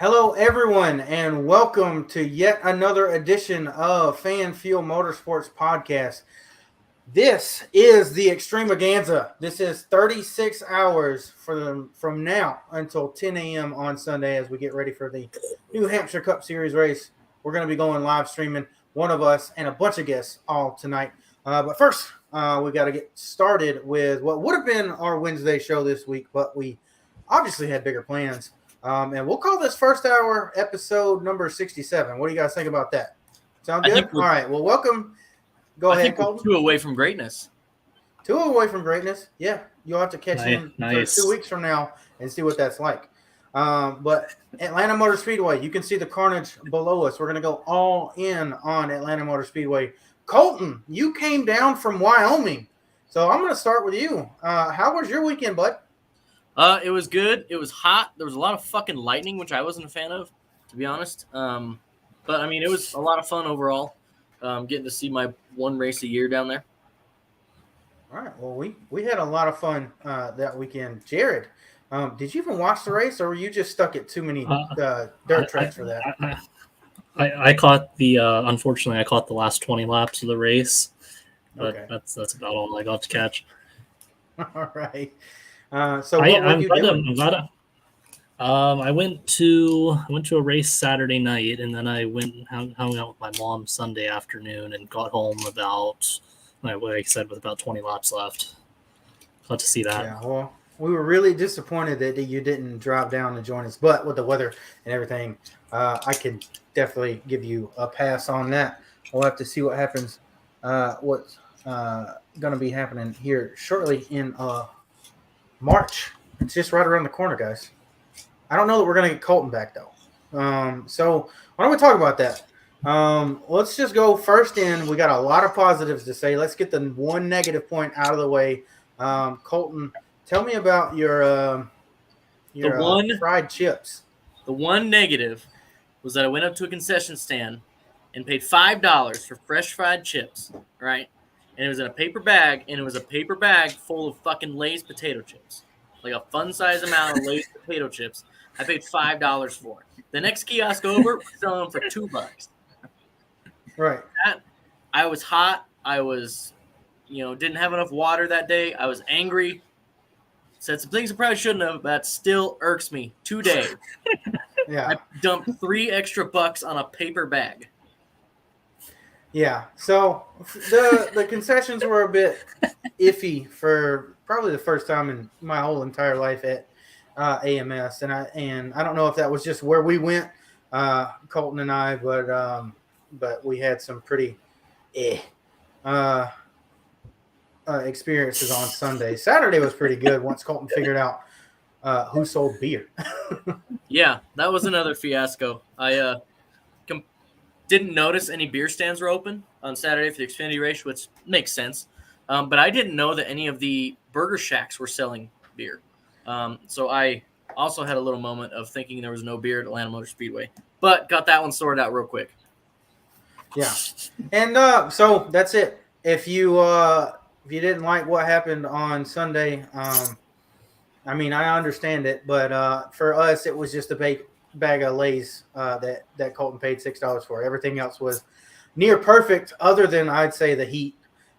Hello, everyone, and welcome to yet another edition of FanFuel Motorsports podcast. This is the ex-STREAM-aganza. This is 36 hours from now until 10 a.m. on Sunday as we get ready for the New Hampshire Cup Series race. We're going to be going live streaming, one of us and a bunch of guests all tonight. But first, we got to get started with what would have been our Wednesday show this week, but we obviously had bigger plans. And we'll call this first hour episode number 67. What do you guys think about that? Sound good? All right. Well, welcome. Go ahead, Colton. 2 away from greatness. 2 away from greatness. Yeah. You'll have to catch him for 2 weeks from now and see what that's like. But Atlanta Motor Speedway, you can see the carnage below us. We're going to go all in on Atlanta Motor Speedway. Colton, you came down from Wyoming. So I'm going to start with you. How was your weekend, bud? It was good. It was hot. There was a lot of fucking lightning, which I wasn't a fan of, to be honest. But, I mean, it was a lot of fun overall, getting to see my one race a year down there. All right. Well, we had a lot of fun that weekend. Jared, did you even watch the race, or were you just stuck at too many dirt tracks for that? I caught the unfortunately, I caught the last 20 laps of the race. But okay. That's about all I got to catch. All right. So what were you doing? I went to a race Saturday night, and then I went and hung out with my mom Sunday afternoon, and got home about, like I said, with about 20 laps left. Got to see that. Yeah, well, we were really disappointed that you didn't drive down and join us, but with the weather and everything, I can definitely give you a pass on that. We'll have to see what happens. What's going to be happening here shortly in March. It's just right around the corner, guys. I don't know that we're going to get Colton back, though. So why don't we talk about that? Let's just go first in. We got a lot of positives to say. Let's get the one negative point out of the way. Colton, tell me about your fried chips. The one negative was that I went up to a concession stand and paid $5 for fresh fried chips, right? And it was in a paper bag, and it was a paper bag full of fucking Lay's potato chips. Like a fun-size amount of Lay's potato chips. I paid $5 for it. The next kiosk over was selling them for $2. Right. I was hot. I was, didn't have enough water that day. I was angry. Said some things I probably shouldn't have, but that still irks me today. Yeah. I dumped $3 extra on a paper bag. Yeah, so the concessions were a bit iffy for probably the first time in my whole entire life at AMS, and I don't know if that was just where we went, Colton and I, but we had some pretty experiences on Sunday. Saturday was pretty good once Colton figured out who sold beer. Yeah, that was another fiasco. I didn't notice any beer stands were open on Saturday for the Xfinity race, which makes sense. But I didn't know that any of the burger shacks were selling beer. So I also had a little moment of thinking there was no beer at Atlanta Motor Speedway, but got that one sorted out real quick. Yeah. And so that's it. If you didn't like what happened on Sunday, I mean, I understand it, but for us, it was just a bag of Lay's that Colton paid $6 for. Everything else was near perfect, other than I'd say the heat.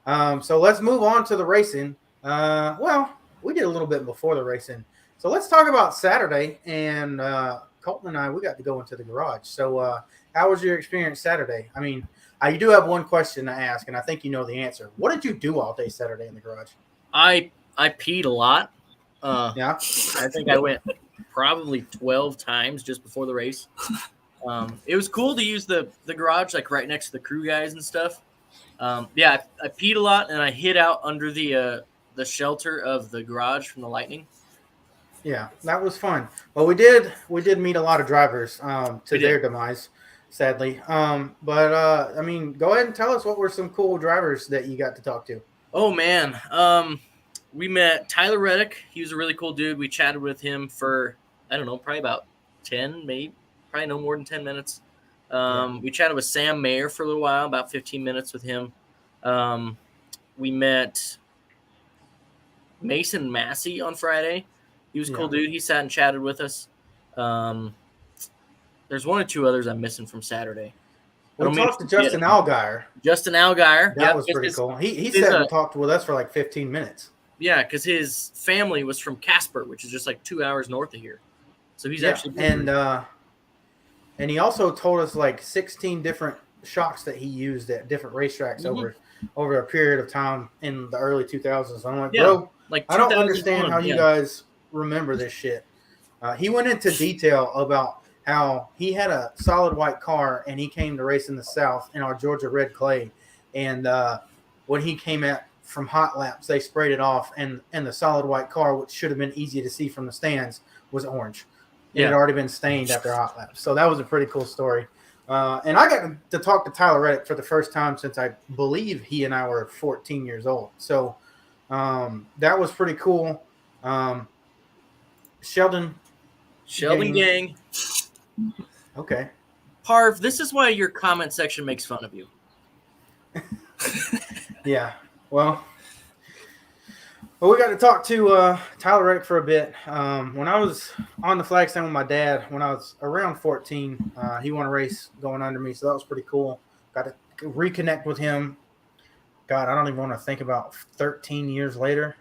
So let's move on to the racing. Well, we did a little bit before the racing, so let's talk about Saturday. And Colton and I, we got to go into the garage. So how was your experience Saturday? I mean, you do have one question to ask, and I think you know the answer. What did you do all day Saturday in the garage? I peed a lot. Yeah, I think I went probably 12 times just before the race. It was cool to use the garage like right next to the crew guys and stuff. Yeah, I peed a lot, and I hid out under the shelter of the garage from the lightning. Yeah, that was fun. Well, we did meet a lot of drivers to their demise, sadly. But I mean, go ahead and tell us what were some cool drivers that you got to talk to. Oh man, we met Tyler Reddick. He was a really cool dude. We chatted with him for, I don't know, probably about 10, probably no more than 10 minutes. We chatted with Sam Mayer for a little while, about 15 minutes with him. We met Mason Massey on Friday. He was a cool dude. He sat and chatted with us. There's one or two others I'm missing from Saturday. We talked to Justin Allgaier. Justin Allgaier. That was pretty cool. He sat and talked with us for like 15 minutes. Yeah, because his family was from Casper, which is just like 2 hours north of here. So he's actually and he also told us like 16 different shocks that he used at different racetracks over a period of time in the early 2000s. I'm like, bro, like I don't understand how you guys remember this shit. He went into detail about how he had a solid white car and he came to race in the South in our Georgia red clay. And when he came from hot laps, they sprayed it off, and the solid white car, which should have been easy to see from the stands, was orange. It had already been stained after hot laps. So that was a pretty cool story. And I got to talk to Tyler Reddick for the first time since I believe he and I were 14 years old. So that was pretty cool. Sheldon Gang. Okay. Parv, this is why your comment section makes fun of you. Yeah. Well, we got to talk to Tyler Reddick for a bit. When I was on the flag stand with my dad, when I was around 14, he won a race going under me, so that was pretty cool. Got to reconnect with him. God, I don't even want to think about 13 years later.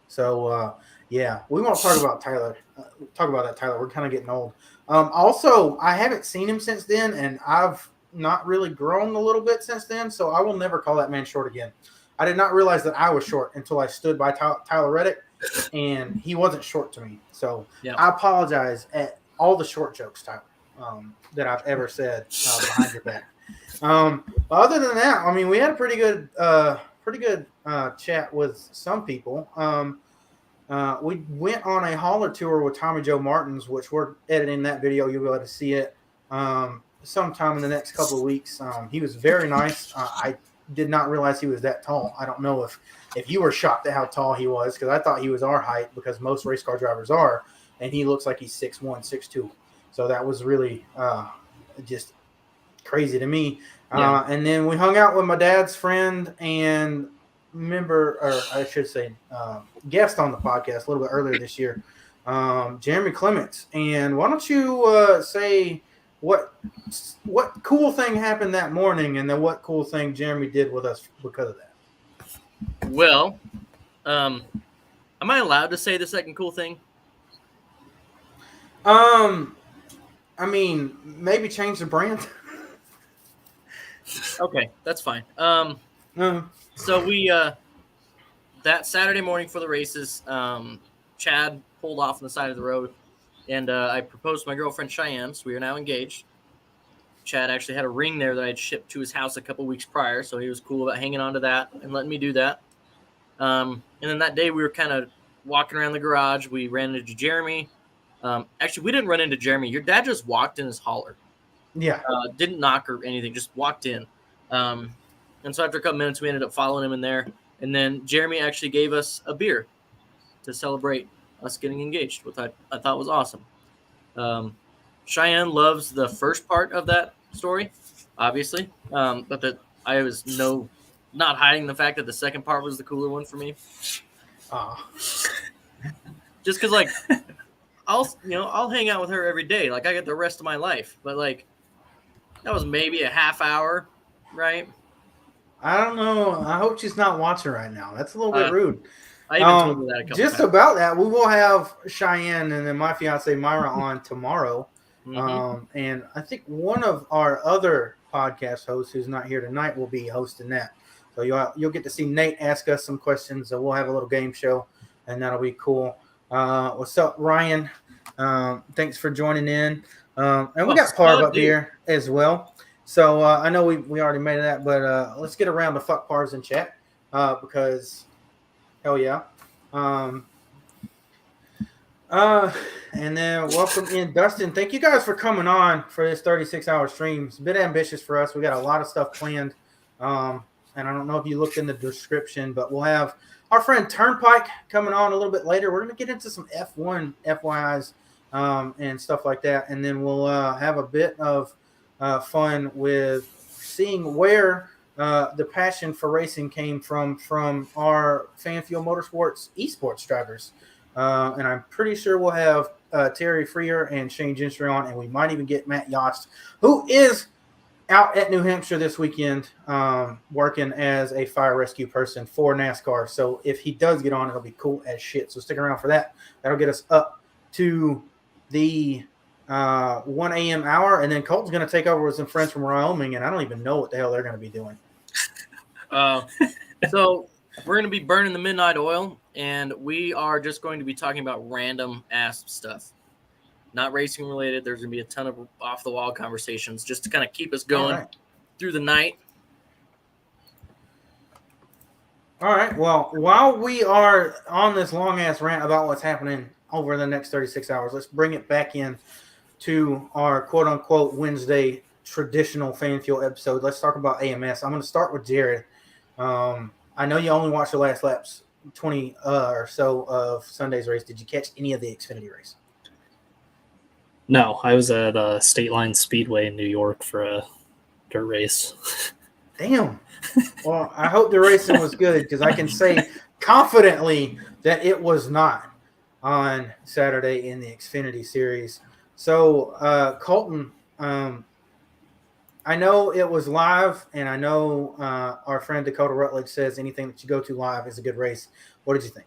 So, yeah, we won't talk about Tyler. Tyler. We're kind of getting old. Also, I haven't seen him since then, and I've not really grown a little bit since then, so I will never call that man short again. I did not realize that I was short until I stood by Tyler Reddick, and he wasn't short to me. So I apologize at all the short jokes, Tyler, that I've ever said behind your back. Other than that, I mean, we had a pretty good chat with some people. We went on a hauler tour with Tommy Joe Martins, which we're editing that video. You'll be able to see it sometime in the next couple of weeks. He was very nice. I did not realize he was that tall. I don't know if you were shocked at how tall he was, because I thought he was our height, because most race car drivers are, and he looks like he's 6'1", 6'2". So that was really just crazy to me. Yeah. And then we hung out with my dad's friend and guest on the podcast a little bit earlier this year, Jeremy Clements. And why don't you say what cool thing happened that morning, and then what cool thing Jeremy did with us because of that? Well, am I allowed to say the second cool thing? I mean, maybe change the brand. Okay, that's fine. So we that Saturday morning for the races, Chad pulled off on the side of the road, and I proposed to my girlfriend Cheyenne, so we are now engaged. Chad actually had a ring there that I had shipped to his house a couple weeks prior, so he was cool about hanging on to that and letting me do that. And then that day we were kind of walking around the garage. We ran into Jeremy. Actually, we didn't run into Jeremy. Your dad just walked in his hauler. Yeah. Didn't knock or anything, just walked in. And so after a couple minutes, we ended up following him in there. And then Jeremy actually gave us a beer to celebrate us getting engaged, which I thought was awesome. Cheyenne loves the first part of that story, obviously. But that I was not hiding the fact that the second part was the cooler one for me. Just because, like, I'll hang out with her every day. Like, I get the rest of my life. But, like, that was maybe a half hour, right? I don't know. I hope she's not watching right now. That's a little bit rude. I even told her that a couple just times. About that, we will have Cheyenne and then my fiance Myra on tomorrow. Mm-hmm. And I think one of our other podcast hosts who's not here tonight will be hosting that. So you'll get to see Nate ask us some questions. So we'll have a little game show, and that'll be cool. What's up, Ryan? Thanks for joining in. And we got Parv up here as well. So I know we already made that, but let's get around to fuck Parvs in chat because hell yeah. And then welcome in Dustin. Thank you guys for coming on for this 36-hour stream. It's a bit ambitious for us. We got a lot of stuff planned. And I don't know if you looked in the description, but we'll have our friend Turnpike coming on a little bit later. We're going to get into some F1 FYIs and stuff like that. And then we'll have a bit of fun with seeing where the passion for racing came from our FanFuel Motorsports eSports drivers. And I'm pretty sure we'll have Terry Freer and Shane Gentry on, and we might even get Matt Yost, who is out at New Hampshire this weekend working as a fire rescue person for NASCAR. So if he does get on, it'll be cool as shit. So stick around for that. That'll get us up to the 1 a.m. hour, and then Colton's going to take over with some friends from Wyoming, and I don't even know what the hell they're going to be doing. So we're going to be burning the midnight oil, and we are just going to be talking about random-ass stuff. Not racing related. There's going to be a ton of off-the-wall conversations just to kind of keep us going through the night. All right. Well, while we are on this long-ass rant about what's happening over the next 36 hours, let's bring it back in to our quote-unquote Wednesday traditional FanFuel episode. Let's talk about AMS. I'm going to start with Jared. I know you only watched the last laps, 20 or so of Sunday's race. Did you catch any of the Xfinity race? No, I was at State Line Speedway in New York for a dirt race. Damn. Well, I hope the racing was good because I can say confidently that it was not on Saturday in the Xfinity Series. So, Colton, I know it was live, and I know our friend Dakota Rutledge says anything that you go to live is a good race. What did you think?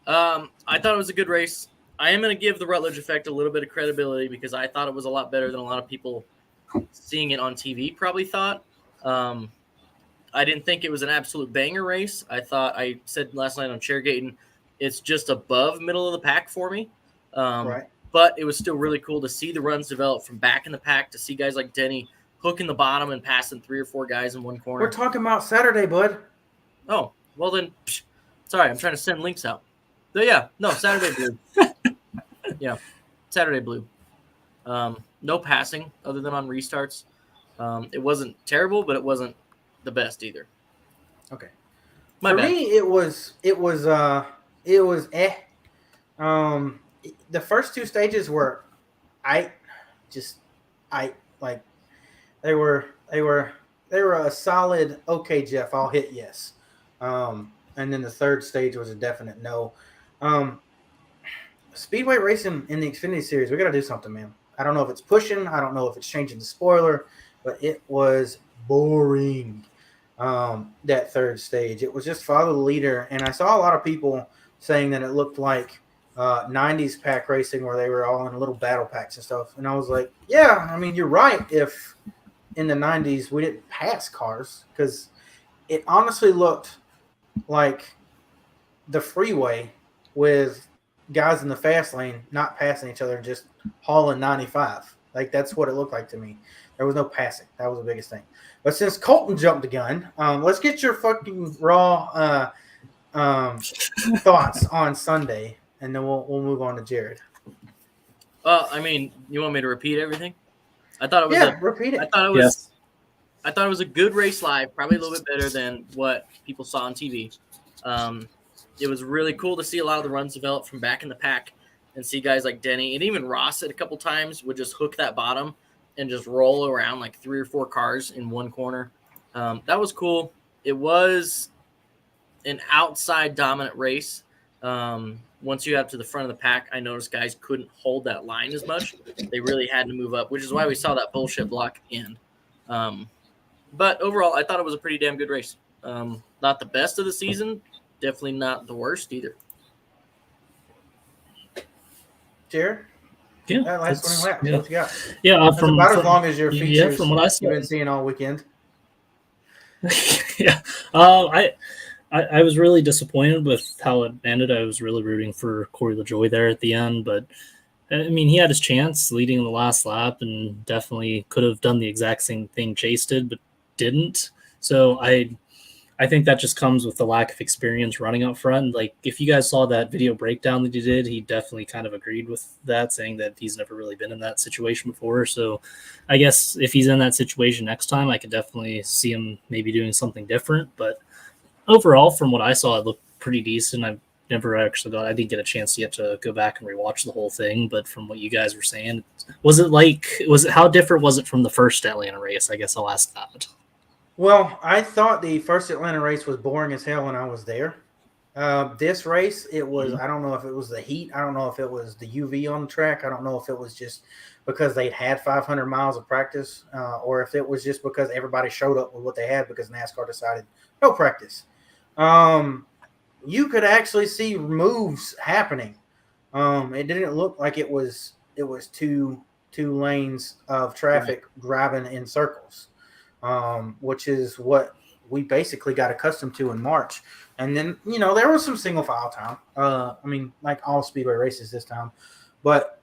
I thought it was a good race. I am going to give the Rutledge effect a little bit of credibility because I thought it was a lot better than a lot of people seeing it on TV probably thought. I didn't think it was an absolute banger race. I said last night on Chairgating, it's just above middle of the pack for me. Right. But it was still really cool to see the runs develop from back in the pack, to see guys like Denny hooking the bottom and passing 3 or 4 guys in one corner. We're talking about Saturday, bud. Oh, well then, sorry, I'm trying to send links out. But yeah, no, Saturday blue. Yeah, Saturday blue. No passing other than on restarts. It wasn't terrible, but it wasn't the best either. Okay. My For bad. me, it was eh. The first 2 stages were they were a solid okay, Jeff, I'll hit yes. And then the third stage was a definite no. Speedway racing in the Xfinity Series, we got to do something, man. I don't know if it's pushing. I don't know if it's changing the spoiler, but it was boring, that third stage. It was just follow the leader, and I saw a lot of people saying that it looked like 90s pack racing where they were all in little battle packs and stuff. And I was like, yeah, I mean, you're right if in the 90s we didn't pass cars, because it honestly looked like the freeway with guys in the fast lane not passing each other, just hauling 95. Like, that's what it looked like to me. There was no passing. That was the biggest thing. But since Colton jumped the gun, let's get your fucking raw thoughts on Sunday, and then we'll move on to Jared. Well, I mean, you want me to repeat everything? I thought it was repeat it. I thought it was a good race live, probably a little bit better than what people saw on TV. It was really cool to see a lot of the runs develop from back in the pack and see guys like Denny and even Ross at a couple times would just hook that bottom and just roll around like 3 or 4 cars in one corner. That was cool. It was an outside dominant race. Once you got to the front of the pack, I noticed guys couldn't hold that line as much. They really had to move up, which is why we saw that bullshit block end. But overall, I thought it was a pretty damn good race. Not the best of the season, definitely not the worst either. Jared? Yeah, That last 20 laps, yeah. what you got? Yeah, That's about as long as your features yeah, from what I saw, you've been seeing all weekend. yeah. I was really disappointed with how it ended. I was really rooting for Corey LaJoie there at the end, but I mean, he had his chance leading in the last lap and definitely could have done the exact same thing Chase did, but didn't. So I think that just comes with the lack of experience running out front. Like, if you guys saw that video breakdown that he did, he definitely kind of agreed with that, saying that he's never really been in that situation before. So I guess if he's in that situation next time, I could definitely see him maybe doing something different. But overall, from what I saw, it looked pretty decent. I didn't get a chance yet to go back and rewatch the whole thing. But from what you guys were saying, how different was it from the first Atlanta race? I guess I'll ask that. Well, I thought the first Atlanta race was boring as hell when I was there. This race, it was, I don't know if it was the heat. I don't know if it was the UV on the track. I don't know if it was just because they'd had 500 miles of practice or if it was just because everybody showed up with what they had because NASCAR decided no practice. You could actually see moves happening. It didn't look like it was two lanes of traffic driving in circles, which is what we basically got accustomed to in March. And then, there was some single file time. Like all speedway races this time, but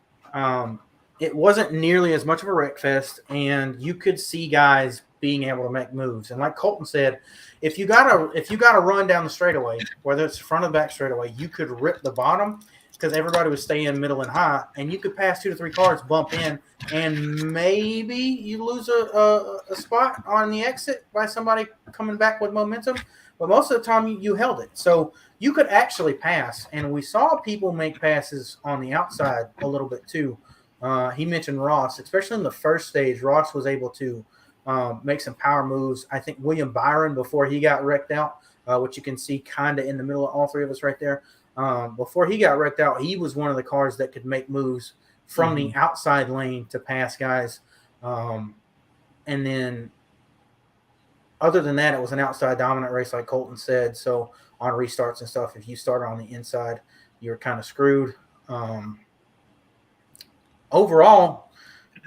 it wasn't nearly as much of a wreck fest, and you could see guys being able to make moves. And like Colton said, if you got to run down the straightaway, whether it's front or back straightaway, you could rip the bottom because everybody was staying middle and high, and you could pass 2 to 3 cars, bump in, and maybe you lose a spot on the exit by somebody coming back with momentum. But most of the time, you held it. So you could actually pass. And we saw people make passes on the outside a little bit too. He mentioned Ross, especially in the first stage. Ross was able to make some power moves. I think William Byron, before he got wrecked out, which you can see kind of in the middle of all three of us right there, before he got wrecked out, he was one of the cars that could make moves from the outside lane to pass guys. And then other than that, it was an outside dominant race, like Colton said. So on restarts and stuff, if you started on the inside, you're kind of screwed. Overall,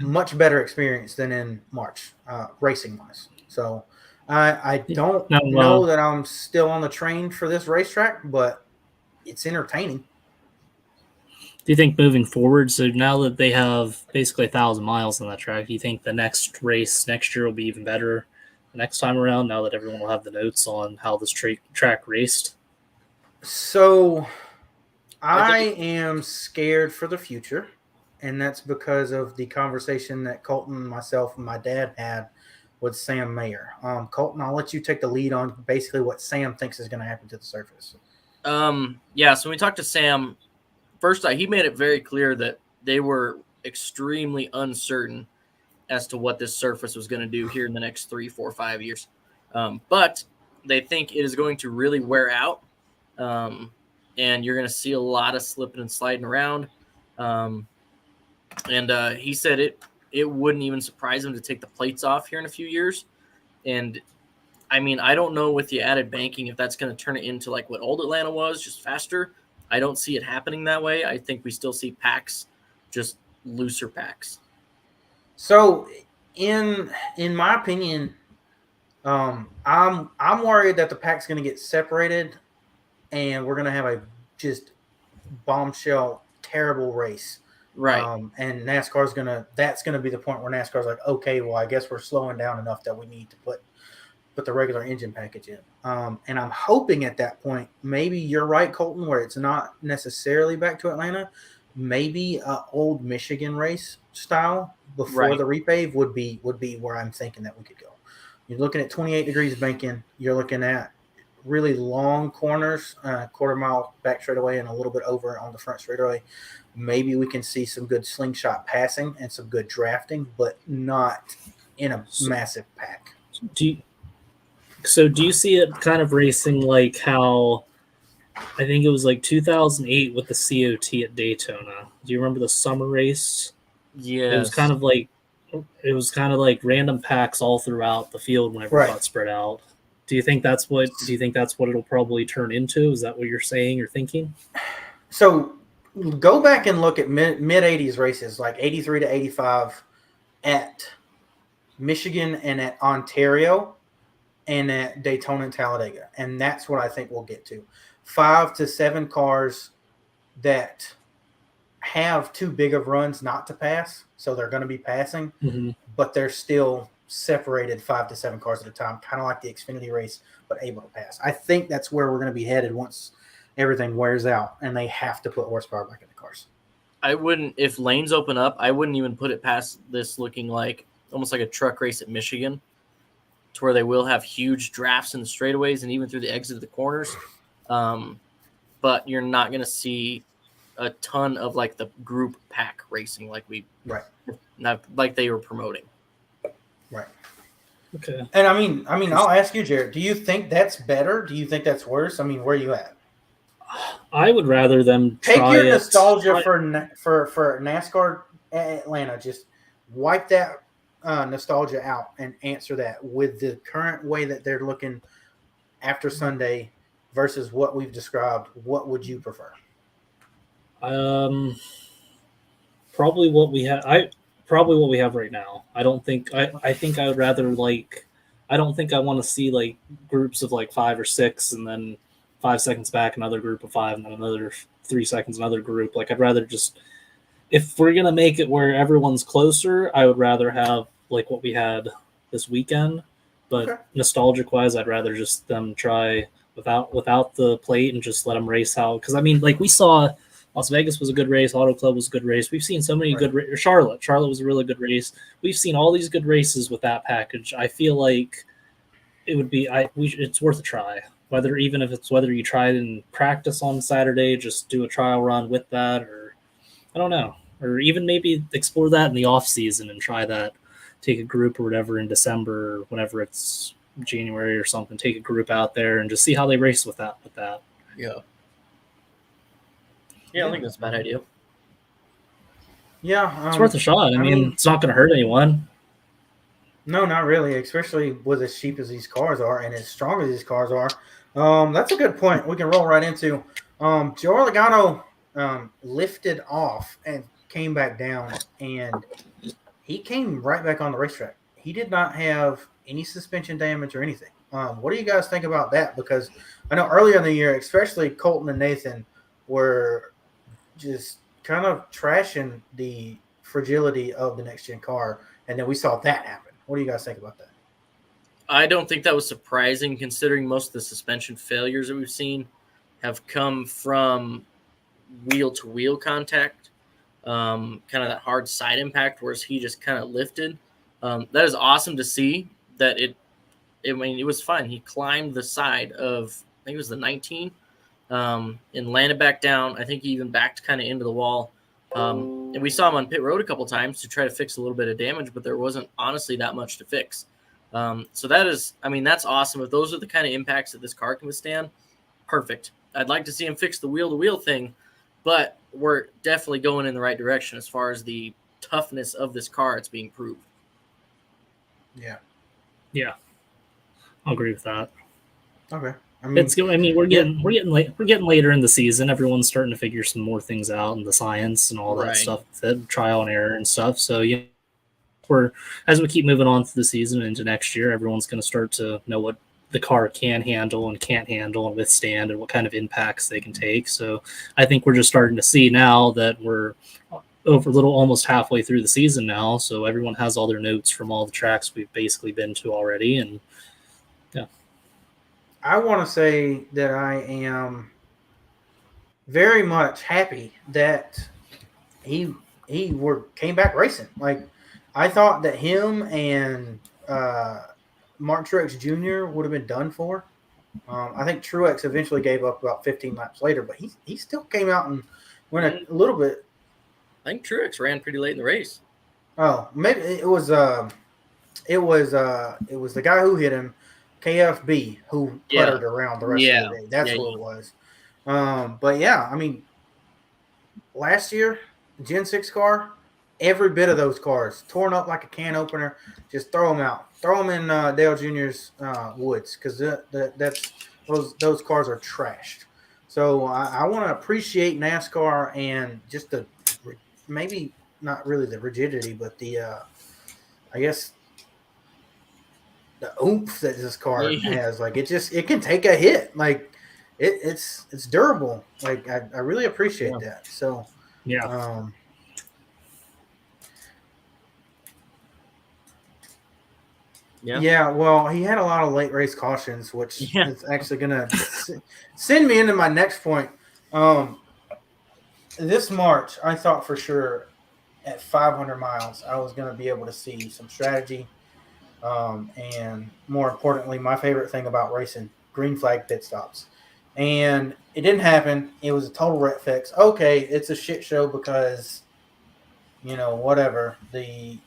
much better experience than in March, racing-wise. So I don't know that I'm still on the train for this racetrack, but it's entertaining. Do you think moving forward, so now that they have basically 1,000 miles on that track, do you think the next race next year will be even better next time around, now that everyone will have the notes on how this track raced? So I am scared for the future, and that's because of the conversation that Colton, myself, and my dad had with Sam Mayer. Colton, I'll let you take the lead on basically what Sam thinks is going to happen to the surface. So when we talked to Sam, first he made it very clear that they were extremely uncertain as to what this surface was going to do here in the next 3, 4, 5 years. But they think it is going to really wear out, and you're going to see a lot of slipping and sliding around. And he said it wouldn't even surprise him to take the plates off here in a few years. And, I don't know with the added banking if that's going to turn it into like what old Atlanta was, just faster. I don't see it happening that way. I think we still see packs, just looser packs. So, in my opinion, I'm worried that the pack's going to get separated, and we're going to have a just bombshell terrible race. Right. And NASCAR's that's going to be the point where NASCAR's like, okay, well, I guess we're slowing down enough that we need to put the regular engine package in. And I'm hoping at that point, maybe you're right, Colton, where it's not necessarily back to Atlanta. Maybe old Michigan race style before the repave would be where I'm thinking that we could go. You're looking at 28 degrees banking. You're looking at really long corners, quarter mile back straightaway and a little bit over on the front straightaway. Maybe we can see some good slingshot passing and some good drafting, but not in a massive pack. Do you see it kind of racing like how I think it was like 2008 with the COT at Daytona? Do you remember the summer race? Yeah. It was kind of like random packs all throughout the field whenever it got spread out. Do you think that's what it'll probably turn into? Is that what you're saying or thinking? So go back and look at mid 80s races, like 83 to 85 at Michigan and at Ontario and at Daytona and Talladega. And that's what I think we'll get to. 5 to 7 cars that have too big of runs not to pass. So they're going to be passing, but they're still separated 5 to 7 cars at a time, kind of like the Xfinity race, but able to pass. I think that's where we're going to be headed once everything wears out and they have to put horsepower back in the cars. I wouldn't, if lanes open up, I wouldn't even put it past this looking like almost like a truck race at Michigan, to where they will have huge drafts in the straightaways and even through the exit of the corners. But you're not going to see a ton of like the group pack racing like not like they were promoting. Right. Okay. And I mean, I'll ask you, Jared, do you think that's better? Do you think that's worse? I mean, where are you at? I would rather them Take try your it. nostalgia for NASCAR Atlanta. Just wipe that nostalgia out and answer that with the current way that they're looking after Sunday versus what we've described. What would you prefer? Probably what we have. Probably what we have right now. I don't think. I think I would rather like. I don't think I want to see like groups of like 5 or 6, and then 5 seconds back another group of 5, and then another 3 seconds another group. Like I'd rather just, if we're gonna make it where everyone's closer, I would rather have like what we had this weekend. But Okay. nostalgic wise, I'd rather just them try without the plate and just let them race out. Because I mean, like we saw, Las Vegas was a good race, Auto Club was a good race. We've seen so many Right. good Charlotte was a really good race. We've seen all these good races with that package. I feel like it would be it's worth a try. Whether you try it in practice on Saturday, just do a trial run with that, or I don't know, or even maybe explore that in the off season and try that. Take a group or whatever in December, or whenever it's January or something. Take a group out there and just see how they race with that. Yeah. Yeah, I think that's a bad idea. Yeah, It's worth a shot. I mean, it's not going to hurt anyone. No, not really, especially with as cheap as these cars are and as strong as these cars are. That's a good point. We can roll right into Joe Logano lifted off and came back down, and he came right back on the racetrack. He did not have any suspension damage or anything. What do you guys think about that? Because I know earlier in the year, especially Colton and Nathan were just kind of trashing the fragility of the next-gen car, and then we saw that happen. What do you guys think about that? I don't think that was surprising, considering most of the suspension failures that we've seen have come from wheel-to-wheel contact, kind of that hard side impact, whereas he just kind of lifted. That is awesome to see. That I mean, it was fun. He climbed the side of, I think it was the 19, and landed back down. I think he even backed kind of into the wall. And we saw him on pit road a couple times to try to fix a little bit of damage, but there wasn't honestly that much to fix. So that is, I mean, that's awesome. If those are the kind of impacts that this car can withstand, perfect. I'd like to see him fix the wheel-to-wheel thing, but we're definitely going in the right direction as far as the toughness of this car. It's being proved. Yeah, I'll agree with that. Okay. I mean, we're getting later in the season. Everyone's starting to figure some more things out, and the science and all that Right. stuff, that trial and error and stuff. So as we keep moving on through the season into next year, everyone's going to start to know what the car can handle and can't handle and withstand, and what kind of impacts they can take. So I think we're just starting to see now that we're almost halfway through the season now. So everyone has all their notes from all the tracks we've basically been to already, and I want to say that I am very much happy that he came back racing. Like, I thought that him and Martin Truex Jr. would have been done for. I think Truex eventually gave up about 15 laps later, but he still came out and went a little bit. I think Truex ran pretty late in the race. Oh, maybe it was the guy who hit him, KFB, who puttered around the rest of the day. That's what it was. But yeah, I mean, last year, Gen 6 car, every bit of those cars torn up like a can opener. Just throw them out. Throw them in Dale Jr.'s woods, because those cars are trashed. So I want to appreciate NASCAR and just maybe not really the rigidity, but the I guess the oomph that this car has. Like, it can take a hit. Like, it's durable. Like, I really appreciate that. So yeah. Yeah, well, he had a lot of late race cautions, which is actually going to send me into my next point. This March, I thought for sure at 500 miles, I was going to be able to see some strategy. And more importantly, my favorite thing about racing, green flag pit stops. And it didn't happen. It was a total ret fix. Okay, it's a shit show because, whatever. The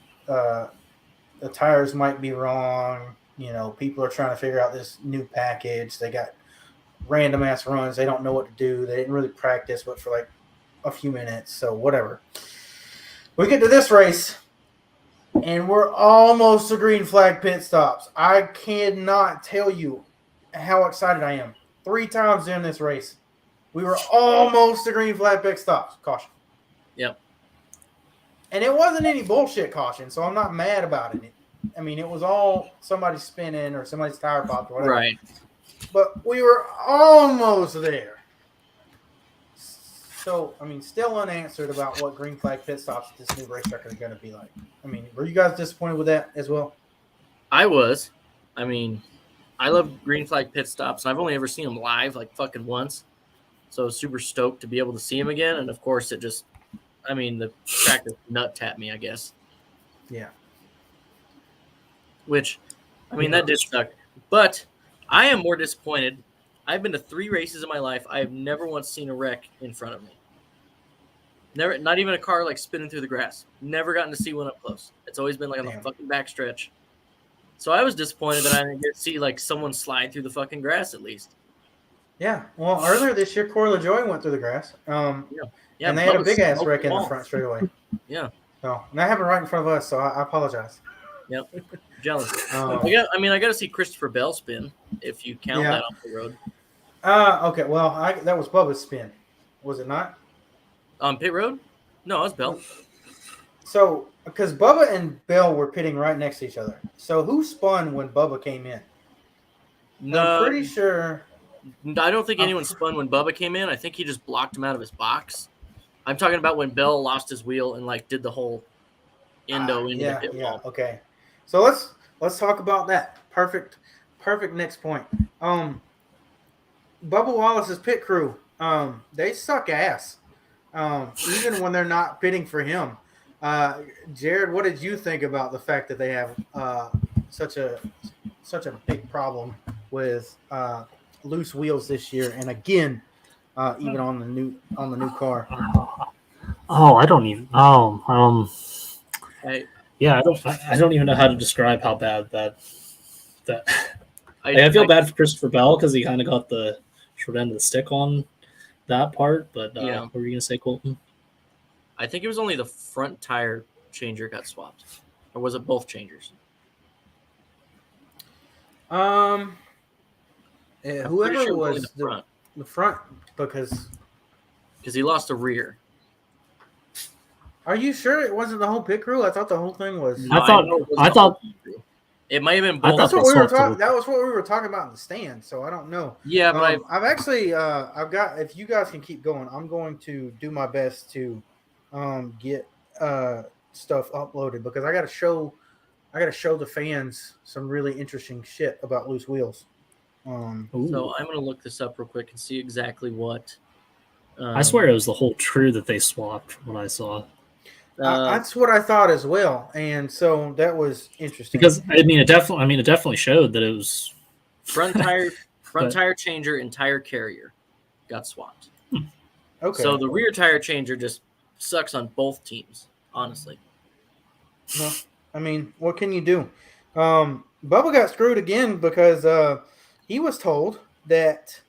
tires might be wrong. People are trying to figure out this new package. They got random ass runs. They don't know what to do. They didn't really practice, but for like a few minutes. So whatever. We get to this race, and we're almost to green flag pit stops. I cannot tell you how excited I am. 3 times in this race, we were almost to green flag pit stops. Caution. Yep. And it wasn't any bullshit caution, so I'm not mad about it. I mean, it was all somebody spinning or somebody's tire popped or whatever. Right. But we were almost there. So, I mean, still unanswered about what green flag pit stops at this new racetrack are going to be like. I mean, were you guys disappointed with that as well? I was. I mean, I love green flag pit stops, and I've only ever seen them live like fucking once. So I was super stoked to be able to see them again. And, of course, it just – I mean, the track just nut-tapped me, I guess. Yeah. Which, I mean, that did suck. But I am more disappointed. I've been to 3 races in my life. I have never once seen a wreck in front of me. Never, not even a car like spinning through the grass. Never gotten to see one up close. It's always been like on the fucking backstretch. So I was disappointed that I didn't get to see like someone slide through the fucking grass at least. Yeah. Well, earlier this year, Corey LaJoy went through the grass. Yeah, and they had a big ass wreck in the front straightaway. Yeah. So, and that happened right in front of us, so I apologize. Yep. Jealous. I got to see Christopher Bell spin if you count that off the road. Okay. Well, that was Bubba's spin, was it not? On pit road? No, it was Bell. So, because Bubba and Bell were pitting right next to each other. So, who spun when Bubba came in? No, I'm pretty sure. I don't think anyone spun when Bubba came in. I think he just blocked him out of his box. I'm talking about when Bell lost his wheel and like did the whole into the pit wall. Okay. So let's talk about that. Perfect next point. Bubba Wallace's pit crew, they suck ass. Even when they're not pitting for him. Jared, what did you think about the fact that they have such a big problem with loose wheels this year, and again, even on the new car? I don't even. Yeah, I don't even know how to describe how bad that. I feel bad for Christopher Bell because he kind of got the short end of the stick on that part. But what were you gonna say, Colton? I think it was only the front tire changer got swapped, or was it both changers? Whoever sure was the front because he lost the rear. Are you sure it wasn't the whole pit crew? I thought the whole thing was. I thought it might have been both. That's what we were talking. That was what we were talking about in the stand. So I don't know. Yeah, but I've actually I've got. If you guys can keep going, I'm going to do my best to get stuff uploaded because I got to show the fans some really interesting shit about loose wheels. So I'm gonna look this up real quick and see exactly what. I swear it was the whole crew that they swapped from what I saw. That's what I thought as well, and so that was interesting. Because it definitely showed that it was front tire changer and tire carrier got swapped. Okay. So the rear tire changer just sucks on both teams, honestly. Well, I mean, what can you do? Bubba got screwed again because he was told that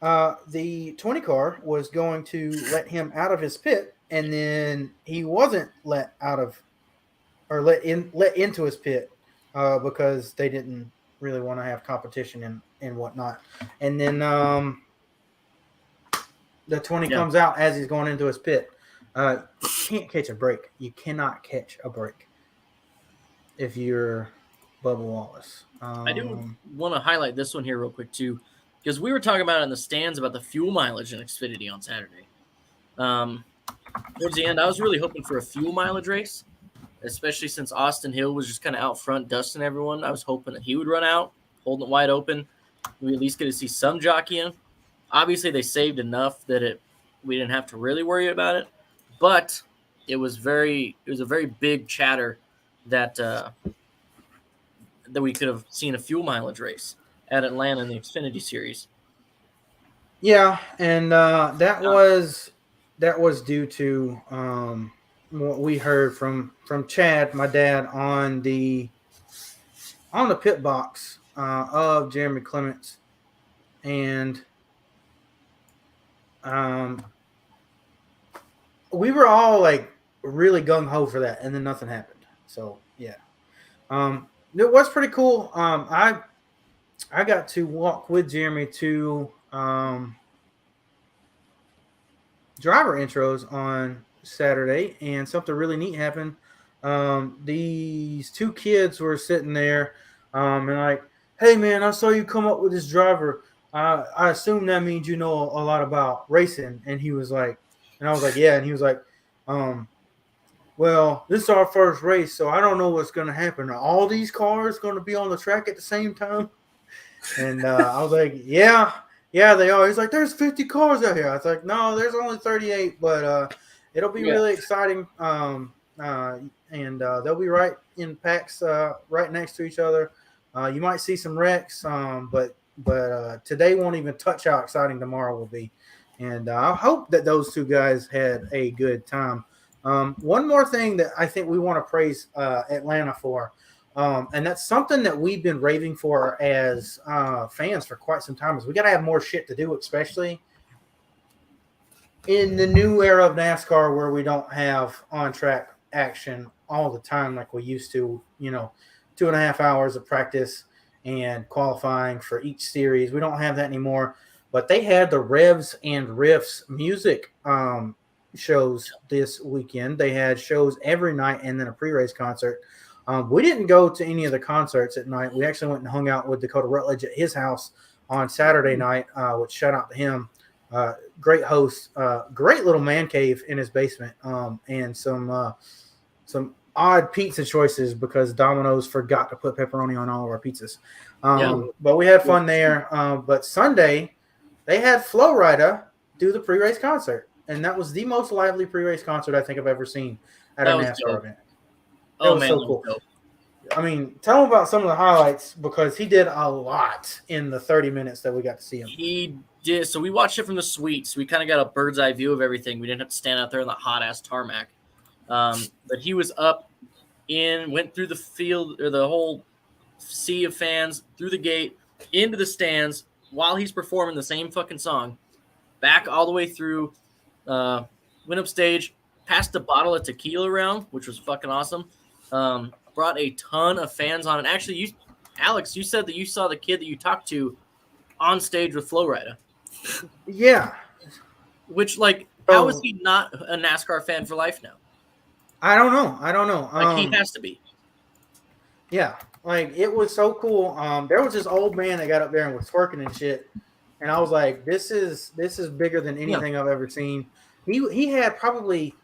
the 20 car was going to let him out of his pit, and then he wasn't let into his pit because they didn't really want to have competition and whatnot. And then the 20 comes out as he's going into his pit. You can't catch a break. You cannot catch a break if you're Bubba Wallace. I do want to highlight this one here real quick too, because we were talking about it in the stands about the fuel mileage in Xfinity on Saturday. Towards the end, I was really hoping for a fuel mileage race, especially since Austin Hill was just kind of out front dusting everyone. I was hoping that he would run out, holding it wide open. We at least get to see some jockeying. Obviously, they saved enough that we didn't have to really worry about it, but it was a very big chatter that we could have seen a fuel mileage race at Atlanta in the Xfinity Series. Yeah, and that was due to what we heard from Chad, my dad, on the pit box of Jeremy Clements, and we were all like really gung ho for that, and then nothing happened. So yeah, it was pretty cool. I got to walk with Jeremy to driver intros on Saturday, and something really neat happened. These two kids were sitting there, and like, hey man, I saw you come up with this driver. I assume that means you know a lot about racing. And he was like, and I was like, yeah. And he was like, well, this is our first race, so I don't know what's going to happen. Are all these cars going to be on the track at the same time? And I was like, yeah, they are. He's like, there's 50 cars out here. I was like, no, there's only 38, but it'll be really exciting. And they'll be right in packs right next to each other. You might see some wrecks, but today won't even touch how exciting tomorrow will be. And I hope that those two guys had a good time. One more thing that I think we want to praise Atlanta for, and that's something that we've been raving for as fans for quite some time, is we got to have more shit to do, especially in the new era of NASCAR where we don't have on-track action all the time like we used to, 2.5 hours of practice and qualifying for each series. We don't have that anymore. But they had the Revs and Riffs music shows this weekend. They had shows every night and then a pre-race concert. We didn't go to any of the concerts at night. We actually went and hung out with Dakota Rutledge at his house on Saturday night, which shout out to him. Great host, great little man cave in his basement, and some odd pizza choices because Domino's forgot to put pepperoni on all of our pizzas. But we had fun there. But Sunday, they had Flo Rida do the pre-race concert, and that was the most lively pre-race concert I think I've ever seen at a NASCAR event. That was so cool. I mean, tell him about some of the highlights because he did a lot in the 30 minutes that we got to see him. He did. So we watched it from the suite. So we kind of got a bird's eye view of everything. We didn't have to stand out there in the hot-ass tarmac. But he was went through the field or the whole sea of fans, through the gate, into the stands while he's performing the same fucking song, back all the way through, went up stage, passed a bottle of tequila around, which was fucking awesome. Brought a ton of fans on. And actually, Alex, you said that you saw the kid that you talked to on stage with Flo Rida. Yeah. Which, how is he not a NASCAR fan for life now? I don't know. He has to be. Yeah. It was so cool. There was this old man that got up there and was twerking and shit. And I was like, this is bigger than anything I've ever seen. He had probably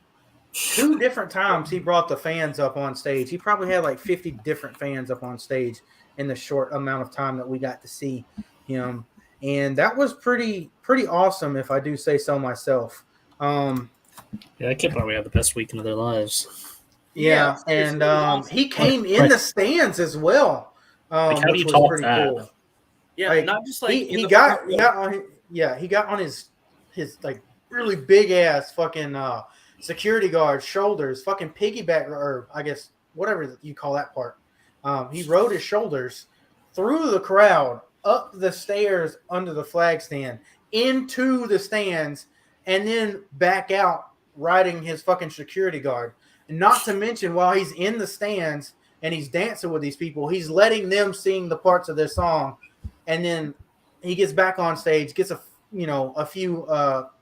2 different times he brought the fans up on stage. He probably had 50 different fans up on stage in the short amount of time that we got to see him. And that was pretty awesome, if I do say so myself. That kid probably had the best weekend of their lives. Yeah, and he came in the stands as well, which was pretty cool. Yeah, not just he got on his really big ass fucking security guard shoulders, fucking piggyback, or I guess whatever you call that part. He rode his shoulders through the crowd, up the stairs under the flag stand, into the stands, and then back out riding his fucking security guard. Not to mention, while he's in the stands and he's dancing with these people, he's letting them sing the parts of their song, and then he gets back on stage, gets a few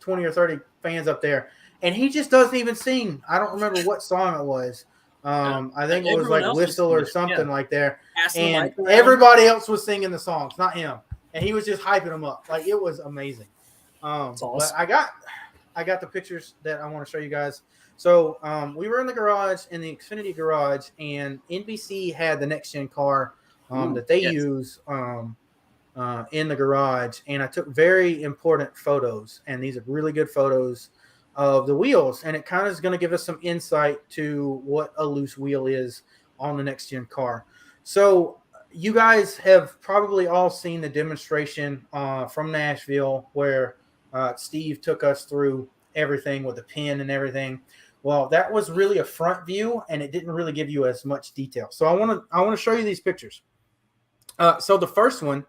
20 or 30 fans up there, and he just doesn't even sing. I don't remember what song it was. I think it was Whistle or something like that. And everybody else was singing the songs, not him. And he was just hyping them up. It was amazing. Awesome. But I got the pictures that I want to show you guys. So we were in the garage, in the Xfinity garage, and NBC had the next gen car that they use in the garage, and I took very important photos, and these are really good photos of the wheels, and it kind of is going to give us some insight to what a loose wheel is on the next gen car. So you guys have probably all seen the demonstration from Nashville where Steve took us through everything with the pin and everything. Well, that was really a front view, and it didn't really give you as much detail. So I want to show you these pictures. So the first one,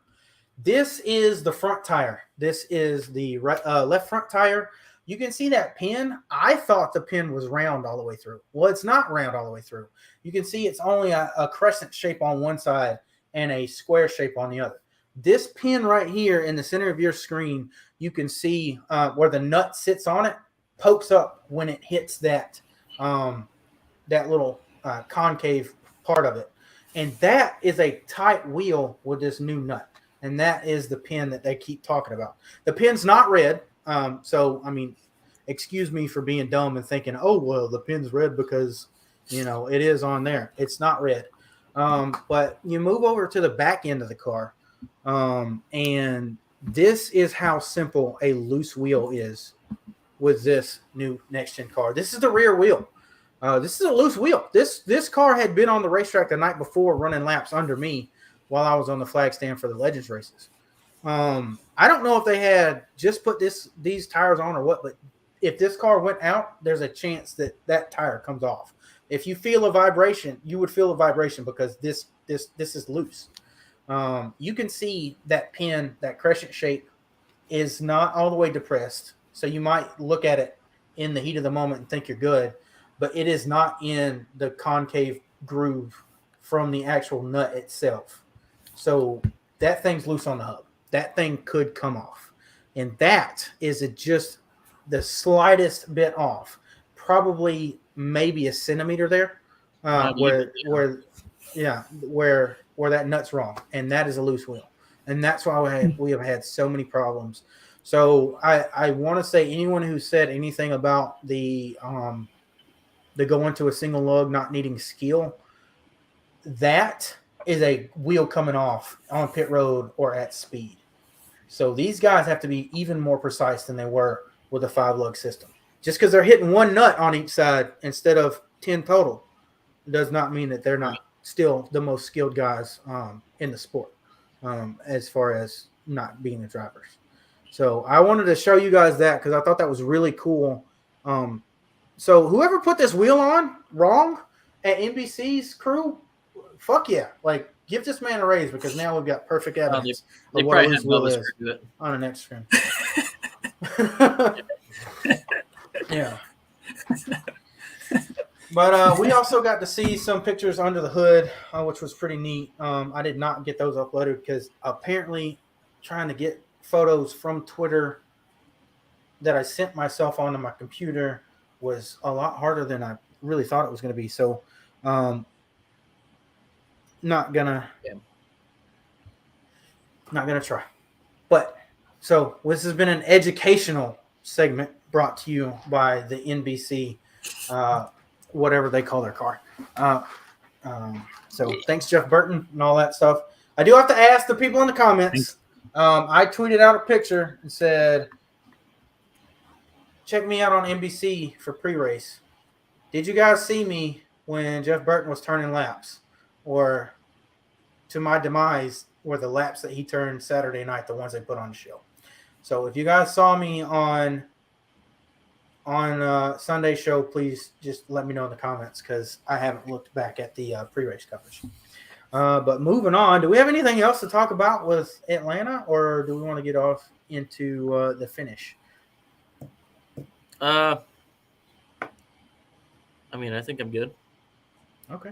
This is the front tire. This is the left front tire. You can see that pin. I thought the pin was round all the way through. Well, it's not round all the way through. You can see it's only a crescent shape on one side and a square shape on the other. This pin right here in the center of your screen, you can see where the nut sits on it, pokes up when it hits that little concave part of it. And that is a tight wheel with this new nut. And that is the pin that they keep talking about. The pin's not red. So, I mean, excuse me for being dumb and thinking, oh, well, the pin's red because, it is on there. It's not red. But you move over to the back end of the car. And this is how simple a loose wheel is with this new next-gen car. This is the rear wheel. This is a loose wheel. This car had been on the racetrack the night before running laps under me while I was on the flag stand for the Legends races. I don't know if they had just put these tires on or what, but if this car went out, there's a chance that tire comes off. If you feel a vibration, you would feel a vibration because this is loose. You can see that pin, that crescent shape, is not all the way depressed. So you might look at it in the heat of the moment and think you're good, but it is not in the concave groove from the actual nut itself. So that thing's loose on the hub. That thing could come off. And that is just the slightest bit off. Probably maybe a centimeter there where that nut's wrong. And that is a loose wheel. And that's why we have had so many problems. So I want to say anyone who said anything about the going to a single lug not needing skill, that is a wheel coming off on pit road or at speed. So these guys have to be even more precise than they were with a 5-lug system. Just because they're hitting one nut on each side instead of 10 total does not mean that they're not still the most skilled guys in the sport as far as not being the drivers. So I wanted to show you guys that because I thought that was really cool. So whoever put this wheel on wrong at NBC's crew, fuck yeah. Like, give this man a raise because now we've got perfect evidence of what his wheel is on an ex-STREAM. Yeah. But we also got to see some pictures under the hood, which was pretty neat. I did not get those uploaded because apparently trying to get photos from Twitter that I sent myself onto my computer was a lot harder than I really thought it was going to be. So not gonna try. But so this has been an educational segment brought to you by the NBC, whatever they call their car. So thanks, Jeff Burton, and all that stuff. I do have to ask the people in the comments. I tweeted out a picture and said, check me out on NBC for pre-race. Did you guys see me when Jeff Burton was turning laps? Or to my demise were the laps that he turned Saturday night, the ones they put on the show. So if you guys saw me on Sunday show, please just let me know in the comments because I haven't looked back at the pre-race coverage. But moving on, do we have anything else to talk about with Atlanta, or do we want to get off into the finish? I mean, I think I'm good. Okay.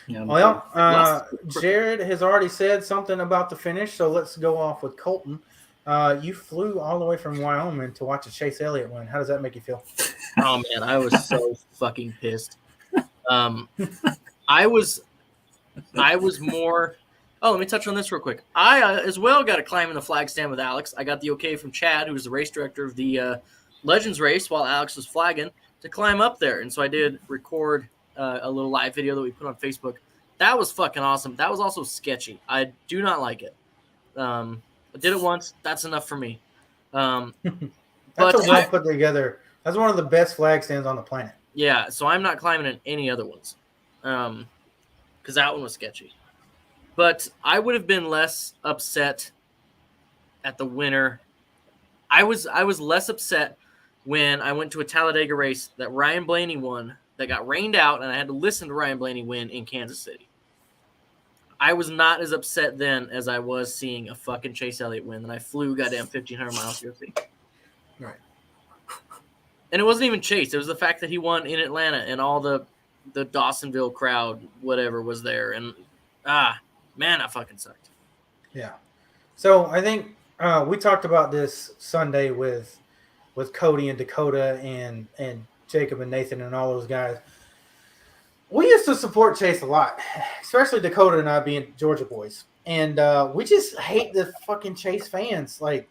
Yeah, Well, Jared has already said something about the finish, so let's go off with Colton. You flew all the way from Wyoming to watch a Chase Elliott win. How does that make you feel? Oh man, I was so fucking pissed. I was more. Oh, let me touch on this real quick. I as well got to climb in the flag stand with Alex. I got the okay from Chad, who was the race director of the Legends race, while Alex was flagging, to climb up there. And so I did record a little live video that we put on Facebook. That was fucking awesome. That was also sketchy. I do not like it. I did it once. That's enough for me. That's a well put together. That's one of the best flag stands on the planet. Yeah, so I'm not climbing in any other ones because that one was sketchy. But I would have been less upset at the winner. I was less upset when I went to a Talladega race that Ryan Blaney won that got rained out, and I had to listen to Ryan Blaney win in Kansas City. I was not as upset then as I was seeing a fucking Chase Elliott win, and I flew goddamn 1,500 miles to go see. Right. And it wasn't even Chase. It was the fact that he won in Atlanta, and all the Dawsonville crowd, whatever, was there. And, man, that fucking sucked. Yeah. So I think we talked about this Sunday with Cody and Dakota and Jacob and Nathan and all those guys. We used to support Chase a lot, especially Dakota and I being Georgia boys. And we just hate the fucking Chase fans. Like,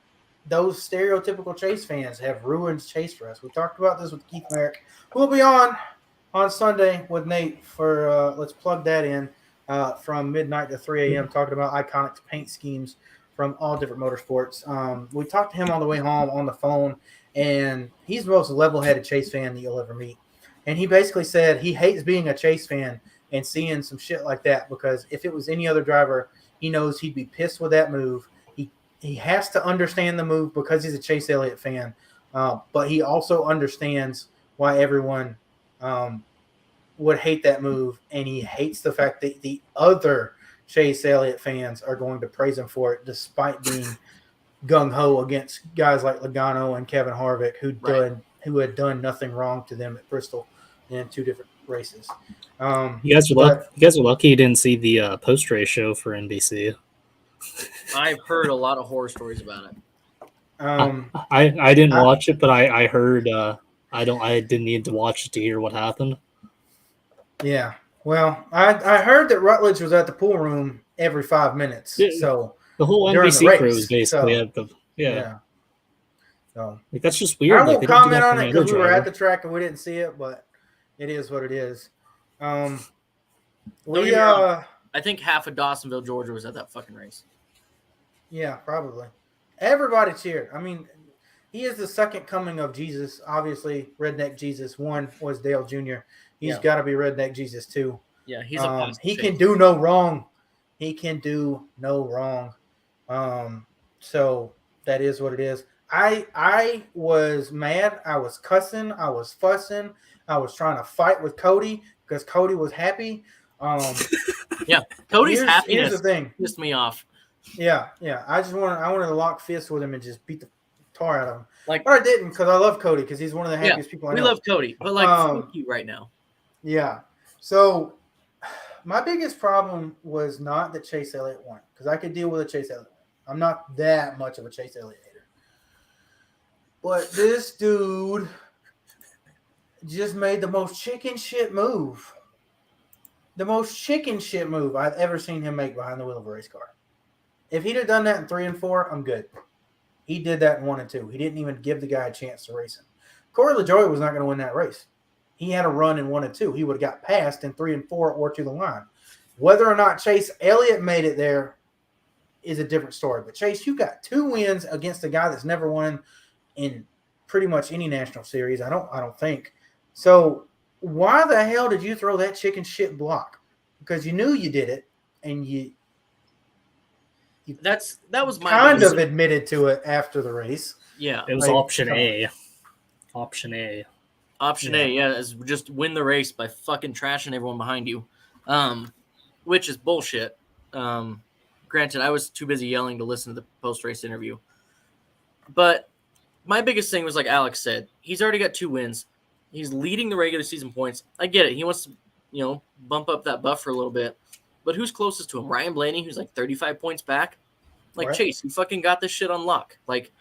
those stereotypical Chase fans have ruined Chase for us. We talked about this with Keith Merrick. We'll be on Sunday with Nate for, let's plug that in, from midnight to 3 a.m. talking about iconic paint schemes from all different motorsports. We talked to him on the way home on the phone, and he's the most level-headed Chase fan that you'll ever meet. And he basically said he hates being a Chase fan and seeing some shit like that, because if it was any other driver, he knows he'd be pissed with that move. He has to understand the move because he's a Chase Elliott fan, but he also understands why everyone would hate that move, and he hates the fact that the other Chase Elliott fans are going to praise him for it, despite being gung-ho against guys like Logano and Kevin Harvick, who had done nothing wrong to them at Bristol in 2 different races. You guys are lucky you didn't see the post-race show for NBC. I've heard a lot of horror stories about it. I didn't watch it, but I heard I didn't need to watch it to hear what happened. Yeah. Well, I heard that Rutledge was at the pool room every 5 minutes. So the whole NBC crew is basically at the So like, that's just weird. I won't comment on it because we were at the the track and we didn't see it, but it is what it is. I think half of Dawsonville, Georgia was at that fucking race. Yeah, probably. Everybody cheered. I mean, he is the second coming of Jesus. Obviously, Redneck Jesus. One was Dale Jr. He's got to be Redneck Jesus too. Yeah, he's he can do no wrong. He can do no wrong. So that is what it is. I was mad. I was cussing. I was fussing. I was trying to fight with Cody because Cody was happy. Yeah, Cody's happiness here's the thing. Pissed me off. Yeah. I wanted to lock fists with him and just beat the tar out of him. But I didn't, because I love Cody, because he's one of the happiest people I know. We love Cody, but fuck you right now. Yeah. So my biggest problem was not that Chase Elliott won, because I could deal with a Chase Elliott win. I'm not that much of a Chase Elliott hater. But this dude just made the most chicken shit move. The most chicken shit move I've ever seen him make behind the wheel of a race car. If he'd have done that in 3 and 4, I'm good. He did that in 1 and 2. He didn't even give the guy a chance to race him. Corey LaJoie was not going to win that race. He had a run in 1 and 2. He would have got passed in 3 and 4 or to the line. Whether or not Chase Elliott made it there is a different story. But Chase, you got 2 wins against a guy that's never won in pretty much any national series. I don't think. So why the hell did you throw that chicken shit block? Because you knew you did it, and that was my kind of admitted to it after the race. Yeah, it was option A. Option A, is just win the race by fucking trashing everyone behind you, which is bullshit. Granted, I was too busy yelling to listen to the post-race interview. But my biggest thing was, like Alex said, he's already got 2 wins. He's leading the regular season points. I get it. He wants to, bump up that buffer a little bit. But who's closest to him? Ryan Blaney, who's like 35 points back? Like, right. Chase, you fucking got this shit on lock. Like,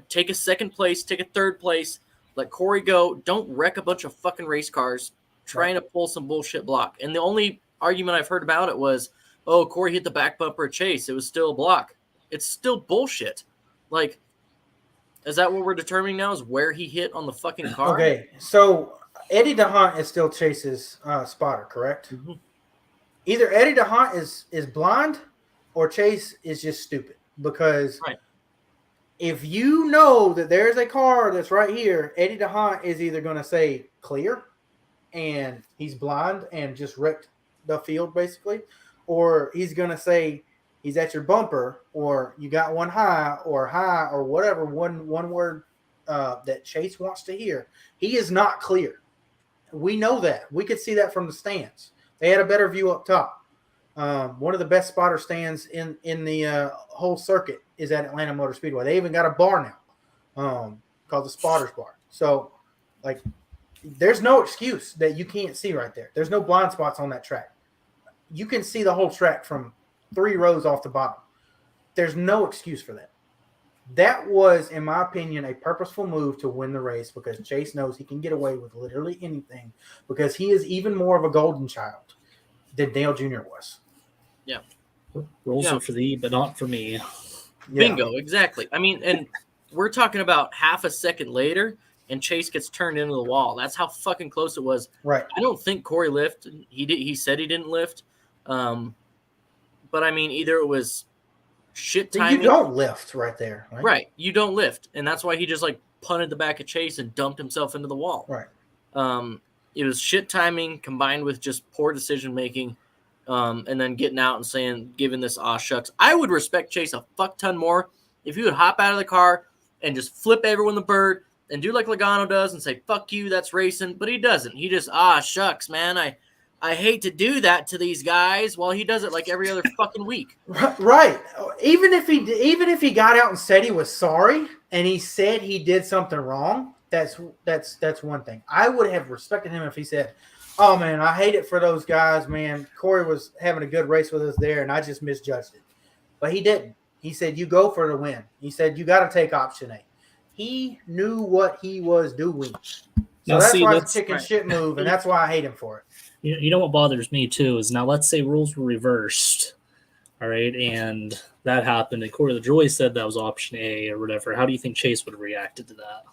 take a 2nd place, take a 3rd place, let Corey go. Don't wreck a bunch of fucking race cars trying to pull some bullshit block. And the only argument I've heard about it was, oh, Corey hit the back bumper of Chase. It was still a block. It's still bullshit. Like, is that what we're determining now, is where he hit on the fucking car? Okay, so Eddie DeHaan is still Chase's spotter, correct? Mm-hmm. Either Eddie DeHaan is blind or Chase is just stupid. Because if you know that there's a car that's right here, Eddie DeHaan is either going to say clear and he's blind and just wrecked the field basically, or he's going to say he's at your bumper, or you got one high or whatever, one word that Chase wants to hear. He is not clear. We know that. We could see that from the stands. They had a better view up top. One of the best spotter stands in the whole circuit is at Atlanta Motor Speedway. They even got a bar now called the Spotters Bar. So, like, there's no excuse that you can't see right there. There's no blind spots on that track. You can see the whole track from 3 rows off the bottom. There's no excuse for that. That was, in my opinion, a purposeful move to win the race because Chase knows he can get away with literally anything because he is even more of a golden child than Dale Jr. was. Yeah. Rules are for thee, but not for me. Yeah. Bingo, exactly. I mean, and we're talking about half a second later, and Chase gets turned into the wall. That's how fucking close it was. Right. I don't think Corey lifted. He said he didn't lift. But, I mean, either it was shit timing. You don't lift right there. Right. You don't lift. And that's why he just, like, punted the back of Chase and dumped himself into the wall. Right. It was shit timing combined with just poor decision-making. And then getting out and saying, giving this aw shucks. I would respect Chase a fuck ton more if he would hop out of the car and just flip everyone the bird and do like Logano does and say, fuck you, that's racing. But he doesn't. He just, shucks, man. I hate to do that to these guys while he does it like every other fucking week. Right. Even if he got out and said he was sorry and he said he did something wrong, that's one thing. I would have respected him if he said, oh, man, I hate it for those guys, man. Corey was having a good race with us there, and I just misjudged it. But he didn't. He said, you go for the win. He said, you got to take option A. He knew what he was doing. So that's why it's a chicken shit move, and that's why I hate him for it. You know what bothers me, too, is now let's say rules were reversed, all right, and that happened, and Corey LaJoie said that was option A or whatever. How do you think Chase would have reacted to that?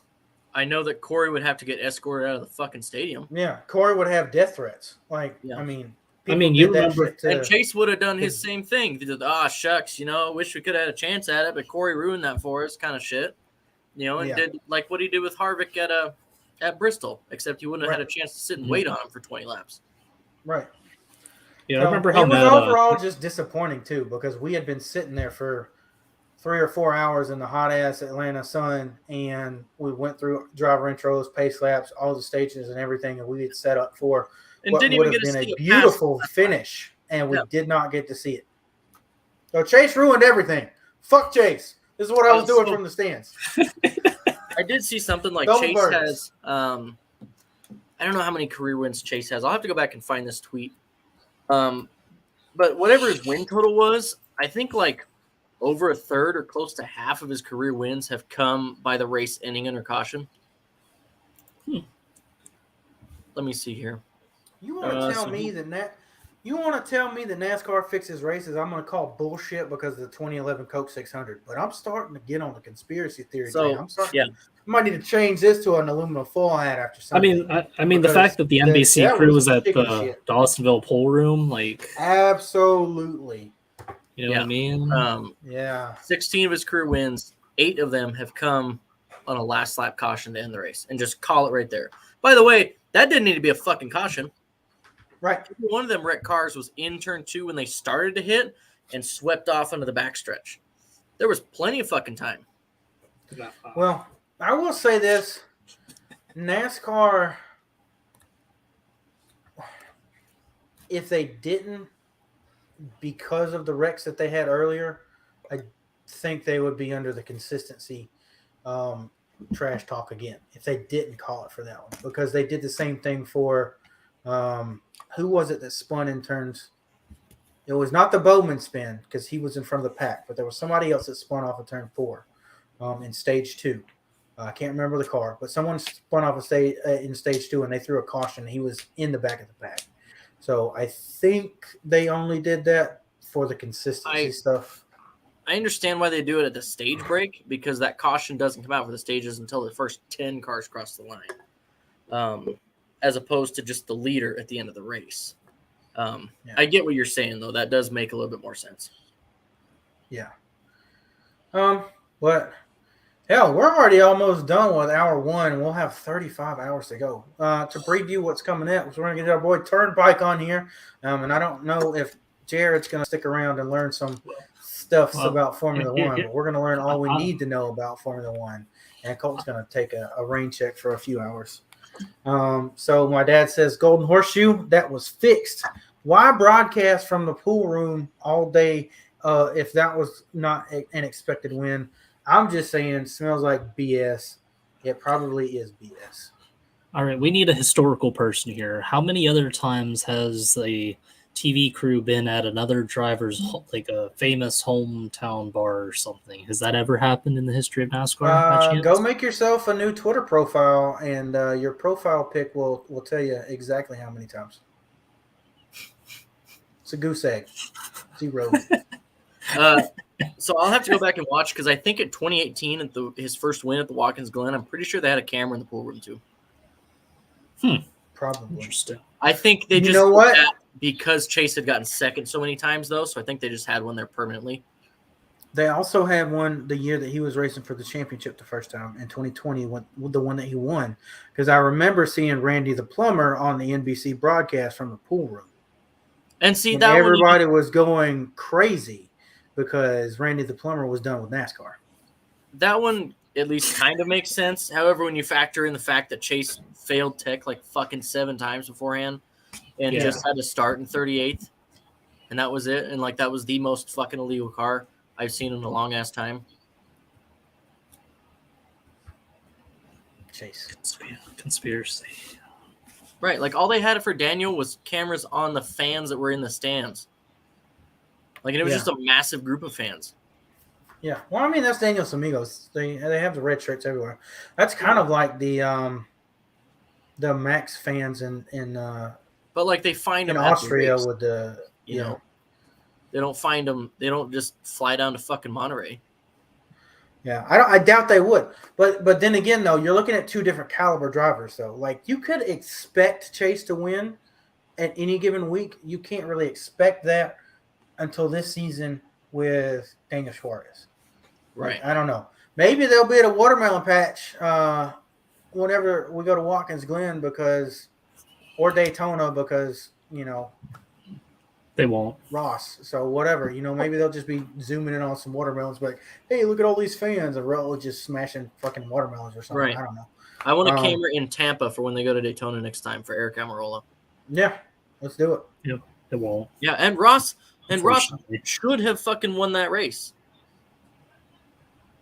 I know that Corey would have to get escorted out of the fucking stadium. Yeah, Corey would have death threats. Like, yeah. I mean, you remember, and Chase would have done his same thing. He did, shucks, wish we could have had a chance at it, but Corey ruined that for us, kind of shit. And did like what he did with Harvick at Bristol, except he wouldn't have had a chance to sit and wait on him for 20 laps. Right. Yeah, I remember how it was overall just disappointing too, because we had been sitting there for 3 or 4 hours in the hot ass Atlanta sun, and we went through driver intros, pace laps, all the stages and everything, and we had set up for what would have been a beautiful finish, and we did not get to see it. So Chase ruined everything. Fuck Chase. This is what I was doing from the stands. I did see something like Chase has. I don't know how many career wins Chase has. I'll have to go back and find this tweet. But whatever his win total was, I think like over a third or close to half of his career wins have come by the race ending under caution. Let me see here. You want to tell me that you want to tell me that NASCAR fixes races? I'm going to call bullshit because of the 2011 Coke 600. But I'm starting to get on the conspircy theory. I might need to change this to an aluminum foil hat after something. I mean, the fact that the NBC crew was at the Dawsonville pool room, like absolutely. You know what I mean? 16 of his career wins, 8 of them have come on a last lap caution to end the race, and just call it right there. By the way, that didn't need to be a fucking caution. Right. One of them wrecked cars was in turn 2 when they started to hit and swept off onto the backstretch. There was plenty of fucking time. Well, I will say this. NASCAR, if they didn't, because of the wrecks that they had earlier, I think they would be under the consistency trash talk again if they didn't call it for that one, because they did the same thing for who was it that spun in turns? It was not the Bowman spin because he was in front of the pack, but there was somebody else that spun off of turn 4 in stage 2. I can't remember the car, but someone spun off in stage 2 and they threw a caution. He was in the back of the pack. So I think they only did that for the consistency stuff. I understand why they do it at the stage break, because that caution doesn't come out for the stages until the first 10 cars cross the line, as opposed to just the leader at the end of the race. I get what you're saying, though. That does make a little bit more sense. Yeah. But hell, we're already almost done with hour 1, and we'll have 35 hours to go. To preview what's coming up, so we're going to get our boy Turnpike on here. And I don't know if Jared's going to stick around and learn some stuff about Formula One, but we're going to learn all we need to know about Formula One. And Colton's going to take a rain check for a few hours. So my dad says Golden Horseshoe, that was fixed Why broadcast from the pool room all day if that was not an expected win? I'm just saying, smells like BS. It probably is BS. All right, we need a historical person here. How many other times has a TV crew been at another driver's, like a famous hometown bar or something? Has that ever happened in the history of NASCAR by chance? Go make yourself a new Twitter profile, and your profile pic will tell you exactly how many times. It's a goose egg. 0. So I'll have to go back and watch because I think at 2018, at his first win at the Watkins Glen, I'm pretty sure they had a camera in the pool room too. Probably. Interesting. I think they You just know did what? that because Chase had gotten second so many times, though. So I think they just had one there permanently. They also had one the year that he was racing for the championship the first time in 2020, the one that he won. Because I remember seeing Randy the Plumber on the NBC broadcast from the pool room. And see, And that everybody was going crazy because Randy the Plumber was done with NASCAR. That one at least kind of makes sense. However, when you factor in the fact that Chase failed tech like fucking 7 times beforehand and just had to start in 38th, and that was it. And like that was the most fucking illegal car I've seen in a long ass time. Chase. Conspiracy. Right. Like all they had for Daniel was cameras on the fans that were in the stands. Like, and it was just a massive group of fans. Yeah. Well, I mean, that's Daniel's Amigos. They have the red shirts everywhere. That's kind of like the Max fans in but like they find them Austria at the race, with the you know. They don't find them. They don't just fly down to fucking Monterey. Yeah, I doubt they would. But then again, though, you're looking at 2 different caliber drivers. So, like, you could expect Chase to win at any given week. You can't really expect that until this season with Daniel Suarez. Right. Like, I don't know. Maybe they'll be at a watermelon patch whenever we go to Watkins Glen or Daytona because, they won't. Ross. So whatever, maybe they'll just be zooming in on some watermelons, like, hey, look at all these fans, and we're just smashing fucking watermelons or something. Right. I don't know. I want a camera in Tampa for when they go to Daytona next time for Eric Almirola. Yeah, let's do it. Yep, it won't. Yeah, and Ross should have fucking won that race.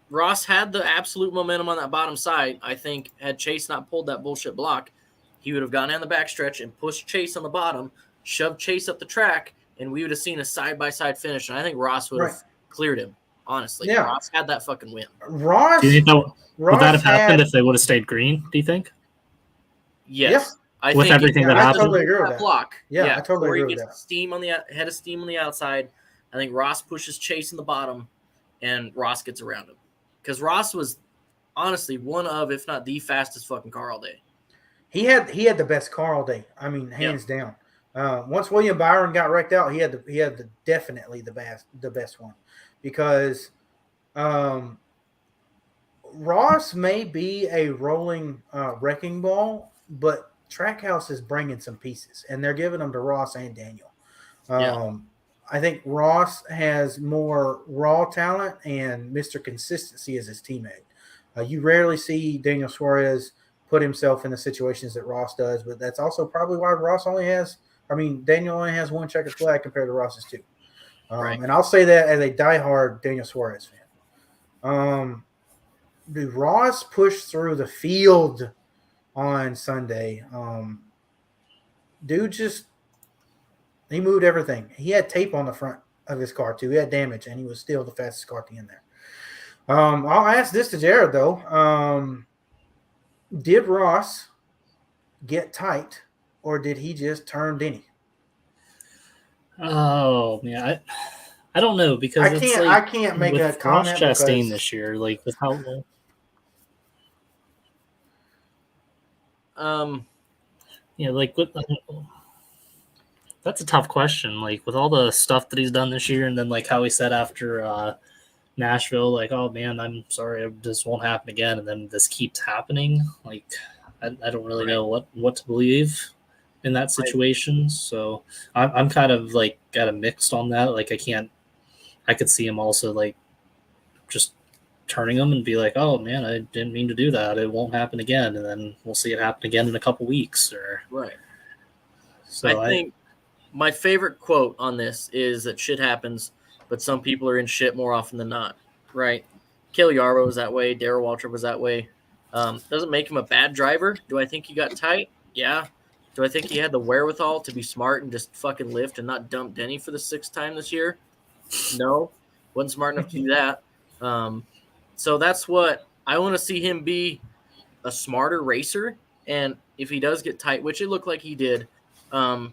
Ross had the absolute momentum on that bottom side. I think had Chase not pulled that bullshit block, he would have gone down the backstretch and pushed Chase on the bottom, shoved Chase up the track, and we would have seen a side-by-side finish. And I think Ross would have cleared him, honestly. Yeah. Ross had that fucking win. Ross, do you think would that have happened had, if they would have stayed green, do you think? Yes. Yeah. With everything that happened? I totally agree with that. Block. Yeah, I totally agree with gets that. Steam on the head of steam on the outside. I think Ross pushes Chase in the bottom, and Ross gets around him. Because Ross was honestly one of, if not the fastest fucking car all day. He had the best car all day. I mean, hands down. Once William Byron got wrecked out, he had definitely the best one, because Ross may be a rolling wrecking ball, but Trackhouse is bringing some pieces, and they're giving them to Ross and Daniel. I think Ross has more raw talent, and Mr. Consistency is his teammate. You rarely see Daniel Suarez put himself in the situations that Ross does, but that's also probably why Daniel only has 1 checkered flag compared to Ross's 2. And I'll say that as a diehard Daniel Suarez fan. Ross pushed through the field on Sunday. He moved everything. He had tape on the front of his car too. He had damage, and he was still the fastest car at the end there. I'll ask this to Jared though. Did Ross get tight, or did he just turn Denny? Oh man, I don't know, because I can't make a comment. Ross Chastain this year, like with how that's a tough question. Like with all the stuff that he's done this year, and then like how he said after Nashville, like, oh man, I'm sorry, this won't happen again, and then this keeps happening. Like I don't really know what to believe in that situation. So I'm kind of like got a mixed on that. Like I could see him also like just turning them and be like, oh man, I didn't mean to do that. It won't happen again. And then we'll see it happen again in a couple weeks. Or right. So my favorite quote on this is that shit happens, but some people are in shit more often than not, right? Cale Yarbough was that way. Darrell Waltrip was that way. Doesn't make him a bad driver. Do I think he got tight? Yeah. Do I think he had the wherewithal to be smart and just fucking lift and not dump Denny for the 6th time this year? No. Wasn't smart enough to do that. So that's what I want to see him be, a smarter racer. And if he does get tight, which it looked like he did, get out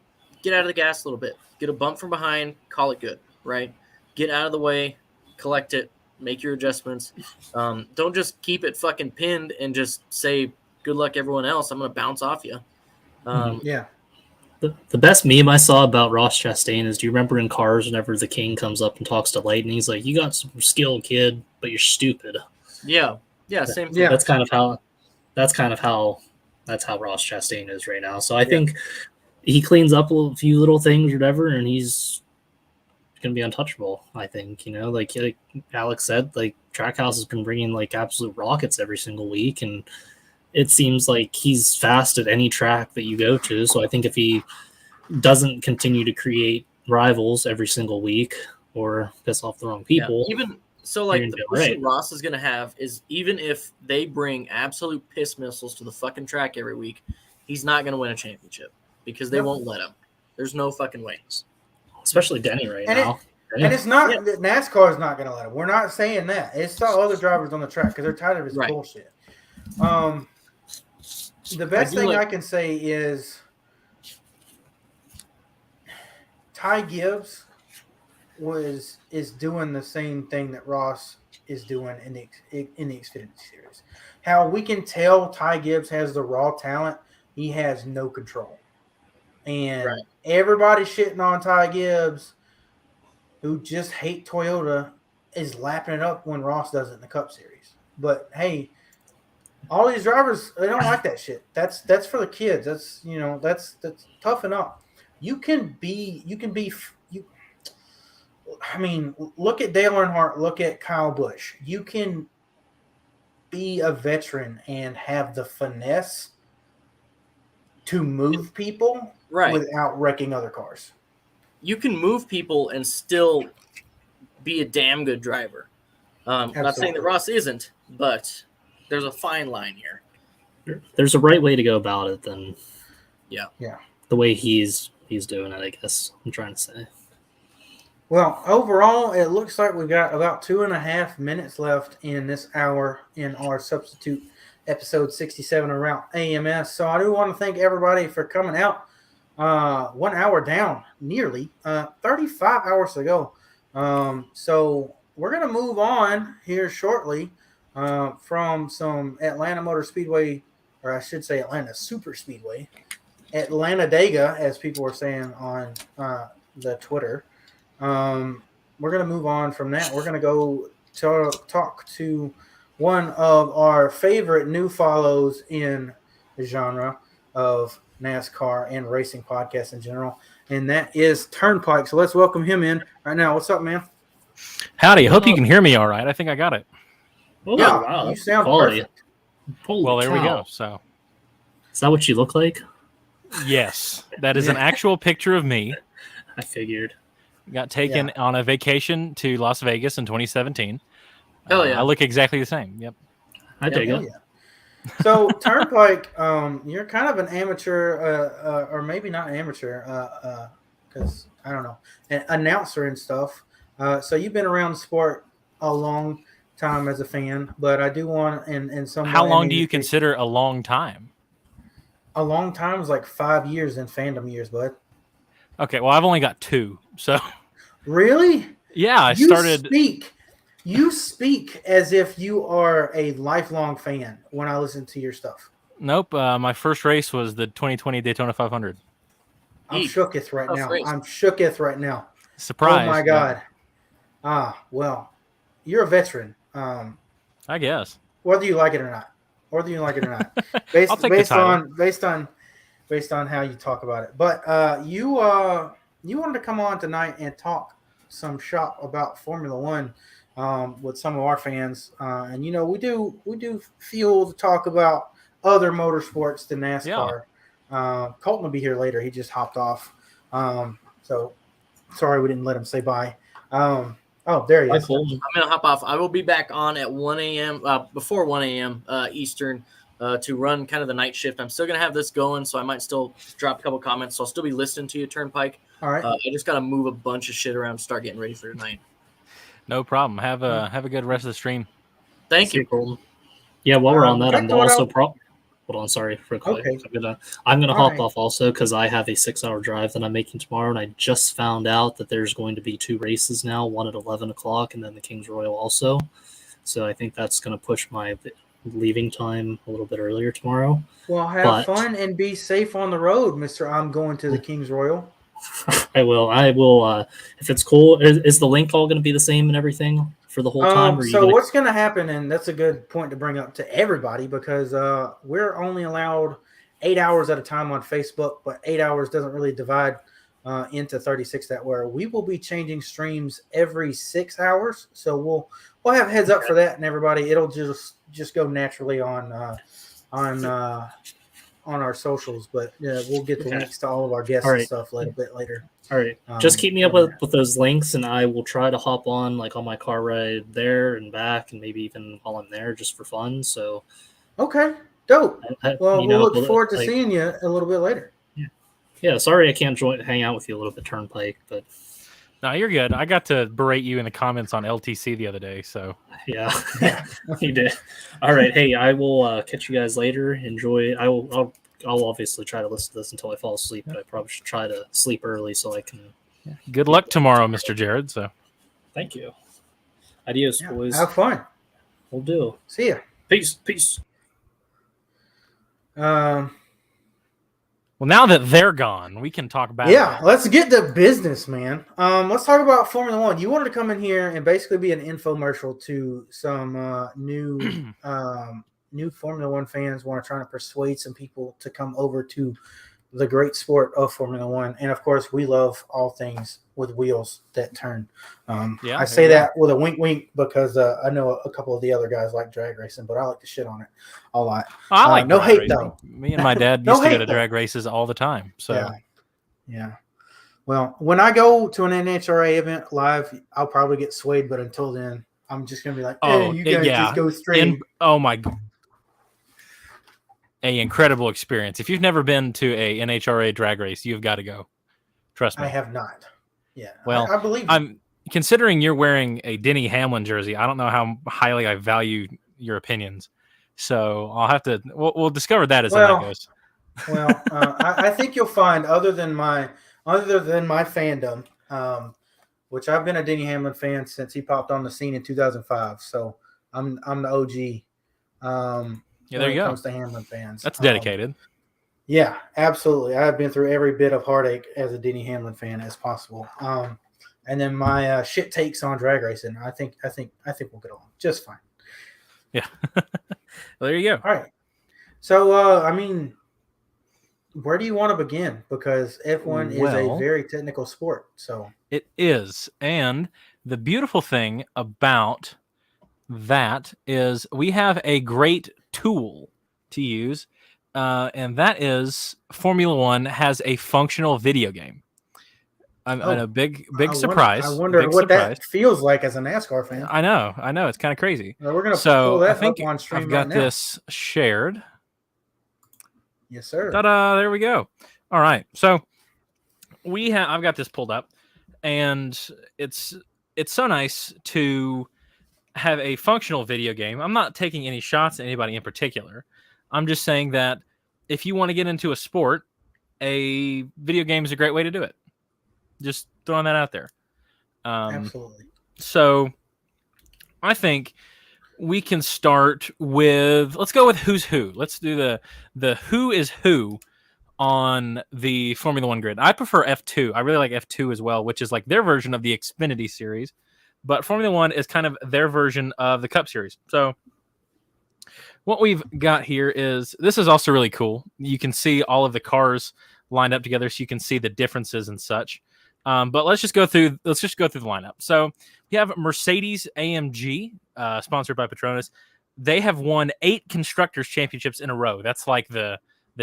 of the gas a little bit. Get a bump from behind, call it good, right? Get out of the way, collect it, make your adjustments. Don't just keep it fucking pinned and just say, good luck everyone else. I'm going to bounce off you. Yeah. The best meme I saw about Ross Chastain is, do you remember in Cars whenever the King comes up and talks to Light and he's like, you got some skill, kid, but you're stupid. Yeah. Same thing. Yeah. That's kind of how Ross Chastain is right now. So I think he cleans up a few little things, whatever, and he's going to be untouchable. I think, like Alex said, like Trackhouse has been bringing like absolute rockets every single week, and it seems like he's fast at any track that you go to. So I think if he doesn't continue to create rivals every single week or piss off the wrong people, even so, like you're the gonna be push all right. that Ross is going to have is, even if they bring absolute piss missiles to the fucking track every week, he's not going to win a championship because they won't let him. There's no fucking way. Especially Denny now. And it's not NASCAR is not going to let him. We're not saying that. It's the other drivers on the track because they're tired of his bullshit. The best thing I can say is Ty Gibbs is doing the same thing that Ross is doing in the Xfinity Series. How we can tell Ty Gibbs has the raw talent, he has no control. And everybody shitting on Ty Gibbs who just hate Toyota is lapping it up when Ross does it in the Cup Series. But hey, all these drivers, they don't like that shit. That's for the kids. That's toughen up. I mean, look at Dale Earnhardt, look at Kyle Busch. You can be a veteran and have the finesse to move people without wrecking other cars. You can move people and still be a damn good driver. I'm not saying that Ross isn't, but there's a fine line here. There's a right way to go about it than the way he's doing it, I guess I'm trying to say. Well, overall, it looks like we've got about 2.5 minutes left in this hour in our substitute episode 67 around AMS. So I do want to thank everybody for coming out. 1 hour down, nearly 35 hours to go. So we're going to move on here shortly from some Atlanta Motor Speedway, or I should say Atlanta Super Speedway, Atlanta Dega, as people were saying on the Twitter. We're going to move on from that. We're going to go talk to one of our favorite new follows in the genre of NASCAR and racing podcasts in general, and that is Turnpike. So let's welcome him in right now. What's up, man? Howdy. Hope you can hear me all right. I think I got it. Oh, yeah, wow. You sound quality. perfect. Well, there we go. So, is that what you look like? Yes, that is an actual picture of me. I figured. Got taken on a vacation to Las Vegas in 2017. Hell yeah. I look exactly the same. Yep. I dig it. Yeah. So Turnpike, you're kind of an amateur, or maybe not an amateur, because I don't know, an announcer and stuff. So you've been around the sport a long time as a fan, but I do want in some. How long do you consider a long time? A long time is like 5 years in fandom years, bud. Okay, well I've only got 2, so. Really? Yeah, I started. You speak as if you are a lifelong fan when I listen to your stuff. Nope. My first race was the 2020 Daytona 500. I'm shooketh right now. Race. I'm shooketh right now. Surprise! Oh my god. Well, you're a veteran. I guess. Whether you like it or not. I'll take the title. Based on how you talk about it. But you wanted to come on tonight and talk some shop about Formula One with some of our fans, and we do feel to talk about other motorsports than NASCAR. Colton will be here later. He just hopped off. So sorry we didn't let him say bye. There he Bye, is. Colton. I'm gonna hop off. I will be back on at 1 a.m. Before 1 a.m. Eastern to run kind of the night shift. I'm still gonna have this going, so I might still drop a couple comments. So I'll still be listening to you, Turnpike. All right. I just gotta move a bunch of shit around, to start getting ready for tonight. No problem. Have a good rest of the stream. Thank See you. Colton. Yeah, while we're on that, back I'm to what also hold on, sorry for quick. Okay. I'm gonna All hop right. off also because I have a 6-hour drive that I'm making tomorrow, and I just found out that there's going to be 2 races now, one at 11 o'clock, and then the King's Royal also. So I think that's going to push my leaving time a little bit earlier tomorrow. Well, have fun and be safe on the road, Mr. I'm going to the King's Royal. I will. If it's cool, is the link all going to be the same and everything for the whole time? So what's going to happen, and that's a good point to bring up to everybody, because we're only allowed 8 hours at a time on Facebook, but 8 hours doesn't really divide into 36 that way. We will be changing streams every 6 hours, so we'll have heads up for that, and everybody, it'll just go naturally on our socials, but we'll get the links to all of our guests and stuff a bit later. All right. Just keep me up with those links, and I will try to hop on like on my car ride there and back, and maybe even while I'm there just for fun. So okay, dope. Well, we'll look forward to seeing you a little bit later. Yeah. Sorry I can't hang out with you a little bit, Turnpike, but No, you're good. I got to berate you in the comments on LTC the other day, so yeah, you did. All right, hey, I will catch you guys later. Enjoy. I'll obviously try to listen to this until I fall asleep, but I probably should try to sleep early so I can. Good luck tomorrow, Mr. Jared. So, thank you. Adios, boys. Have fun. We'll do. See ya. Peace. well, now that they're gone, we can talk about. Yeah, let's get to business, man. Let's talk about Formula One. You wanted to come in here and basically be an infomercial to some new Formula One fans. Want to try to persuade some people to come over to the great sport of Formula One. And of course, we love all things with wheels that turn. I say that with a wink because I know a couple of the other guys like drag racing, but I like to shit on it a lot. I like no hate racing. though. Me and my dad used to go to drag races all the time. So yeah. Well, when I go to an NHRA event live, I'll probably get swayed, but until then, I'm just gonna be like, "Hey, you guys just go straight." Oh my god. A incredible experience. If you've never been to a NHRA drag race, you've got to go. Trust me. I have not. Yeah. Well, I believe I'm considering you're wearing a Denny Hamlin jersey. I don't know how highly I value your opinions, so I'll have to. We'll discover that as the night goes. Well, I think you'll find other than my fandom, which I've been a Denny Hamlin fan since he popped on the scene in 2005. So I'm the OG. Yeah, there you go. When it comes to Hamlin fans, that's dedicated. Yeah, absolutely. I've been through every bit of heartache as a Denny Hamlin fan as possible. And then my shit takes on drag racing. I think we'll get along just fine. Yeah. Well, there you go. All right. So I mean, where do you want to begin? Because F1 is a very technical sport. So it is, and the beautiful thing about that is we have a great tool to use, and that is Formula One has a functional video game. I'm a big surprise. I wonder what that feels like as a NASCAR fan. I know. It's kind of crazy. Well, we're going to pull that up on stream. I've got this shared. Yes, sir. Ta-da! There we go. All right. So I've got this pulled up, and it's so nice to have a functional video game. I'm not taking any shots at anybody in particular. I'm just saying that if you want to get into a sport, a video game is a great way to do it. Just throwing that out there. Absolutely. So I think we can start with, let's go with who's who. Let's do the who is who on the Formula One grid. I prefer F2. I really like F2 as well, which is like their version of the Xfinity series. But Formula One is kind of their version of the Cup Series. So what we've got here is, this is also really cool. You can see all of the cars lined up together, so you can see the differences and such. But let's just go through the lineup. So we have Mercedes AMG, sponsored by Petronas. They have won 8 constructors championships in a row. That's like the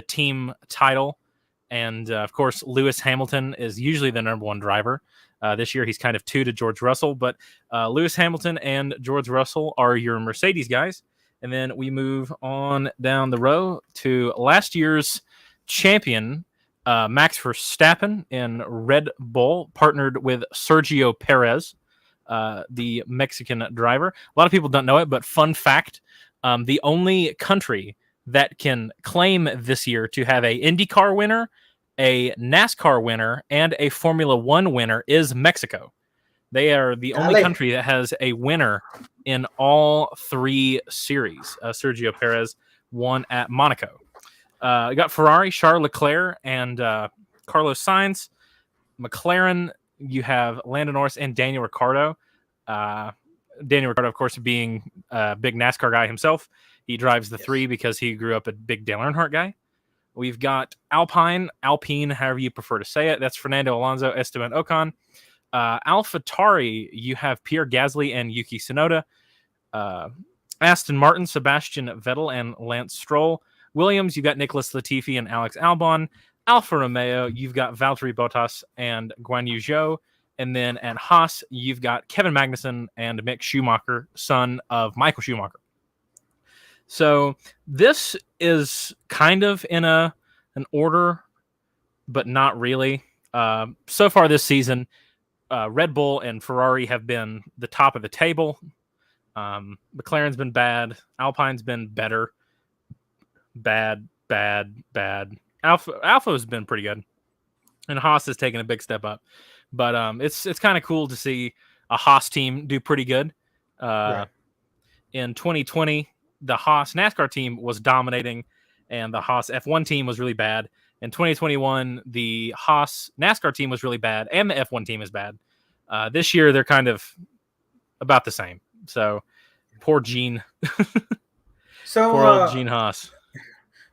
team title. And of course, Lewis Hamilton is usually the number one driver. This year, he's kind of 2 to George Russell, but Lewis Hamilton and George Russell are your Mercedes guys. And then we move on down the row to last year's champion, Max Verstappen in Red Bull, partnered with Sergio Perez, the Mexican driver. A lot of people don't know it, but fun fact, the only country that can claim this year to have a IndyCar winner, a NASCAR winner, and a Formula One winner is Mexico. They are the only country that has a winner in all 3 series. Sergio Perez won at Monaco. You got Ferrari, Charles Leclerc, and Carlos Sainz. McLaren, you have Lando Norris and Daniel Ricciardo. Daniel Ricciardo, of course, being a big NASCAR guy himself. He drives the 3 because he grew up a big Dale Earnhardt guy. We've got Alpine, however you prefer to say it. That's Fernando Alonso, Esteban Ocon. AlphaTauri, you have Pierre Gasly and Yuki Tsunoda. Aston Martin, Sebastian Vettel and Lance Stroll. Williams, you've got Nicholas Latifi and Alex Albon. Alfa Romeo, you've got Valtteri Bottas and Guan Yu Zhou. And then at Haas, you've got Kevin Magnussen and Mick Schumacher, son of Michael Schumacher. So this is kind of in an order, but not really. So far this season, Red Bull and Ferrari have been the top of the table. McLaren's been bad. Alpine's been better. Bad. Alpha's been pretty good. And Haas has taken a big step up. But it's kind of cool to see a Haas team do pretty good. Right. In 2020, the Haas NASCAR team was dominating, and the Haas F1 team was really bad. In 2021, the Haas NASCAR team was really bad, and the F1 team is bad. This year, they're kind of about the same. So, poor Gene. Poor old Gene Haas.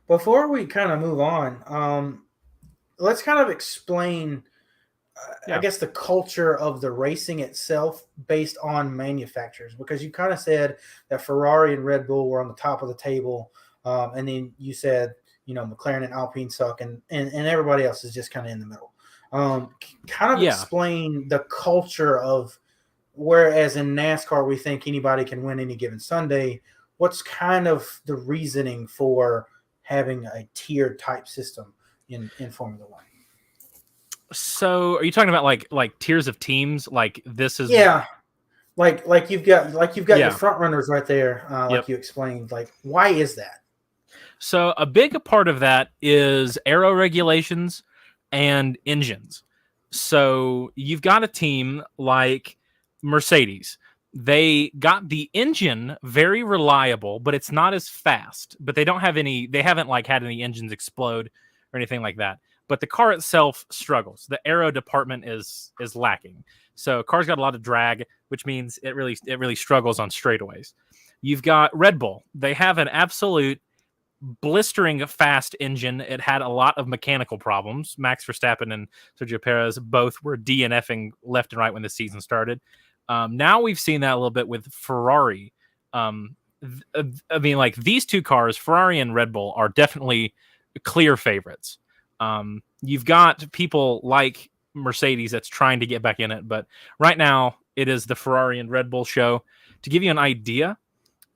Before we kind of move on, let's kind of explain, I guess, the culture of the racing itself based on manufacturers, because you kind of said that Ferrari and Red Bull were on the top of the table, and then you said, McLaren and Alpine suck, and everybody else is just kind of in the middle. Explain the culture of, whereas in NASCAR we think anybody can win any given Sunday, what's kind of the reasoning for having a tiered type system in Formula One? So, are you talking about like tiers of teams? Like this is like you've got your front runners right there, like you explained. Like, why is that? So, a big part of that is aero regulations and engines. So, you've got a team like Mercedes. They got the engine very reliable, but it's not as fast. But they don't have any. They haven't had any engines explode or anything like that. But the car itself struggles. The aero department is lacking. So car's got a lot of drag, which means it really struggles on straightaways. You've got Red Bull. They have an absolute blistering fast engine. It had a lot of mechanical problems. Max Verstappen and Sergio Perez both were DNFing left and right when the season started. Now we've seen that a little bit with Ferrari. These two cars, Ferrari and Red Bull, are definitely clear favorites. You've got people like Mercedes that's trying to get back in it, but right now it is the Ferrari and Red Bull show. To give you an idea,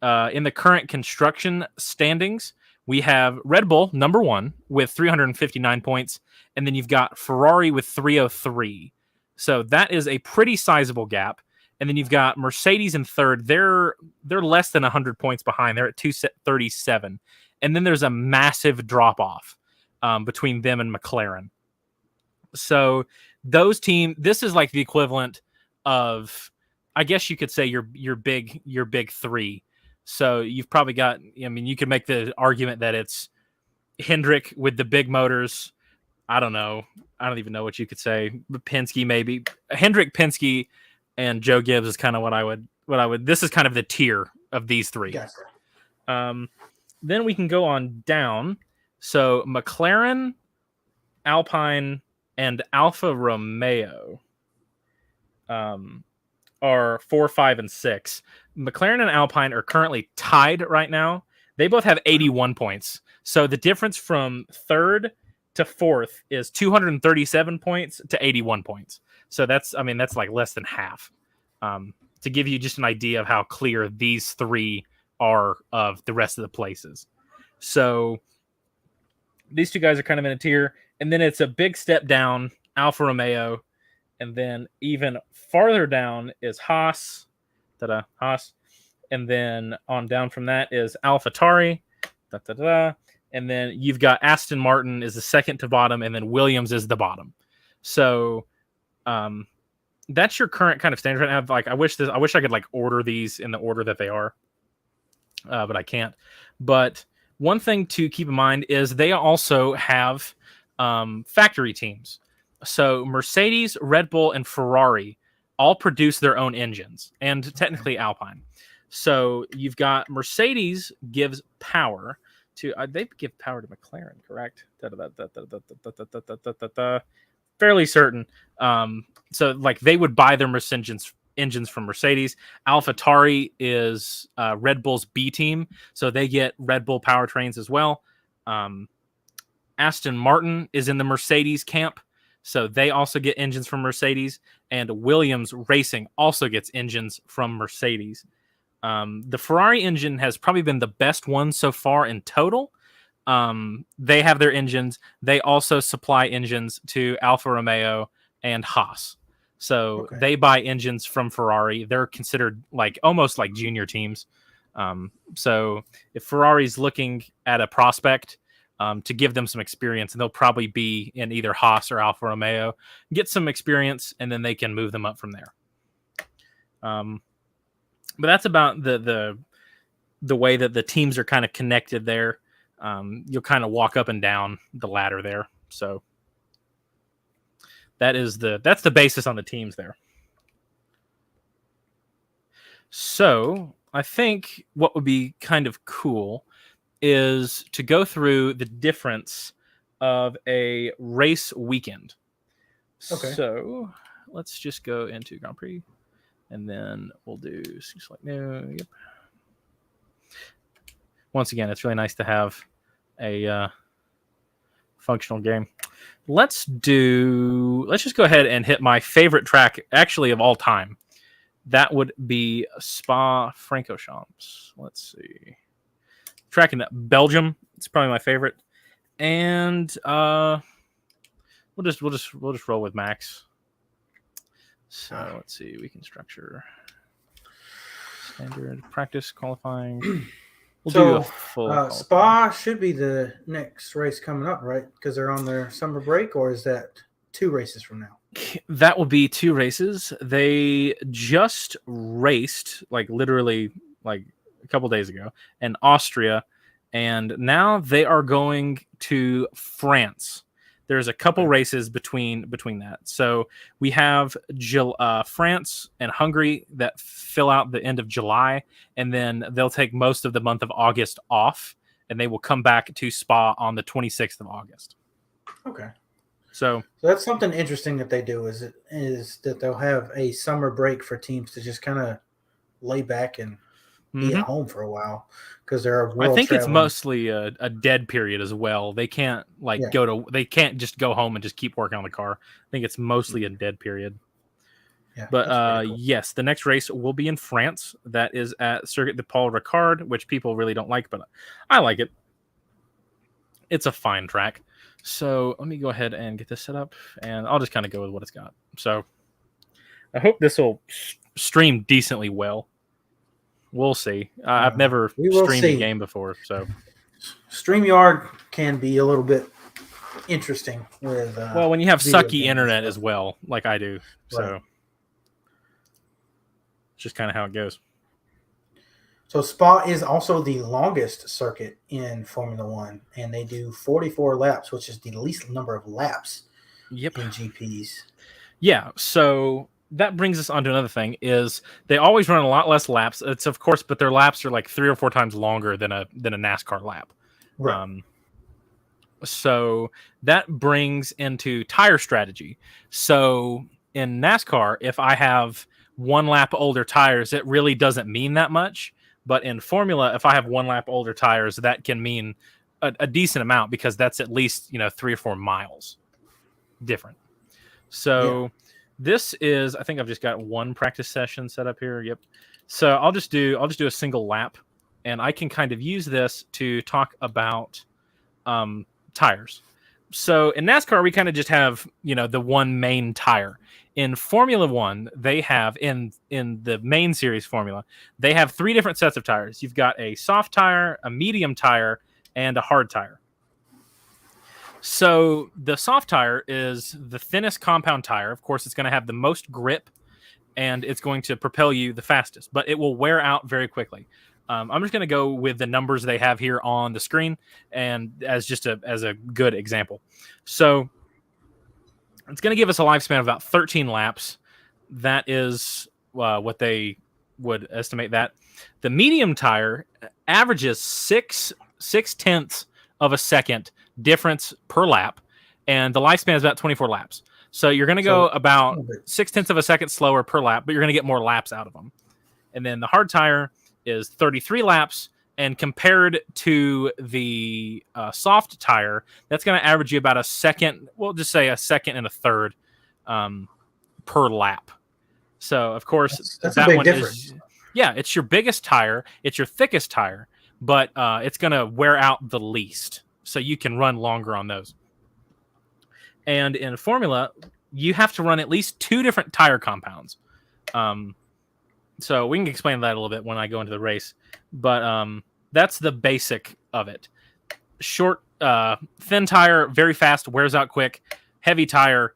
in the current construction standings, we have Red Bull number 1 with 359 points, and then you've got Ferrari with 303. So that is a pretty sizable gap. And then you've got Mercedes in third. They're less than 100 points behind. They're at 237. And then there's a massive drop off between them and McLaren. So those teams, this is like the equivalent of, I guess you could say your big three. So you've probably got, you could make the argument that it's Hendrick with the big motors. I don't know. I don't even know what you could say. Penske, maybe. Hendrick, Penske, and Joe Gibbs is kind of what I would. This is kind of the tier of these three. Gotcha. Then we can go on down. So McLaren, Alpine, and Alfa Romeo are 4, 5, and 6. McLaren and Alpine are currently tied right now. They both have 81 points. So the difference from third to fourth is 237 points to 81 points. So that's like less than half. To give you just an idea of how clear these three are of the rest of the places. So these two guys are kind of in a tier, and then it's a big step down, Alfa Romeo, and then even farther down is Haas, and then on down from that is AlphaTauri, and then you've got Aston Martin is the second to bottom, and then Williams is the bottom. So that's your current kind of standard right now. Like I wish I could like order these in the order that they are, but I can't. But one thing to keep in mind is they also have factory teams. So Mercedes, Red Bull, and Ferrari all produce their own engines, and technically Alpine. So you've got Mercedes gives power to they give power to McLaren, correct? Fairly certain. So like they would buy their engines from Mercedes. AlphaTauri is Red Bull's B team, so they get Red Bull powertrains as well. Aston Martin is in the Mercedes camp, so they also get engines from Mercedes, and Williams Racing also gets engines from Mercedes. The Ferrari engine has probably been the best one so far in total. They have their engines. They also supply engines to Alfa Romeo and Haas. So they buy engines from Ferrari. They're considered like almost like junior teams. So if Ferrari's looking at a prospect to give them some experience, and they'll probably be in either Haas or Alfa Romeo, get some experience, and then they can move them up from there. But that's about the way that the teams are kind of connected there. You'll kind of walk up and down the ladder there. So that's the basis on the teams there. So I think what would be kind of cool is to go through the difference of a race weekend. Okay. So let's just go into Grand Prix, and then we'll do select new. Yep. Once again, it's really nice to have a functional game. Let's just go ahead and hit my favorite track, actually, of all time. That would be Spa-Francorchamps. Let's see. Track in Belgium. It's probably my favorite. And we'll just roll with Max. So let's see. We can structure standard practice qualifying. We'll do a full Spa should be the next race coming up, right? Because they're on their summer break, or is that 2 races from now? That will be 2 races. They just raced, like literally, like a couple days ago, in Austria, and now they are going to France. There's a couple races between that. So we have France and Hungary that fill out the end of July, and then they'll take most of the month of August off, and they will come back to Spa on the 26th of August. Okay. So that's something interesting that they do is that they'll have a summer break for teams to just kind of lay back and be at home for a while, because they're I think it's mostly a dead period as well. They can't they can't just go home and just keep working on the car. I think it's mostly a dead period. Yeah, but cool. Yes, the next race will be in France. That is at Circuit de Paul Ricard, which people really don't like, but I like it. It's a fine track. So let me go ahead and get this set up, and I'll just kind of go with what it's got. So I hope this will stream decently well. We'll see. I've never streamed a game before, so StreamYard can be a little bit interesting with well, when you have sucky internet as well, like I do. So right. It's just kind of how it goes. So Spa is also the longest circuit in Formula One, and they do 44 laps, which is the least number of laps in GPs. Yeah, so that brings us on to another thing, is they always run a lot less laps. It's of course, but their laps are like 3 or 4 times longer than a NASCAR lap. Right. So that brings into tire strategy. So in NASCAR, if I have 1 lap older tires, it really doesn't mean that much. But in Formula, if I have 1 lap older tires, that can mean a decent amount because that's at least 3 or 4 miles different. So this is, I think I've just got one practice session set up here. Yep. So I'll just do a single lap, and I can kind of use this to talk about tires. So in NASCAR, we kind of just have, the one main tire. In Formula One, they have in the main series formula, they have 3 different sets of tires. You've got a soft tire, a medium tire, and a hard tire. So the soft tire is the thinnest compound tire. Of course, it's going to have the most grip, and it's going to propel you the fastest, but it will wear out very quickly. I'm just going to go with the numbers they have here on the screen, and as a good example. So it's going to give us a lifespan of about 13 laps. That is what they would estimate that. The medium tire averages 6/10 of a second difference per lap, and the lifespan is about 24 laps. So you're going to go about 6/10 of a second slower per lap, but you're going to get more laps out of them. And then the hard tire is 33 laps, and compared to the soft tire, that's going to average you about a second. We'll just say a second and a third per lap. So of course that's that a big one difference. it's your biggest tire, it's your thickest tire, but it's going to wear out the least, so you can run longer on those. And in Formula, you have to run at least 2 different tire compounds. So we can explain that a little bit when I go into the race. But that's the basic of it. Short, thin tire, very fast, wears out quick. Heavy tire,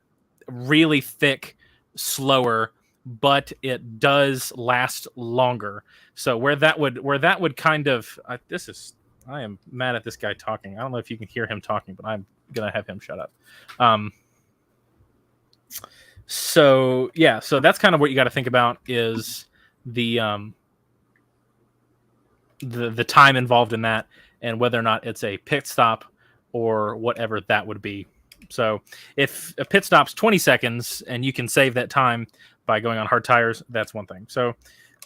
really thick, slower, but it does last longer. So where that would kind of I am mad at this guy talking. I don't know if you can hear him talking, but I'm gonna have him shut up. So that's kind of what you got to think about is the time involved in that, and whether or not it's a pit stop or whatever that would be. So if a pit stop's 20 seconds and you can save that time by going on hard tires, that's one thing. So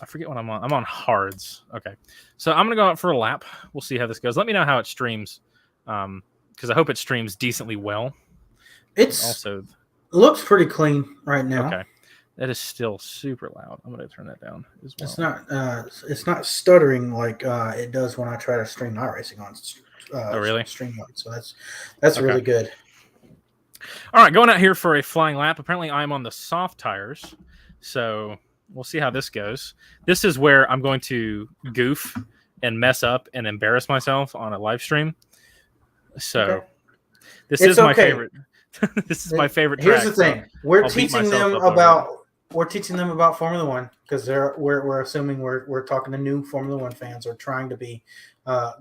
I forget what I'm on. I'm on hards. Okay. So I'm going to go out for a lap. We'll see how this goes. Let me know how it streams, because I hope it streams decently well. It's also looks pretty clean right now. Okay. That is still super loud. I'm going to turn that down as well. It's not stuttering like it does when I try to stream my racing on really? stream mode. So that's Okay. really good. All right, going out here for a flying lap. Apparently I'm on the soft tires, so we'll see how this goes. This is where I'm going to goof and mess up and embarrass myself on a live stream. So this is my favorite. This is my favorite track. Here's the thing. We're teaching them about Formula One because we're assuming we're talking to new Formula One fans or trying to be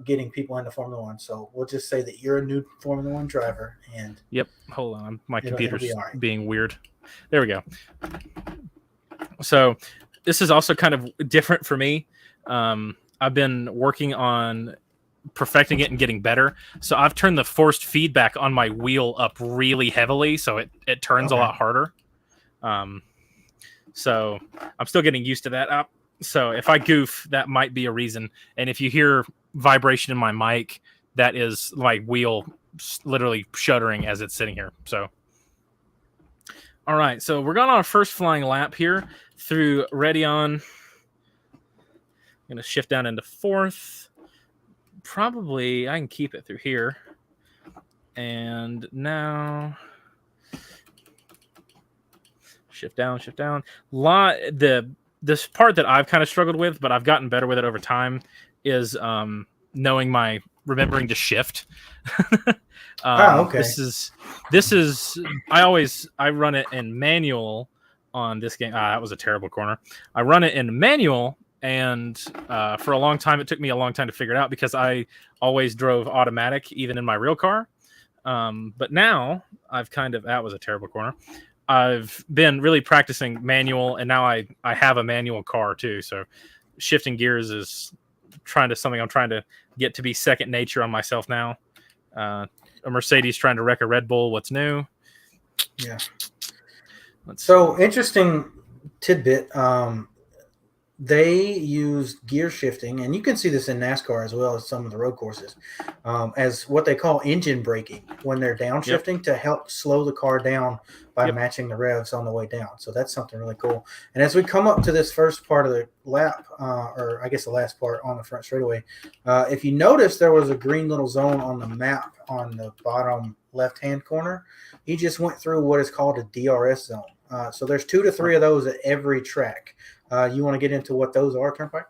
getting people into Formula One. So we'll just say that you're a new Formula One driver. And yep. Hold on. My computer's be all right. being weird. There we go. So this is also kind of different for me. I've been working on perfecting it and getting better. So I've turned the forced feedback on my wheel up really heavily, so it turns a lot harder. So I'm still getting used to that. So if I goof, that might be a reason. And if you hear vibration in my mic, that is my wheel literally shuddering as it's sitting here. So, all right. So we're going on our first flying lap here through Redion. I'm going to shift down into fourth. Probably I can keep it through here. And now shift down. This part that I've kind of struggled with, but I've gotten better with it over time, is remembering to shift. Okay. This is I run it in manual on this game. That was a terrible corner. I run it in manual, and for a long time, it took me a long time to figure it out because I always drove automatic, even in my real car. But now that was a terrible corner. I've been really practicing manual, and now I have a manual car too. So shifting gears is something I'm trying to get to be second nature on myself now. A Mercedes trying to wreck a Red Bull. What's new? Yeah. So interesting tidbit. they use gear shifting, and you can see this in NASCAR as well as some of the road courses, as what they call engine braking when they're downshifting to help slow the car down by matching the revs on the way down. So that's something really cool. And as we come up to this first part of the lap, or I guess the last part on the front straightaway, if you notice, there was a green little zone on the map on the bottom left-hand corner. He just went through what is called a DRS zone. So there's 2 to 3 of those at every track. You want to get into what those are, Turnpike?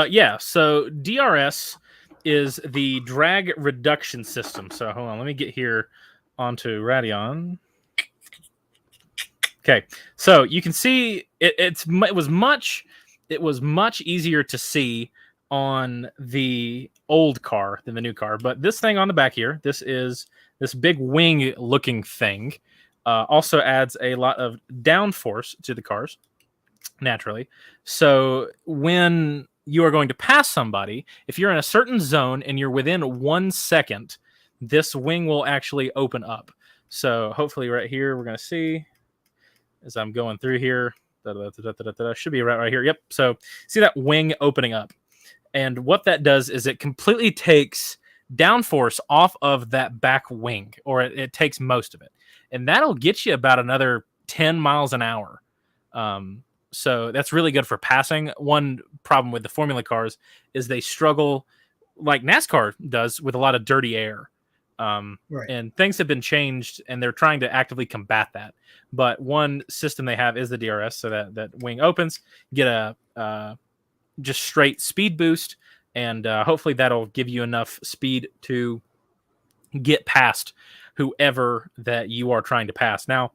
Yeah. So DRS is the drag reduction system. So hold on, let me get here onto Radeon. Okay, so you can see it was much easier to see on the old car than the new car. But this thing on the back here, this big wing looking thing, also adds a lot of downforce to the cars. Naturally. So when you are going to pass somebody, if you're in a certain zone and you're within 1 second, this wing will actually open up. So hopefully right here, we're going to see as I'm going through here, should be right here. Yep. So see that wing opening up. And what that does is it completely takes downforce off of that back wing, or it takes most of it. And that'll get you about another 10 miles an hour. So that's really good for passing. One problem with the Formula cars is they struggle, like NASCAR does, with a lot of dirty air. Right. And things have been changed, and they're trying to actively combat that. But one system they have is the DRS, so that wing opens, get a just straight speed boost, and hopefully that'll give you enough speed to get past whoever that you are trying to pass. Now,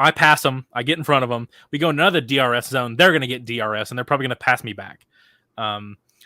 I pass them. I get in front of them. We go in another DRS zone. They're going to get DRS, and they're probably going to pass me back,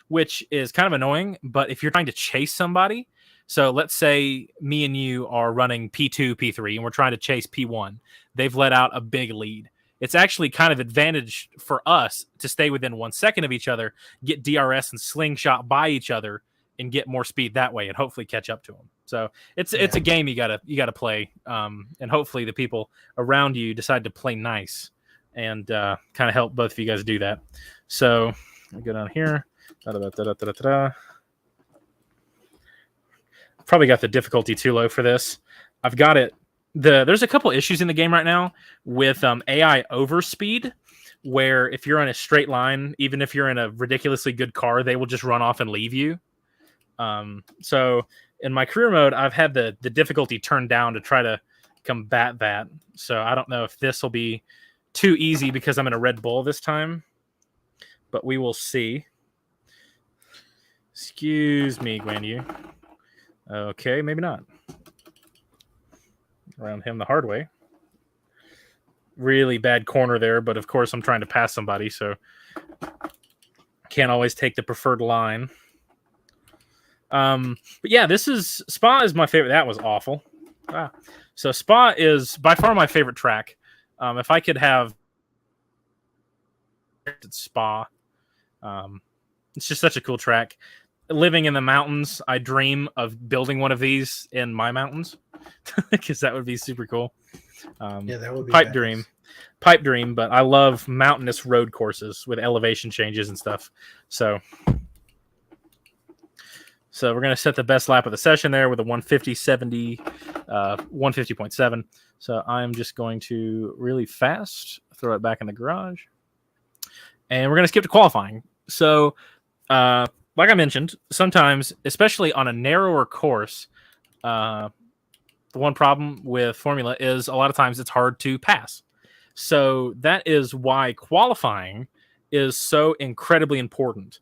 which is kind of annoying. But if you're trying to chase somebody, so let's say me and you are running P2, P3, and we're trying to chase P1. They've let out a big lead. It's actually kind of advantage for us to stay within 1 second of each other, get DRS and slingshot by each other, and get more speed that way, and hopefully catch up to them. So it's a game you gotta play, and hopefully the people around you decide to play nice and kind of help both of you guys do that. So I go down here. Probably got the difficulty too low for this. I've got it. There's a couple issues in the game right now with AI overspeed, where if you're on a straight line, even if you're in a ridiculously good car, they will just run off and leave you. So in my career mode, I've had the difficulty turned down to try to combat that. So I don't know if this will be too easy because I'm in a Red Bull this time, but we will see. Excuse me, Gwandu. Okay, maybe not. Around him the hard way. Really bad corner there, but of course I'm trying to pass somebody, so can't always take the preferred line. But yeah, Spa is my favorite. That was awful. So Spa is by far my favorite track. If I could have Spa, it's just such a cool track. Living in the mountains, I dream of building one of these in my mountains because that would be super cool. Yeah, that would be pipe dream. But I love mountainous road courses with elevation changes and stuff. So we're going to set the best lap of the session there with a 150.70, 150.7. So I'm just going to really fast throw it back in the garage. And we're going to skip to qualifying. So, like I mentioned, sometimes, especially on a narrower course, the one problem with Formula is a lot of times it's hard to pass. So that is why qualifying is so incredibly important.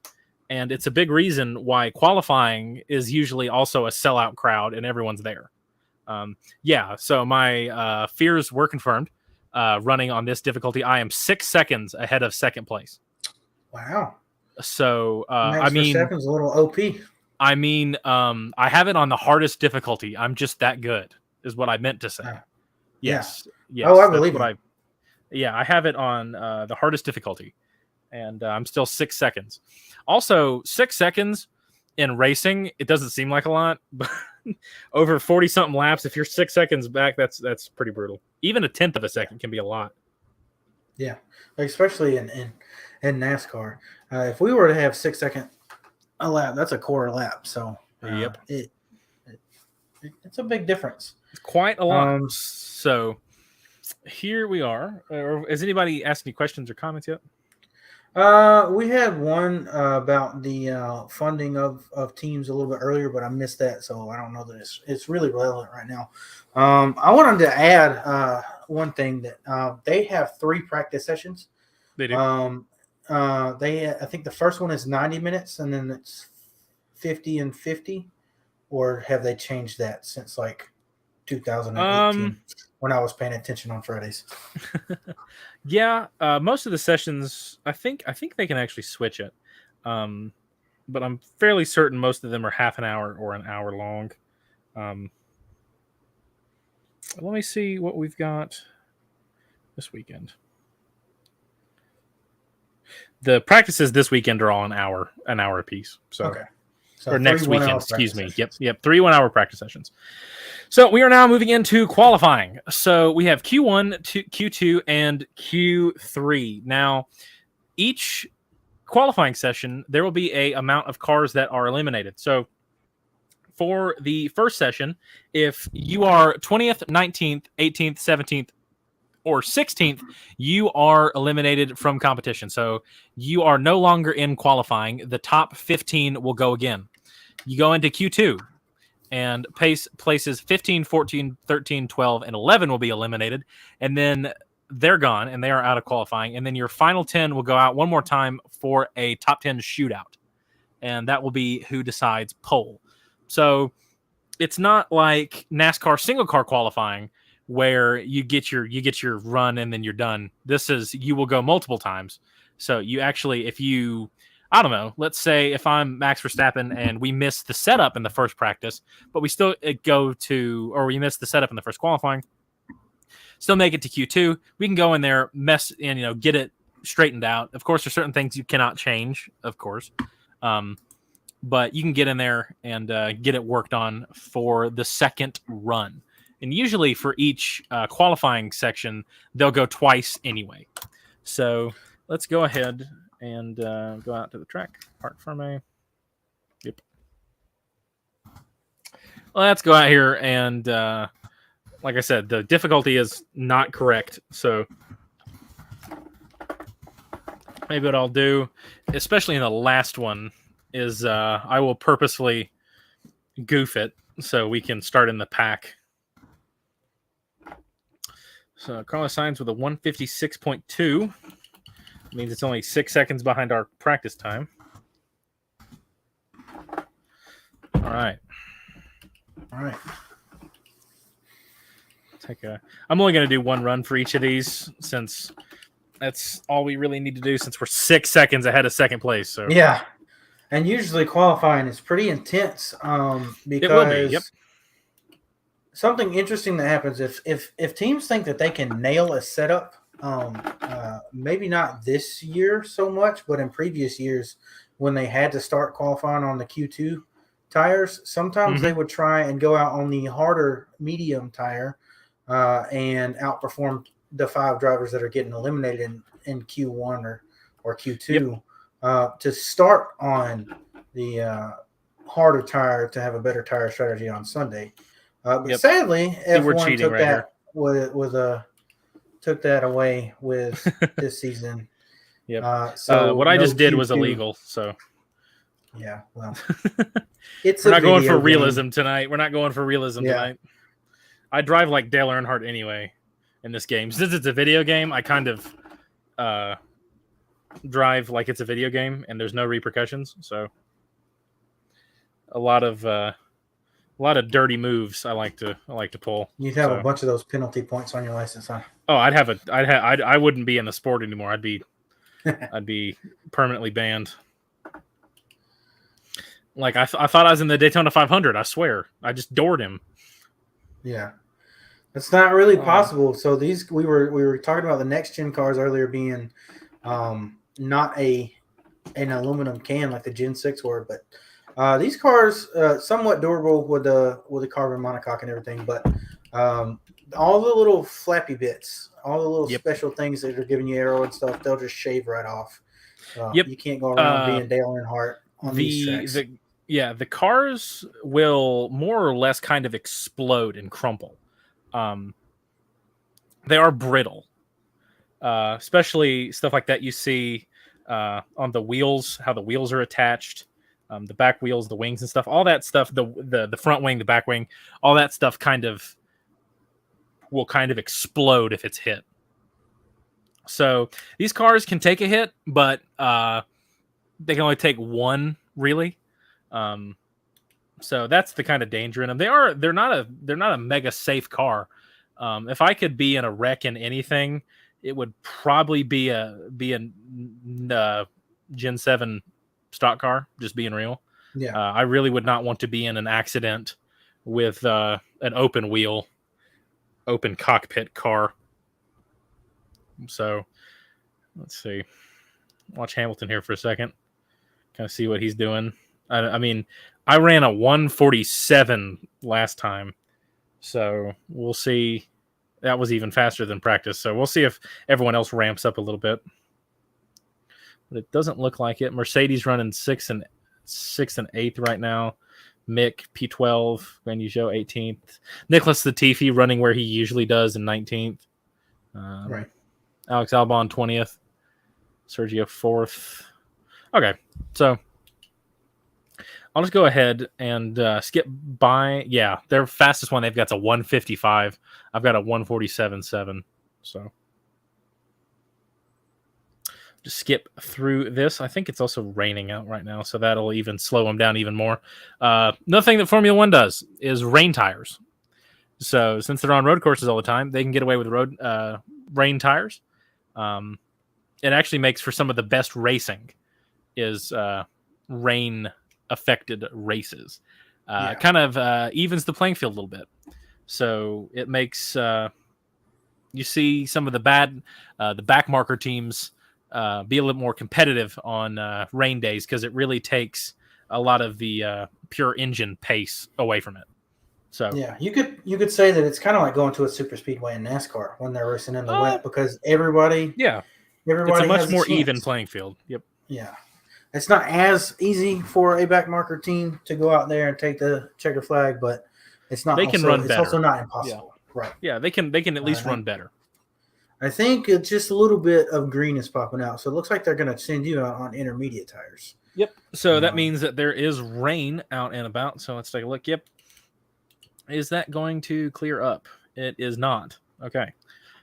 And it's a big reason why qualifying is usually also a sellout crowd and everyone's there. So my fears were confirmed running on this difficulty. I am 6 seconds ahead of second place. Wow. So, seconds a little OP. I mean, I have it on the hardest difficulty. I'm just that good, is what I meant to say. Yes. Oh, I believe it. I have it on the hardest difficulty, and I'm still 6 seconds. Also, 6 seconds in racing, it doesn't seem like a lot, but over 40-something laps, if you're 6 seconds back, that's pretty brutal. Even a tenth of a second can be a lot. Yeah, like especially in NASCAR. If we were to have 6 second a lap, that's a quarter lap. So Yep. It's a big difference. It's quite a lot. So here we are. Has anybody asked any questions or comments yet? We had one about the funding of teams a little bit earlier, but I missed that, so I don't know that it's really relevant right now. I wanted to add one thing that they have 3 practice sessions. They do. I think the first one is 90 minutes, and then it's 50 and 50, or have they changed that since like 2018 when I was paying attention on Fridays? Yeah, most of the sessions, I think they can actually switch it, but I'm fairly certain most of them are half an hour or an hour long. Let me see what we've got this weekend. The practices this weekend are all an hour apiece. So, okay. So or next 3 weekend, 1-hour excuse me. sessions. Yep. 3 1-hour practice sessions. So we are now moving into qualifying. So we have Q1, Q2, and Q3. Now, each qualifying session, there will be a amount of cars that are eliminated. So for the first session, if you are 20th, 19th, 18th, 17th, or 16th, you are eliminated from competition. So you are no longer in qualifying. The top 15 will go again. You go into Q2, and places 15, 14, 13, 12, and 11 will be eliminated. And then they're gone, and they are out of qualifying. And then your final 10 will go out one more time for a top 10 shootout. And that will be who decides pole. So it's not like NASCAR single car qualifying, where you get your run and then you're done. This is, you will go multiple times. So you actually, if you, I don't know, let's say if I'm Max Verstappen and we miss the setup in the first practice, but we still go to, or we miss the setup in the first qualifying, still make it to Q2, we can go in there, mess and, get it straightened out. Of course, there's certain things you cannot change, of course. But you can get in there and get it worked on for the second run. And usually for each qualifying section, they'll go twice anyway. So let's go ahead and go out to the track. Park from a... Yep. Let's go out here and, like I said, the difficulty is not correct. So maybe what I'll do, especially in the last one, is I will purposefully goof it so we can start in the pack. So Carlos Sainz with a 156.2 means it's only 6 seconds behind our practice time. All right. I'm only going to do one run for each of these, since that's all we really need to do, since we're 6 seconds ahead of second place. So yeah, and usually qualifying is pretty intense because it will be. Yep. Something interesting that happens if teams think that they can nail a setup, maybe not this year so much, but in previous years when they had to start qualifying on the Q2 tires, sometimes they would try and go out on the harder medium tire and outperform the 5 drivers that are getting eliminated in Q1 or Q2 to start on the harder tire to have a better tire strategy on Sunday. But sadly, F1 took that took that away with this season. Yep. So what I just did was illegal. So yeah, well, we're not going for realism tonight. We're not going for realism tonight. I drive like Dale Earnhardt anyway in this game. Since it's a video game, I kind of drive like it's a video game and there's no repercussions. So a lot of dirty moves I like to pull. You'd have a bunch of those penalty points on your license, huh? Oh, I wouldn't be in the sport anymore. I'd be permanently banned. Like I thought I was in the Daytona 500. I swear, I just doored him. Yeah, it's not really possible. So we were talking about the next gen cars earlier being not an aluminum can like the Gen 6 were, but these cars somewhat durable with the carbon monocoque and everything, but all the little flappy bits, all the little Yep. special things that are giving you arrow and stuff, they'll just shave right off. Yep. You can't go around being Dale Earnhardt on these tracks. The cars will more or less kind of explode and crumple. They are brittle, especially stuff like that you see on the wheels, how the wheels are attached, the back wheels, the wings and stuff. All that stuff, the front wing, the back wing, all that stuff will kind of explode if it's hit. So these cars can take a hit, but they can only take one, really. So that's the kind of danger in them. They're not a mega safe car. If I could be in a wreck in anything, it would probably be a Gen 7 stock car, just being real. Yeah. I really would not want to be in an accident with an open wheel, open cockpit car. So let's see. Watch Hamilton here for a second. Kind of see what he's doing. I mean, I ran a 147 last time, so we'll see. That was even faster than practice, so we'll see if everyone else ramps up a little bit. But it doesn't look like it. Mercedes running 6th and 8th right now. Mick P12, Guanyu 18th. Nicholas Latifi running where he usually does in 19th. Right. Alex Albon 20th. Sergio 4th. Okay, so I'll just go ahead and skip by. Yeah, their fastest one they've got is a 155. I've got a 147.7. So just skip through this. I think it's also raining out right now, so that'll even slow them down even more. Another thing that Formula One does is rain tires. So since they're on road courses all the time, they can get away with rain tires. It actually makes for some of the best racing is rain affected races. Kind of evens the playing field a little bit. So it makes you see some of the back marker teams be a little more competitive on rain days, because it really takes a lot of the pure engine pace away from it. So yeah, you could say that it's kind of like going to a super speedway in NASCAR when they're racing in the wet, because everybody it's a much more even playing field. Yep. Yeah. It's not as easy for a back marker team to go out there and take the checker flag, but it's not. They can run better. It's also not impossible. Yeah. Right. Yeah, they can at least run better. I think it's just a little bit of green is popping out, so it looks like they're going to send you out on intermediate tires. Yep. So that means that there is rain out and about. So let's take a look. Yep. Is that going to clear up? It is not. Okay.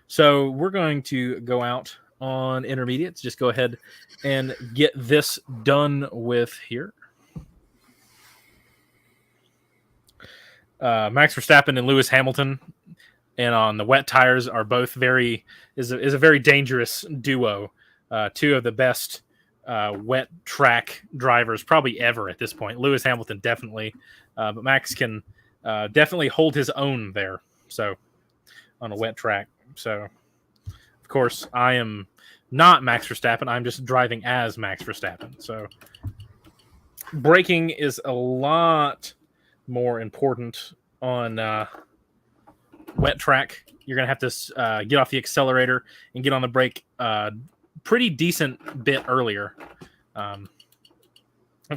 So we're going to go out on intermediates. Just go ahead and get this done with here. Max Verstappen and Lewis Hamilton, and on the wet tires, are both is a very dangerous duo. Two of the best wet track drivers probably ever at this point. Lewis Hamilton definitely, but Max can definitely hold his own there. So on a wet track. So of course I am not Max Verstappen. I'm just driving as Max Verstappen. So braking is a lot more important on wet track. You're going to have to get off the accelerator and get on the brake pretty decent bit earlier. Of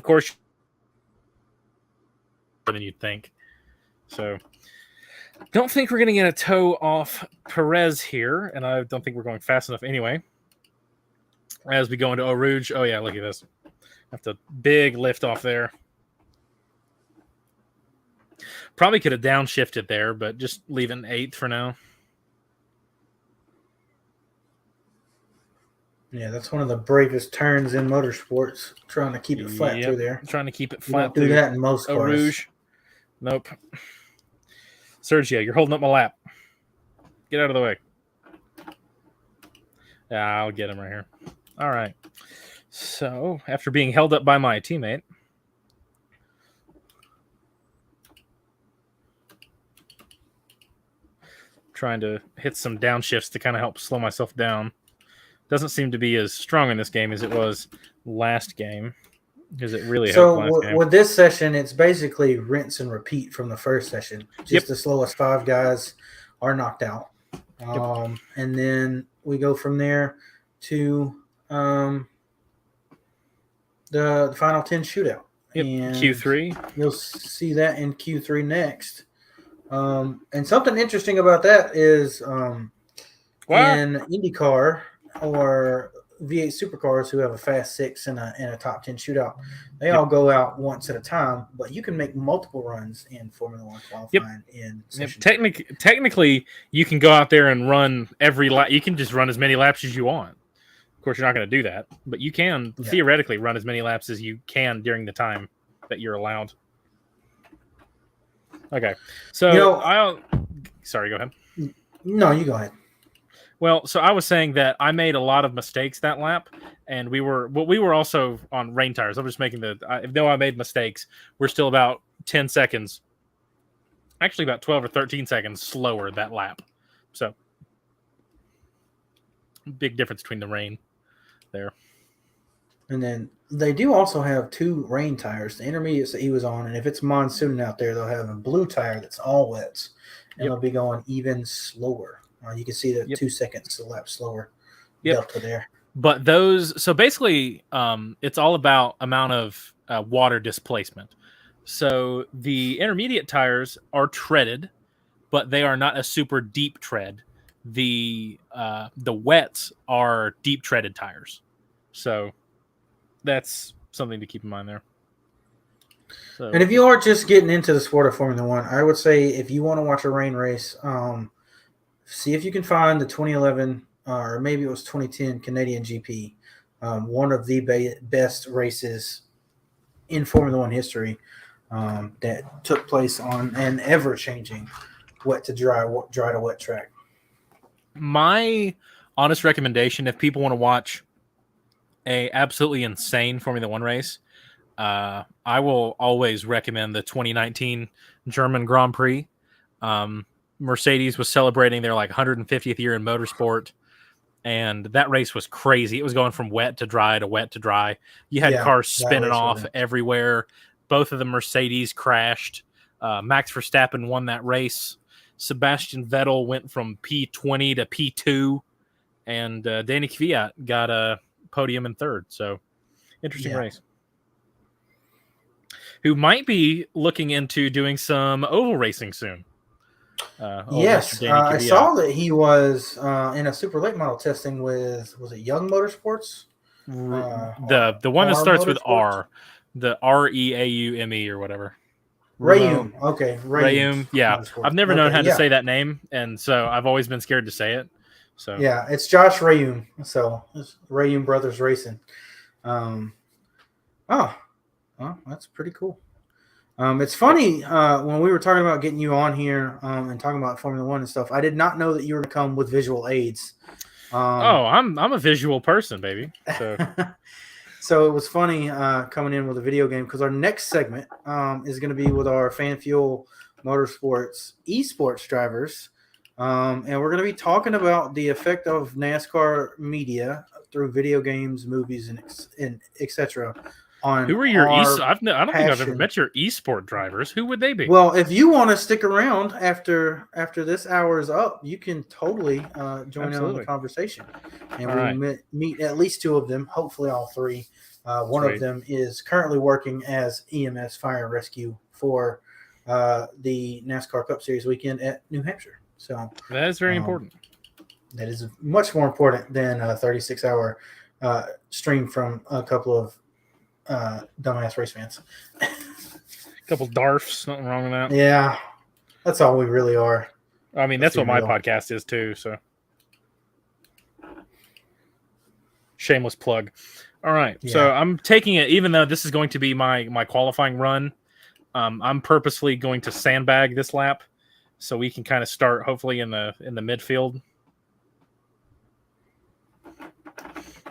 course, more than you'd think. So don't think we're going to get a tow off Perez here, and I don't think we're going fast enough anyway. As we go into Eau Rouge, oh yeah, look at this. That's a big lift off there. Probably could have downshifted there, but just leaving 8th for now. Yeah, that's one of the bravest turns in motorsports, trying to keep it flat through there. Trying to keep it You flat don't do through that in most Eau cars. Rouge. Nope. Sergio, you're holding up my lap. Get out of the way. Yeah, I'll get him right here. All right. So, after being held up by my teammate, trying to hit some downshifts to kind of help slow myself down. Doesn't seem to be as strong in this game as it was last game, because it really helped last game. With this session, it's basically rinse and repeat from the first session. Just the slowest 5 guys are knocked out. And then we go from there to the final 10 shootout. Yep. And Q3. You'll see that in Q3 next. And something interesting about that is in IndyCar or V8 supercars who have a fast 6 and a top 10 shootout, they all go out once at a time, but you can make multiple runs in Formula One qualifying in session. Technically, you can go out there and run every lap. You can just run as many laps as you want. Of course, you're not going to do that, but you can theoretically run as many laps as you can during the time that you're allowed. Okay, so sorry, go ahead. No, you go ahead. Well, so I was saying that I made a lot of mistakes that lap, and we were also on rain tires. I'm just making though I made mistakes, we're still about 10 seconds, actually about 12 or 13 seconds slower that lap. So big difference between the rain there. And then they do also have 2 rain tires, the intermediates that he was on, and if it's monsoon out there, they'll have a blue tire that's all wets, and they'll be going even slower. You can see the 2 seconds a lap slower delta there. But those, so basically, it's all about amount of water displacement. So the intermediate tires are treaded, but they are not a super deep tread. The wets are deep treaded tires. So that's something to keep in mind there. So, and if you are just getting into the sport of Formula One, I would say if you want to watch a rain race, see if you can find the 2011 or maybe it was 2010 Canadian GP, one of the best races in Formula One history that took place on an ever-changing wet to dry to wet track. My honest recommendation, if people want to watch a absolutely insane Formula One race, I will always recommend the 2019 German Grand Prix. Mercedes was celebrating their 150th year in motorsport, and that race was crazy. It was going from wet to dry to wet to dry. You had cars spinning off everywhere. Both of the Mercedes crashed. Max Verstappen won that race. Sebastian Vettel went from P20 to P2, and Danny Kvyat got a podium in third. So, interesting race. Who might be looking into doing some oval racing soon. Yes, I saw that he was in a super late model testing with, was it Young Motorsports? The one that starts with R, the REAUME or whatever. Rayum. Okay. Rayum. Yeah. Motorsports. I've never known how to say that name, and so I've always been scared to say it. So yeah, it's Josh Rayum. So it's Rayum Brothers Racing. That's pretty cool. It's funny when we were talking about getting you on here and talking about Formula One and stuff. I did not know that you were going to come with visual aids. I'm a visual person, baby. So, so it was funny coming in with a video game because our next segment is going to be with our FanFuel Motorsports eSports drivers, and we're going to be talking about the effect of NASCAR media through video games, movies, and etc. Who are your I don't think I've ever met your esport drivers. Who would they be? Well, if you want to stick around after this hour is up, you can totally join in on the conversation. And we'll meet at least 2 of them, hopefully all 3. One of them is currently working as EMS fire and rescue for the NASCAR Cup Series weekend at New Hampshire. So that is very important. That is much more important than a 36-hour stream from a couple of dumbass race fans. A couple Darfs, nothing wrong with that. Yeah, that's all we really are. I mean, that's what my podcast is too. So, shameless plug. All right, so I'm taking it, even though this is going to be my qualifying run. I'm purposely going to sandbag this lap, so we can kind of start hopefully in the midfield.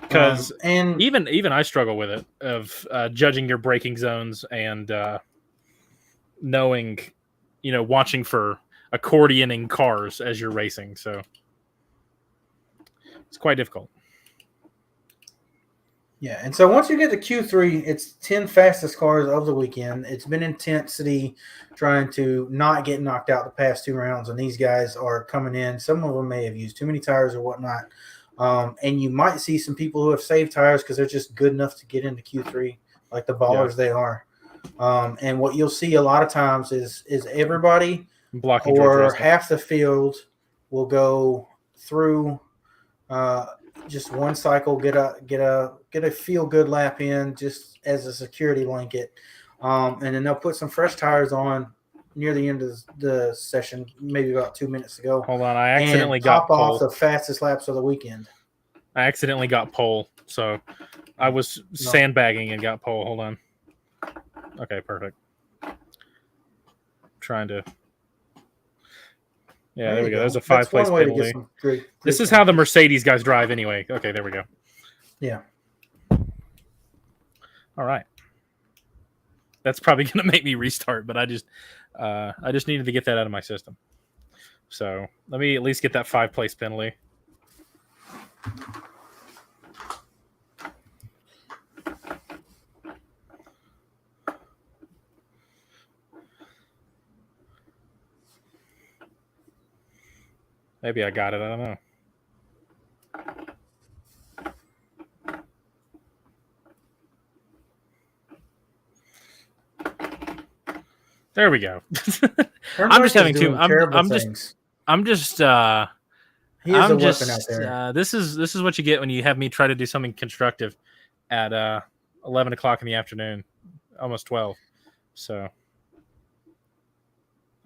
Because even I struggle with it of judging your braking zones and knowing, watching for accordioning cars as you're racing. So it's quite difficult. Yeah, and so once you get to Q3, it's 10 fastest cars of the weekend. It's been intensity trying to not get knocked out the past 2 rounds, and these guys are coming in. Some of them may have used too many tires or whatnot, and you might see some people who have saved tires because they're just good enough to get into Q3, like the ballers they are. And what you'll see a lot of times is everybody Blocking George or Russell. half the field will go through just one cycle, get a feel good lap in just as a security blanket, and then they'll put some fresh tires on near the end of the session, maybe about 2 minutes ago. Hold on, I accidentally and got top off pole. the fastest laps of the weekend. I accidentally got pole, so I was sandbagging and got pole. Hold on. Okay, perfect. Trying to. Yeah, there we go. There's a 5-place penalty. This is how the Mercedes guys drive anyway. Okay, there we go. Yeah. All right. That's probably going to make me restart, but I just needed to get that out of my system. So let me at least get that 5-place penalty. Maybe I got it. I don't know. There we go. I'm just having too. I'm just. He is a weapon out there. This is what you get when you have me try to do something constructive at 11 o'clock in the afternoon, almost 12. So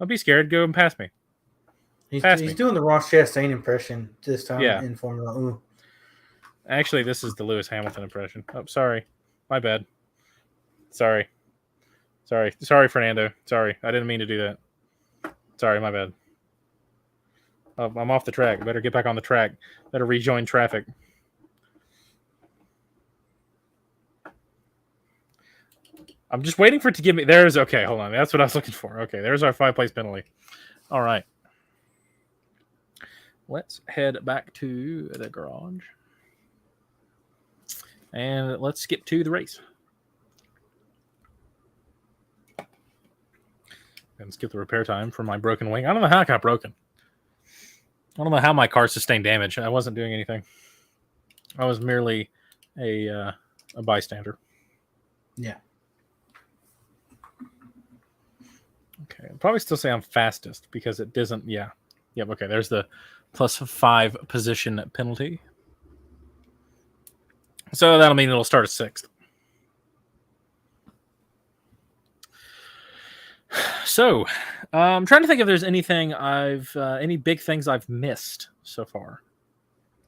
don't be scared. Go and pass me. He's doing the Ross Chastain impression this time in Formula 1. Actually, this is the Lewis Hamilton impression. Oh, sorry. My bad. Sorry, Fernando. Sorry. I didn't mean to do that. Sorry, my bad. Oh, I'm off the track. Better get back on the track. Better rejoin traffic. I'm just waiting for it to give me... Okay, hold on. That's what I was looking for. Okay, there's our 5-place penalty. All right. Let's head back to the garage. And let's skip to the race. And skip the repair time for my broken wing. I don't know how it got broken. I don't know how my car sustained damage. I wasn't doing anything. I was merely a bystander. Yeah. Okay. I'll probably still say I'm fastest because it doesn't. Yeah. Yep. Okay. There's the +5 position penalty. So that'll mean it'll start at 6th. So, I'm trying to think if there's anything any big things I've missed so far.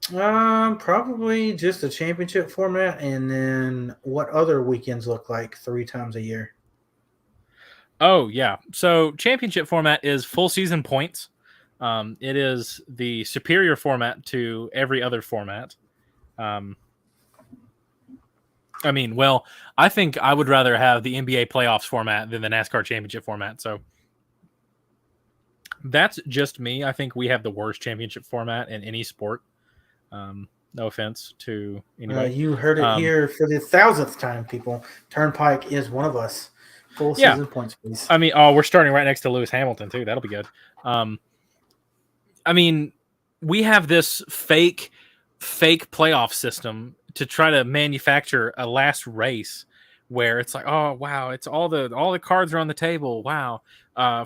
Probably just a championship format, and then what other weekends look like 3 times a year. Oh yeah, so championship format is full season points. It is the superior format to every other format. I think I would rather have the NBA playoffs format than the NASCAR championship format. So that's just me. I think we have the worst championship format in any sport. No offense to anybody. You heard it here for the 1,000th time, people. Turnpike is one of us. Full season points, please. We're starting right next to Lewis Hamilton, too. That'll be good. We have this fake playoff system to try to manufacture a last race where it's like, oh wow, it's all the cards are on the table. Wow.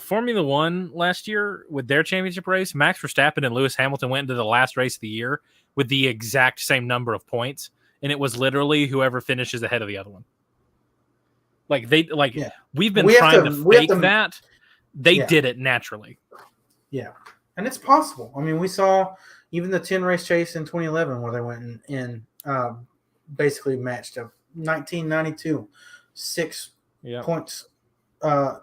Formula One last year with their championship race, Max Verstappen and Lewis Hamilton went into the last race of the year with the exact same number of points, and it was literally whoever finishes ahead of the other one. We've been trying to fake that. They did it naturally. Yeah, and it's possible. We saw even the 10-race chase in 2011 where they went in basically matched up 1992, 6 points,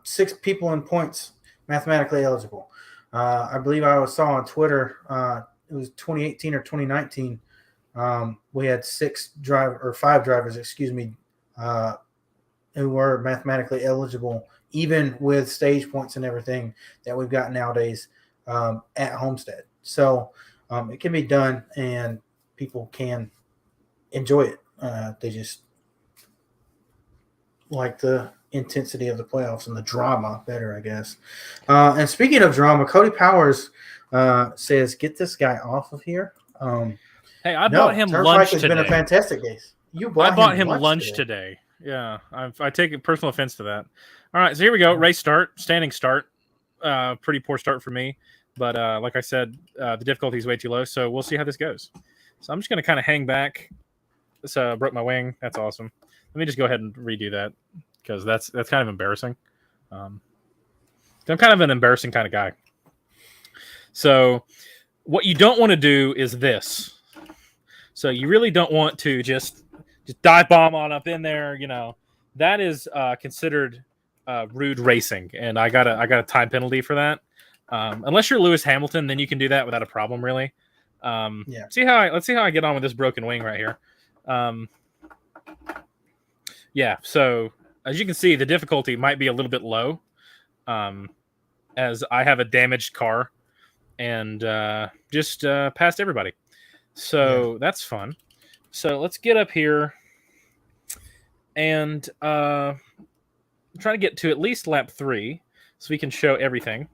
6 people in points mathematically eligible. I believe I saw on Twitter it was 2018 or 2019. We had 5 drivers, who were mathematically eligible, even with stage points and everything that we've got nowadays at Homestead. So it can be done, and people can enjoy it. They just like the intensity of the playoffs and the drama better, I guess. And speaking of drama, Cody Powers says, "Get this guy off of here." Hey, I bought him Turnpike lunch has today. been a fantastic case. I bought him lunch today. Yeah, I take personal offense to that. All right, so here we go. Race start, standing start. Pretty poor start for me, but like I said, the difficulty is way too low. So we'll see how this goes. So I'm just going to kind of hang back. So I broke my wing. That's awesome. Let me just go ahead and redo that because that's kind of embarrassing. I'm kind of an embarrassing kind of guy. So what you don't want to do is this. So you really don't want to just dive bomb on up in there. You know, that is considered rude racing, and I got a time penalty for that. Unless you're Lewis Hamilton, then you can do that without a problem, really. Let's see how I get on with this broken wing right here. So as you can see, the difficulty might be a little bit low, as I have a damaged car and just passed everybody. So that's fun. So let's get up here and try to get to at least lap 3 so we can show everything.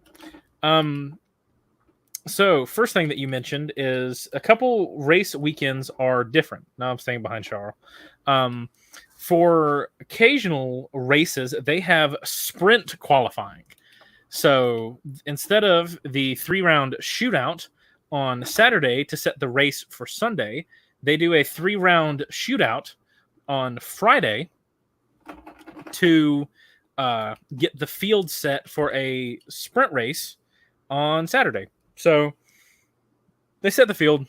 So first thing that you mentioned is a couple race weekends are different. Now I'm staying behind Charles. For occasional races, they have sprint qualifying. So instead of the 3-round shootout on Saturday to set the race for Sunday, they do a 3-round shootout on Friday to get the field set for a sprint race on Saturday. So they set the field,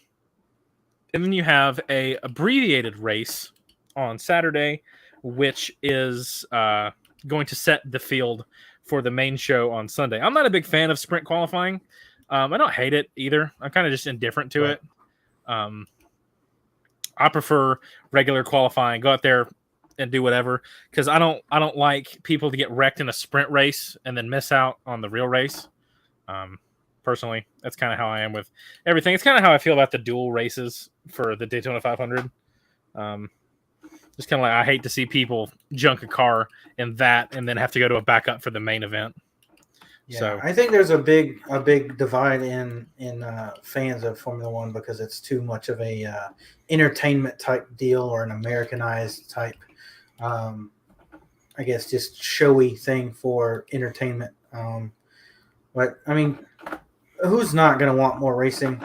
and then you have a abbreviated race on Saturday, which is going to set the field for the main show on Sunday. I'm not a big fan of sprint qualifying. I don't hate it either. I'm kind of just indifferent to it. I prefer regular qualifying. Go out there and do whatever, because I don't like people to get wrecked in a sprint race and then miss out on the real race. Personally, that's kind of how I am with everything. It's kind of how I feel about the dual races for the Daytona 500. Just kind of like, I hate to see people junk a car in that and then have to go to a backup for the main event. Yeah, so I think there's a big divide in fans of Formula One because it's too much of a entertainment type deal or an Americanized type, I guess, just showy thing for entertainment. But I mean, who's not going to want more racing?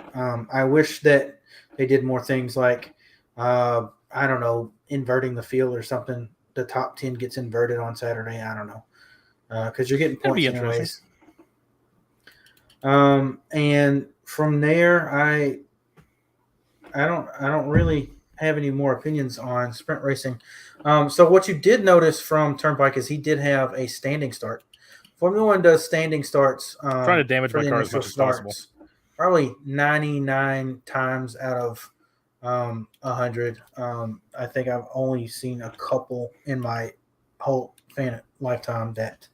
I wish that they did more things like, I don't know, inverting the field or something. The top 10 gets inverted on Saturday. I don't know, because you're getting points anyways. And from there, I don't really have any more opinions on sprint racing. So what you did notice from Turnpike is he did have a standing start. Formula One does standing starts. Trying to damage my car as much as possible. Probably 99 times out of 100. I think I've only seen a couple in my whole fan lifetime that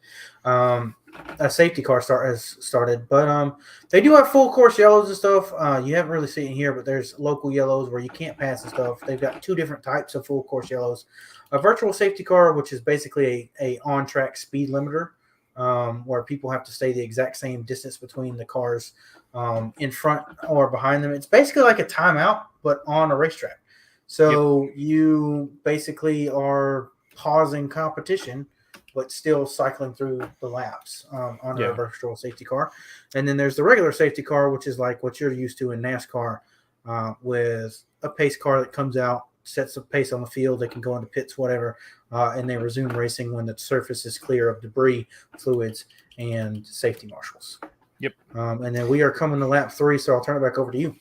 a safety car has started. But they do have full course yellows and stuff. You haven't really seen it here, but there's local yellows where you can't pass and stuff. They've got 2 different types of full course yellows. A virtual safety car, which is basically a on-track speed limiter, where people have to stay the exact same distance between the cars in front or behind them. It's basically like a timeout, but on a racetrack. So you basically are pausing competition, but still cycling through the laps under a virtual safety car. And then there's the regular safety car, which is like what you're used to in NASCAR, with a pace car that comes out, sets a pace on the field. They can go into pits, whatever, and they resume racing when the surface is clear of debris, fluids, and safety marshals. Yep. And then we are coming to lap 3, so I'll turn it back over to you.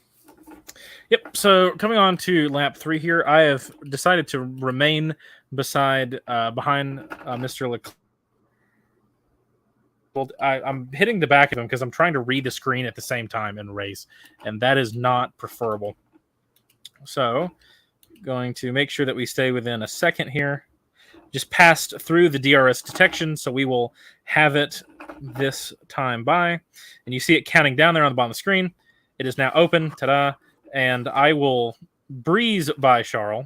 Yep. So coming on to lap 3 here, I have decided to remain behind Mr. Leclerc. I'm hitting the back of him because I'm trying to read the screen at the same time and race, and that is not preferable. So going to make sure that we stay within a second here. Just passed through the DRS detection, so we will have it this time by. And you see it counting down there on the bottom of the screen. It is now open. Ta-da. And I will breeze by Charles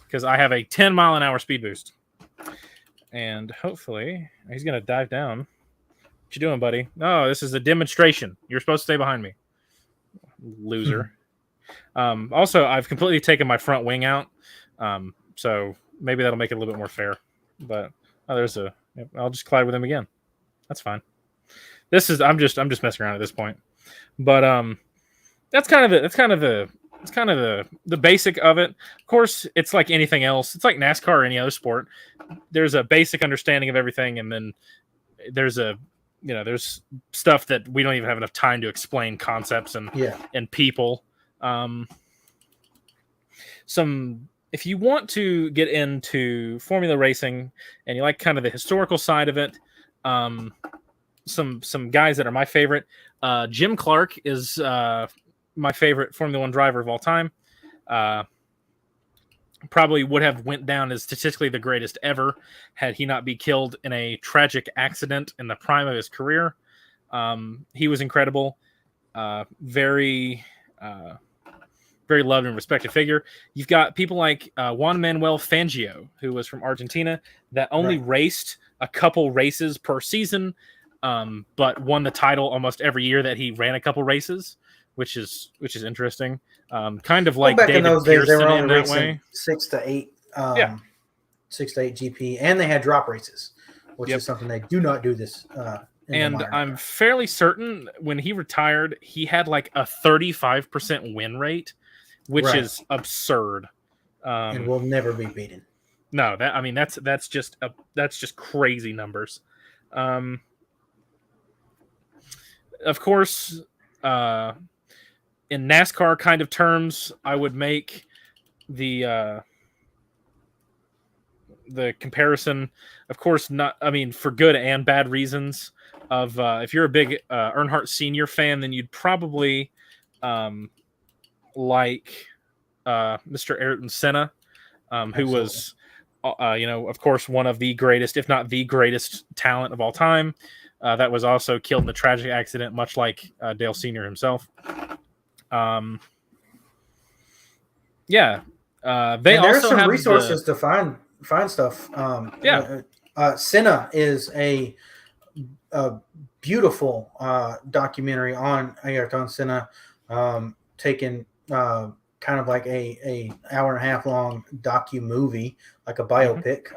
because I have a 10-mile-an-hour speed boost. And hopefully he's going to dive down. What you doing, buddy? No, this is a demonstration. You're supposed to stay behind me. Loser. Also, I've completely taken my front wing out. So maybe that'll make it a little bit more fair. But I'll just collide with him again. That's fine. I'm just messing around at this point. But that's kind of the basic of it. Of course, it's like anything else. It's like NASCAR or any other sport. There's a basic understanding of everything, and then there's stuff that we don't even have enough time to explain concepts and people. If you want to get into Formula racing and you like kind of the historical side of it, some guys that are my favorite. Jim Clark is my favorite Formula One driver of all time. Probably would have went down as statistically the greatest ever had he not be killed in a tragic accident in the prime of his career. He was incredible. Very loved and respected figure. You've got people like Juan Manuel Fangio, who was from Argentina, that only raced a couple races per season, but won the title almost every year that he ran a couple races, which is interesting. Kind of like back David in those days, they were Pearson only in that racing way. 6 to 8 GP, and they had drop races, which is something they do not do this. And I'm fairly certain when he retired, he had like a 35% win rate, which is absurd. And will never be beaten. No, that's just crazy numbers. Of course, in NASCAR kind of terms, I would make the comparison, of course, for good and bad reasons. Of if you're a big Earnhardt Sr. fan, then you'd probably like Mr. Ayrton Senna, who was, of course, one of the greatest, if not the greatest talent of all time. That was also killed in a tragic accident, much like Dale Sr. himself. They there's also some have resources to find stuff. Senna is a beautiful documentary on Ayrton Senna, taken kind of like a hour and a half long docu-movie, like a biopic,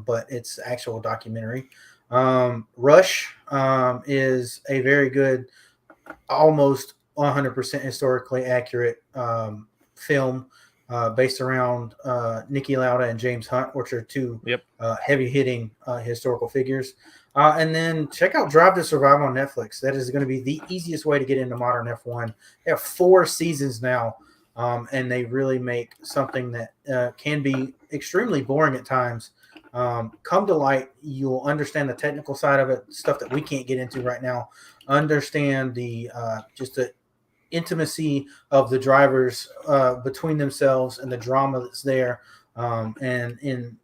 but it's actual documentary. Rush is a very good, almost 100% historically accurate film based around Niki Lauda and James Hunt, which are two heavy-hitting historical figures. And then check out Drive to Survive on Netflix. That is going to be the easiest way to get into modern F1. They have 4 seasons now, and they really make something that can be extremely boring at times come to light. You'll understand the technical side of it, stuff that we can't get into right now. Understand the just the intimacy of the drivers between themselves and the drama that's there, and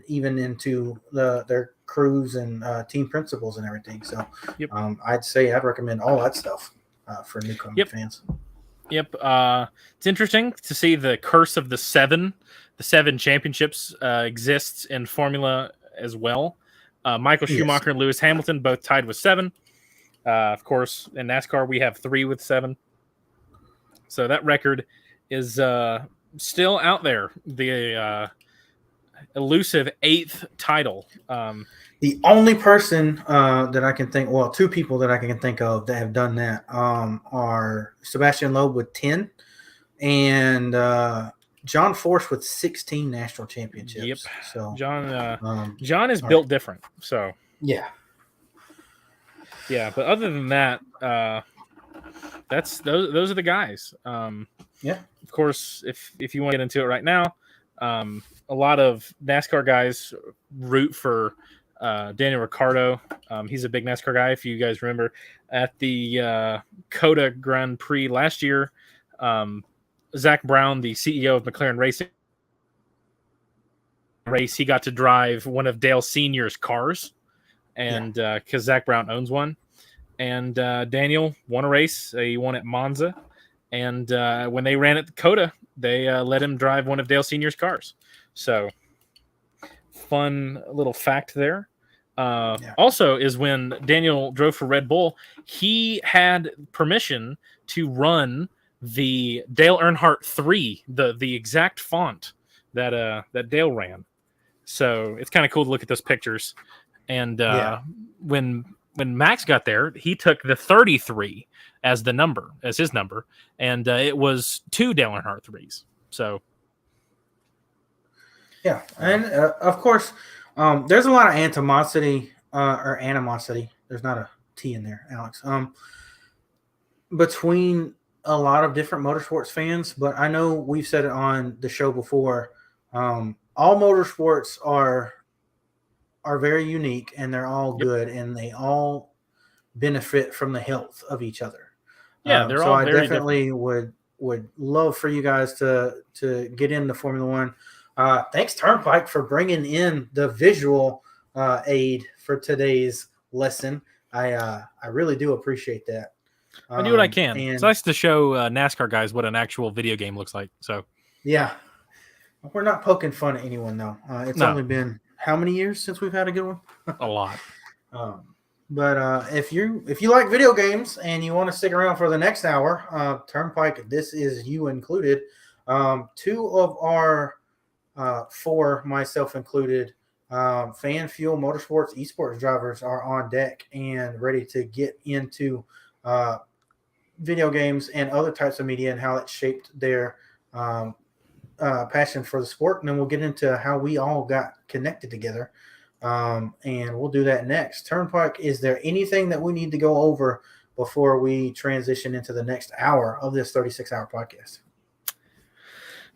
even into their crews and team principles and everything. So I'd recommend all that stuff for newcomer fans. It's interesting to see the curse of the 7 championships exists in Formula as well. Michael Schumacher and Lewis Hamilton both tied with 7. Of course, in NASCAR, we have 3 with 7. So that record is still out there. The elusive 8th title. The only person that I can think, 2 people that I can think of that have done that are Sebastian Loeb with 10 and John Force with 16 national championships. Yep. So John is built different. So yeah. But other than that, those are the guys. Of course, if you want to get into it right now, a lot of NASCAR guys root for Daniel Ricciardo. He's a big NASCAR guy. If you guys remember at the COTA Grand Prix last year, Zach Brown, the CEO of McLaren Racing, he got to drive one of Dale Sr.'s cars, and because Zach Brown owns one, and Daniel won a race. He won at Monza, and when they ran at the COTA, they let him drive one of Dale Sr.'s cars. So fun little fact there. Also is when Daniel drove for Red Bull, he had permission to run the Dale Earnhardt 3, the exact font that Dale ran. So it's kind of cool to look at those pictures. And when Max got there, he took the 33 as his number, and it was 2 Dale Earnhardt 3s. So yeah, and of course, there's a lot of animosity. There's not a T in there, Alex. Between a lot of different motorsports fans, but I know we've said it on the show before. All motorsports are very unique, and they're all good, and they all benefit from the health of each other. Yeah, they're so all I very definitely would love for you guys to get into Formula One. Thanks, Turnpike, for bringing in the visual aid for today's lesson. I really do appreciate that. I do what I can. And It's nice to show NASCAR guys what an actual video game looks like. So yeah, we're not poking fun at anyone though. It's only been how many years since we've had a good one? A lot. But if you like video games and you want to stick around for the next hour, Turnpike, this is you included. 2 of our 4, myself included, FanFuel Motorsports eSports drivers are on deck and ready to get into video games and other types of media and how it shaped their passion for the sport. And then we'll get into how we all got connected together. And we'll do that next. Turnpike, is there anything that we need to go over before we transition into the next hour of this 36-hour podcast?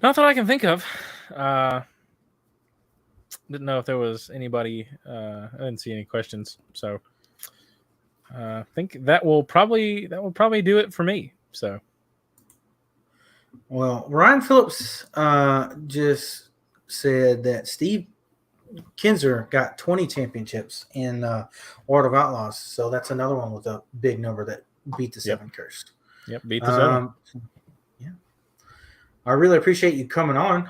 Not that I can think of. Didn't know if there was anybody. I didn't see any questions, so I think that will probably do it for me. So, well, Ryan Phillips just said that Steve Kinzer got 20 championships in World of Outlaws, so that's another one with a big number that beat the 7 curse. Yep, beat the 7. Yeah, I really appreciate you coming on.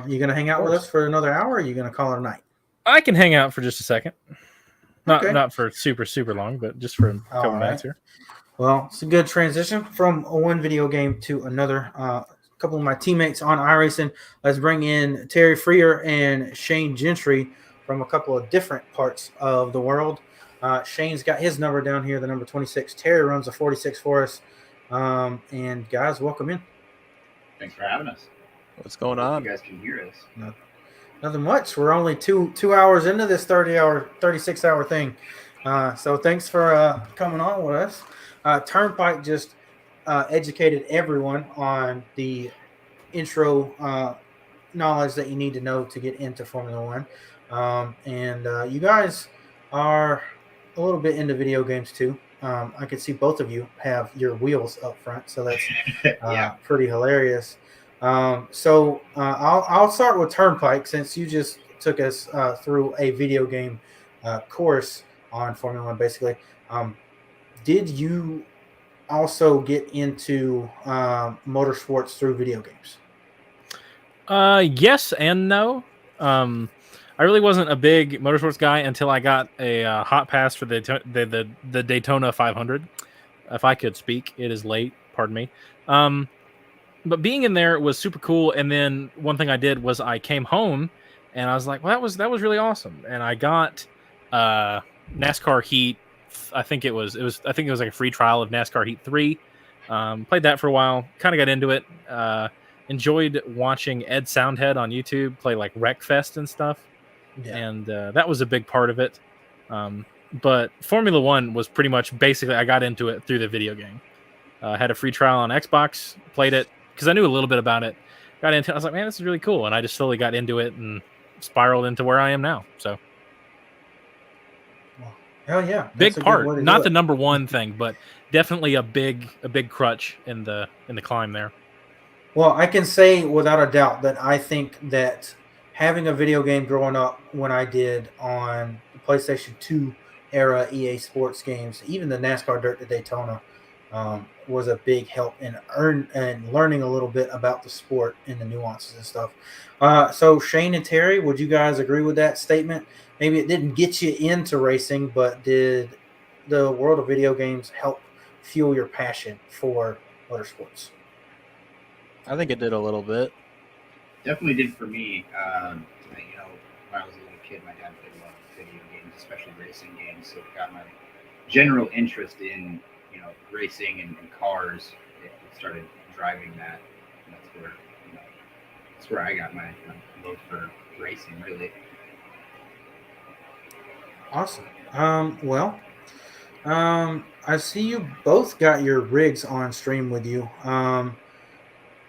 You going to hang out with us for another hour, or are you going to call it a night? I can hang out for just a second. Okay. Not for super long, but just for a couple minutes here. Well, it's a good transition from one video game to another. A couple of my teammates on iRacing. Let's bring in Terry Freer and Shane Gentry from a couple of different parts of the world. Shane's got his number down here, the number 26. Terry runs a 46 for us. And guys, welcome in. Thanks for having us. What's going on? You guys can hear us. Nothing much. We're only two hours into this 36-hour thing. So thanks for coming on with us. Turnpike just educated everyone on the intro knowledge that you need to know to get into Formula One. And you guys are a little bit into video games too. I can see both of you have your wheels up front, so that's pretty hilarious. So I'll start with Turnpike, since you just took us through a video game course on Formula One, basically. Did you also get into motorsports through video games? Yes and no. I really wasn't a big motorsports guy until I got a hot pass for the Daytona 500. If I could speak, it is late. Pardon me. But being in there was super cool. And then one thing I did was I came home and I was like, well, that was really awesome. And I got NASCAR Heat. I think it was like a free trial of NASCAR Heat 3. Played that for a while. Kind of got into it. Enjoyed watching Ed Soundhead on YouTube play like Wreckfest and stuff. Yeah. And that was a big part of it. But Formula One was pretty much basically I got into it through the video game. Had a free trial on Xbox, played it because I knew a little bit about it. Got into it. I was like, man, this is really cool. And I just slowly got into it and spiraled into where I am now. So, hell yeah, big part. Not the number one thing, but definitely a big crutch in the climb there. Well, I can say without a doubt that I think that having a video game growing up when I did on the PlayStation 2 era EA Sports games, even the NASCAR Dirt to Daytona, was a big help in learning a little bit about the sport and the nuances and stuff. So Shane and Terry, would you guys agree with that statement? Maybe it didn't get you into racing, but did the world of video games help fuel your passion for motorsports? I think it did a little bit. Definitely did for me. When I was a little kid, my dad played a lot of video games, especially racing games. So it got my general interest in, racing and cars. It started driving that. And that's where I got my love for racing, really. Awesome. I see you both got your rigs on stream with you.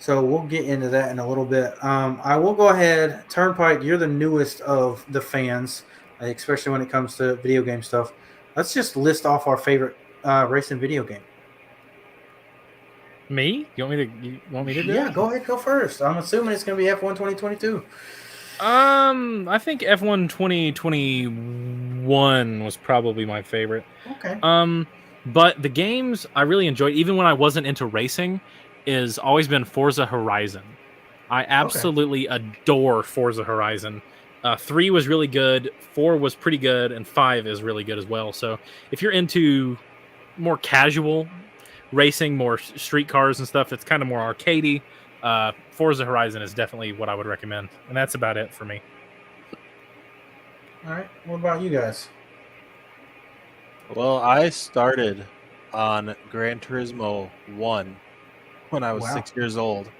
So we'll get into that in a little bit. I will go ahead. Turnpike, you're the newest of the fans, especially when it comes to video game stuff. Let's just list off our favorite racing video game. Me? You want me to do Yeah, it? go ahead, go first. I'm assuming it's going to be F1 2022. I think F1 2021 was probably my favorite. Okay. But the games I really enjoyed, even when I wasn't into racing, is always been Forza Horizon. I absolutely adore Forza Horizon. 3 was really good, 4 was pretty good, and 5 is really good as well. So if you're into more casual racing, more street cars and stuff, it's kind of more arcadey, Forza Horizon is definitely what I would recommend. And that's about it for me. All right. What about you guys? Well, I started on Gran Turismo 1 when I was 6 years old.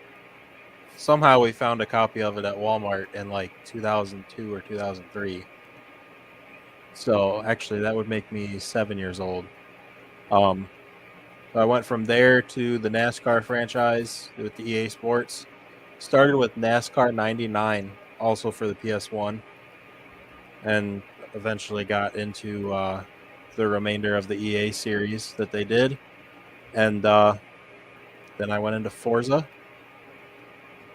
Somehow we found a copy of it at Walmart in like 2002 or 2003. So actually that would make me 7 years old. So I went from there to the NASCAR franchise with the EA Sports. Started with NASCAR 99, also for the PS1. And eventually got into the remainder of the EA series that they did. And then I went into Forza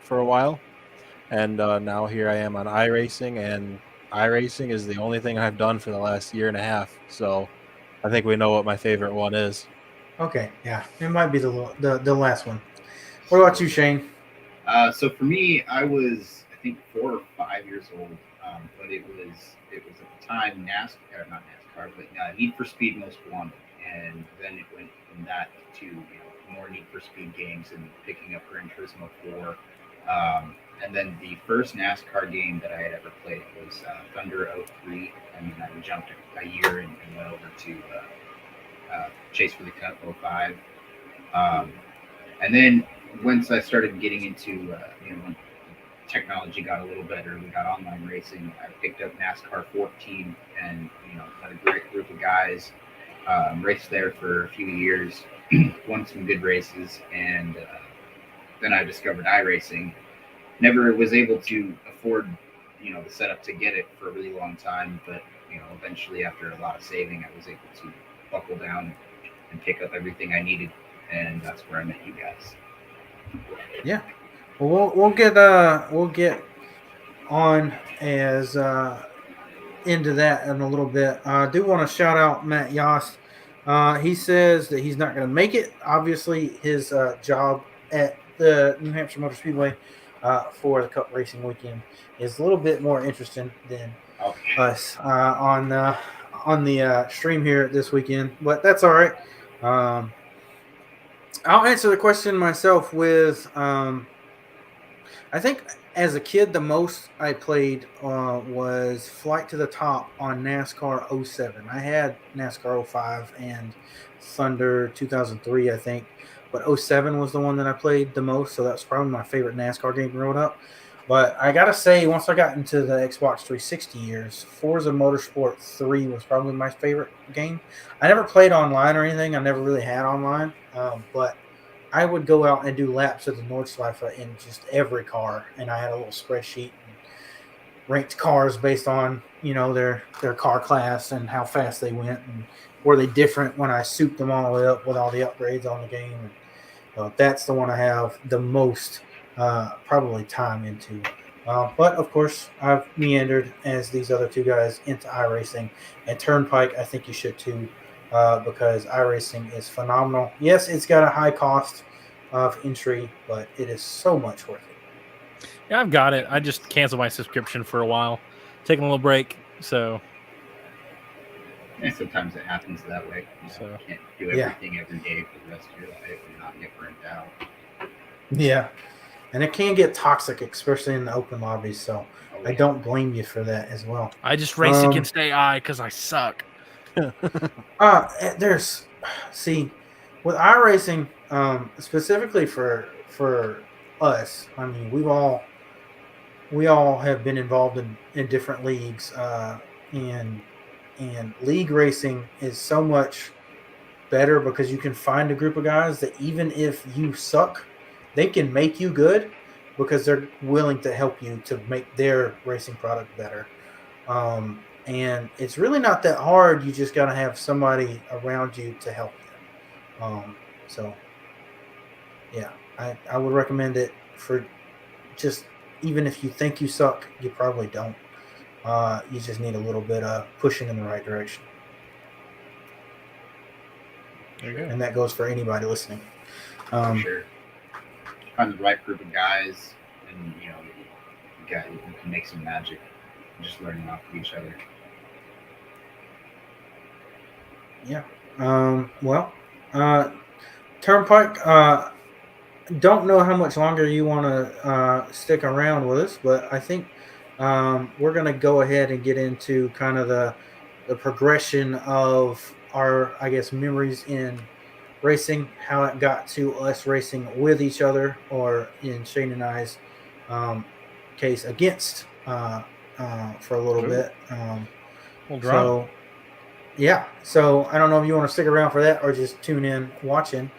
for a while. And now here I am on iRacing. And iRacing is the only thing I've done for the last year and a half. So I think we know what my favorite one is. Okay, yeah. It might be the last one. What about you, Shane? So for me, I was, I think, 4 or 5 years old. But it was at the time not NASCAR, but Need for Speed Most Wanted. And then it went from that to more Need for Speed games and picking up Gran Turismo 4. And then the first NASCAR game that I had ever played was Thunder 03. And then I jumped a year and went over to Chase for the Cup 05. And then once I started getting into, when technology got a little better, we got online racing, I picked up NASCAR 14 and, had a great group of guys, raced there for a few years, won some good races, and then I discovered iRacing. Never was able to afford, the setup to get it for a really long time, but, eventually after a lot of saving, I was able to buckle down and pick up everything I needed, and that's where I met you guys. Yeah. Well, we'll get on as into that in a little bit. I do want to shout out Matt Yost. He says that he's not going to make it. Obviously, his job at the New Hampshire Motor Speedway for the Cup Racing Weekend is a little bit more interesting than us on the stream here this weekend. But that's all right. I'll answer the question myself with I think as a kid, the most I played was Flight to the Top on NASCAR 07. I had NASCAR 05 and Thunder 2003, I think. But 07 was the one that I played the most, so that's probably my favorite NASCAR game growing up. But I got to say, once I got into the Xbox 360 years, Forza Motorsport 3 was probably my favorite game. I never played online or anything. I never really had online, but I would go out and do laps of the Nordschleife in just every car, and I had a little spreadsheet and ranked cars based on their car class and how fast they went, and were they different when I souped them all the way up with all the upgrades on the game. And that's the one I have the most probably time into. But of course, I've meandered as these other two guys into iRacing, and Turnpike. I think you should too. because iRacing is phenomenal. Yes, it's got a high cost of entry, but it is so much worth it. Yeah, I've got it. I just canceled my subscription for a while, taking a little break. So, And sometimes it happens that way. So, you can't do yeah. everything every day for the rest of your life and not get burnt out. Yeah, and it can get toxic, especially in the open lobbies. So I don't blame you for that as well. I just race against AI because I suck. There's, see, with iRacing, specifically for us. I mean, we all have been involved in different leagues, and league racing is so much better because you can find a group of guys that even if you suck, they can make you good because they're willing to help you to make their racing product better. And it's really not that hard. You just got to have somebody around you to help you. So, yeah, I would recommend it for just even if you think you suck, you probably don't. You just need a little bit of pushing in the right direction. There you go. And that goes for anybody listening. For sure. Find the right group of guys, and you can make some magic. Just learning off of each other. Yeah. Turnpike. Don't know how much longer you want to stick around with us, but I think we're going to go ahead and get into kind of the progression of our, I guess, memories in racing, how it got to us racing with each other, or in Shane and I's case against for a little bit. So, yeah. So I don't know if you want to stick around for that or just tune in watching.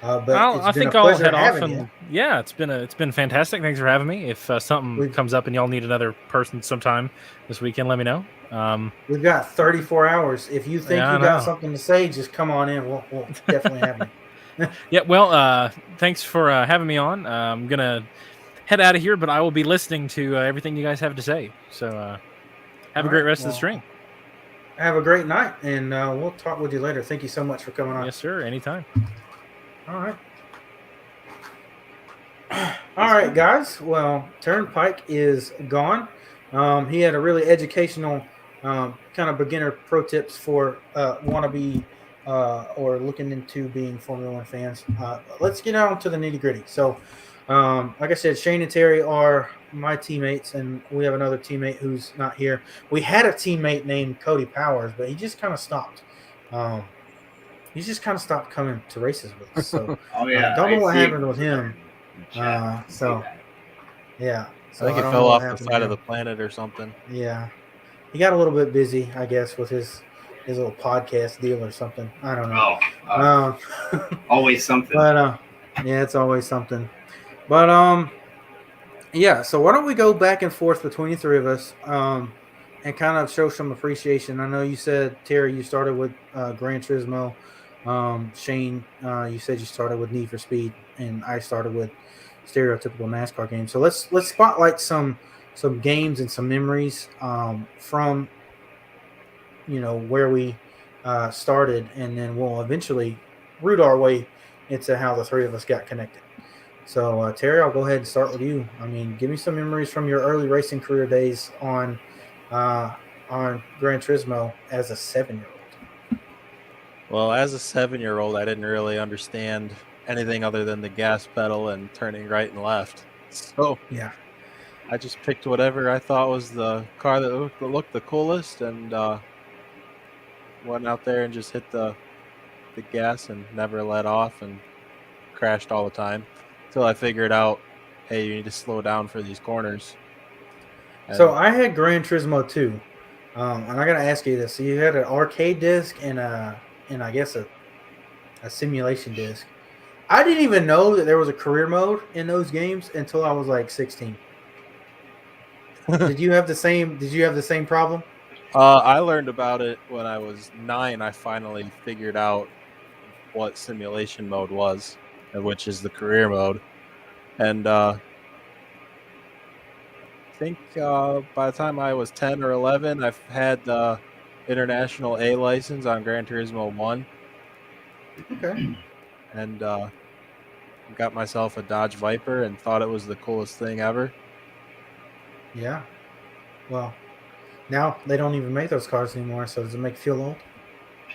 But I think I'll head off. And yeah, it's been fantastic. Thanks for having me. If something comes up and y'all need another person sometime this weekend, let me know. We've got 34 hours. If you think you got something to say, just come on in. We'll definitely have you. Yeah. Well, thanks for having me on. I'm gonna head out of here, but I will be listening to everything you guys have to say. So have a great rest of the stream. Have a great night, and we'll talk with you later. Thank you so much for coming on. Yes, sir. Anytime. All right. All right, guys. Well, Turnpike is gone. He had a really educational kind of beginner pro tips for wannabe or looking into being Formula One fans. Let's get on to the nitty gritty. So, like I said, Shane and Terry are my teammates, and we have another teammate who's not here. We had a teammate named Cody Powers, but he just kind of stopped. He's just kind of stopped coming to races with us. So don't know what happened with him. Yeah. So I think he fell off the side of the planet or something. Yeah. He got a little bit busy, I guess, with his little podcast deal or something. I don't know. Always something. But yeah, it's always something. But yeah, so why don't we go back and forth between the three of us and kind of show some appreciation. I know you said, Terry, you started with Gran Turismo. Shane, you said you started with Need for Speed, and I started with stereotypical NASCAR games. So let's spotlight some games and some memories from where we started, and then we'll eventually root our way into how the three of us got connected. So Terry, I'll go ahead and start with you. I mean, give me some memories from your early racing career days on Gran Turismo as a 7-year-old. Well, as a 7-year-old, I didn't really understand anything other than the gas pedal and turning right and left. So yeah, I just picked whatever I thought was the car that looked the coolest, and went out there and just hit the gas and never let off, and crashed all the time until I figured out, hey, you need to slow down for these corners. And so I had Gran Turismo 2, and I got to ask you this. So you had an arcade disc and I guess a simulation disc. I didn't even know that there was a career mode in those games until I was like 16. Did you have the same problem? I learned about it when I was 9. I finally figured out what simulation mode was, which is the career mode. And I think by the time I was 10 or 11, I've had international A license on Gran Turismo 1, Okay. and got myself a Dodge Viper and thought it was the coolest thing ever. Yeah. Well, now they don't even make those cars anymore, so does it make you feel old?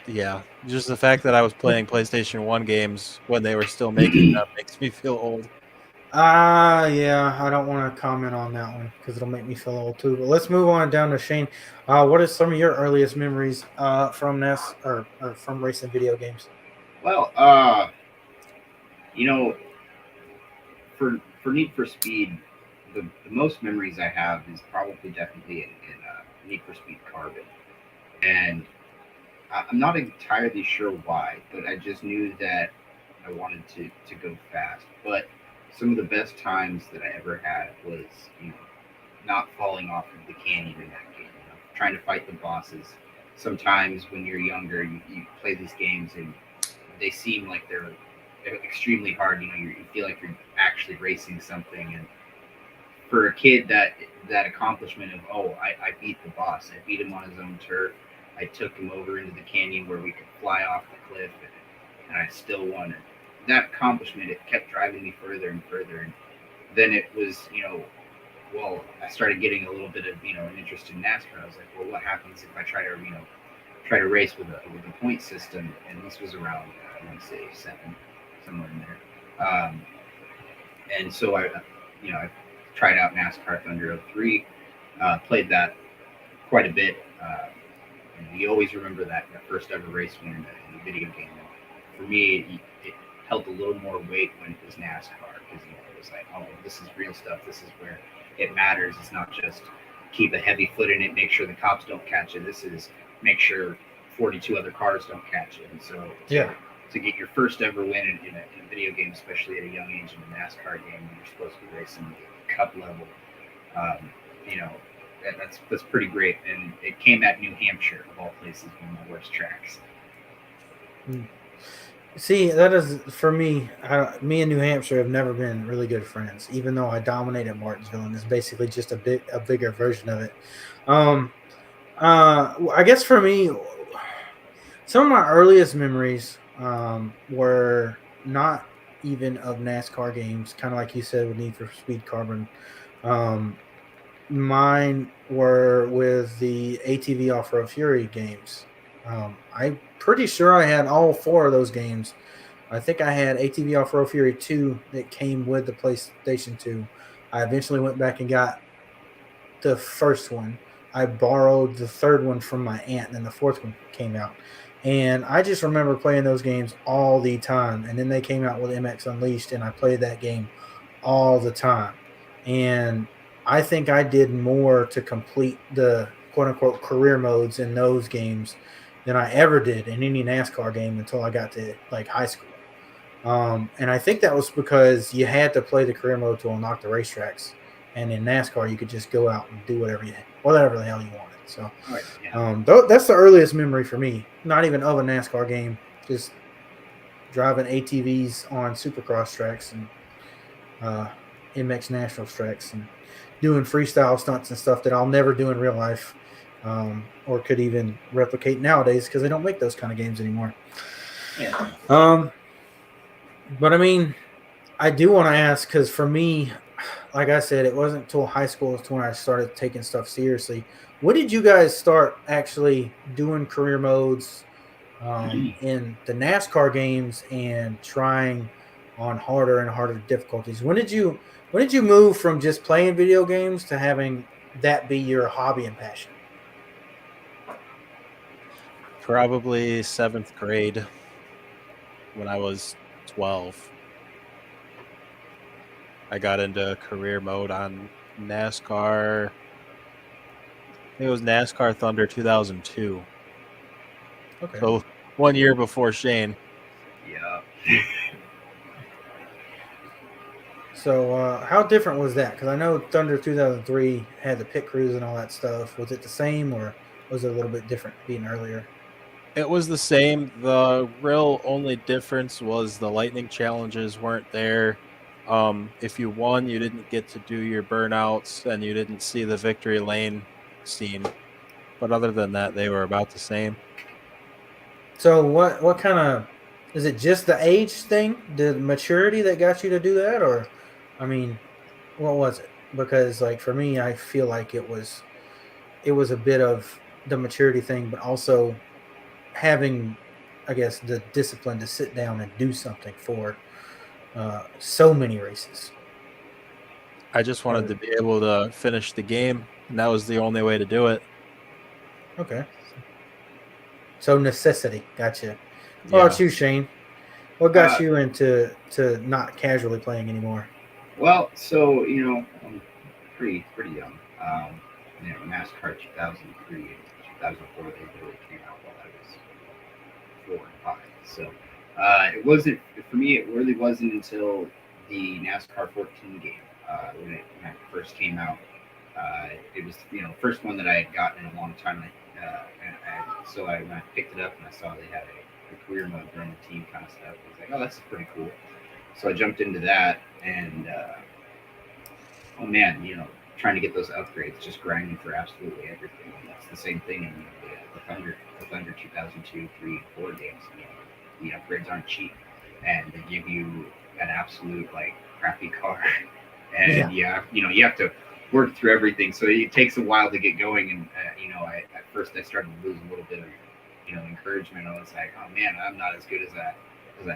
Yeah, just the fact that I was playing PlayStation 1 games when they were still making them makes me feel old. Yeah, I don't want to comment on that one because it'll make me feel old too. But let's move on down to Shane. What are some of your earliest memories from NES or from racing video games? Well, for Need for Speed, the most memories I have is probably definitely in Need for Speed Carbon, and I'm not entirely sure why, but I just knew that I wanted to go fast. But some of the best times that I ever had was, not falling off of the canyon in that game. Trying to fight the bosses. Sometimes when you're younger, you play these games and they seem like they're extremely hard. You feel like you're actually racing something. And for a kid, that accomplishment of, I beat the boss. I beat him on his own turf. I took him over into the canyon where we could fly off the cliff, and I still won it. That accomplishment, it kept driving me further and further. And then it was, I started getting a little bit of, an interest in NASCAR. I was like, well, what happens if I try to race with a point system? And this was around, I want to say 7, somewhere in there. And so I tried out NASCAR Thunder 03, played that quite a bit. And you always remember that first ever race win in the video game. For me, it held a little more weight when it was NASCAR because it was like, oh, this is real stuff. This is where it matters. It's not just keep a heavy foot in it, make sure the cops don't catch it. This is make sure 42 other cars don't catch it. And so to get your first ever win in a video game, especially at a young age in a NASCAR game when you're supposed to be racing at cup level, that's pretty great. And it came at New Hampshire, of all places, one of the worst tracks. See, that is for me. Me and New Hampshire have never been really good friends, even though I dominated Martinsville, and it's basically just a bigger version of it. I guess for me, some of my earliest memories were not even of NASCAR games, kind of like you said with Need for Speed Carbon. Mine were with the ATV Off-Road Fury games. I'm pretty sure I had all 4 of those games. I think I had ATV Off-Road Fury 2 that came with the PlayStation 2. I eventually went back and got the first one. I borrowed the third one from my aunt, and then the fourth one came out. And I just remember playing those games all the time. And then they came out with MX Unleashed, and I played that game all the time. And I think I did more to complete the quote-unquote career modes in those games than I ever did in any NASCAR game until I got to like high school. And I think that was because you had to play the career mode to unlock the racetracks. And in NASCAR, you could just go out and do whatever the hell you wanted. So that's the earliest memory for me. Not even of a NASCAR game, just driving ATVs on Supercross tracks and MX Nationals tracks and doing freestyle stunts and stuff that I'll never do in real life or could even replicate nowadays because they don't make those kind of games anymore. Yeah. But I mean, I do want to ask because for me, like I said, it wasn't until high school when I started taking stuff seriously. When did you guys start actually doing career modes in the NASCAR games and trying on harder and harder difficulties? When did you move from just playing video games to having that be your hobby and passion? Probably 7th grade when I was 12. I got into career mode on NASCAR. I think it was NASCAR Thunder 2002. Okay. So 1 year before Shane. Yeah. So how different was that? Because I know Thunder 2003 had the pit crews and all that stuff. Was it the same or was it a little bit different being earlier? It was the same. The real only difference was the lightning challenges weren't there. If you won, you didn't get to do your burnouts and you didn't see the victory lane scene. but other than that, they were about the same. So what kind of is it? Just the age thing, the maturity that got you to do that, or I mean, what was it? Because like for me, I feel like it was a bit of the maturity thing, but also having, I guess, the discipline to sit down and do something for so many races. I just wanted to be able to finish the game, and that was the only way to do it. Okay. So necessity, gotcha. What Yeah. about you, Shane? What got Uh, you into not casually playing anymore? Well, so I'm pretty young. NASCAR 2003 and 2004 they really came out while I was 4 and 5. So it wasn't for me. It really wasn't until the NASCAR 14 game when it first came out. It was first one that I had gotten in a long time. So when I picked it up and I saw they had a career mode run the team kind of stuff, I was like, oh, that's pretty cool. So I jumped into that, and oh man, trying to get those upgrades, just grinding for absolutely everything. And that's the same thing in the Thunder 2002, 3, and 4 games. The upgrades aren't cheap, and they give you an absolute like crappy car, and you have to work through everything. So it takes a while to get going, and at first I started to lose a little bit of encouragement. I was like, oh man, I'm not as good as I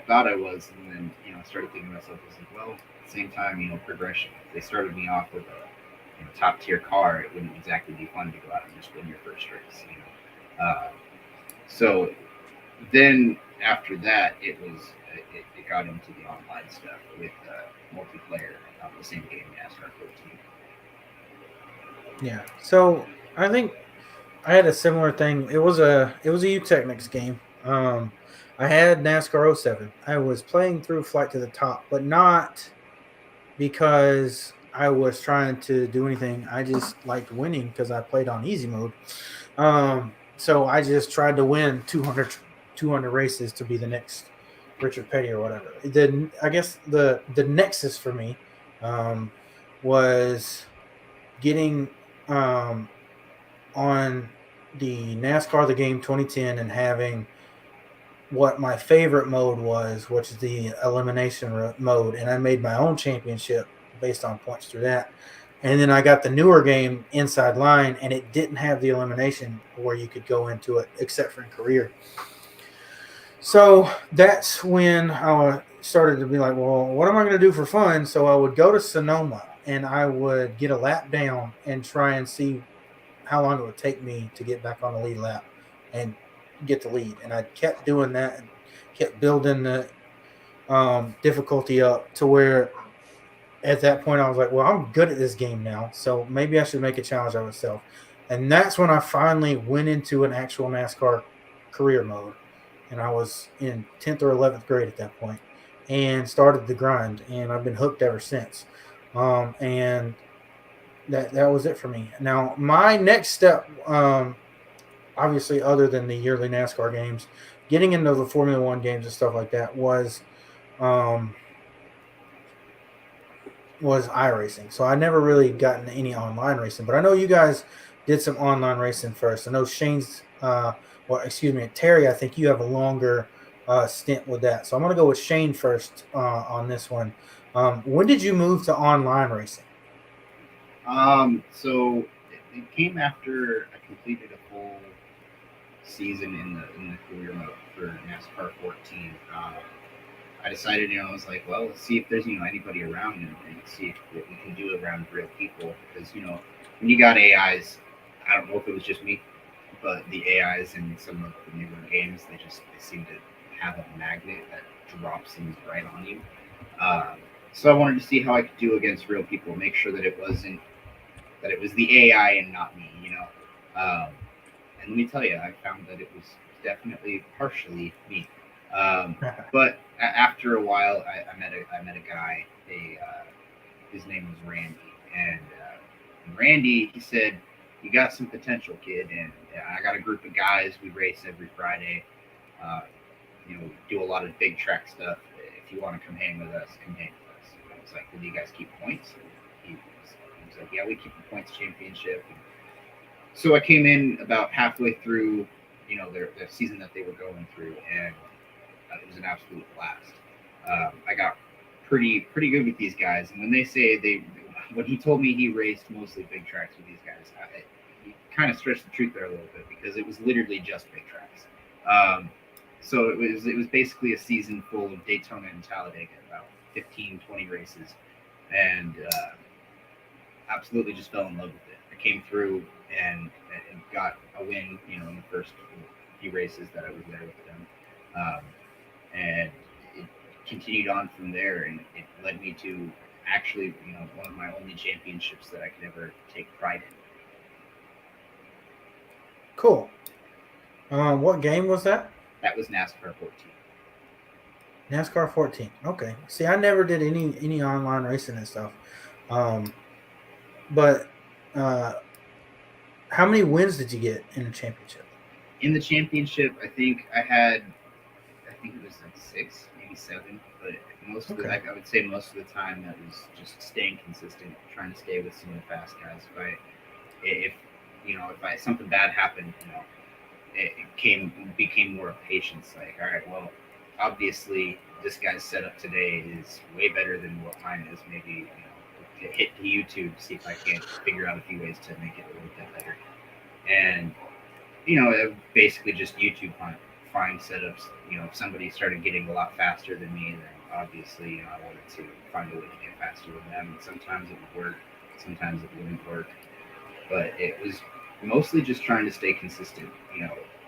thought I was, and then I started thinking to myself, I was like, well, at the same time, progression. If they started me off with a top tier car, it wouldn't exactly be fun to go out and just win your first race. So then after that, it got into the online stuff with multiplayer on the same game, NASCAR 14. Yeah. So I think I had a similar thing. It was a U-Technics game. I had NASCAR '07. I was playing through Flight to the Top, but not because I was trying to do anything. I just liked winning because I played on easy mode. So I just tried to win 200 races to be the next Richard Petty or whatever. Then I guess the nexus for me was getting on the NASCAR the Game 2010 and having what my favorite mode was, which is the elimination mode, and I made my own championship based on points through that. And then I got the newer game Inside Line, and it didn't have the elimination where you could go into it except for in career. So that's when I started to be like, well, what am I going to do for fun? So I would go to Sonoma and I would get a lap down and try and see how long it would take me to get back on the lead lap and get the lead. And I kept doing that and kept building the difficulty up to where at that point I was like, well, I'm good at this game now, so maybe I should make a challenge of myself. And that's when I finally went into an actual NASCAR career mode. And I was in 10th or 11th grade at that point and started the grind. And I've been hooked ever since. And that was it for me. Now, my next step, obviously, other than the yearly NASCAR games, getting into the Formula One games and stuff like that was iRacing. So I never really gotten any online racing, but I know you guys did some online racing first. I know Shane's, Terry, I think you have a longer stint with that. So I'm going to go with Shane first on this one. When did you move to online racing? So it came after I completed a full season in the career mode for NASCAR 14. I decided, I was like, well, let's see if there's anybody around and see what we can do around real people. Because when you got AIs, I don't know if it was just me, but the AIs in some of the newer games, they seem to have a magnet that drops things right on you. So I wanted to see how I could do against real people, make sure that it was the AI and not me, and let me tell you, I found that it was definitely partially me. But after a while, I met a guy. His name was Randy, and Randy, he said, "You got some potential, kid." And I got a group of guys. We race every Friday. Do a lot of big track stuff. If you want to come hang with us, come hang with us. And I was like, "Well, do you guys keep points?" And he was like, "Yeah, we keep the points championship." And So I came in about halfway through, their season that they were going through, and it was an absolute blast. I got pretty good with these guys, and when he told me he raced mostly big tracks with these guys, he kind of stretched the truth there a little bit because it was literally just big tracks. So it was basically a season full of Daytona and Talladega, about 15, 20 races, and absolutely just fell in love with it. I came through and got a win, in the first few races that I was there with them, and it continued on from there, and it led me to actually, one of my only championships that I could ever take pride in. Cool. What game was that? That was NASCAR 14. NASCAR 14. Okay. See, I never did any online racing and stuff. But how many wins did you get in the championship? In the championship, I think it was like 6, maybe 7. But I would say most of the time that was just staying consistent, trying to stay with some of the fast guys. If something bad happened, it became more of patience. Like, all right, well, obviously this guy's setup today is way better than what mine is. Maybe hit YouTube, see if I can't figure out a few ways to make it a little bit better. And basically just YouTube find setups. If somebody started getting a lot faster than me, then obviously I wanted to find a way to get faster than them. And sometimes it would work, sometimes it wouldn't work. But it was mostly just trying to stay consistent.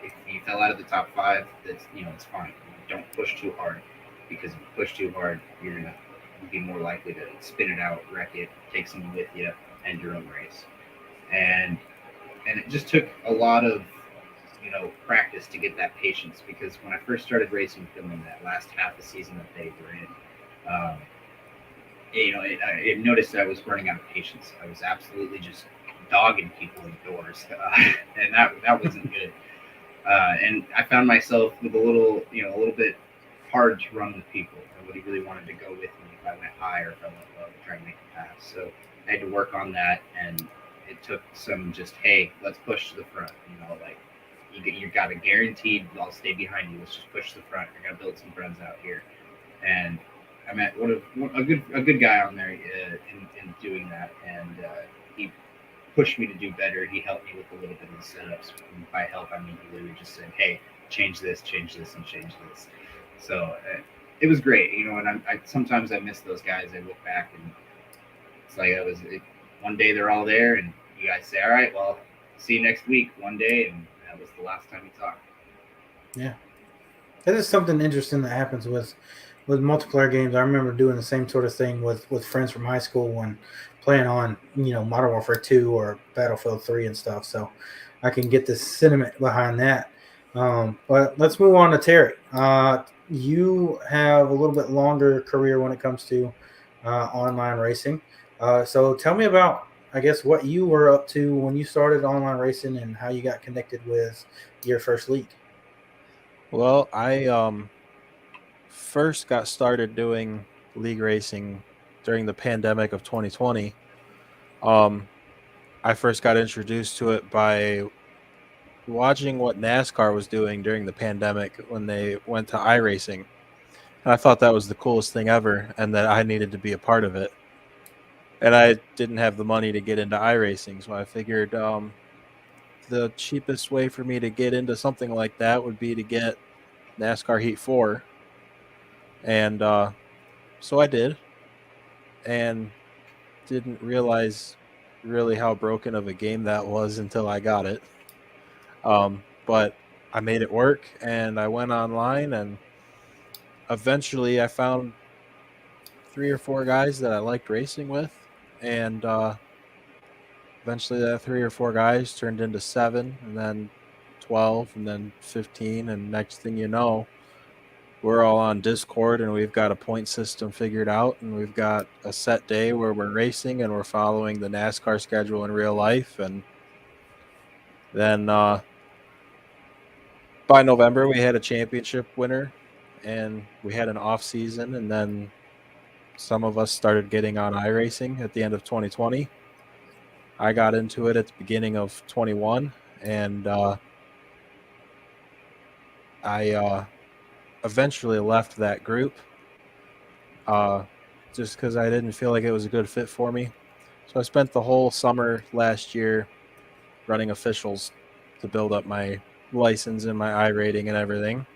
If you fell out of the top 5, that's it's fine. Don't push too hard, because if you push too hard, you're gonna be more likely to spin it out, wreck it, take someone with you, end your own race. And it just took a lot of practice to get that patience, because when I first started racing with them in that last half of the season that they were in, I noticed that I was running out of patience. I was absolutely just dogging people indoors, and that wasn't good. And I found myself with a little bit hard to run with people. Nobody really wanted to go with me if I went high or if I went low to try and make a pass. So I had to work on that, and it took some just, hey, let's push to the front. Like you got a guaranteed, I'll stay behind you. Let's just push to the front. I got to build some friends out here, and I met a good guy on there in doing that, and he pushed me to do better. He helped me with a little bit of the setups. And by help, I mean he literally just said, hey, change this, and change this. So it was great, and I sometimes I miss those guys. I look back, and it's like one day they're all there, and you guys say, all right, well, see you next week one day, and that was the last time we talked. Yeah. That is something interesting that happens with multiplayer games. I remember doing the same sort of thing with friends from high school when playing on, Modern Warfare 2 or Battlefield 3 and stuff. So I can get the sentiment behind that. But let's move on to Terry. You have a little bit longer career when it comes to online racing. So tell me about, I guess, what you were up to when you started online racing and how you got connected with your first league. Well, I first got started doing league racing during the pandemic of 2020. I first got introduced to it by watching what NASCAR was doing during the pandemic when they went to iRacing. And I thought that was the coolest thing ever, and that I needed to be a part of it. And I didn't have the money to get into iRacing, so I figured the cheapest way for me to get into something like that would be to get NASCAR Heat 4. And so I did, and didn't realize really how broken of a game that was until I got it. But I made it work, and I went online, and eventually I found 3 or 4 guys that I liked racing with, and eventually that 3 or 4 guys turned into 7, and then 12, and then 15, and next thing you know, we're all on Discord, and we've got a point system figured out, and we've got a set day where we're racing, and we're following the NASCAR schedule in real life. And then by November, we had a championship winner, and we had an off season, and then some of us started getting on iRacing at the end of 2020. I got into it at the beginning of 21, and I eventually left that group just because I didn't feel like it was a good fit for me. So I spent the whole summer last year running officials to build up my license and my I rating and everything.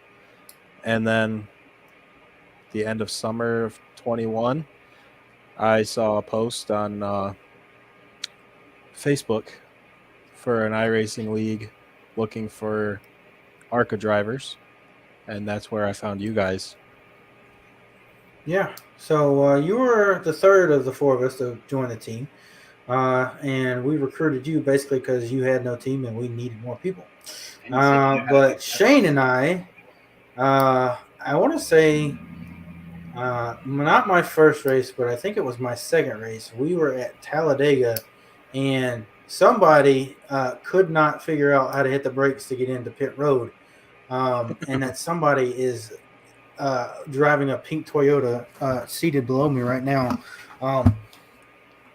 And then the end of summer of 21, I saw a post on Facebook for an iRacing league looking for ARCA drivers, and that's where I found you guys. Yeah. So you were the third of the four of us to join the team. And we recruited you basically because you had no team and we needed more people. And you said you know how to But fix Shane and I want to say, not my first race, but I think it was my second race. We were at Talladega, and somebody could not figure out how to hit the brakes to get into pit road. And that somebody is driving a pink Toyota seated below me right now.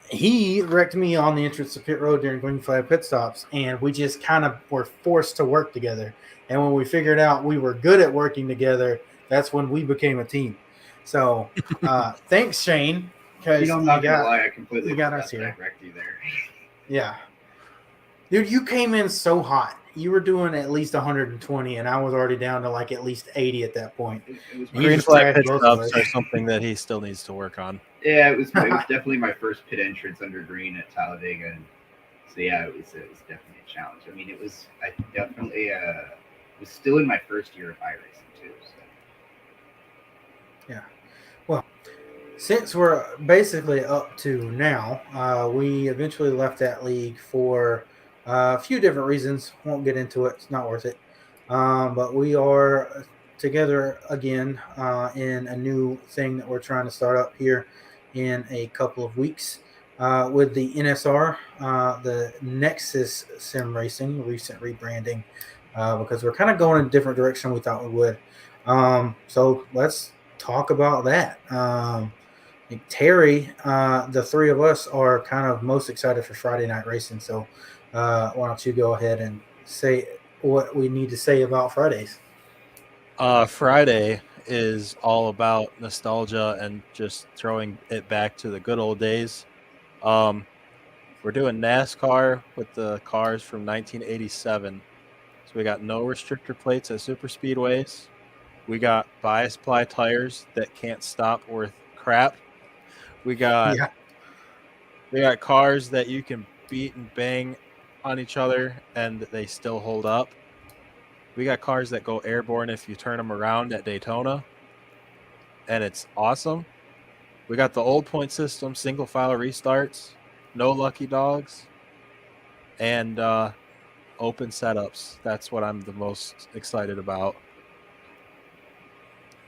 He wrecked me on the entrance to pit road during green flag pit stops, and we just kind of were forced to work together. And when we figured out we were good at working together, that's when we became a team. So thanks, Shane, because I'm not gonna lie, I completely you got forgot us that here. I wrecked you there. Yeah. Dude, you came in so hot. You were doing at least 120, and I was already down to like at least 80 at that point. It was You Green just flag trashed pit both of stops us. are something that he still needs to work on. Yeah, it was definitely my first pit entrance under green at Talladega, and so yeah, it was definitely a challenge. I mean, I definitely was still in my first year of iRacing too. So. Yeah. Well, since we're basically up to now, we eventually left that league for a few different reasons. Won't get into it. It's not worth it. But we are together again in a new thing that we're trying to start up here in a couple of weeks with the NSR, the Nexus Sim Racing, recent rebranding, because we're kind of going in a different direction we thought we would. So let's talk about that. Terry, the three of us are kind of most excited for Friday night racing. So why don't you go ahead and say what we need to say about Fridays? Friday is all about nostalgia and just throwing it back to the good old days. We're doing NASCAR with the cars from 1987. So we got no restrictor plates at super speedways. We got bias ply tires that can't stop worth crap. We got Yeah. cars that you can beat and bang on each other and they still hold up. We got cars that go airborne if you turn them around at Daytona, and it's awesome. We got the old point system, single file restarts, no lucky dogs, and open setups. That's what I'm the most excited about.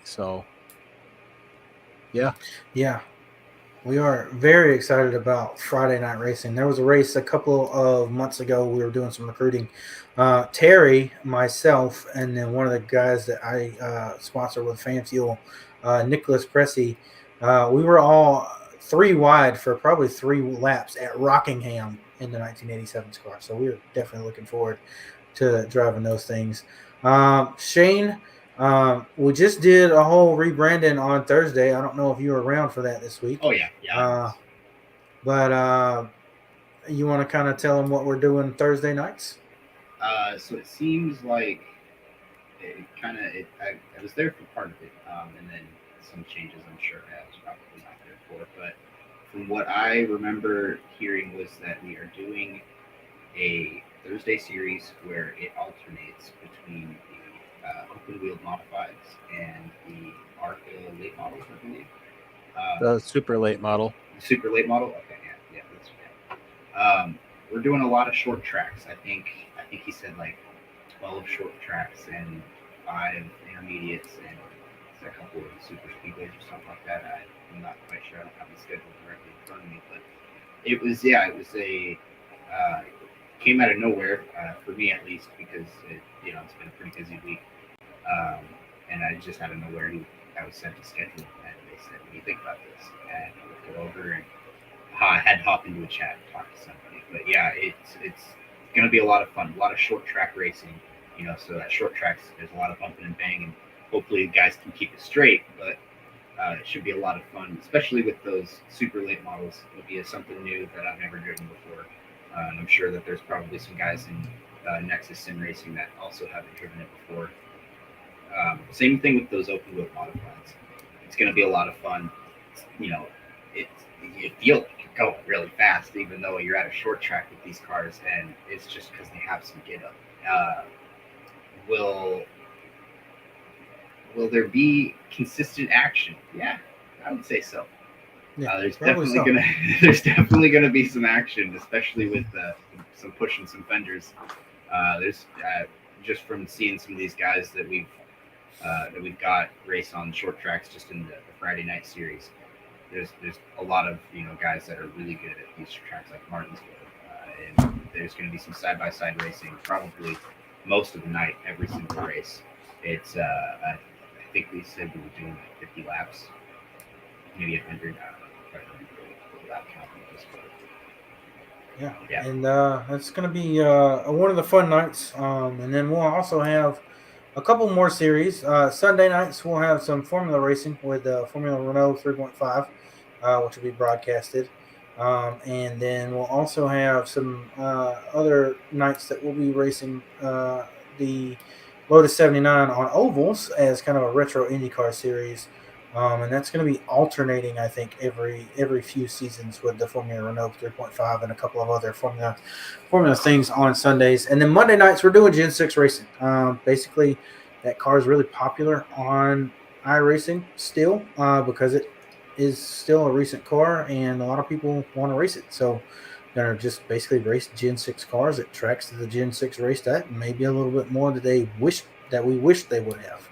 So, yeah. Yeah. We are very excited about Friday night racing. There was a race a couple of months ago. We were doing some recruiting. Terry, myself, and then one of the guys that I sponsor with FanFuel, Nicholas Cressy, we were all three wide for probably 3 laps at Rockingham in the 1987 car. So we were definitely looking forward to driving those things. Shane, we just did a whole rebranding on Thursday. I don't know if you were around for that this week. Oh yeah. But you want to kind of tell them what we're doing Thursday nights? So it seems like I was there for part of it, and then some changes I'm sure I was probably not there for. But from what I remember hearing was that we are doing a Thursday series where it alternates between the open wheeled modifieds and the ARCA late models, I believe. The super late model. Super late model. Okay, yeah, that's okay. We're doing a lot of short tracks. I think he said like 12 short tracks and 5 intermediates and a couple of super speedways or something like that. I'm not quite sure. I don't have the schedule directly in front of me, but it was a came out of nowhere for me at least because it's been a pretty busy week, and I just out of nowhere I was sent a schedule and they said, "What do you think about this?" And I looked it over and I had to hop into a chat and talk to somebody. But yeah, it's going to be a lot of fun. A lot of short track racing. So that short tracks, there's a lot of bumping and banging. Hopefully, the guys can keep it straight, but it should be a lot of fun, especially with those super late models. It'll be something new that I've never driven before. And I'm sure that there's probably some guys in Nexus Sim Racing that also haven't driven it before. Same thing with those open wheel modifieds. It's going to be a lot of fun. You feel like you're going really fast, even though you're at a short track with these cars, and it's just because they have some get up. Will there be consistent action? Yeah, I would say so. Yeah, there's definitely gonna be some action, especially with some pushing some fenders. There's just from seeing some of these guys that we've got race on short tracks just in the Friday night series. There's a lot of guys that are really good at these tracks like Martinsville, and there's going to be some side by side racing probably most of the night, every single race. It's I think we said we were doing like 50 laps, maybe 100. I don't remember lap count on this, but Yeah. And that's going to be one of the fun nights. And then we'll also have a couple more series. Sunday nights, we'll have some Formula racing with Formula Renault 3.5, which will be broadcasted. And then we'll also have some other nights that we'll be racing the Lotus 79 on ovals as kind of a retro IndyCar series. And that's going to be alternating, I think, every few seasons with the Formula Renault 3.5 and a couple of other Formula things on Sundays. And then Monday nights, we're doing Gen 6 racing. Basically, that car is really popular on iRacing still because it is still a recent car and a lot of people want to race it. So they're just basically race Gen 6 cars at tracks that the Gen 6 raced at, and maybe a little bit more that we wish they would have.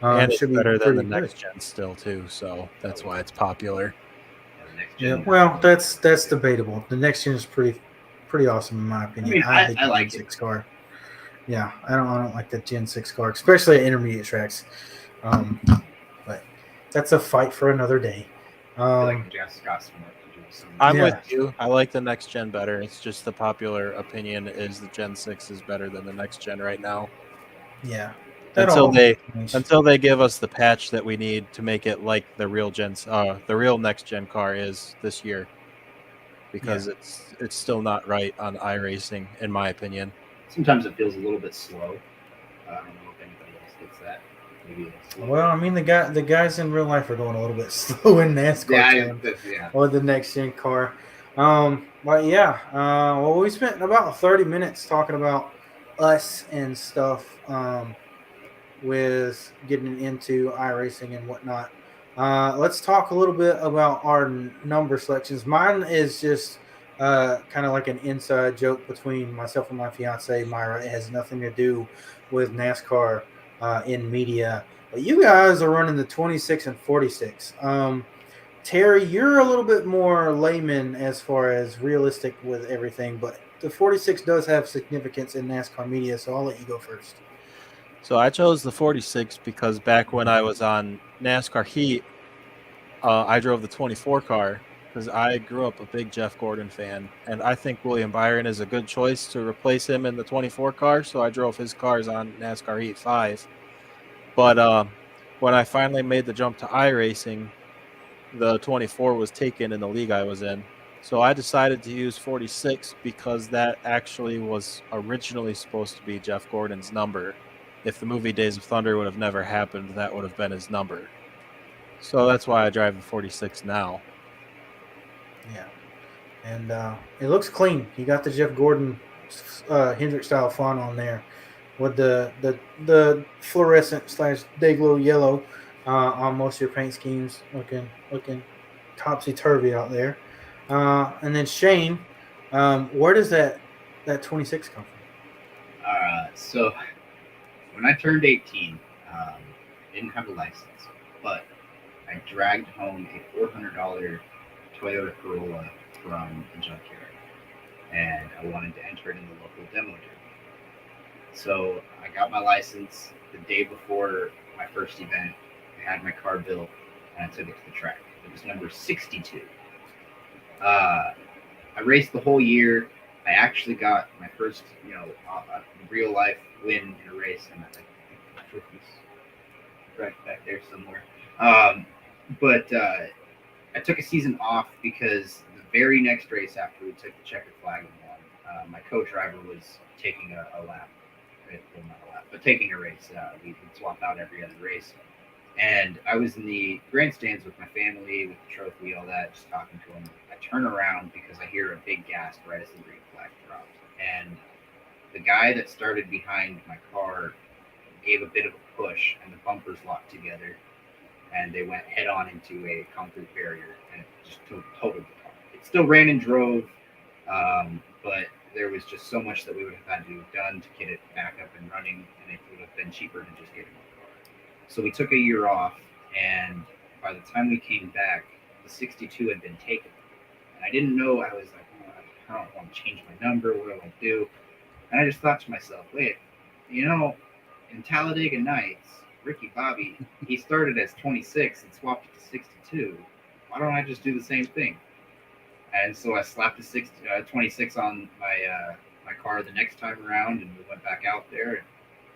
And it's should be better than the pretty next good. gen still too, so that's why it's popular. Yeah, well, that's debatable. The next gen is pretty awesome in my opinion. I hate the like Gen 6 car. Yeah, I don't like the Gen 6 car, especially at intermediate tracks. But that's a fight for another day. I'm Yeah. with you. I like the next gen better. It's just the popular opinion is the Gen 6 is better than the next gen right now. Yeah. Until they give us the patch that we need to make it like the real next gen car is this year, because it's still not right on iRacing in my opinion. Sometimes it feels a little bit slow. I don't know if anybody else gets that. Maybe it's slow. Well, I mean the guys in real life are going a little bit slow in NASCAR or the next gen car. But yeah, well, we spent about 30 minutes talking about us and stuff. With getting into iRacing and whatnot. Let's talk a little bit about our number selections. Mine is just kind of like an inside joke between myself and my fiance, Myra. It has nothing to do with NASCAR in media. But you guys are running the 26 and 46. Terry, you're a little bit more layman as far as realistic with everything, but the 46 does have significance in NASCAR media, so I'll let you go first. So I chose the 46 because back when I was on NASCAR Heat, I drove the 24 car because I grew up a big Jeff Gordon fan, and I think William Byron is a good choice to replace him in the 24 car, so I drove his cars on NASCAR Heat 5. But when I finally made the jump to iRacing, the 24 was taken in the league I was in. So I decided to use 46 because that actually was originally supposed to be Jeff Gordon's number. If the movie Days of Thunder would have never happened, that would have been his number. So that's why I drive the 46 now. Yeah. And it looks clean. You got the Jeff Gordon Hendrick style font on there with the fluorescent / Dayglow yellow on most of your paint schemes. Looking topsy-turvy out there. And then Shane, where does that 26 come from? So when I turned 18, I didn't have a license, but I dragged home a $400 Toyota Corolla from the junkyard, and I wanted to enter it in the local demo derby. So I got my license the day before my first event. I had my car built, and I took it to the track. It was number 62. I raced the whole year. I actually got my first, real life win in a race, and I think my trophy's right back there somewhere. But I took a season off because the very next race after we took the checkered flag and won, my co-driver was taking a lap. Well, not a lap, but taking a race. We'd swap out every other race. And I was in the grandstands with my family, with the trophy, all that, just talking to him. I turn around because I hear a big gasp right as the green flag drops. And the guy that started behind my car gave a bit of a push, and the bumpers locked together, and they went head on into a concrete barrier, and it just totaled the car. It still ran and drove, but there was just so much that we would have had to have done to get it back up and running, and it would have been cheaper to just get him on the car. So we took a year off, and by the time we came back, the 62 had been taken. And I didn't know. I was like, I don't want to change my number. What do I do? And I just thought to myself, wait, in Talladega Nights, Ricky Bobby, he started as 26 and swapped it to 62. Why don't I just do the same thing? And so I slapped a 26 on my car the next time around, and we went back out there and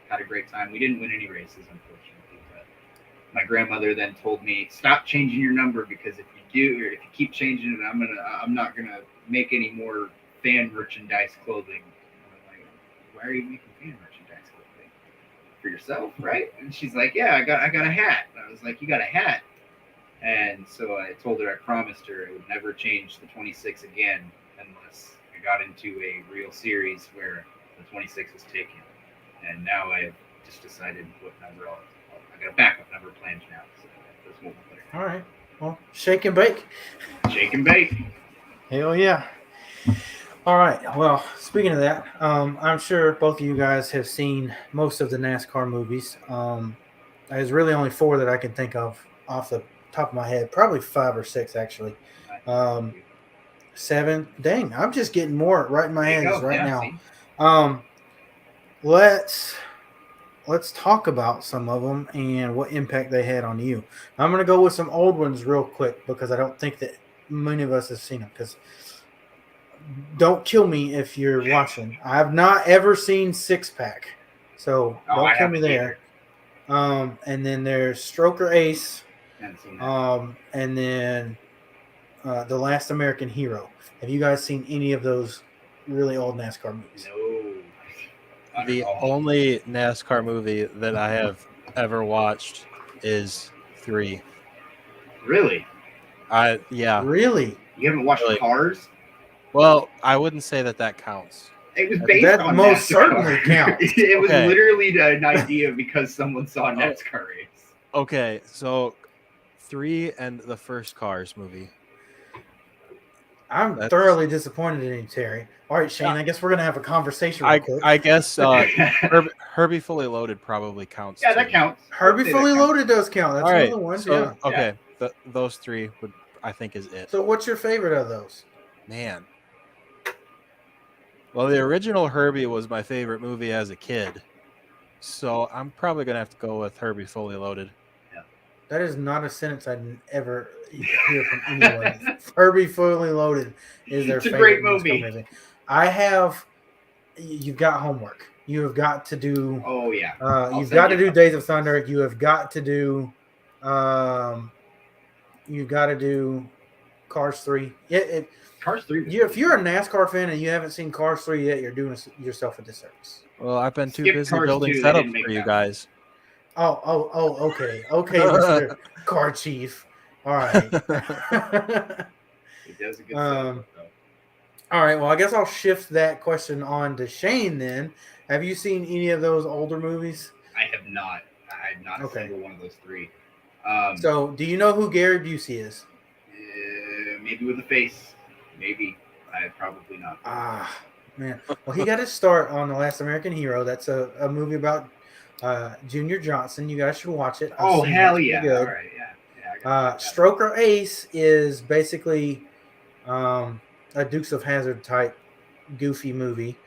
had a great time. We didn't win any races, unfortunately, but my grandmother then told me, stop changing your number, because if you keep changing it, I'm not gonna make any more fan merchandise clothing. And I'm like, why are you making fan merchandise clothing? For yourself, right? And she's like, yeah, I got a hat. And I was like, you got a hat? And so I told her, I promised her I would never change the 26 again unless I got into a real series where the 26 was taken. And now I've just decided what number I got a backup number planned now. So that's what we'll put. All right. Well, shake and bake. Shake and bake. Hell yeah. All right. Well, speaking of that, I'm sure both of you guys have seen most of the NASCAR movies. There's really only 4 that I can think of off the top of my head. Probably 5 or 6, actually. 7. Dang, I'm just getting more right in my head now. Let's talk about some of them and what impact they had on you. I'm going to go with some old ones real quick because I don't think that many of us have seen them. Because don't kill me if you're watching. I have not ever seen Six Pack, so don't kill me there. And then there's Stroker Ace, and then The Last American Hero. Have you guys seen any of those really old NASCAR movies? No. The only NASCAR movie that I have ever watched is 3. Really? Yeah. Really? You haven't watched Cars? Well, I wouldn't say that counts. It was based that on most NASCAR. Certainly counts. It was literally an idea because someone saw a NASCAR race. Okay, so 3 and the first Cars movie. I'm thoroughly disappointed in you, Terry. All right, Shane, I guess we're going to have a conversation real quick. I guess Herbie Fully Loaded probably counts. Yeah, that counts. Herbie Fully Loaded does count. That's one of the ones, yeah. Okay, those 3 I think is it. So what's your favorite of those? Man. Well, the original Herbie was my favorite movie as a kid. So I'm probably going to have to go with Herbie Fully Loaded. Yeah. That is not a sentence I'd ever hear from anyone. Herbie Fully Loaded is their favorite. It's a great movie. You've got homework. You have got to do. Oh yeah. You've got to do Days of Thunder. You have got to do. You've got to do Cars 3. Cars 3. If you're a NASCAR fan and you haven't seen Cars 3 yet, you're doing yourself a disservice. Well, I've been too busy building setups for you guys. Oh, okay, Mr. Car Chief. All right. He does a good setup, though. All right. Well, I guess I'll shift that question on to Shane then. Have you seen any of those older movies? I have not. I have not a single one of those 3. So, do you know who Gary Busey is? Maybe with a face. Maybe. Probably not. Man. Well, he got his start on The Last American Hero. That's a movie about Junior Johnson. You guys should watch it. Oh, hell yeah. Good. All right, yeah. Stroker Ace is basically a Dukes of Hazzard type goofy movie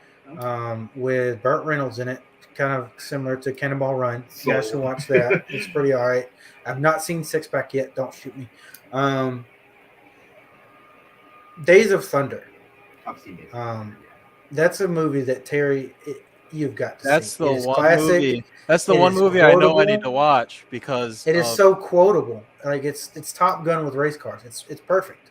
with Burt Reynolds in it, kind of similar to Cannonball Run. You guys should watch that. It's pretty all right. I've not seen Six Pack yet. Don't shoot me. Days of Thunder. I've seen it. That's a movie that Terry, you've got to That's see. the It is one classic. movie. That's the It one is movie I know I need to quotable. watch because It is so quotable. Like it's Top Gun with race cars. It's perfect.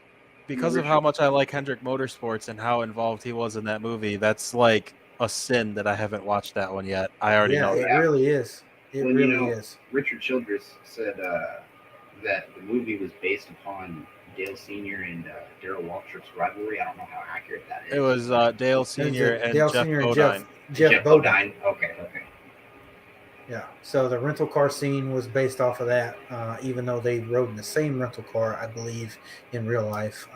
because of how much I like Hendrick Motorsports and how involved he was in that movie. That's like a sin that I haven't watched that one yet. I already know It that. really is. It Well, really is. Richard Childress said that the movie was based upon Dale Sr. and Darrell Waltrip's rivalry. I don't know how accurate that is. It was Dale Sr. and Dale Jeff Sr. and Bodine. Jeff Bodine. Okay. Yeah. So the rental car scene was based off of that, even though they rode in the same rental car, I believe, in real life.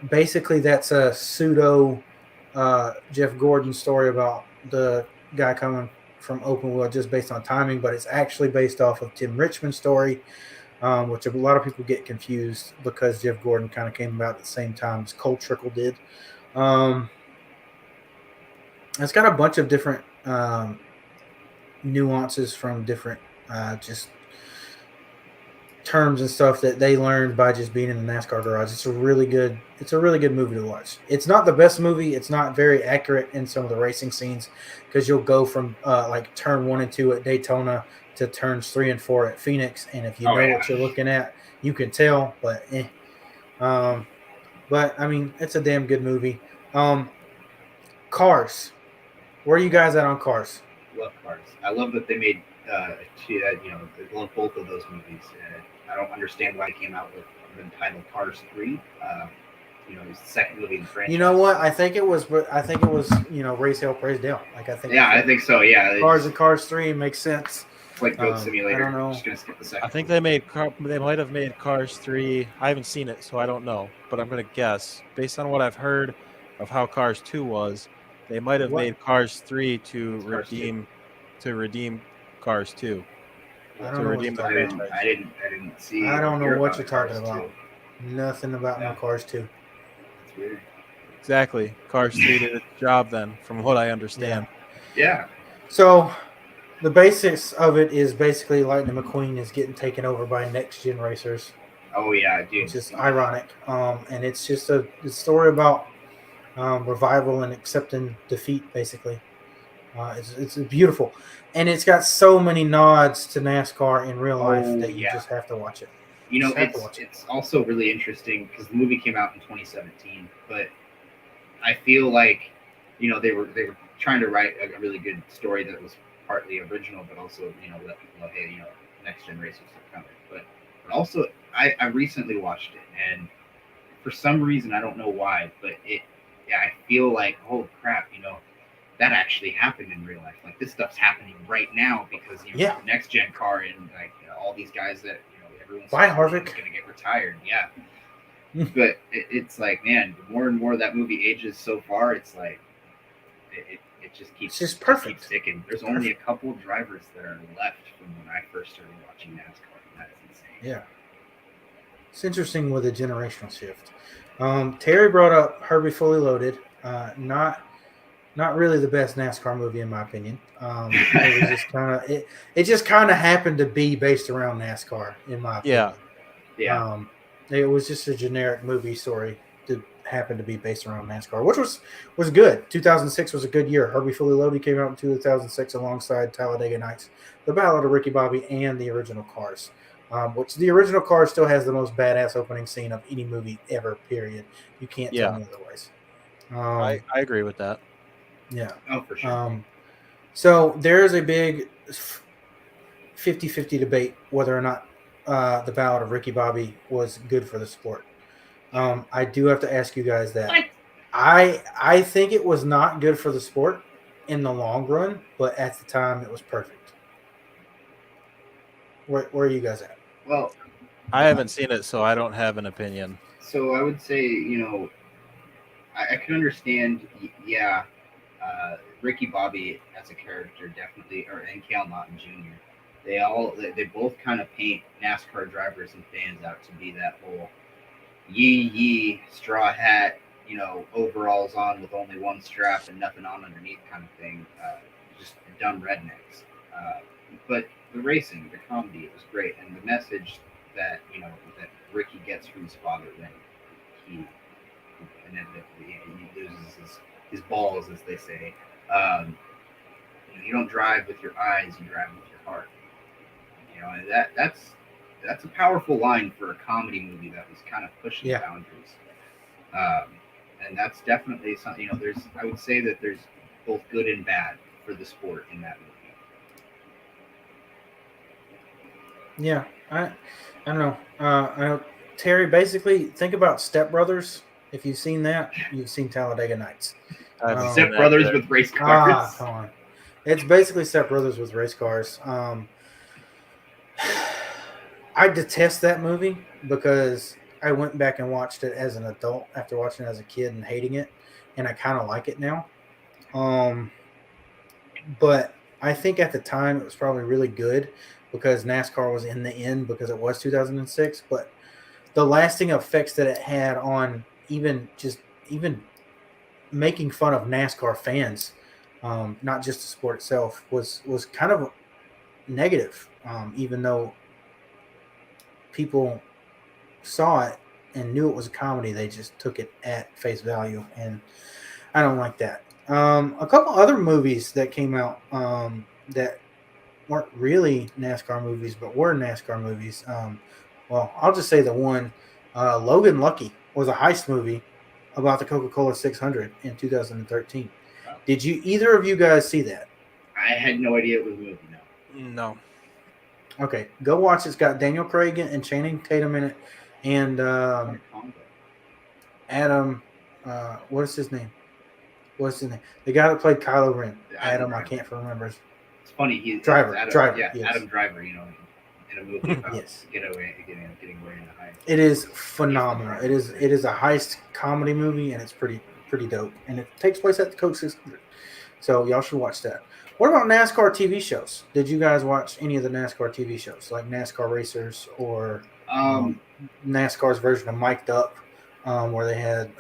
Basically, that's a pseudo Jeff Gordon story about the guy coming from open wheel just based on timing, but it's actually based off of Tim Richmond's story, which a lot of people get confused because Jeff Gordon kind of came about at the same time as Cole Trickle did. It's got a bunch of different nuances from different just terms and stuff that they learned by just being in the NASCAR garage. It's a really good movie to watch. It's not the best movie. It's not very accurate in some of the racing scenes because you'll go from like turn 1 and 2 at Daytona to turns 3 and 4 at Phoenix, and if you know what you're looking at, you can tell. But I mean, it's a damn good movie. Cars. Where are you guys at on Cars? Love Cars. I love that they made both of those movies. I don't understand why they came out with Untitled Cars 3. It was the second movie in the franchise. You know what? I think it was Race Hell Praise Dale. Like I think. Yeah, I think so. Yeah. Cars and Cars 3 makes sense. It's like Goat Simulator. I don't know. I'm just gonna skip the second. I think they might have made Cars 3. I haven't seen it, so I don't know. But I'm gonna guess based on what I've heard of how Cars 2 was, they might have made Cars 3 to redeem Cars 2. I don't know what you're talking about. I didn't see. I don't know what you're talking Cars about. 2. Nothing about no Cars 2. That's weird. Exactly. Cars 3 did its job then, from what I understand. Yeah. So the basics of it is basically Lightning McQueen is getting taken over by next gen racers. Oh yeah, dude. It's just ironic. And it's just a story about revival and accepting defeat, basically. It's beautiful. And it's got so many nods to NASCAR in real life that you just have to watch it. It's also really interesting because the movie came out in 2017, but I feel like, they were trying to write a really good story that was partly original, but also, let people know, hey, next gen racers are coming. But also, I recently watched it, and for some reason, I don't know why, but I feel like, oh crap, that actually happened in real life. Like this stuff's happening right now because the next gen car and like all these guys that everyone's going to get retired. Yeah, but it's like, man, the more and more that movie ages so far, it's like it just keeps it's just perfect. Keeps sticking. There's only a couple drivers that are left from when I first started watching NASCAR, and that is insane. Yeah, it's interesting with a generational shift. Terry brought up Herbie Fully Loaded. Not really the best NASCAR movie in my opinion. It was just kind of it just kind of happened to be based around NASCAR in my opinion. Yeah. It was just a generic movie story that happened to be based around NASCAR, which was good. 2006 was a good year. Herbie Fully Loaded came out in 2006 alongside Talladega Nights, The Ballad of Ricky Bobby, and the original Cars. Which the original Cars still has the most badass opening scene of any movie ever. Period. You can't tell me otherwise. I agree with that. Yeah. Oh, for sure. So there's a big 50-50 debate whether or not the Ballad of Ricky Bobby was good for the sport. I do have to ask you guys that. I think it was not good for the sport in the long run, but at the time it was perfect. Where are you guys at? Well, I haven't seen it, so I don't have an opinion. So I would say, I can understand, Ricky Bobby as a character definitely, and Cale Naughton Jr. They both kind of paint NASCAR drivers and fans out to be that whole yee straw hat, overalls on with only one strap and nothing on underneath kind of thing. Just dumb rednecks. But the racing, the comedy, it was great, and the message that that Ricky gets from his father when he and then he loses his balls, as they say. You don't drive with your eyes; you drive with your heart. And that's a powerful line for a comedy movie that was kind of pushing boundaries. And that's definitely something. I would say that there's both good and bad for the sport in that movie. Yeah, I don't know. I know, Terry, basically, think about Step Brothers. If you've seen that, you've seen Talladega Nights. Step Brothers with race cars. Come on. It's basically Step Brothers with race cars. I detest that movie because I went back and watched it as an adult after watching it as a kid and hating it, and I kind of like it now. But I think at the time it was probably really good because NASCAR was in the end because it was 2006. But the lasting effects that it had on even making fun of NASCAR fans, not just the sport itself, was kind of negative. Even though people saw it and knew it was a comedy, they just took it at face value, and I don't like that. A couple other movies that came out that weren't really NASCAR movies, but were NASCAR movies. Well, I'll just say the one, Logan Lucky, was a heist movie about the Coca-Cola 600 in 2013. Wow. Did either of you guys see that? I had no idea it was a movie. No. Okay, go watch it. It's got Daniel Craig and Channing Tatum in it, and Adam. What's his name? The guy that played Kylo Ren. Adam, I can't remember. It's funny. He's Driver. Yeah, yes. Adam Driver. In a movie about Yes. getting away in a heist. It is phenomenal. It is a heist comedy movie, and it's pretty dope. And it takes place at the Coke 600. So y'all should watch that. What about NASCAR TV shows? Did you guys watch any of the NASCAR TV shows, like NASCAR Racers or NASCAR's version of Mic'd Up, where they had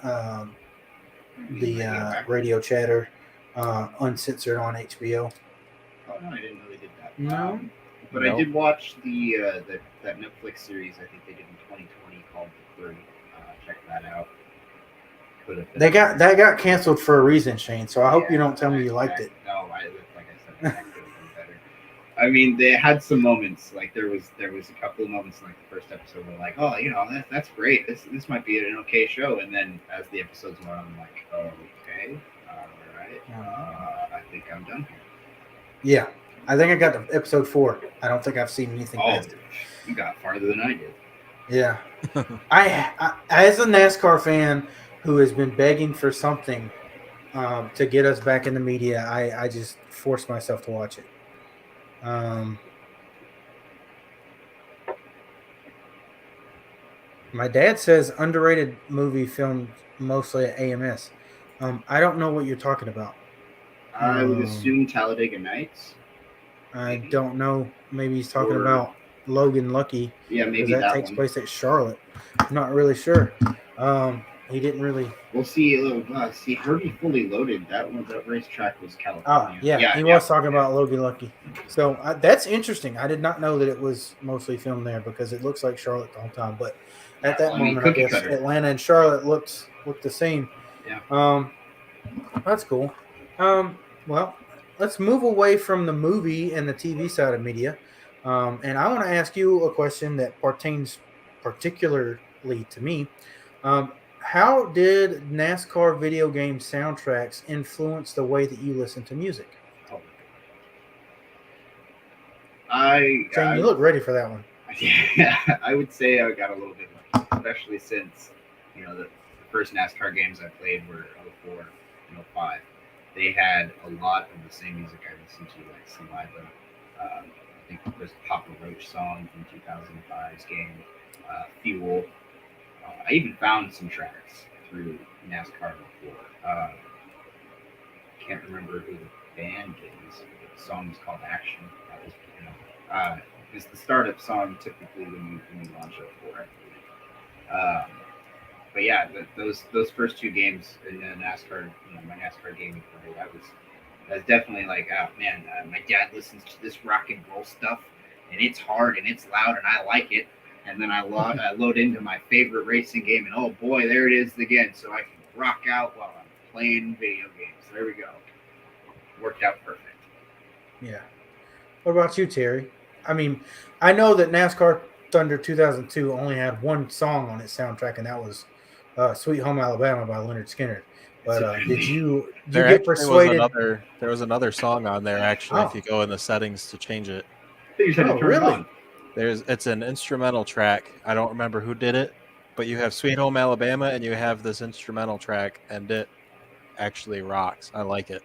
the radio chatter uncensored on HBO? Oh no, I didn't know they did that. No. But I did watch that Netflix series. I think they did in 2020 called The Prix. Check that out. That got canceled for a reason, Shane. So I hope you don't tell me you liked it. No, like I said, that could have been better. I mean, they had some moments. Like there was a couple of moments in like the first episode where like, oh, that's great. This might be an okay show. And then as the episodes went on, I'm like, oh, okay, all right. I think I'm done here. Yeah, I think I got to episode 4. I don't think I've seen anything past it. You got farther than I did. Yeah, I as a NASCAR fan who has been begging for something to get us back in the media, I just forced myself to watch it. My dad says underrated movie filmed mostly at AMS. I don't know what you're talking about. I would assume Talladega Nights. I don't know. Maybe he's talking about Logan Lucky. Yeah, maybe that takes place at Charlotte. I'm not really sure. He didn't really. We'll see. See, Herbie Fully Loaded. That racetrack was California. He was talking about Logan Lucky. So that's interesting. I did not know that it was mostly filmed there because it looks like Charlotte the whole time. But at that moment, I guess Atlanta and Charlotte looked the same. Yeah. That's cool. Well, let's move away from the movie and the TV side of media. And I want to ask you a question that pertains particularly to me. How did NASCAR video game soundtracks influence the way that you listen to music? Shane, you look ready for that one. Yeah, I would say I got a little bit lucky, especially since the first NASCAR games I played were 04 and 05. They had a lot of the same music I listened to, like Saliva. I think there's a Papa Roach song from 2005's game, Fuel. I even found some tracks through NASCAR before. Can't remember who the band is, but the song is called Action. That was, it's the startup song typically when you launch a 4. But yeah, those first 2 games in NASCAR, my NASCAR gaming career, that was definitely like, oh man, my dad listens to this rock and roll stuff, and it's hard and it's loud, and I like it. And then I load into my favorite racing game, and oh boy, there it is again. So I can rock out while I'm playing video games. There we go. Worked out perfect. Yeah. What about you, Terry? I mean, I know that NASCAR Thunder 2002 only had one song on its soundtrack, and that was "Sweet Home Alabama" by Leonard Skinner. But did you get persuaded? There was another song on there actually. Oh. If you go in the settings to change it, You said to turn it really? on. it's an instrumental track. I don't remember who did it, but you have "Sweet Home Alabama" and you have this instrumental track, and it actually rocks. I like it.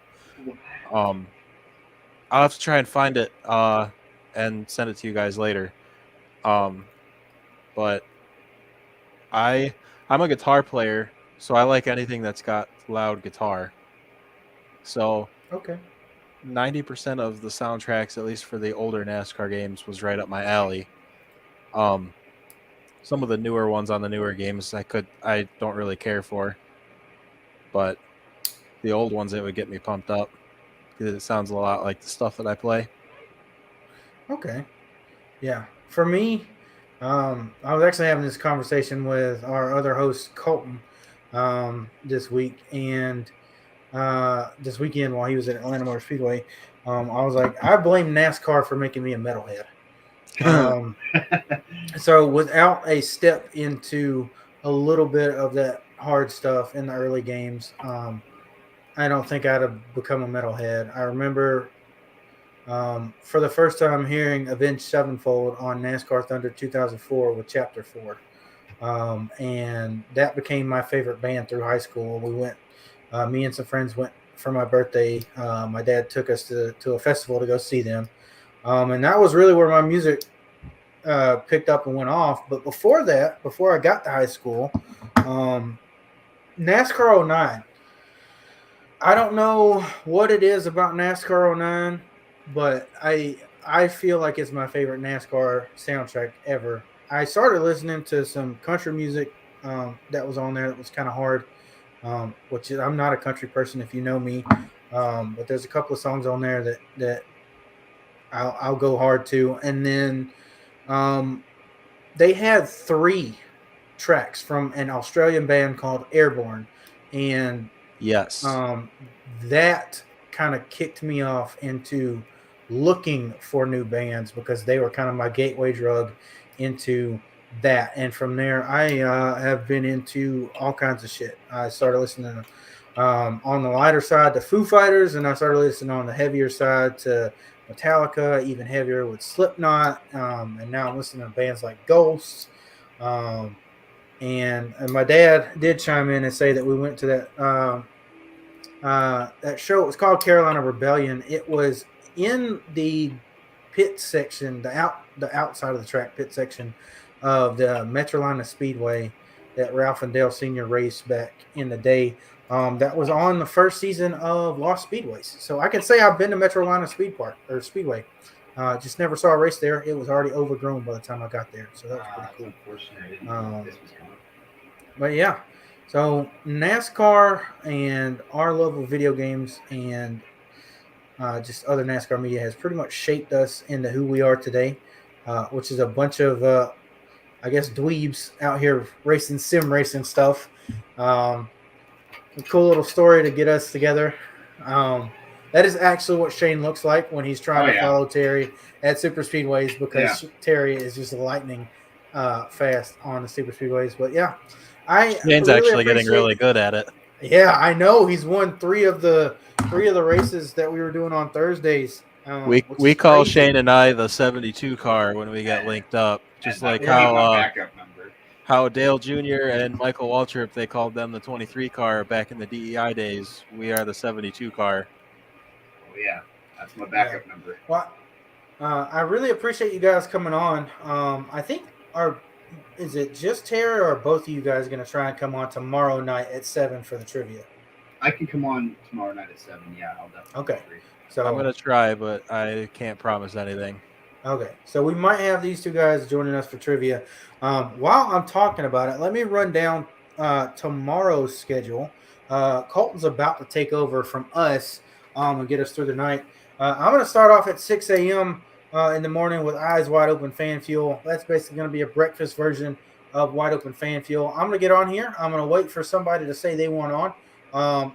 I'll have to try and find it and send it to you guys later. But I'm a guitar player, so I like anything that's got loud guitar. So Okay. 90% of the soundtracks, at least for the older NASCAR games, was right up my alley. Some of the newer ones on the newer games I don't really care for, but the old ones, it would get me pumped up because it sounds a lot like the stuff that I play. Okay. Yeah. For me, I was actually having this conversation with our other host, Colton, this week. And this weekend while he was at Atlanta Motor Speedway, I was like, I blame NASCAR for making me a metalhead. So without a step into a little bit of that hard stuff in the early games, I don't think I'd have become a metalhead. I remember for the first time hearing Avenged Sevenfold on NASCAR Thunder 2004 with Chapter 4. And that became my favorite band through high school. We went, me and some friends went for my birthday. My dad took us to a festival to go see them. And that was really where my music picked up and went off. But before that, before I got to high school, NASCAR 09. I don't know what it is about NASCAR 09, but I feel like it's my favorite NASCAR soundtrack ever. I started listening to some country music that was on there that was kind of hard, which is, I'm not a country person if you know me, but there's a couple of songs on there that I'll go hard to. And then they had 3 tracks from an Australian band called Airborne, and Yes. that kind of kicked me off into looking for new bands because they were kind of my gateway drug into that. And from there, I have been into all kinds of shit. I started listening to, on the lighter side to Foo Fighters, and I started listening on the heavier side to Metallica, even heavier with Slipknot, and now I'm listening to bands like Ghosts. And my dad did chime in and say that we went to that show. It was called Carolina Rebellion. It was in the pit section, the outside of the track pit section of the Metrolina Speedway that Ralph and Dale Sr. raced back in the day. That was on the first season of Lost Speedways. So I can say I've been to Metrolina Speedway. Just never saw a race there. It was already overgrown by the time I got there. So that was pretty cool. Unfortunately, I didn't know this was coming. But yeah, so NASCAR and our love of video games and just other NASCAR media has pretty much shaped us into who we are today, which is a bunch of, I guess, dweebs out here racing sim racing stuff. A cool little story to get us together. That is actually what Shane looks like when he's trying to follow Terry at super speedways, because Terry is just lightning fast on the super speedways. But yeah, Shane's really actually getting really good at it. Yeah, I know. He's won 3 of the races that we were doing on Thursdays. We call crazy. Shane and I the 72 car when we get linked up, just like how Dale Jr. and Michael Waltrip, they called them the 23 car back in the DEI days. We are the 72 car. Oh yeah, that's my backup number. Well, I really appreciate you guys coming on. I think is it just Terry or are both of you guys going to try and come on tomorrow night at 7 for the trivia? I can come on tomorrow night at 7. Yeah, I'll definitely. Okay. So I'm going to try, but I can't promise anything. Okay. So we might have these 2 guys joining us for trivia. While I'm talking about it, let me run down tomorrow's schedule. Colton's about to take over from us and get us through the night. I'm going to start off at 6 a.m. in the morning with Eyes Wide Open Fan Fuel. That's basically going to be a breakfast version of Wide Open Fan Fuel. I'm going to get on here. I'm going to wait for somebody to say they want on,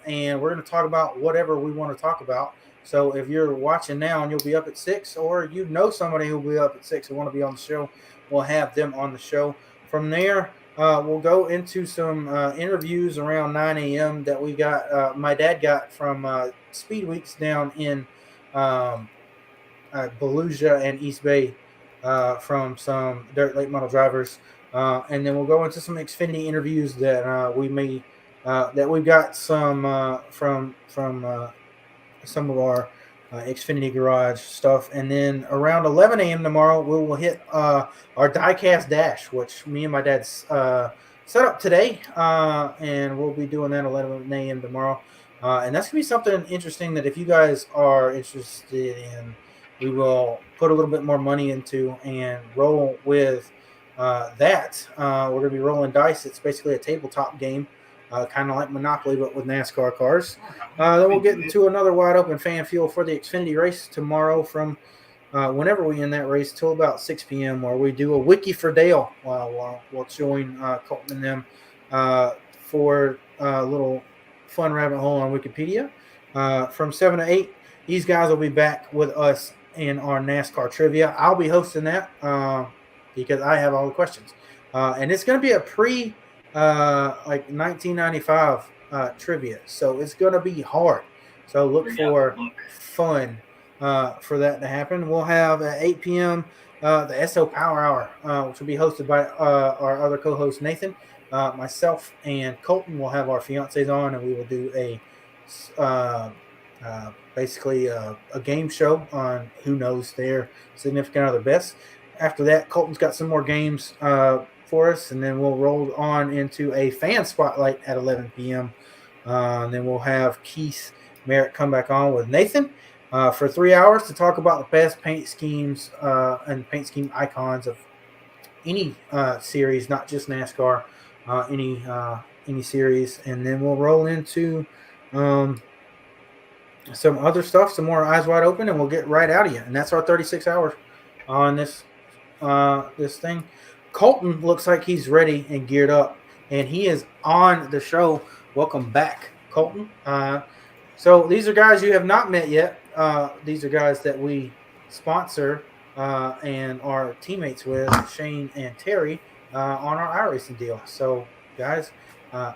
and we're going to talk about whatever we want to talk about. So if you're watching now and you'll be up at 6, or you know somebody who'll be up at 6 and want to be on the show, we'll have them on the show. From there, we'll go into some interviews around 9 a.m. that we got. My dad got from Speed Weeks down in Volusia and East Bay from some dirt late model drivers, and then we'll go into some Xfinity interviews that we've got some from some of our Xfinity Garage stuff. And then around 11 a.m. tomorrow, we will hit our diecast dash, which me and my dad set up today, and we'll be doing that 11 a.m. tomorrow. And that's going to be something interesting that if you guys are interested in, we will put a little bit more money into and roll with that. We're going to be rolling dice. It's basically a tabletop game. Kind of like Monopoly, but with NASCAR cars. Then we'll get into another Wide Open Fan Fuel for the Xfinity race tomorrow from whenever we end that race till about 6 p.m., where we do a Wiki for Dale. We'll join Colton and them for a little fun rabbit hole on Wikipedia. From 7 to 8, these guys will be back with us in our NASCAR trivia. I'll be hosting that because I have all the questions. And it's going to be a like 1995 trivia, so it's gonna be hard. So look for fun for that to happen. We'll have at 8 p.m. The SO Power Hour, which will be hosted by our other co-host Nathan, myself, and Colton. Will have our fiancés on, and we will do basically a game show on who knows their significant other best. After that, Colton's got some more games for us, and then we'll roll on into a fan spotlight at 11 p.m. And then we'll have Keith Merritt come back on with Nathan for 3 hours to talk about the best paint schemes and paint scheme icons of any series, not just NASCAR, any series. And then we'll roll into some other stuff, some more Eyes Wide Open, and we'll get right out of you. And that's our 36 hours on this thing. Colton looks like he's ready and geared up, and he is on the show. Welcome back, Colton. So these are guys you have not met yet. These are guys that we sponsor and are teammates with, Shane and Terry, on our iRacing deal. So, guys,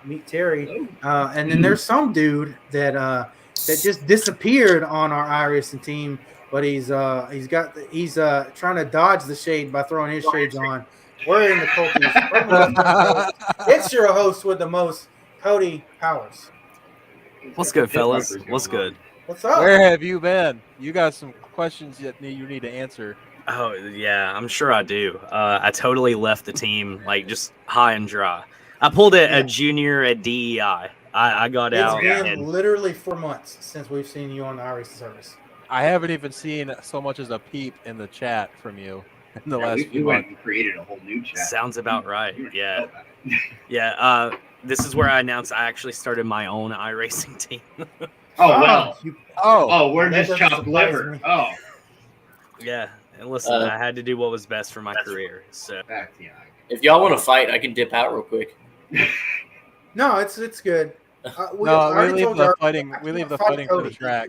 meet Terry. And then there's some dude that just disappeared on our iRacing team, but he's trying to dodge the shade by throwing his shades on. We're in the Colties. It's your host with the most, Cody Powers. What's good, fellas? What's good? What's up? Where have you been? You got some questions that you need to answer. Oh, yeah, I'm sure I do. I totally left the team, like, just high and dry. I pulled a junior at DEI. I got out. It's been literally 4 months since we've seen you on the iRacing service. I haven't even seen so much as a peep in the chat from you in the last few months. We created a whole new chat. Sounds about right. Yeah. Yeah. This is where I announced I actually started my own iRacing team. We're just chopped liver. Oh. Yeah. And listen, I had to do what was best for my career. So if y'all want to fight, I can dip out real quick. No, it's good. We leave the fighting to the track.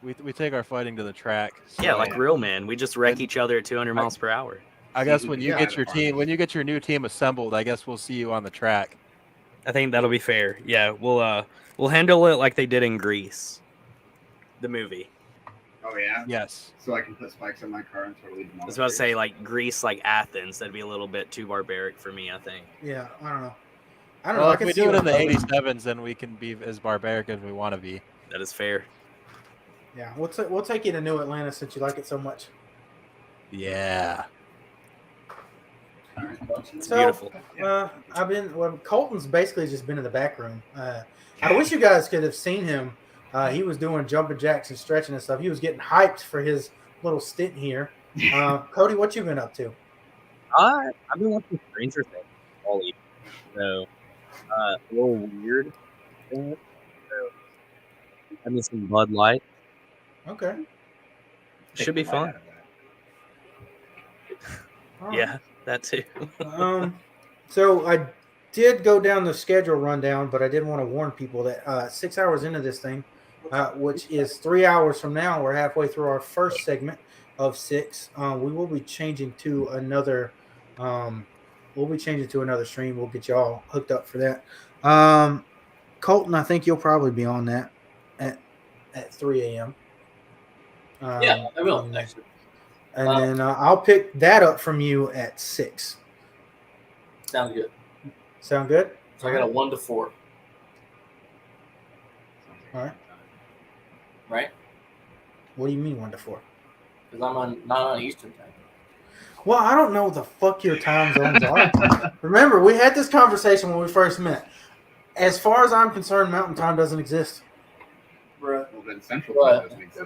We take our fighting to the track. So. Yeah, like real men. We just wreck each other at 200 miles per hour. I guess when you get your new team assembled, I guess we'll see you on the track. I think that'll be fair. Yeah, we'll handle it like they did in Grease, the movie. Oh yeah. Yes. So I can put spikes on my car and totally demolish. I was about to say like Grease, like Athens. That'd be a little bit too barbaric for me, I think. Yeah, I don't know. If we do it in the 87s, then we can be as barbaric as we want to be. That is fair. Yeah, we'll take you to New Atlanta since you like it so much. Yeah. It's beautiful. Colton's basically just been in the back room. I wish you guys could have seen him. He was doing jumping jacks and stretching and stuff. He was getting hyped for his little stint here. Cody, what you been up to? I've been watching Stranger Things all evening. So, a little weird. I miss some Bud Light. Okay. Should be fun. All right. Yeah, that too. So I did go down the schedule rundown, but I did want to warn people that 6 hours into this thing, which is 3 hours from now, we're halfway through our first segment of 6. We will be changing to another. Stream. We'll get y'all hooked up for that. Colton, I think you'll probably be on that at 3 a.m. Yeah, I will. Actually. And then I'll pick that up from you at 6. Sounds good. Sound good? So I got a 1 to 4. All right. Right? What do you mean 1 to 4? Because I'm not on Eastern time. Well, I don't know what the fuck your time zones are. Remember, we had this conversation when we first met. As far as I'm concerned, Mountain Time doesn't exist. Well, then Central Time doesn't exist.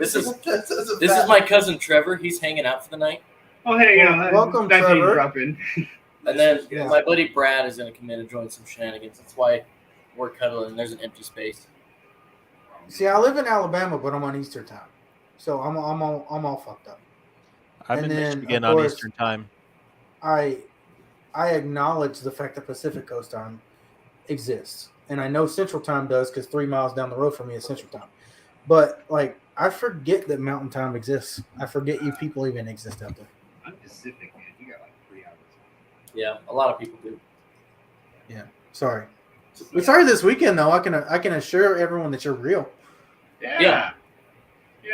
This is my cousin Trevor. He's hanging out for the night. Oh, hey, welcome, that's how you Trevor. drop in. And then Yeah. my buddy Brad is going to come in and join some shenanigans. That's why we're cuddling and there's an empty space. See, I live in Alabama, but I'm on Eastern Time, so I'm all fucked up. I'm And in then, Michigan of on course, Eastern Time. I acknowledge the fact that Pacific Coast Time exists, and I know Central Time does because 3 miles down the road from me is Central Time. But like, I forget that Mountain Time exists. I forget you people even exist out there. I'm Pacific, man. You got like 3 hours. Yeah, a lot of people do. Sorry. We started this weekend though. I can assure everyone that you're real. Yeah,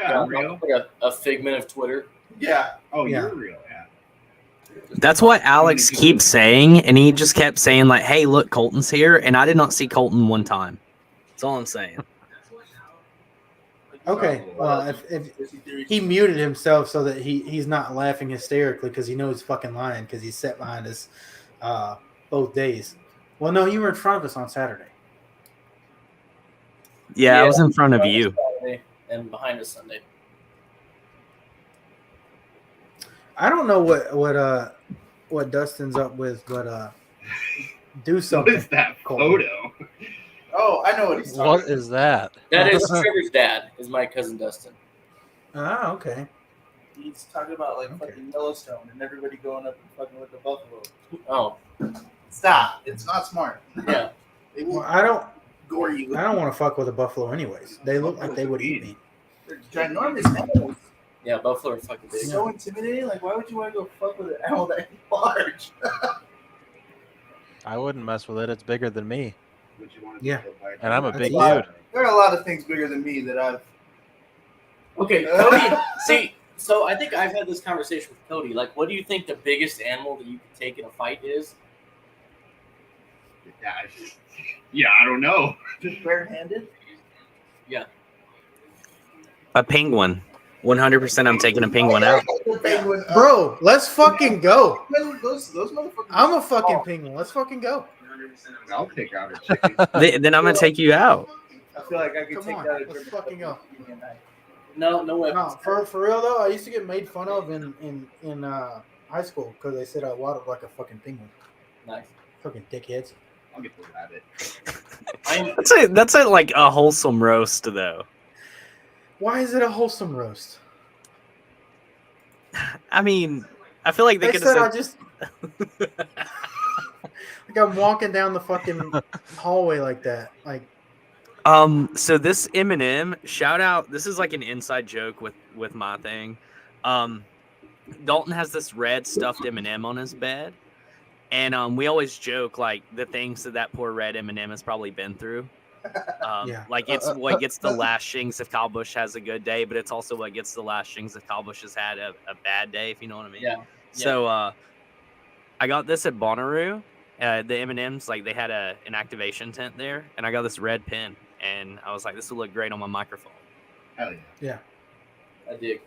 I'm real. Like a figment of Twitter. Yeah. Oh, Yeah. you're real. Yeah. That's what Alex keeps saying, and he just kept saying like, "Hey, look, Colton's here," and I did not see Colton one time. That's all I'm saying. Okay. Well, if he muted himself so that he's not laughing hysterically because he knows he's fucking lying because he's sat behind us both days. Well, no, you were in front of us on Saturday. Yeah, I was in front of you. Saturday and behind us Sunday. I don't know what Dustin's up with, but do What something. is that Colton. photo? Oh, I know what he's talking What about. is that? That is Trevor's dad. Is my cousin Dustin. Ah, okay. He's talking about like Okay. fucking Yellowstone and everybody going up and fucking with the buffalo. Oh, Stop! It's not smart. yeah. They Well, will I don't gore you. want to fuck with a buffalo anyways. They look like they would eat me. They're ginormous animals. Yeah, buffalo are fucking They're big. so intimidating. Like, why would you want to go fuck with an animal that large? I wouldn't mess with it. It's bigger than me. Would you want to Yeah. be killed by a And I'm a That's big why- dude. There are a lot of things bigger than me that I've. Okay, Cody. See, so I think I've had this conversation with Cody. Like, what do you think the biggest animal that you could take in a fight is? Yeah, I don't know. Just barehanded. A penguin. 100%. I'm taking a penguin out. The penguin, Bro, let's fucking go. Those motherfuckers. I'm a fucking penguin. Let's fucking go. I'll take out a chicken. Then I'm gonna take you out. I feel like I could Come take on, that. let's fucking go. No weapons. No, for real though, I used to get made fun of in high school because they said I waddled like a fucking penguin. Nice. Fucking dickheads. I'll get the rabbit. That's a like a wholesome roast though. Why is it a wholesome roast? I mean, I feel like they They could said I have just like I'm walking down the fucking hallway like that. Like, So this M&M shout out. This is like an inside joke with my thing. Dalton has this red stuffed M&M on his bed, and we always joke like the things that poor red M&M has probably been through. Yeah. Like it's what gets the lashings if Kyle Busch has a good day, but it's also what gets the lashings if Kyle Busch has had a bad day, if you know what I mean. Yeah. So I got this at Bonnaroo. The M&Ms, like they had an activation tent there, and I got this red pin, and I was like, this will look great on my microphone. Hell yeah. I dig.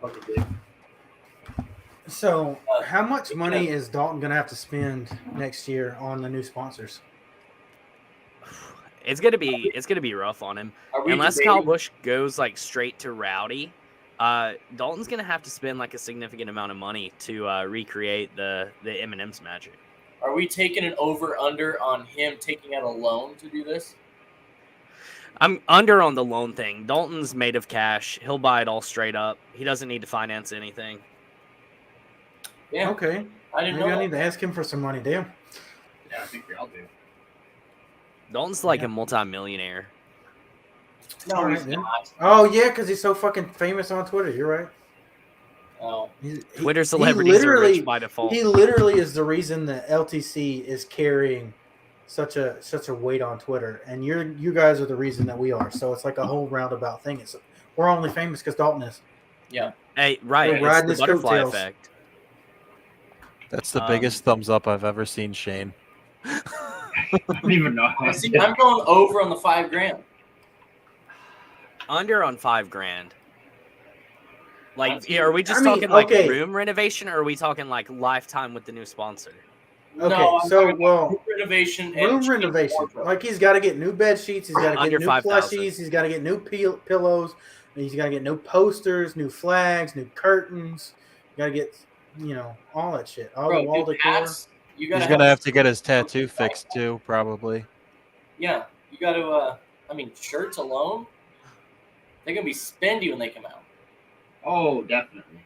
Fucking dig. so how much money is Dalton gonna have to spend next year on the new sponsors? It's gonna be rough on him Are we unless debating- Kyle Busch goes like straight to Rowdy. Dalton's gonna have to spend like a significant amount of money to recreate the M&M's magic. Are we taking an over under on him taking out a loan to do this? I'm under on the loan thing. Dalton's made of cash. He'll buy it all straight up. He doesn't need to finance anything. Yeah, Okay. I didn't Maybe know. I need to ask him for some money. Damn. Yeah, I think we all do. Dalton's like a multimillionaire. No, All right, he's then. not. Oh yeah, because he's so fucking famous on Twitter. You're right. Oh, Twitter celebrities are rich by default. He literally is the reason that LTC is carrying such a weight on Twitter, and you guys are the reason that we are. So it's like a whole roundabout thing. We're only famous because Dalton is. yeah. Hey, right. We're It's riding the his butterfly coattails. effect. That's the biggest thumbs up I've ever seen, Shane. I don't even know how See, I'm going over on the $5,000. Under on $5,000. Like, are we just I mean, talking like okay. room renovation, or are we talking like lifetime with the new sponsor? Okay, No, I'm so talking well, room renovation. and room change renovation. wardrobe. Like he's got to get new bed sheets. He's got to get Under new 5,000. plushies. He's got to get new pillows. He's got to get new posters, new flags, new curtains. You got to get all that shit. All the wall Dude, decor. hats, you gotta He's gonna have to get his tattoo fixed too, probably. Yeah, you got to. I mean, shirts alone, they're gonna be spendy when they come out. Oh, definitely.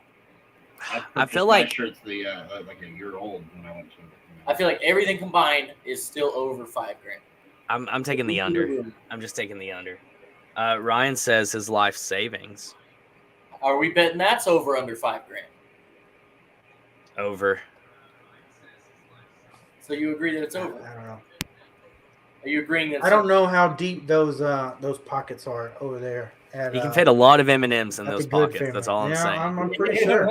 I feel my like- shirt's like a year old when I went to. I feel like everything combined is still over $5,000. I'm taking the under. I'm just taking the under. Ryan says his life savings Are we betting that's over under $5,000? over. So you agree that it's I over? don't know. Are you agreeing that? I don't know how deep those pockets are over there. He can fit a lot of M&Ms in at those the good pockets. family. That's all I'm Yeah, saying. I'm pretty sure.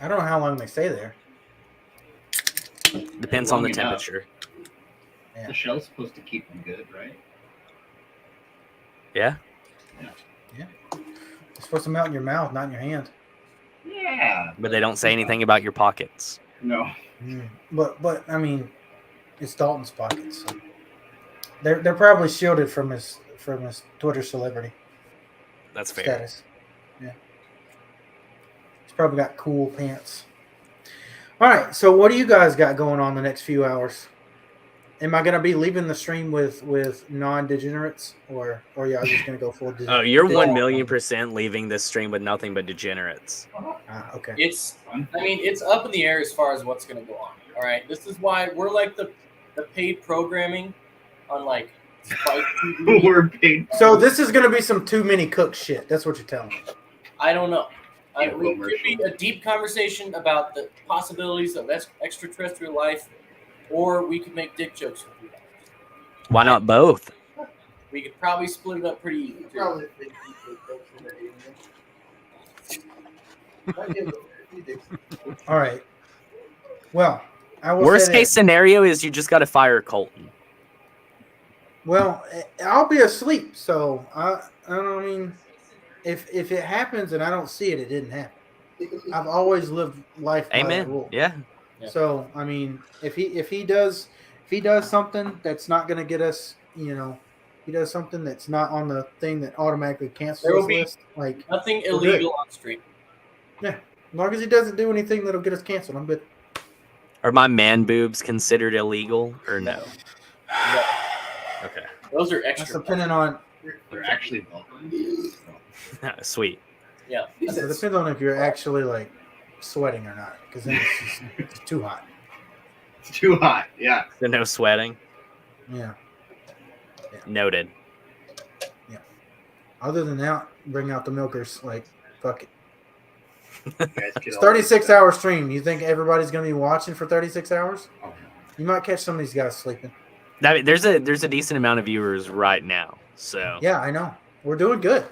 I don't know how long they stay there. Depends on the Long enough. temperature. Yeah. The shell's supposed to keep them good, right? Yeah. It's supposed to melt in your mouth, not in your hand. Yeah. But they don't say anything about your pockets. No. But I mean, it's Dalton's pockets. So they're probably shielded from his Twitter celebrity That's fair. status. Yeah. He's probably got cool pants. All right, so what do you guys got going on the next few hours? Am I gonna be leaving the stream with non-degenerates, or y'all just gonna go full? Oh, you're Yeah. 1,000,000% leaving this stream with nothing but degenerates. Okay. It's up in the air as far as what's going to go on. All right, this is why we're like the paid programming on like Spike TV. We're paid. So this is gonna be some too many cook shit. That's what you're telling me. I don't know. Yeah, It could be a deep conversation about the possibilities of extraterrestrial life, or we could make dick jokes with you guys. Why not both? We could probably split it up pretty easy. too. Probably think you could go All right. Well, I will Worst say case this. scenario is you just got to fire Colton. Well, I'll be asleep, so I mean, if it happens and I don't see it, it didn't happen. I've always lived life by that Amen. rule. Yeah. Yeah. So I mean, if he does something that's not going to get us, he does something that's not on the thing that automatically cancels There will this be- list. Like, Nothing We're good. illegal on stream. as long as he doesn't do anything that'll get us canceled, I'm good. Are my man boobs considered illegal or no? No, Okay. those are That's extra. depending on. They're actually welcome. Sweet. Yeah. It depends on if you're actually like sweating or not, because then it's too hot. It's too hot. Yeah. So no sweating. Yeah. Noted. Other than that, bring out the milkers. Like, fuck it. You guys get It's all 36-hour stream. You think everybody's gonna be watching for 36 hours? Oh, no. You might catch some of these guys sleeping. There's a decent amount of viewers right now. So Yeah, I know. We're doing good.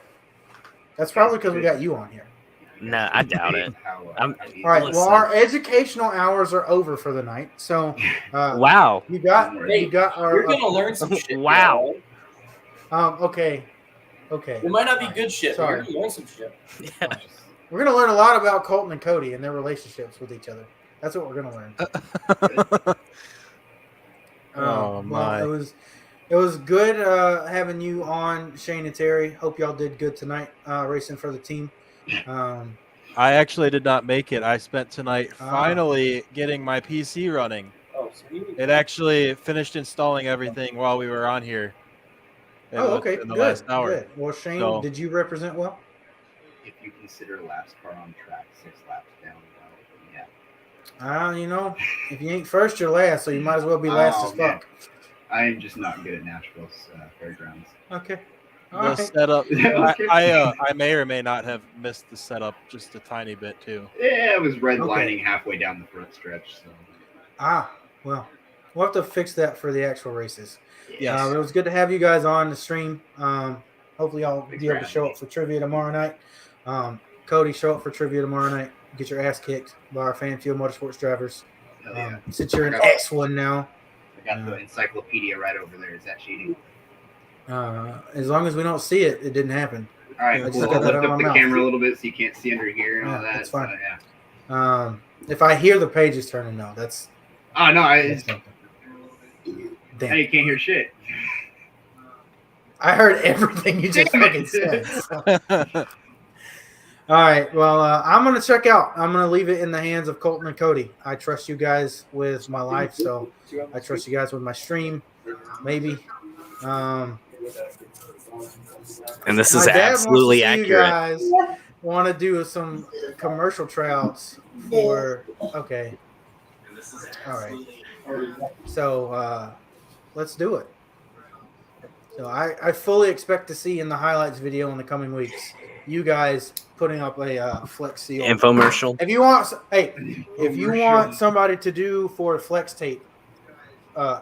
That's probably because we got you on here. no, I doubt it. I'm- easy- All right. Listen. Well, our educational hours are over for the night. So, Wow. you got Hey, our. You're gonna learn some shit. Wow. Okay. It might not be good shit. But Sorry. you're gonna learn some shit. Yeah. We're gonna learn a lot about Colton and Cody and their relationships with each other. That's what we're gonna learn. Oh, my. Well, it was good having you on, Shane and Terry. Hope y'all did good tonight racing for the team. I actually did not make it. I spent tonight Ah. finally getting my PC running. Oh, It actually finished installing everything while we were on here. Okay, in the good, last hour. good. Well, Shane, So- did you represent well? If you consider last car on track, 6 laps down, yeah. You know, if you ain't first, you're last, so you might as well be last as man. fuck. I am just not good at Nashville's fairgrounds. Okay. The All right. setup. Okay. I may or may not have missed the setup just a tiny bit too. Yeah, it was redlining halfway down the front stretch. So. Well, we'll have to fix that for the actual races. Yes. It was good to have you guys on the stream. Hopefully, I'll Thanks be for able to having show me. up for trivia tomorrow night. Cody, show up for trivia tomorrow night. Get your ass kicked by our FanFuel Motorsports drivers. Hell yeah. Since you're an I got- X1 now, I got the encyclopedia right over there. Is that cheating? as long as we don't see it, it didn't happen. All right, I just cool. got that Lift out up of the my mouth. camera a little bit so you can't see under here and all Yeah, that. that's fine. So, yeah. If I hear the pages turning, no, that's Oh no, that's something. now Damn. you can't hear shit. I heard everything you just Damn fucking it. said. so. All right. Well, I'm going to check out. I'm going to leave it in the hands of Colton and Cody. I trust you guys with my life, so I trust you guys with my stream, maybe. And this My is dad absolutely wants to see accurate. you guys want to do some commercial tryouts for. Okay. All right. So let's do it. So I fully expect to see in the highlights video in the coming weeks you guys putting up a flex seal Infomercial. If you want somebody to do for flex tape,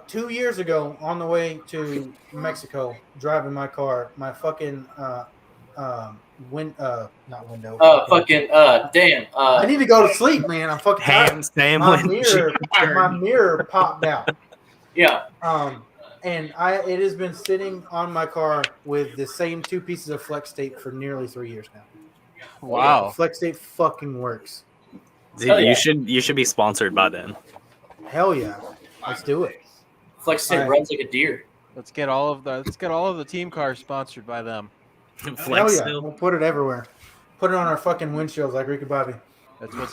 2 years ago on the way to Mexico, driving my car, my fucking not window. Damn. I need to go to sleep, man. I'm fucking tired. Ham My sandwich. mirror popped out. Yeah. And it has been sitting on my car with the same 2 pieces of flex tape for nearly 3 years now. Wow. Flex tape fucking works. Dude, you should be sponsored by them. Hell yeah. Let's do it. Flex tape Alright. runs like a deer. Let's get all of the team cars sponsored by them. Hell Flex yeah. seal. We'll put it everywhere. Put it on our fucking windshields like Ricky Bobby. That's what's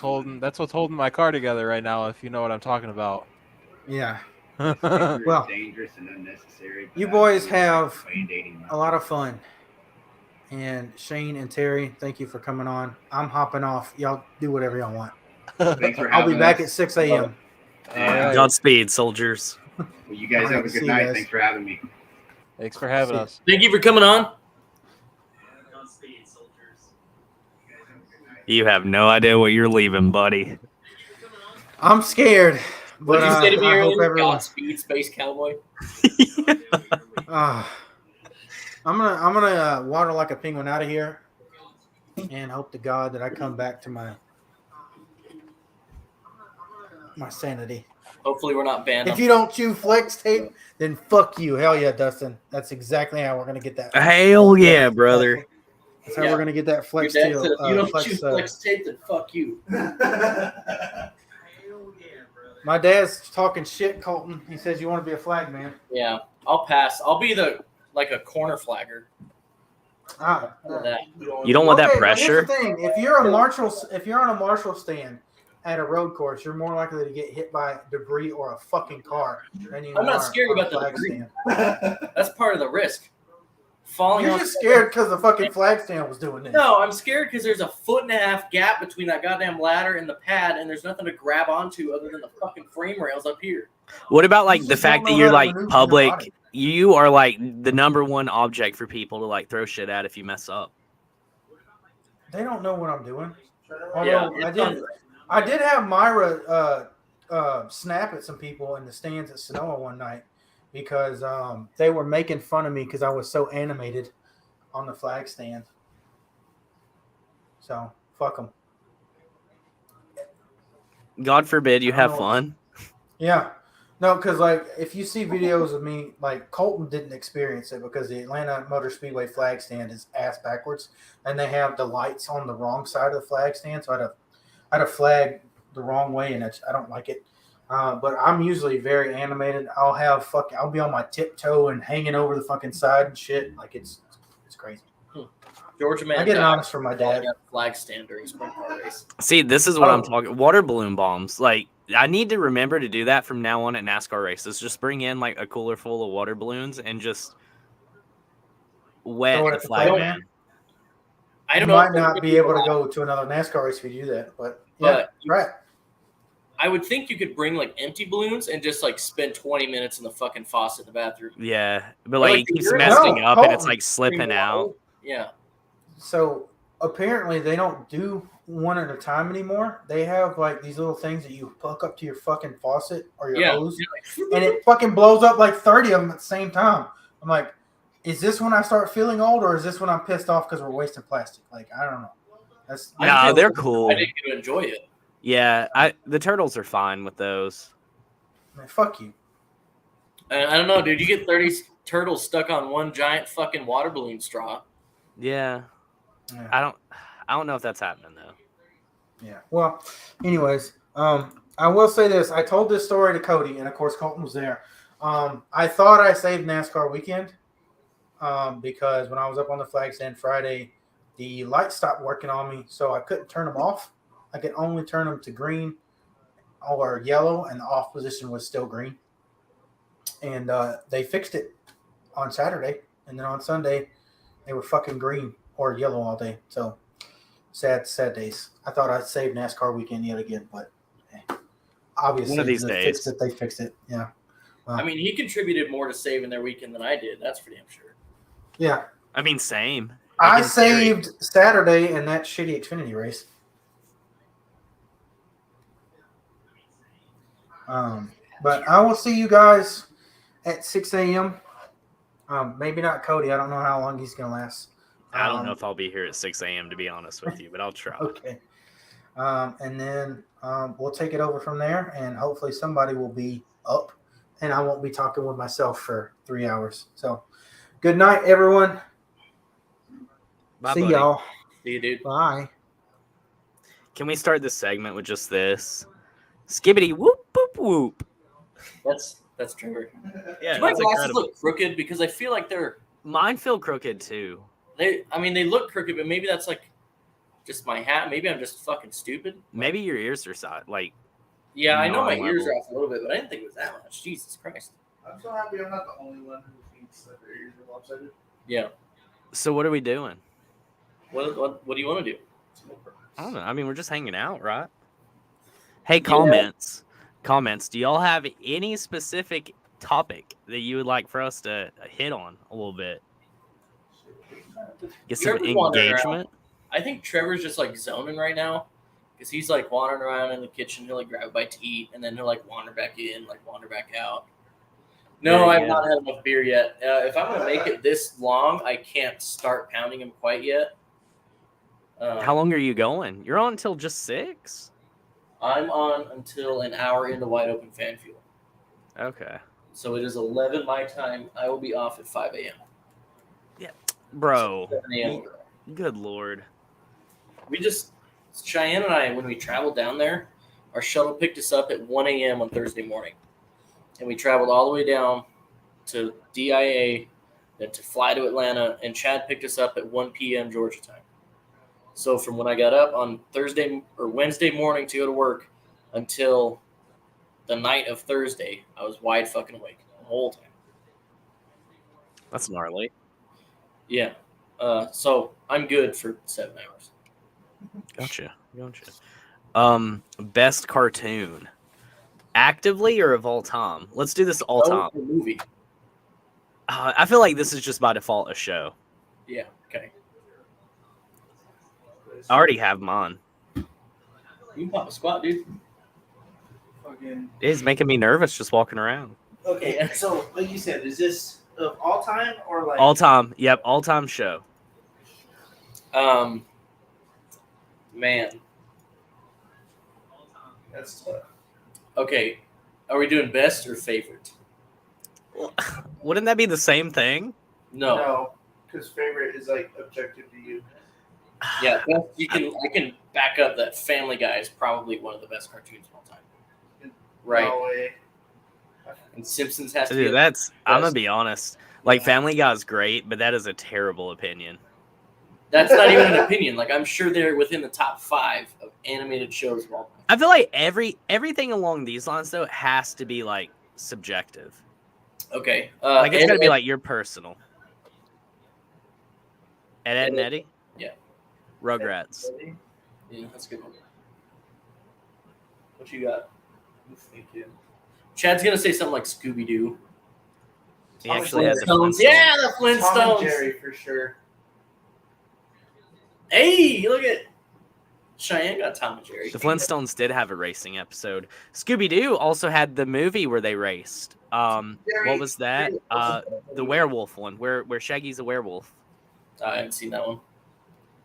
holding my car together right now, if you know what I'm talking about. Yeah. Well, Well, dangerous and unnecessary. you boys have Band-aiding a lot of fun. And Shane and Terry, thank you for coming on. I'm hopping off. Y'all do whatever y'all want. Thanks for I'll having be back at us. 6 a.m. Yeah. Godspeed, soldiers. Well, you guys All right, have a see good you night. guys. Thanks for having me. Thanks for having See. us. Thank you for coming on. You have no idea what you're leaving, buddy. I'm scared. What But did you say to me I hope earlier? everyone. Godspeed, Space Cowboy. I'm gonna water like a penguin out of here, and hope to God that I come back to my sanity. Hopefully, we're not banned. If you don't chew flex tape, then fuck you. Hell yeah, Dustin. That's exactly how we're gonna get that. Hell yeah, brother. That's how Yeah. we're gonna get that Your flex dad tail. said if you don't Flex, choose flex tape, then fuck you. my dad's talking shit, Colton. He says you want to be a flag man. Yeah, I'll pass. I'll be a corner flagger. Ah, For that. You don't want that okay, but here's pressure. the thing. If you're on a marshal stand at a road course, you're more likely to get hit by debris or a fucking car than you I'm not are scared on a about the flag debris. stand. That's part of the risk. Falling You're off. just scared because the fucking flag stand was doing this. No, I'm scared because there's a 1.5 foot gap between that goddamn ladder and the pad, and there's nothing to grab onto other than the fucking frame rails up here. What about like You the just fact don't that know you're how to like maneuver your public? body. You are like the number one object for people to like throw shit at if you mess up. They don't know what I'm doing. Yeah, Although I did have Myra snap at some people in the stands at Sonoma one night because they were making fun of me because I was so animated on the flag stand. So fuck them. God forbid you I have know. fun. Yeah. No, because like if you see videos of me, like Colton didn't experience it because the Atlanta Motor Speedway flag stand is ass backwards, and they have the lights on the wrong side of the flag stand. So I had a flag the wrong way, and I don't like it. But I'm usually very animated. I'll be on my tiptoe and hanging over the fucking side and shit. Like it's crazy. Georgia man. I get died honest from my falling dad. out of flag stand during sprint car race. See, this is what I'm Oh. talking. Water balloon bombs. Like, I need to remember to do that from now on at NASCAR races. Just bring in like a cooler full of water balloons and just wet Throw it the at the flag flag man. I You don't know. might if they're not gonna be do able a to lot, go to another NASCAR race if you do that, but yeah, But right. I would think you could bring like empty balloons and just like spend 20 minutes in the fucking faucet in the bathroom. Yeah, but Or, like like, it keeps the messing urinal. up and it's Colton, like slipping out. Yeah. So apparently they don't do one at a time anymore. They have like these little things that you hook up to your fucking faucet or your Yeah. hose, and it fucking blows up like 30 of them at the same time. I'm like, is this when I start feeling old, or is this when I'm pissed off because we're wasting plastic? Like, I don't know. That's No, they're cool. I think you enjoy it. Yeah, the turtles are fine with those. Man, fuck you. I don't know, dude. You get 30 turtles stuck on one giant fucking water balloon straw. Yeah, Yeah. I don't know if that's happening though. Yeah. Well, anyways, I will say this. I told this story to Cody, and of course Colton was there. I thought I saved NASCAR weekend because when I was up on the flag stand Friday, the lights stopped working on me, so I couldn't turn them off. I could only turn them to green or yellow, and the off position was still green. And they fixed it on Saturday, and then on Sunday, they were fucking green or yellow all day. So sad days. I thought I'd save NASCAR weekend yet again, but obviously One of these days. They fixed it. Yeah. I mean, he contributed more to saving their weekend than I did. That's for damn sure. Yeah. I mean, same. I Like, in theory. saved Saturday in that shitty Xfinity race. But I will see you guys at 6 a.m. Maybe not Cody. I don't know how long he's going to last. I don't know if I'll be here at 6 a.m. to be honest with you, but I'll try. Okay. And then we'll take it over from there, and hopefully somebody will be up, and I won't be talking with myself for 3 hours. So good night, everyone. Bye, See buddy. y'all. See you, dude. Bye. Can we start this segment with just this? Skibbity whoop whoop whoop. That's Trevor. Yeah, Do my that's glasses incredible. look crooked? Because I feel like Mine feel crooked too. they look crooked, but maybe that's like just my hat. Maybe I'm just fucking stupid. Maybe your ears are like. Yeah, I know my Non-level. ears are off a little bit, but I didn't think it was that much. Jesus Christ. I'm so happy I'm not the only one who thinks that their ears are lopsided. Yeah. So what are we doing? What do you want to do? I don't know. I mean, we're just hanging out, right? Hey, comments. Do y'all have any specific topic that you would like for us to hit on a little bit? Get some Trevor's wandering around. engagement. I think Trevor's just like zoning right now because he's like wandering around in the kitchen. He'll like grab a bite to eat, and then he'll like wander back in, like wander back out. No, Yeah, I've not had enough beer yet. If I'm gonna make it this long, I can't start pounding him quite yet. How long are you going? You're on until just 6? I'm on until an hour into wide open FanFuel. Okay. So it is 11 my time. I will be off at 5 a.m. Bro, 7 a.m. good lord. Cheyenne and I, when we traveled down there, our shuttle picked us up at 1 a.m. on Thursday morning. And we traveled all the way down to DIA, then to fly to Atlanta, and Chad picked us up at 1 p.m. Georgia time. So from when I got up on Thursday or Wednesday morning to go to work until the night of Thursday, I was wide fucking awake the whole time. That's gnarly. Yeah. So I'm good for 7 hours. Gotcha. Best cartoon. Actively or of all time? Let's do this all time. Oh, movie. I feel like this is just by default a show. Yeah. Okay. I already have mine. You can pop a squat, dude. Fucking. It's making me nervous just walking around. Okay, so like you said, is this of all time or like All time. Yep, all time show. Man. That's tough. Okay. Are we doing best or favorite? Wouldn't that be the same thing? No. Because favorite is like objective to you. Yeah, I can back up that Family Guy is probably one of the best cartoons of all time. Right. No way. And Simpsons has to Dude, be that's. I'm gonna best. be honest. Like Family Guy's great, but that is a terrible opinion. That's not even an opinion. Like, I'm sure they're within the top 5 of animated shows of all time. I feel like everything along these lines though has to be like subjective. Okay. Like it's Ed, gotta be Ed- like your personal. Ed and Eddie? Yeah. Rugrats. Yeah, that's a good one. What you got? I'm thinking. Chad's gonna say something like Scooby Doo. He actually had the Flintstones. Flintstones. Yeah, the Tom Flintstones. and Jerry for sure. Hey, look at Cheyenne got Tom and Jerry. The Flintstones did have a racing episode. Scooby Doo also had the movie where they raced. What was that? The werewolf one, where Shaggy's a werewolf. I haven't seen that one.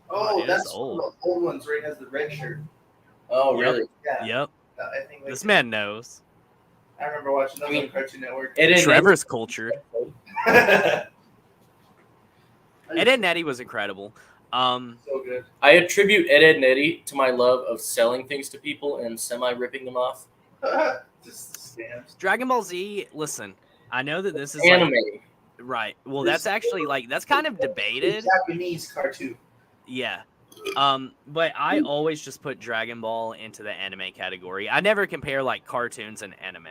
Oh, it is that's old. one of the old ones where he has the red shirt. Oh, Yep. really? Yeah. Yep. I think like, This man knows. I remember watching that I mean, on Cartoon Network. Ed and Trevor's cultured. So Ed and Eddie was incredible. good. I attribute Ed and Eddie to my love of selling things to people and semi-ripping them off. Just scams. Dragon Ball Z, listen, I know that this is Anime. like, right. Well, that's actually like that's kind of debated. Japanese cartoon. Yeah. But I always just put Dragon Ball into the anime category. I never compare like cartoons and anime.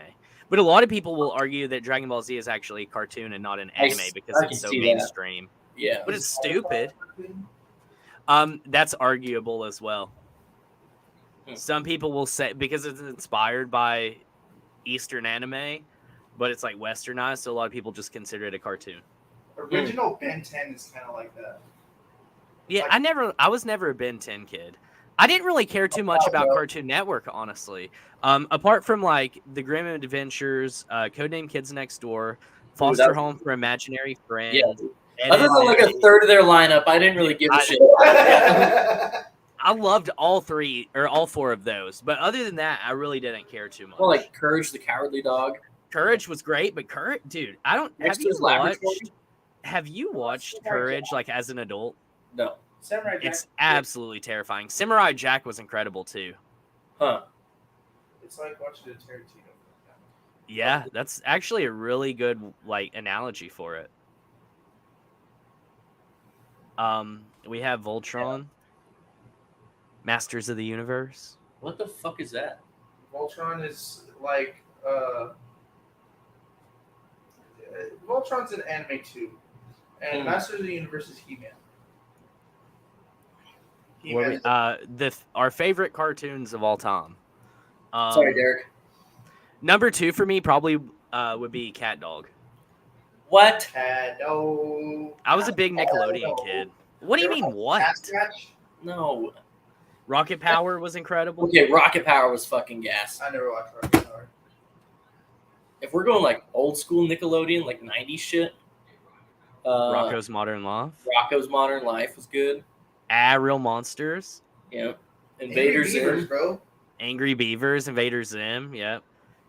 But a lot of people will argue that Dragon Ball Z is actually a cartoon and not an anime because I can it's so see that. mainstream. Yeah. But it's stupid. That's arguable as well. Some people will say because it's inspired by Eastern anime, but it's like westernized, so a lot of people just consider it a cartoon. Original Ben 10 is kind of like that. Yeah, I was never a Ben 10 kid. I didn't really care too much about Cartoon Network, honestly. Apart from like the Grimm Adventures, Codename Kids Next Door, Foster Home for Imaginary Friends. Yeah. Other than like a third of their lineup, I didn't really give a shit. I loved all 3 or all 4 of those, but other than that, I really didn't care too much. Well, like Courage the Cowardly Dog. Courage was great, but Courage, dude, I don't. Have you watched Courage like as an adult? No. Samurai Jack. It's absolutely terrifying. Samurai Jack was incredible too. Huh. It's like watching a Tarantino. Yeah, that's actually a really good like analogy for it. We have Voltron, Masters of the Universe. What the fuck is that? Voltron is like Voltron's an anime too, and Masters of the Universe is He-Man. Our favorite cartoons of all time. Sorry, Derek. Number 2 for me probably would be Cat Dog. What? Hello. I was a big Nickelodeon kid. What do you mean, what? No. Rocket Power was incredible. Okay, Rocket Power was fucking gas. I never watched Rocket Power. If we're going like old school Nickelodeon, like 90s shit, Rocko's Modern Life. Rocko's Modern Life was good. Real Monsters. Yeah. Invader Zim. Bro. Angry Beavers, Invader Zim. Yep.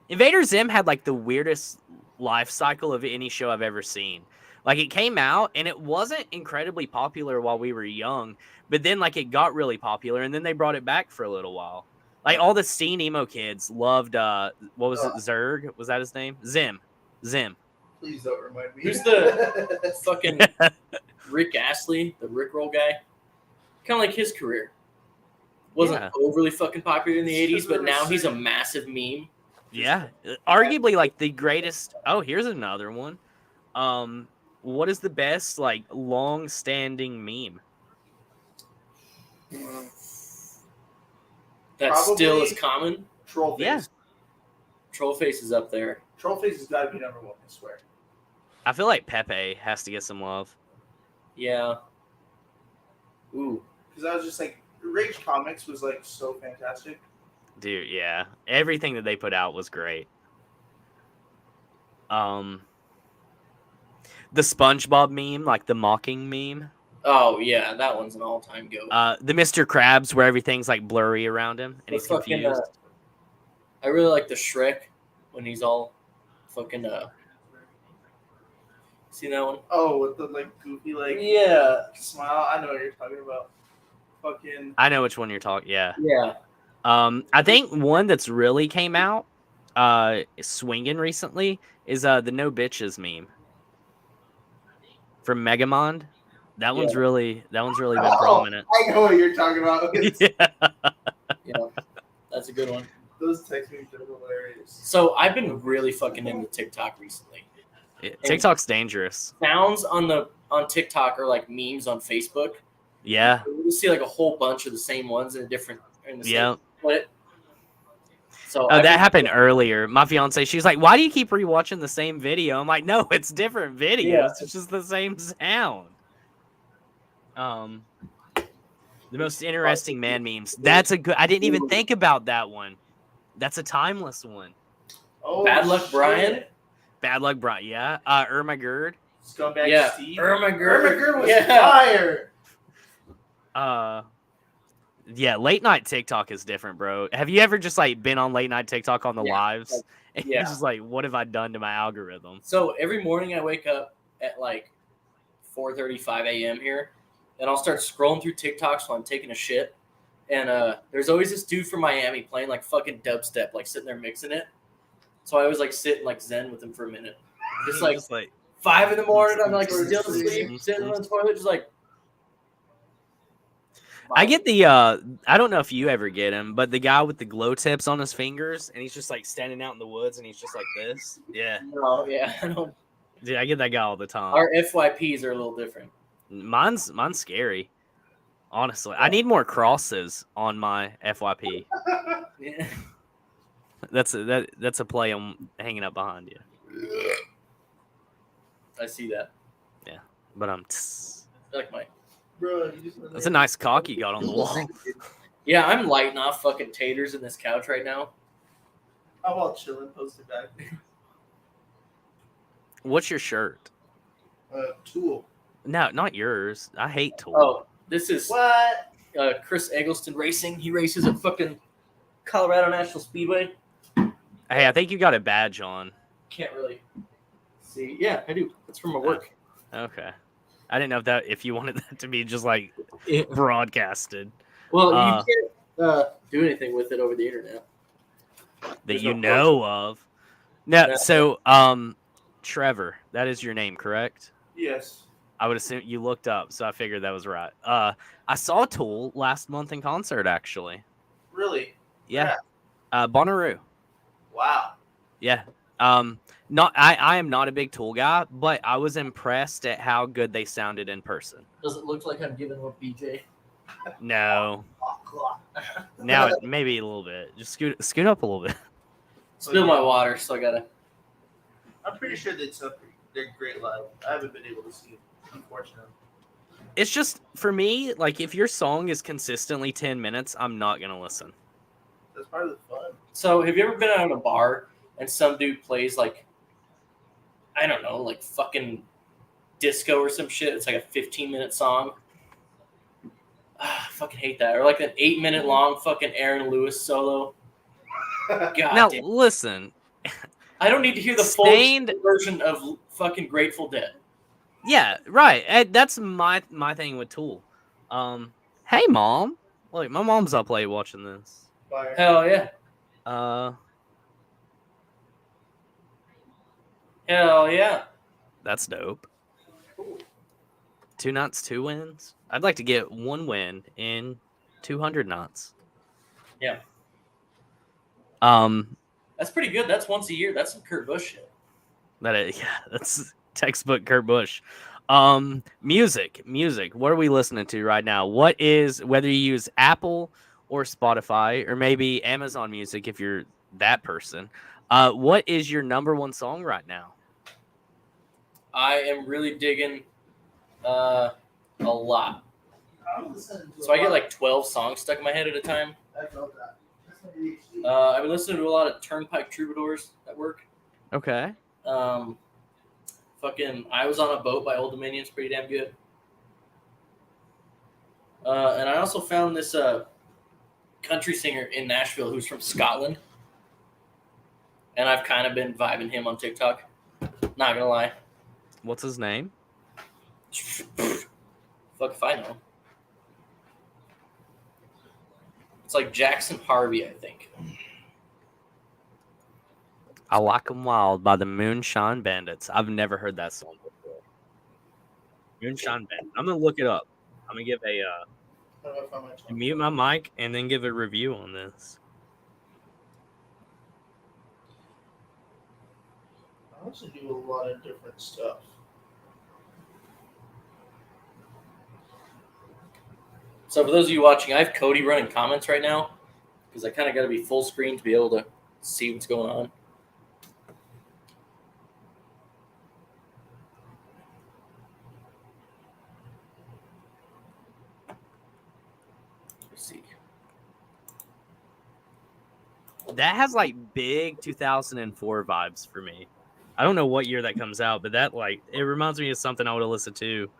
Invader Zim had like the weirdest life cycle of any show I've ever seen. Like it came out and it wasn't incredibly popular while we were young, but then like it got really popular and then they brought it back for a little while. Like all the scene emo kids loved what was it? Zerg? Was that his name? Zim. Please don't remind me. Who's the fucking Rick Astley, the Rickroll guy? Kind of like his career. Wasn't overly fucking popular in the 80s, but now he's a massive meme. Yeah. Arguably like the greatest. Oh, here's another one. What is the best like long-standing meme? That still is common. Trollface. Yeah. Trollface is up there. Trollface has got to be number 1, I swear. I feel like Pepe has to get some love. Yeah. Ooh. Because I was just like, Rage Comics was like so fantastic. Dude, yeah. Everything that they put out was great. The SpongeBob meme, like the mocking meme. Oh, yeah. That one's an all-time go. The Mr. Krabs where everything's like blurry around him and he's confused. I really like the Shrek when he's all fucking see that one? Oh, with the like goofy like smile. I know what you're talking about. Fucking. I know which one you're talking. Yeah. Yeah. I think one that's really came out, swinging recently is the No Bitches meme from Megamind. That one's really been Oh, prominent. I know what you're talking about. Yeah. Yeah, that's a good one. Those text memes are hilarious. So I've been really fucking into TikTok recently. TikTok's dangerous. Sounds on TikTok are like memes on Facebook. Yeah. You see like a whole bunch of the same ones in the Yeah. same split. So Oh, that happened earlier. My fiance, she's like, "Why do you keep rewatching the same video?" I'm like, "No, it's different videos. Yeah. It's just the same sound." The most interesting man memes. That's a good. I didn't even think about that one. That's a timeless one. Oh, Bad Luck shit. Brian. Bad Luck Brian. Yeah. Irma Gerd. Scumbag Yeah. Steve. Irma Gerd was yeah. fire. Yeah, late night TikTok is different, bro. Have you ever just like been on late night TikTok on the lives? And yeah. you're just like, what have I done to my algorithm? So every morning I wake up at like 4:35 a.m. here, and I'll start scrolling through TikToks while I'm taking a shit. And there's always this dude from Miami playing like fucking dubstep, like sitting there mixing it. So I always like sit and like zen with him for a minute. Just like 5 in the morning, I'm like still asleep, sitting on the toilet, just like. I get the I don't know if you ever get him, but the guy with the glow tips on his fingers, and he's just like standing out in the woods, and he's just like this. Yeah. No, yeah, I don't. Dude, I get that guy all the time. Our FYPs are a little different. Mine's scary. Honestly, I need more crosses on my FYP. Yeah. That's a play I'm hanging up behind you. I see that. Yeah, but I like my. Bro, that's a nice cock you got on the wall. Yeah, I'm lighting off fucking taters in this couch right now. How about chilling, posted back? What's your shirt? Tool. No, not yours. I hate Tool. Oh, this is What? Chris Eggleston Racing. He races at fucking Colorado National Speedway. Hey, I think you got a badge on. Can't really see. Yeah, I do. That's from my work. Okay. I didn't know if you wanted that to be just like broadcasted. Well, you can't do anything with it over the internet. That you know of. No, so Trevor, that is your name, correct? Yes. I would assume you looked up, so I figured that was right. I saw Tool last month in concert, actually. Really? Yeah. Bonnaroo. Wow. Yeah. I am not a big Tool guy, but I was impressed at how good they sounded in person. Does it look like I'm giving up BJ? No. Now maybe a little bit. Just scoot up a little bit. Spill my water, so I gotta. I'm pretty sure they're great live. I haven't been able to see it, unfortunately. It's just for me, like if your song is consistently 10 minutes, I'm not gonna listen. That's part of the fun. So, have you ever been out at a bar and some dude plays like, I don't know, like fucking disco or some shit? It's like a 15-minute song. I fucking hate that. Or like an 8-minute long fucking Aaron Lewis solo. God Now damn. listen. I don't need to hear the full version of fucking Grateful Dead. Yeah, right. That's my thing with Tool. Hey mom, look, my mom's up late watching this. Fire. Hell yeah. Hell yeah. That's dope. 2 knots, 2 wins. I'd like to get 1 win in 200 knots. Yeah. That's pretty good. That's once a year. That's some Kurt Busch shit. That's textbook Kurt Busch. Music. What are we listening to right now? What is, whether you use Apple or Spotify or maybe Amazon Music if you're that person, what is your number 1 song right now? I am really digging a lot. So I get like 12 songs stuck in my head at a time. I felt that. I've been listening to a lot of Turnpike Troubadours at work. Okay. Fucking I Was on a Boat by Old Dominion's pretty damn good. And I also found this country singer in Nashville who's from Scotland. And I've kind of been vibing him on TikTok. Not gonna lie. What's his name? Fuck if I know. It's like Jackson Harvey, I think. I Like 'Em Wild by the Moonshine Bandits. I've never heard that song before. Moonshine Band. I'm gonna look it up. I'm gonna give a I don't know if I might talk mute about my mic and then give a review on this. I also do a lot of different stuff. So for those of you watching, I have Cody running comments right now because I kind of got to be full screen to be able to see what's going on. Let's see. That has like big 2004 vibes for me. I don't know what year that comes out, but that like it reminds me of something I would have listened to,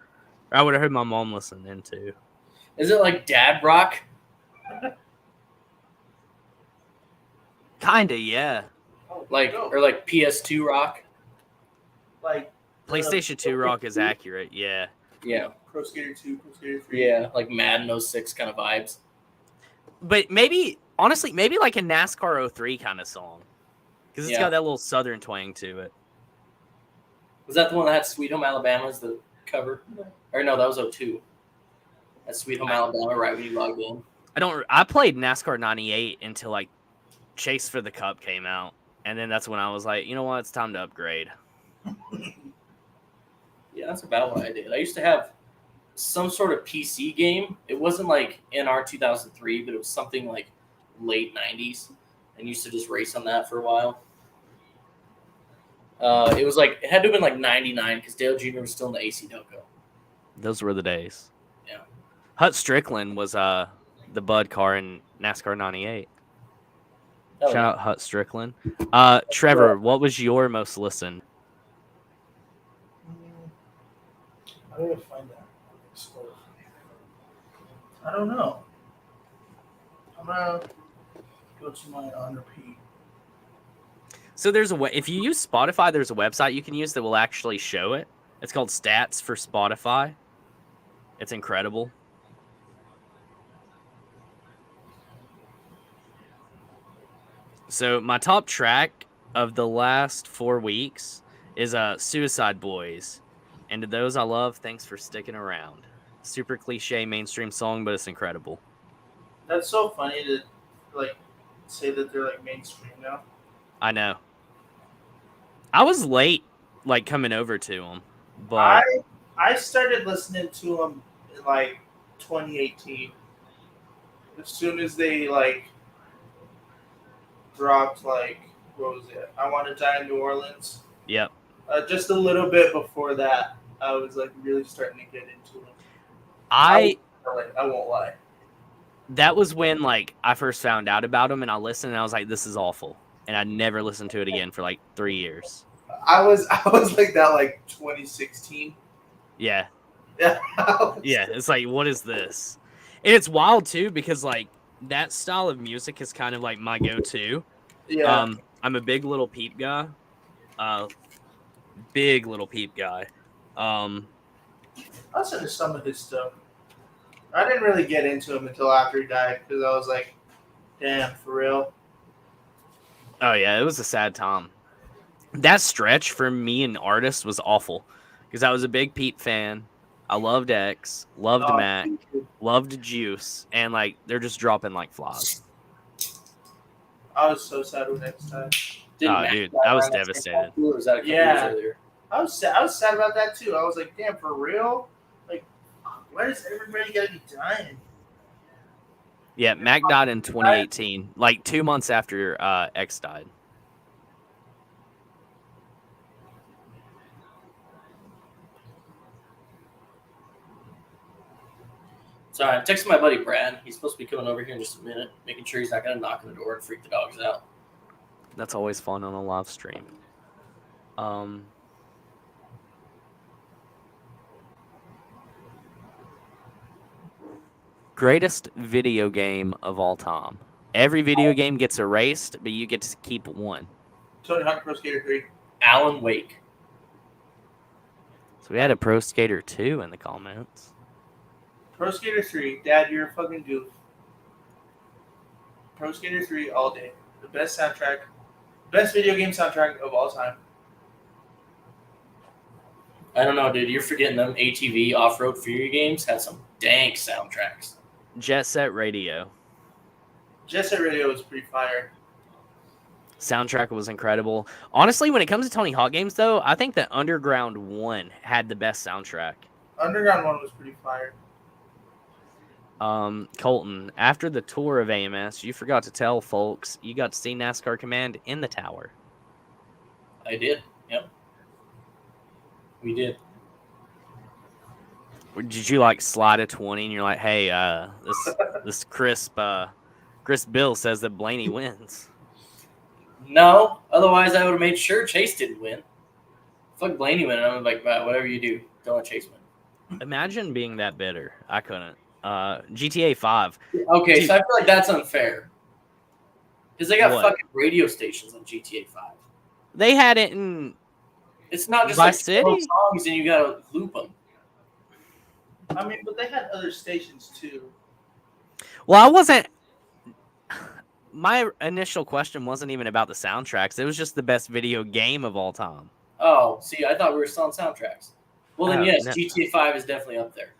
or I would have heard my mom listen into. Is it like dad rock? Kinda, yeah. Like or like PS2 rock? Like PlayStation 2 rock is accurate, yeah. Yeah. Pro Skater 2, Pro Skater 3. Yeah, like Madden 06 kind of vibes. But maybe, honestly, maybe like a NASCAR 03 kind of song. Because it's Yeah. got that little southern twang to it. Was that the one that had Sweet Home Alabama as the cover? Or no, that was 02. That's Sweet Home Alabama right when you logged in. I played NASCAR 98 until like Chase for the Cup came out. And then that's when I was like, you know what, it's time to upgrade. Yeah, that's about what I did. I used to have some sort of PC game. It wasn't like NR 2003, but it was something like late 90s. And used to just race on that for a while. It was like, it had to have been like 99 because Dale Jr. was still in the AC Doco. Those were the days. Yeah. Hut Strickland was the Bud car in NASCAR 98. Oh, Shout yeah. out Hut Strickland. Trevor, what was your most listened? How do I find that? I don't know. I'm gonna go to my on repeat. So there's a way, if you use Spotify, there's a website you can use that will actually show it. It's called Stats for Spotify. It's incredible. So my top track of the last 4 weeks is Suicide Boys. And to those I love, thanks for sticking around. Super cliche mainstream song, but it's incredible. That's so funny to like say that they're like mainstream now. I know. I was late, like coming over to them, but I started listening to them in like 2018. As soon as they like dropped, like what was it? I Want to Die in New Orleans. yep. Just a little bit before that, I was like really starting to get into them. I won't lie. that was when like I first found out about them, and I listened, and I was like, "This is awful," and I never listened to it again for like 3 years. I was like that like 2016. Yeah, Yeah. yeah. It's like, what is this? And it's wild too because like that style of music is kind of like my go-to. Yeah. I'm a big Little Peep guy. Big Little Peep guy. I listened to some of his stuff. I didn't really get into him until after he died because I was like, damn, for real. Oh yeah, it was a sad time. That stretch for me and artists was awful because I was a big Peep fan. I loved X, loved Mac, loved Juice, and like they're just dropping like flies. I was so sad when X died. Oh, dude, I was devastated. Or was that a couple Yeah. years earlier? I was sad about that too. I was like, damn, for real? Like, why does everybody gotta be dying? Yeah, Mac died in 2018, like 2 months after X died. Sorry, I'm texting my buddy Brad. He's supposed to be coming over here in just a minute, making sure he's not going to knock on the door and freak the dogs out. That's always fun on a live stream. Greatest video game of all time. Every video game gets erased, but you get to keep one. Tony Hawk Pro Skater 3. Alan Wake. So we had a Pro Skater 2 in the comments. Pro Skater 3. Dad, you're a fucking goof. Pro Skater 3 all day. The best soundtrack. Best video game soundtrack of all time. I don't know, dude. You're forgetting them ATV off-road Fury games had some dank soundtracks. Jet Set Radio. Jet Set Radio was pretty fire. Soundtrack was incredible. Honestly, when it comes to Tony Hawk games, though, I think that Underground 1 had the best soundtrack. Underground 1 was pretty fire. Colton, after the tour of AMS, you forgot to tell folks you got to see NASCAR Command in the tower. I did. Yep. We did. Did you like slide a 20 and you're like, hey, this crisp Bill says that Blaney wins? No, otherwise I would have made sure Chase didn't win. Fuck Blaney win. I'm like, whatever you do, don't let Chase win. Imagine being that bitter. I couldn't. GTA 5. Okay, Dude. so I feel like that's unfair. Because they got What? fucking radio stations on GTA 5. They had it in It's not just Vice like 12 City? songs and you gotta loop them. I mean, but they had other stations too. Well, I wasn't. My initial question wasn't even about the soundtracks. It was just the best video game of all time. Oh, see, I thought we were still on soundtracks. Well, then Oh, yes, no. GTA 5 is definitely up there.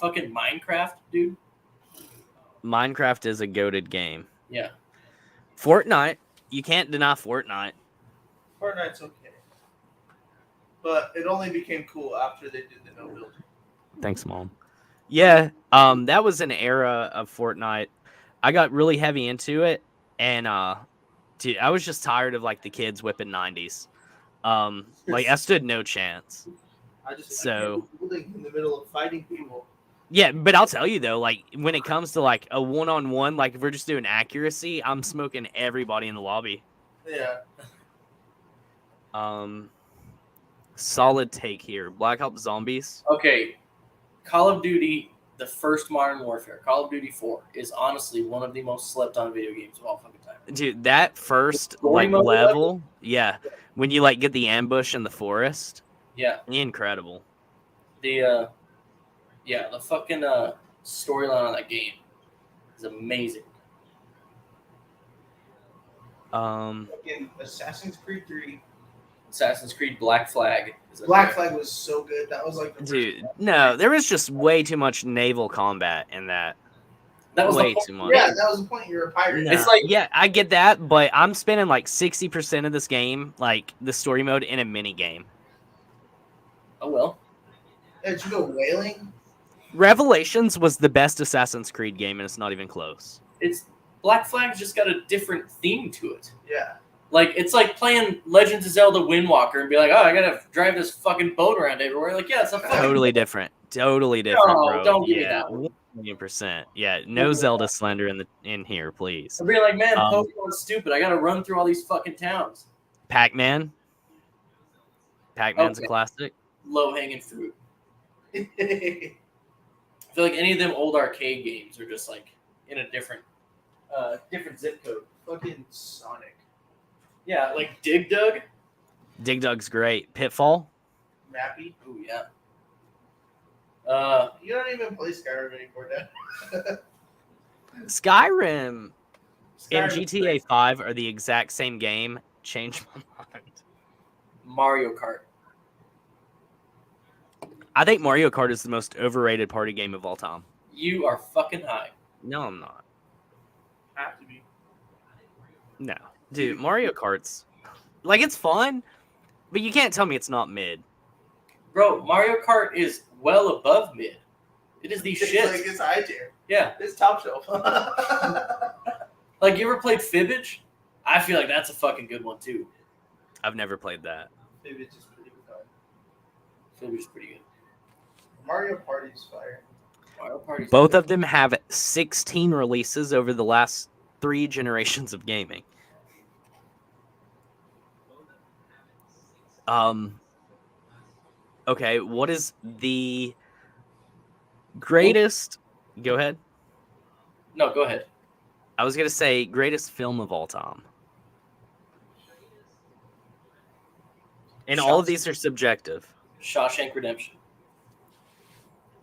Fucking Minecraft, dude. Minecraft is a goated game. Yeah. Fortnite, you can't deny Fortnite. Fortnite's okay, but it only became cool after they did the no build. Thanks, Mom. Yeah, that was an era of Fortnite. I got really heavy into it, and dude, I was just tired of like the kids whipping 90s. Like I stood no chance. I can't So- be building in the middle of fighting people. Yeah, but I'll tell you though, like when it comes to like a one-on-one, like if we're just doing accuracy, I'm smoking everybody in the lobby. Yeah, Solid take here. Black Ops Zombies. Okay. Call of Duty, the first Modern Warfare, Call of Duty 4, is honestly one of the most slept on video games of all fucking time. Dude, that first Story like mode level, yeah, when you like get the ambush in the forest, Yeah. incredible. The fucking storyline on that game is amazing. fucking Assassin's Creed 3. Assassin's Creed Black Flag is up Black there. Flag was so good. That was like the first Dude, one. no, there was just way too much naval combat in that. That was the Way point. too much. Yeah, that was the point. You're a pirate. No. It's like- yeah, I get that, but I'm spending like 60% of this game, like the story mode, in a mini game. Oh well. Did you go whaling? Revelations was the best Assassin's Creed game, and it's not even close. It's Black Flag's just got a different theme to it. Yeah. Like it's like playing Legends of Zelda Windwalker and be like, oh, I gotta drive this fucking boat around everywhere. Like, yeah, it's a fucking Totally different. Totally different, No, bro. don't give me yeah, that one. 100%. Yeah, no Zelda Slender in here, please. I'm being like, man, Um, Pokemon's stupid. I gotta run through all these fucking towns. Pac-Man. Pac-Man's Okay. a classic. Low hanging fruit. I feel like any of them old arcade games are just like in a different zip code. Fucking Sonic. Yeah, like Dig Dug. Dig Dug's great. Pitfall. Mappy. Ooh yeah. You don't even play Skyrim anymore, Dad. Skyrim and Skyrim's GTA great. 5 are the exact same game. Changed my mind. Mario Kart. I think Mario Kart is the most overrated party game of all time. You are fucking high. No, I'm not. Have to be. No. Dude, Mario Kart's like it's fun, but you can't tell me it's not mid. Bro, Mario Kart is well above mid. It is the It's shit. like it's high tier. Yeah. It's top shelf. Like, you ever played Fibbage? I feel like that's a fucking good one, too. I've never played that. Maybe it's just pretty good. Fibbage is pretty good. Mario Party's fire. Mario Party's Both good. of them have 16 releases over the last 3 generations of gaming. Okay, what is the greatest? Go ahead. No, go ahead. I was gonna say greatest film of all time. And all of these are subjective. Shawshank Redemption.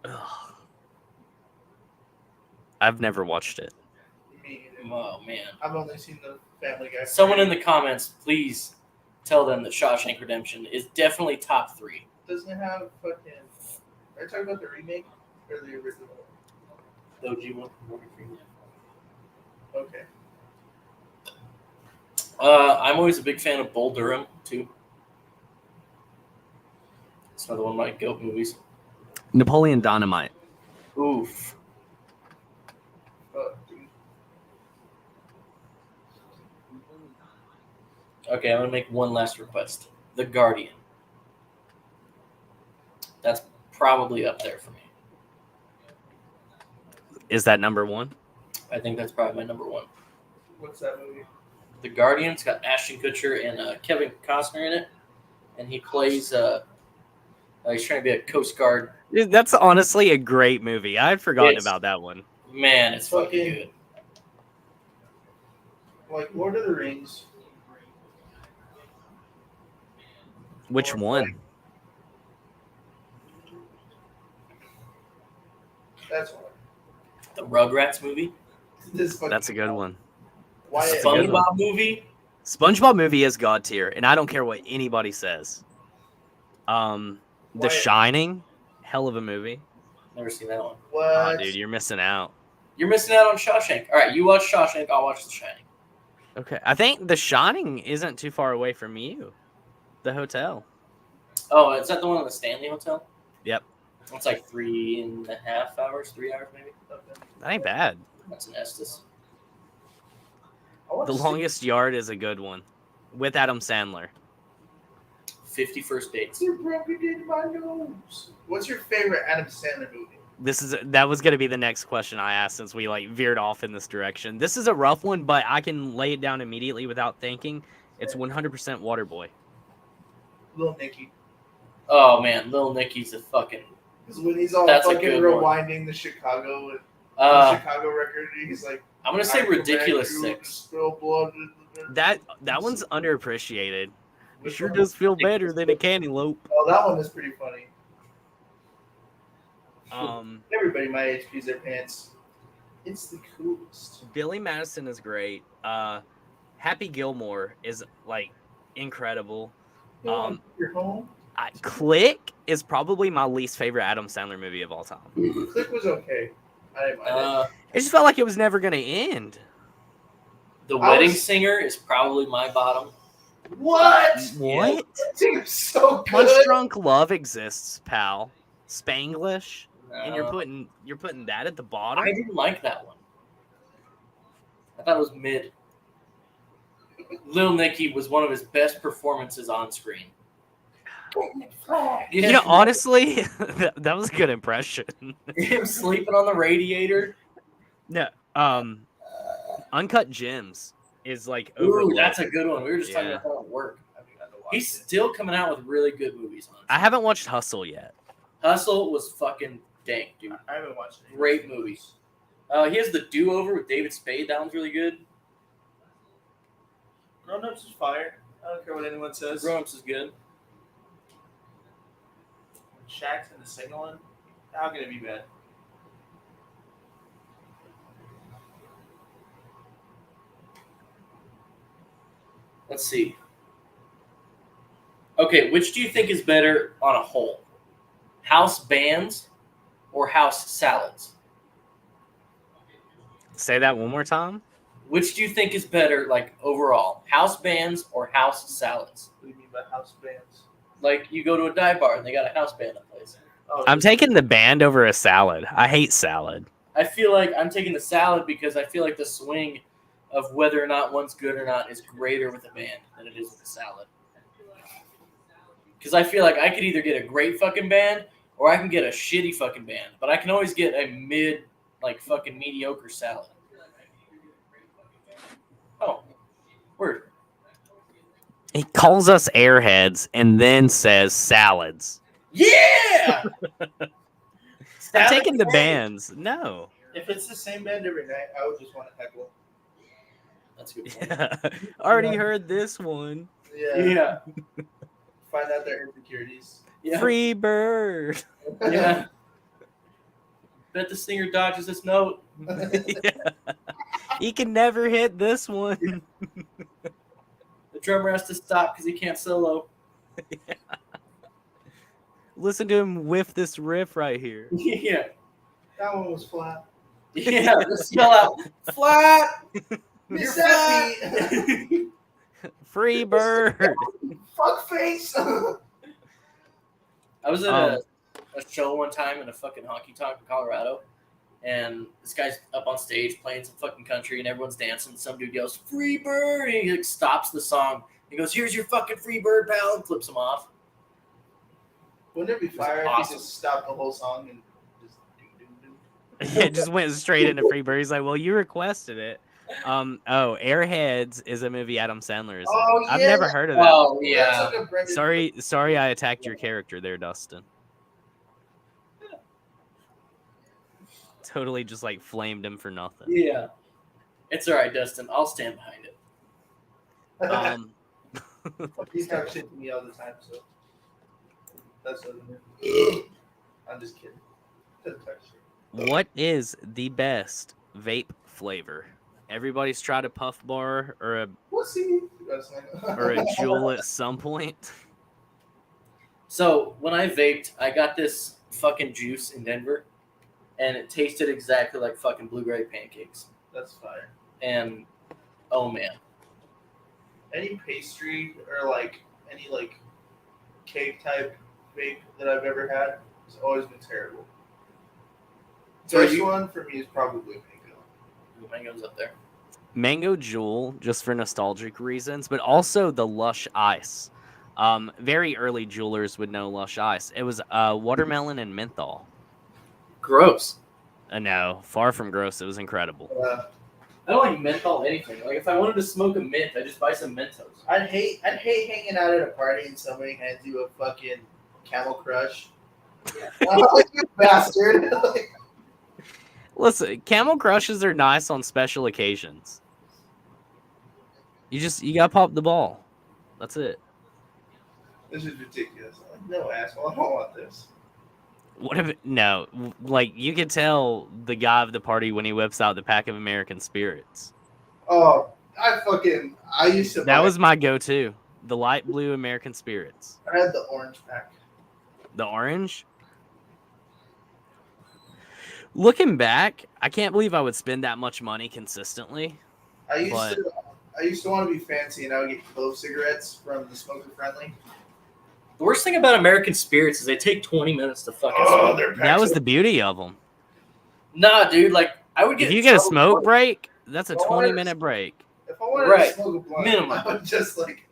Ugh. I've never watched it. Me either. Oh, man. I've only seen the Family Guy. Someone in the comments, please tell them that Shawshank Redemption is definitely top 3. doesn't it have fucking? Are you talking about the remake or the original? The OG one. Morgan Freeman. Okay. I'm always a big fan of Bull Durham too. It's another one of my GOAT movies. Napoleon Dynamite. Oof. Dude. Okay, I'm gonna make one last request. The Guardian. That's probably up there for me. Is that number one? I think that's probably my number one. What's that movie? The Guardian's got Ashton Kutcher and Kevin Costner in it, and he plays. He's trying to be a Coast Guard. Dude, that's honestly a great movie. I had forgotten It's- about that one. Man, it's fucking good. Like Lord of the Rings. Which one? That's one. The Rugrats movie. This fucking That's a good one. Wyatt That's a good one. SpongeBob movie. SpongeBob movie is god tier, and I don't care what anybody says. The Wyatt. Shining, hell of a movie. Never seen that one. What? Oh, dude, you're missing out. You're missing out on Shawshank. All right, you watch Shawshank. I'll watch The Shining. Okay, I think The Shining isn't too far away from you. The hotel. Oh, is that the one in the Stanley Hotel? Yep. It's like 3.5 hours, 3 hours maybe. That ain't bad. That's an Estes. I want The to see- Longest Yard is a good one, with Adam Sandler. 50 First Dates. You broke it in my nose. What's your favorite Adam Sandler movie? That was gonna be the next question I asked since we like veered off in this direction. This is a rough one, but I can lay it down immediately without thinking. It's 100% Waterboy. Little Nicky. Oh man, Lil Nicky's a fucking. Because when he's all That's a fucking good one. rewinding the Chicago record, he's like, I'm gonna say I go back Ridiculous to 6. spill blood. That one's underappreciated. It sure does feel better than a cantaloupe. Oh, that one is pretty funny. Um, Everybody my age pees their pants. It's the coolest. Billy Madison is great. Happy Gilmore is like incredible. You're home. Click is probably my least favorite Adam Sandler movie of all time. Click was okay. I didn't mind It just felt like it was never gonna end. The I Wedding was- Singer is probably my bottom. it. What? What? Dude, so Punch good. Drunk Love exists, pal. Spanglish, and you're Uh, putting that at the bottom. I didn't like that one. I thought it was mid. Lil Nicky was one of his best performances on screen. You know, honestly, that was a good impression. him sleeping on the radiator. No, Uncut Gems is like Ooh, overlooked. that's a good one. We were just talking Yeah. about that at work. I mean, I had to watch He's it. still coming out with really good movies. Honestly. I haven't watched Hustle yet. Hustle was fucking dank, dude. I haven't watched it. Great movies. He has The Do-Over with David Spade. That one's really good. Grown Ups is fire. I don't care what anyone says. Grown Ups is good. Shaq's in the single one. How can it be bad? Let's see. Okay, which do you think is better on a whole? House bands or house salads? Say that one more time. Which do you think is better, like overall? House bands or house salads? What do you mean by house bands? Like you go to a dive bar and they got a house band in place. Oh, I'm taking the band over a salad. I hate salad. I feel like I'm taking the salad because I feel like the swing of whether or not one's good or not is greater with a band than it is with a salad. Because I feel like I could either get a great fucking band or I can get a shitty fucking band, but I can always get a mid, like fucking mediocre salad. Oh, word. He calls us airheads and then says salads. Yeah. I'm Salad taking the band. bands. No. If it's the same band every night, I would just want to heckle. That's a good. Point. Already heard this one. Yeah. Yeah. Find out their insecurities. Yeah. Free bird. Yeah. Bet the singer dodges this note. Yeah. He can never hit this one. The drummer has to stop because he can't solo. Listen to him whiff this riff right here. Yeah. That one was flat. Yeah. Just yell out, flat. Miss You're Happy. Free bird. Fuck face. I was at a show one time in a fucking honky tonk in Colorado, and this guy's up on stage playing some fucking country, and everyone's dancing. Some dude yells, "Free bird!" and he like stops the song. He goes, "Here's your fucking free bird, pal," and flips him off. Wouldn't it be fire if awesome. he just stopped the whole song and just It just went straight into Free Bird. He's like, well, you requested it. Airheads is a movie Adam Sandler is in. Oh, I've yeah. never heard of that. Oh before. yeah. That's like a Brendan- Sorry, I attacked your character there, Dustin. Totally just like flamed him for nothing. Yeah. It's all right, Dustin. I'll stand behind it. He's talking shit to me all the time, so that's what it is. I'm just kidding. Doesn't talk shit. What is the best vape flavor? Everybody's tried a Puff Bar or a What's he? Juul at some point. So when I vaped, I got this fucking juice in Denver, and it tasted exactly like fucking blueberry pancakes. That's fire. And oh man, Any pastry or like any like cake type vape that I've ever had has always been terrible. So Best you- one for me is probably mango. mango's up there. Mango Juul, just for nostalgic reasons, but also the Lush Ice. Very early jewelers would know Lush Ice. It was watermelon and menthol. Gross. No, far from gross. It was incredible. I don't like menthol anything. Like if I wanted to smoke a mint, I just buy some Mentos. I'd hate hanging out at a party and somebody hands you a fucking Camel Crush. Oh, you bastard! Listen, Camel Crushes are nice on special occasions. You gotta pop the ball. That's it. This is ridiculous. I'm like, no asshole, I don't want this. What if no? Like you could tell the guy of the party when he whips out the pack of American Spirits. Oh, I used to. That buy- was my go-to. The light blue American Spirits. I had the orange pack. The orange. Looking back, I can't believe I would spend that much money consistently. I used to want to be fancy, and I would get clove cigarettes from the Smoker Friendly. The worst thing about American Spirits is they take 20 minutes to fucking Oh, smoke. they're That was the beauty of them. Nah, dude. Like I would get. If you in get a trouble smoke for- break, that's a Well, 20-minute break. If I wanted Right. to smoke a blunt, Minimum. I would just like.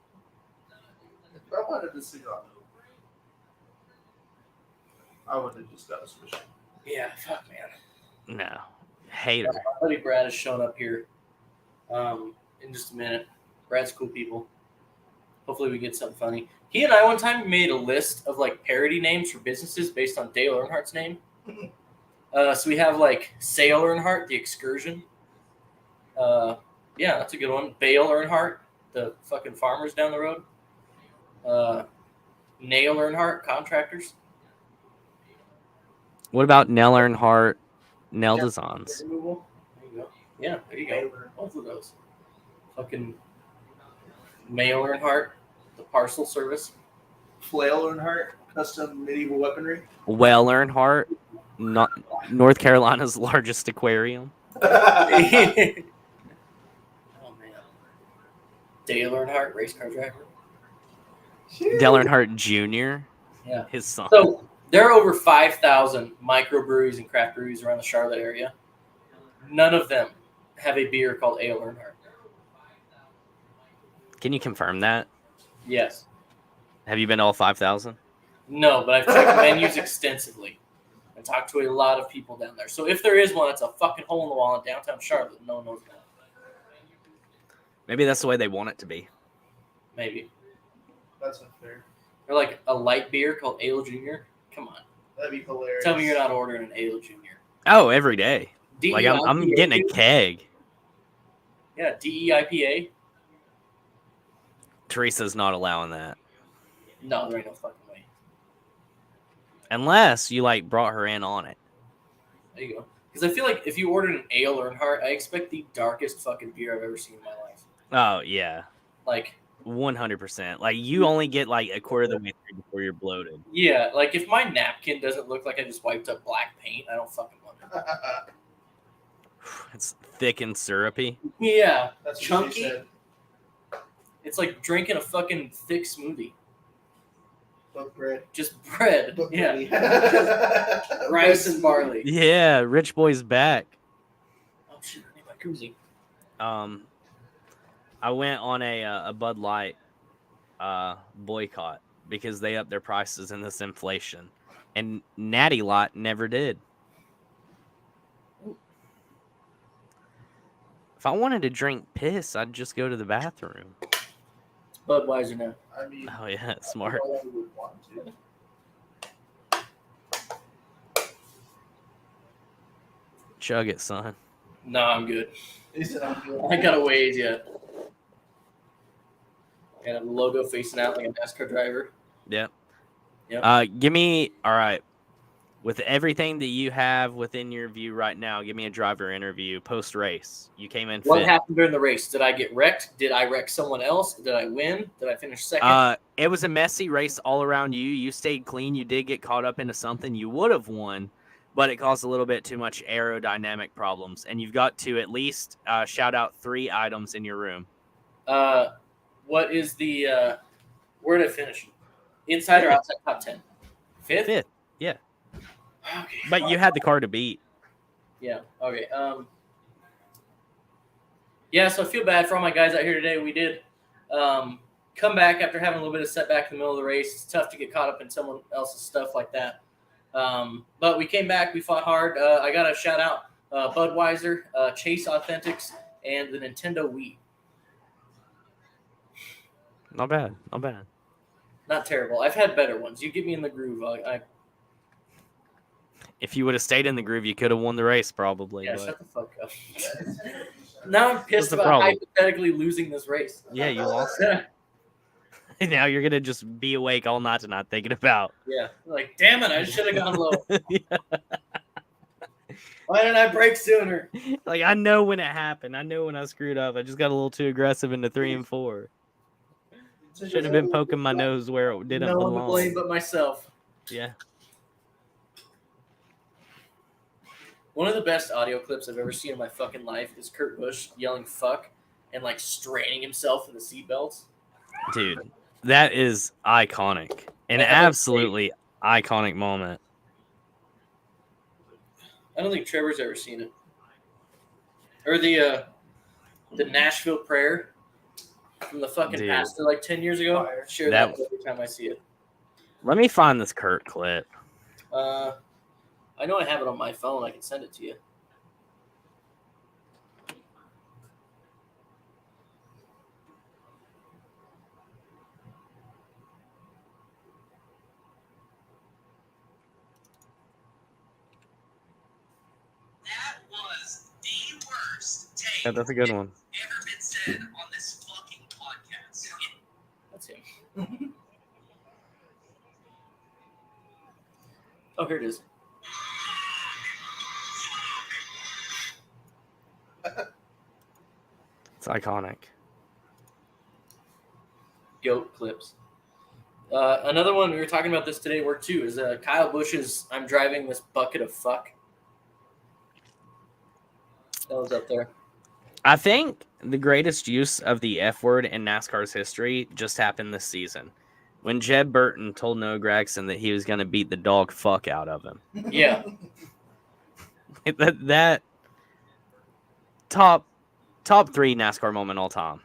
If I wanted a cigar, I would have just got a Swish. Yeah, fuck, man. No. Hater. My buddy Brad has shown up here. In just a minute. Brad's cool people. Hopefully we get something funny. He and I one time made a list of like parody names for businesses based on Dale Earnhardt's name. So we have like Sale Earnhardt, the Excursion. Yeah, that's a good one. Bale Earnhardt, the fucking farmers down the road. Nail Earnhardt, contractors. What about Nell Earnhardt, Nell Designs? Removal. There you go. Yeah, there you go. Both of those. Fucking Mail Earnhardt, the parcel service. Flail Earnhardt, custom medieval weaponry. Well Earnhardt, not North Carolina's largest aquarium. Oh man. Dale Earnhardt, race car driver. Dale Earnhardt Jr., Yeah. his son. So there are over 5,000 microbreweries and craft breweries around the Charlotte area. None of them have a beer called Ale Earnhardt. Can you confirm that? Yes. Have you been to all 5,000? No, but I've checked menus extensively and talked to a lot of people down there. So if there is one, it's a fucking hole in the wall in downtown Charlotte. No one knows about it. Maybe that's the way they want it to be. Maybe. That's unfair. Or like a light beer called Ale Junior. Come on. That'd be hilarious. Tell me you're not ordering an Ale Junior. Oh, every day. Like I'm DEIPA, getting a dude. keg. Yeah, DEIPA. Teresa's not allowing that. No, there ain't no fucking way. Unless you like brought her in on it. There you go. Because I feel like if you ordered an Ale Earnhardt, I expect the darkest fucking beer I've ever seen in my life. Oh, yeah. Like 100%. Like you only get like a quarter of the way through before you're bloated. Yeah, like if my napkin doesn't look like I just wiped up black paint, I don't fucking want it. It's thick and syrupy. Yeah, That's what she chunky. said. It's like drinking a fucking thick smoothie. But bread. Just bread. But Yeah. bready. Rice and barley. Yeah, Rich Boy's back. Oh shit, I need my koozie. I went on a Bud Light boycott because they upped their prices in this inflation, and Natty Light never did. If I wanted to drink piss, I'd just go to the bathroom. It's Budweiser now. I mean, Oh yeah, smart. I would want to. Chug it, son. No, I'm good. He said, I'm good. I got a ways yet. Got a logo facing out like a NASCAR driver. Yep. Yep. Give me all right. With everything that you have within your view right now, give me a driver interview post race. You came in What fifth. happened during the race? Did I get wrecked? Did I wreck someone else? Did I win? Did I finish second? It was a messy race all around you. You stayed clean. You did get caught up into something you would have won, but it caused a little bit too much aerodynamic problems. And you've got to at least shout out 3 items in your room. What is the where did I finish? Inside or outside top 10? Fifth? Yeah. Okay. But you had the car to beat. Yeah. Okay. Yeah, so I feel bad for all my guys out here today. We did come back after having a little bit of setback in the middle of the race. It's tough to get caught up in someone else's stuff like that. But we came back. We fought hard. I got to shout out Budweiser, Chase Authentics, and the Nintendo Wii. Not bad. Not bad. Not terrible. I've had better ones. You get me in the groove. If you would have stayed in the groove, you could have won the race probably. Yeah, but... shut the fuck up. Now I'm pissed the about problem? hypothetically losing this race. Yeah, you lost. Now you're gonna just be awake all night tonight thinking about. Yeah, like damn it, I should have gone low. Yeah. Why didn't I break sooner? Like I know when it happened. I know when I screwed up. I just got a little too aggressive into 3 and 4. Should have been poking my nose where it didn't No one to belong. blame but myself. Yeah. One of the best audio clips I've ever seen in my fucking life is Kurt Busch yelling "fuck" and like straining himself in the seatbelts. Dude, that is iconic. An absolutely iconic moment. I don't think Trevor's ever seen it. Or the Nashville prayer from the fucking Dude. pastor like 10 years ago. Share that every time I see it. Let me find this Kurt clip. I know I have it on my phone. I can send it to you. That was the worst take Yeah, that's a good one. ever been said on this fucking podcast. That's him. Oh, here it is. It's iconic. Goat clips. Another one, we were talking about this today at work too, is Kyle Busch's "I'm driving this bucket of fuck." That was up there. I think the greatest use of the F word in NASCAR's history just happened this season. When Jeb Burton told Noah Gragson that he was going to beat the dog fuck out of him. Yeah. that top 3 NASCAR moment all time.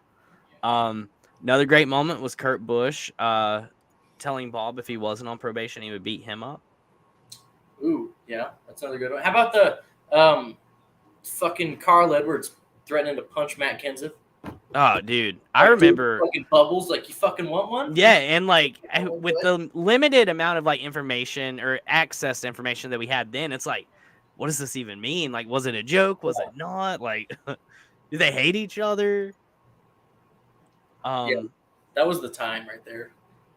Another great moment was Kurt Busch telling Bob if he wasn't on probation, he would beat him up. Ooh, yeah, that's another good one. How about the fucking Carl Edwards threatening to punch Matt Kenseth? Oh, dude, I remember fucking bubbles. Like, you fucking want one? Yeah, and like with the limited amount of like information or access to information that we had then, it's like, what does this even mean? Like, was it a joke? Was it not? Like, do they hate each other? Yeah, that was the time right there.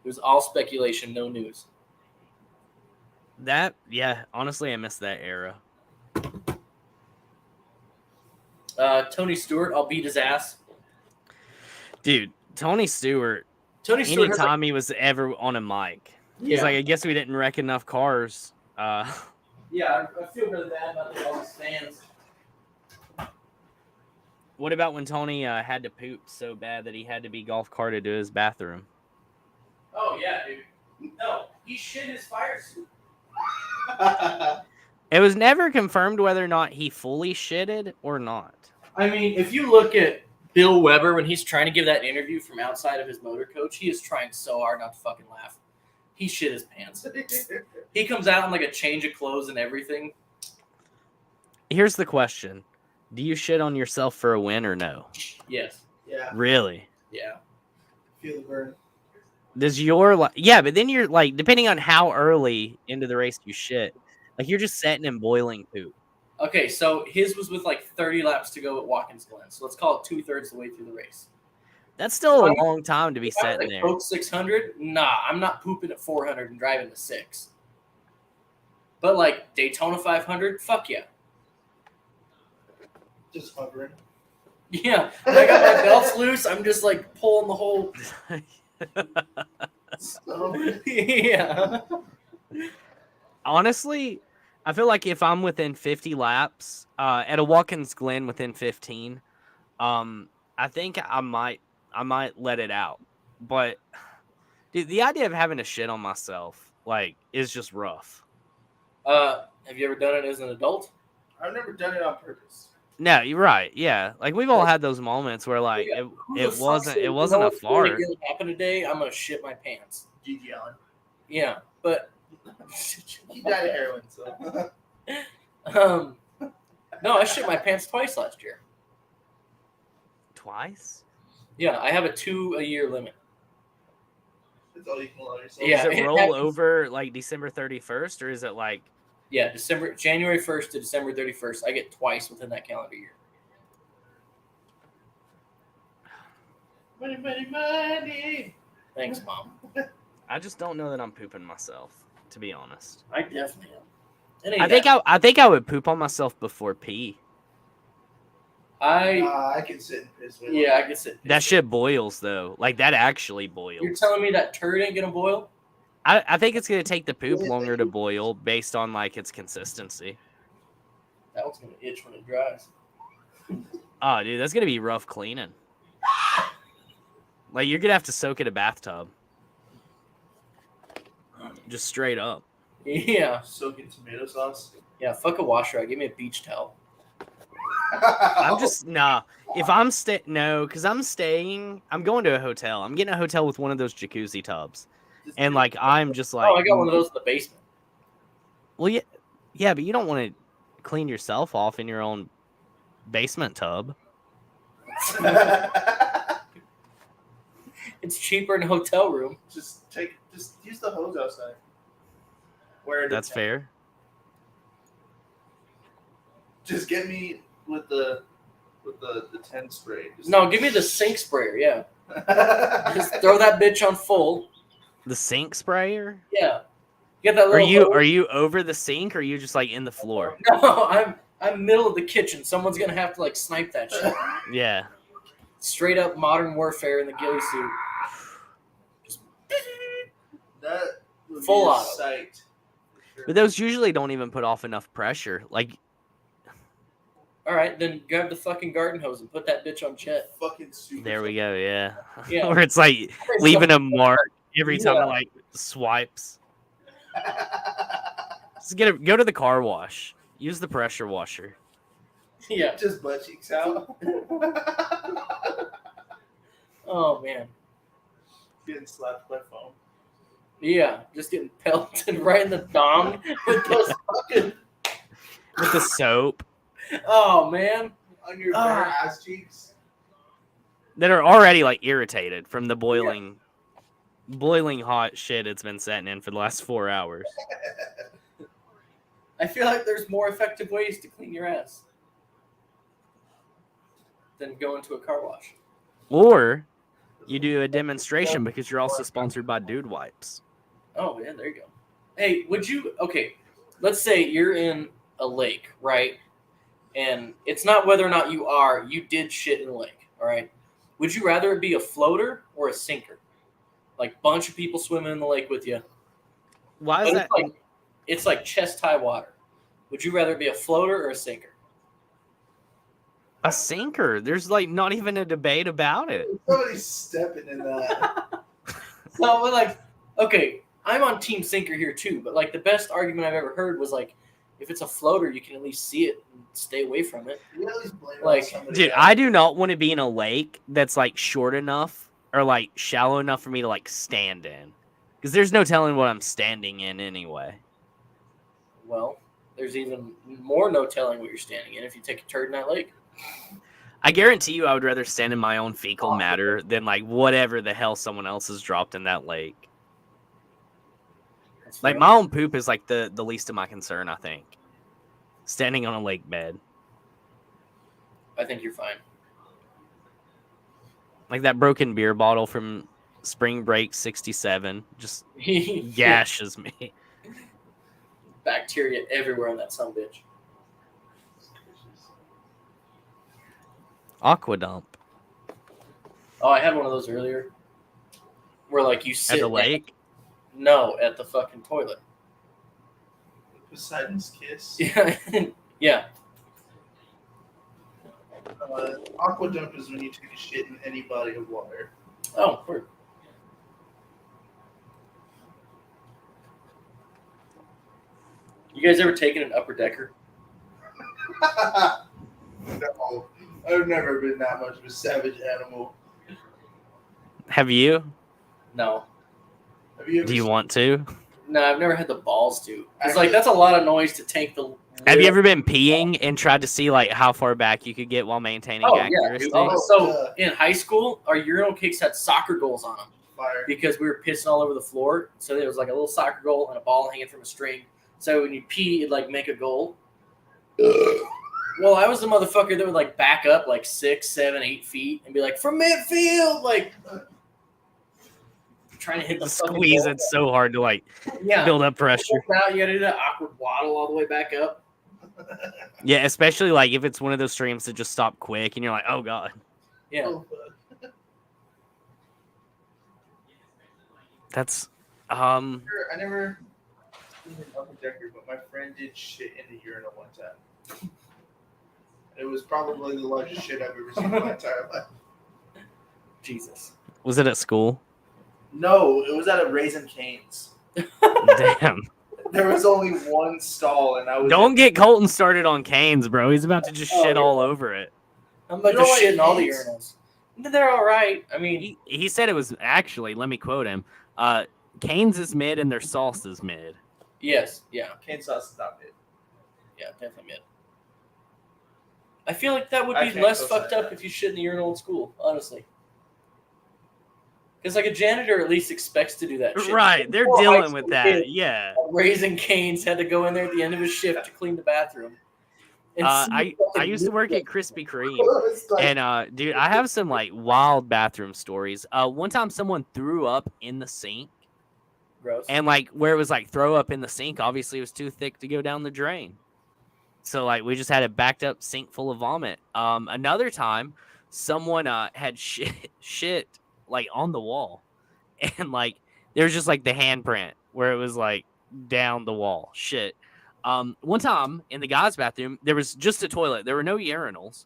It was all speculation, no news. Honestly, I miss that era. Tony Stewart, I'll beat his ass. Dude, Tony Stewart. Tony Stewart has, Anytime he was ever on a mic, he's like, I guess we didn't wreck enough cars. yeah, I feel really bad about all these fans. What about when Tony had to poop so bad that he had to be golf carted to his bathroom? Oh yeah, dude. No, he shit his fire suit. It was never confirmed whether or not he fully shitted or not. I mean, if you look at Bill Weber when he's trying to give that interview from outside of his motor coach, he is trying so hard not to fucking laugh. He shit his pants. He comes out in like a change of clothes and everything. Here's the question. Do you shit on yourself for a win or no? Yes. Yeah. Really? Yeah. Feel the burn. Does your yeah, but then you're like, depending on how early into the race you shit, like you're just sitting and boiling poop. Okay, so his was with like 30 laps to go at Watkins Glen. So let's call it 2/3 the way through the race. That's still a long time to be sitting Like there. Coke 600? Nah, I'm not pooping at 400 and driving to 6. But like Daytona 500, fuck yeah. Just hovering. Yeah, I got my belts loose. I'm just like pulling the whole. Yeah. Honestly, I feel like if I'm within 50 laps at a Watkins Glen within 15, I think I might let it out. But dude, the idea of having to shit on myself like is just rough. Have you ever done it as an adult? I've never done it on purpose. No, you're right. Yeah, like we've all had those moments where like it wasn't a fart. It's gonna happen today. I'm gonna shit my pants. GG Allen. Yeah, but He died of heroin, so. no, I shit my pants twice last year. Twice? Yeah, I have a 2-a-year limit. That's all you can allow yourself. Yeah. Does it roll over like December 31st, or is it like? Yeah, January 1st to December 31st. I get twice within that calendar year. Money, money, money. Thanks, Mom. I just don't know that I'm pooping myself, to be honest. I definitely am. I think I would poop on myself before pee. I can sit and piss. Yeah, I can sit. That shit boils though. Like that actually boils. You're telling me that turd ain't gonna boil? I think it's gonna take the poop longer to boil based on like its consistency. That one's gonna itch when it dries. Oh, dude, that's gonna be rough cleaning. Like you're gonna have to soak in a bathtub. Just straight up. Yeah. Soak in tomato sauce. Yeah, fuck a washer. Give me a beach towel. I'm just If I'm because I'm going to a hotel. I'm getting a hotel with one of those jacuzzi tubs. And like I'm just like, I got one of those in the basement. Well, yeah, but you don't want to clean yourself off in your own basement tub. It's cheaper in a hotel room. Just use the hose outside. That's fair. Just get me with the 10 spray. No, give me the sink sprayer. Yeah, just throw that bitch on full. The sink sprayer? Yeah. Get that little are you over the sink or are you just like in the floor? No, I'm middle of the kitchen. Someone's gonna have to like snipe that shit. Yeah. Straight up modern warfare in the ghillie suit. Just that would full be a auto. sight. But those usually don't even put off enough pressure. Like, all right, then grab the fucking garden hose and put that bitch on jet. Fucking super. there we go. Yeah. Yeah. Where it's like leaving a mark every time it like swipes. Just go to the car wash. Use the pressure washer. Yeah. Just butt cheeks out. Oh man. Getting slapped by foam. Yeah, just getting pelted right in the dong with those fucking. With the soap Oh man. On your bare ass cheeks. that are already like irritated from the boiling hot shit it's been sitting in for the last 4 hours. I feel like there's more effective ways to clean your ass than go into a car wash. Or you do a demonstration because you're also sponsored by Dude Wipes. Oh yeah, there you go. Hey, let's say you're in a lake, right? And it's not whether or not you did shit in the lake, all right? Would you rather it be a floater or a sinker? Like bunch of people swimming in the lake with you. Why But is that? it's like chest high water. Would you rather it be a floater or a sinker? A sinker. There's like not even a debate about it. Somebody's stepping in that. So, but like, okay, I'm on team sinker here too. But like, the best argument I've ever heard was like, if it's a floater, you can at least see it and stay away from it. You at least blame it on Like, somebody Dude, else. I do not want to be in a lake that's like short enough or like shallow enough for me to like stand in. Because there's no telling what I'm standing in anyway. Well, there's even more no telling what you're standing in if you take a turd in that lake. I guarantee you I would rather stand in my own fecal matter than like whatever the hell someone else has dropped in that lake. That's Like fair. my own poop is like the least of my concern, I think. Standing on a lake bed. I think you're fine. Like that broken beer bottle from Spring Break 67 just gashes me. Bacteria everywhere on that sumbitch. Aqua dump. Oh, I had one of those earlier. Where like you sit At the lake? No, at the fucking toilet. Poseidon's Kiss. Yeah. Yeah. Aqua dump is when you take a shit in any body of water. Oh, word. You guys ever taken an upper decker? No, I've never been that much of a savage animal. Have you? No. Have you ever Do you want to? No, I've never had the balls to. It's like that's a lot of noise to take the. Have you ever been peeing and tried to see like how far back you could get while maintaining Oh yeah, accuracy? dude. So in high school, our urinal cakes had soccer goals on them fire? because we were pissing all over the floor. So there was like a little soccer goal and a ball hanging from a string. So when you pee, it'd like make a goal. Well, I was the motherfucker that would like back up like 6, 7, 8 feet and be like from midfield, like trying to hit the fucking Squeeze goal. it so hard to like Yeah. build up pressure. Now you gotta do that awkward waddle all the way back up. Yeah, especially like if it's one of those streams that just stop quick and you're like, oh god. Yeah. Oh, fuck. That's I never been an upper decker, but my friend did shit in the urinal one time. It was probably the largest shit I've ever seen in my entire life. Jesus. was it at school? No, it was at a Raising Cane's. Damn. There was only one stall, and I was Don't get Colton started on Canes, bro. He's about to just Oh, shit yeah. all over it. I'm like You don't just like shitting all the Cane's? urinals. They're all right. I mean, He said it was actually, let me quote him, Canes is mid and their sauce is mid. yes, yeah, Cane sauce is not it. yeah, definitely mid. I feel like that would I be can't less co-sign fucked up that. if you shit in the urinal in school, honestly. Because like a janitor at least expects to do that shit. Right, they're Poor high dealing with school that. kid Yeah. Raising Cane's had to go in there at the end of his shift to clean the bathroom. And I used to work at Krispy Kreme. It's like, And dude, I have some like wild bathroom stories. One time someone threw up in the sink, gross. and like where it was like throw up in the sink, obviously it was too thick to go down the drain. So like we just had a backed up sink full of vomit. Another time someone had shit like on the wall, and like there was just like the handprint where it was like down the wall. Shit. One time in the guys' bathroom, there was just a toilet. There were no urinals,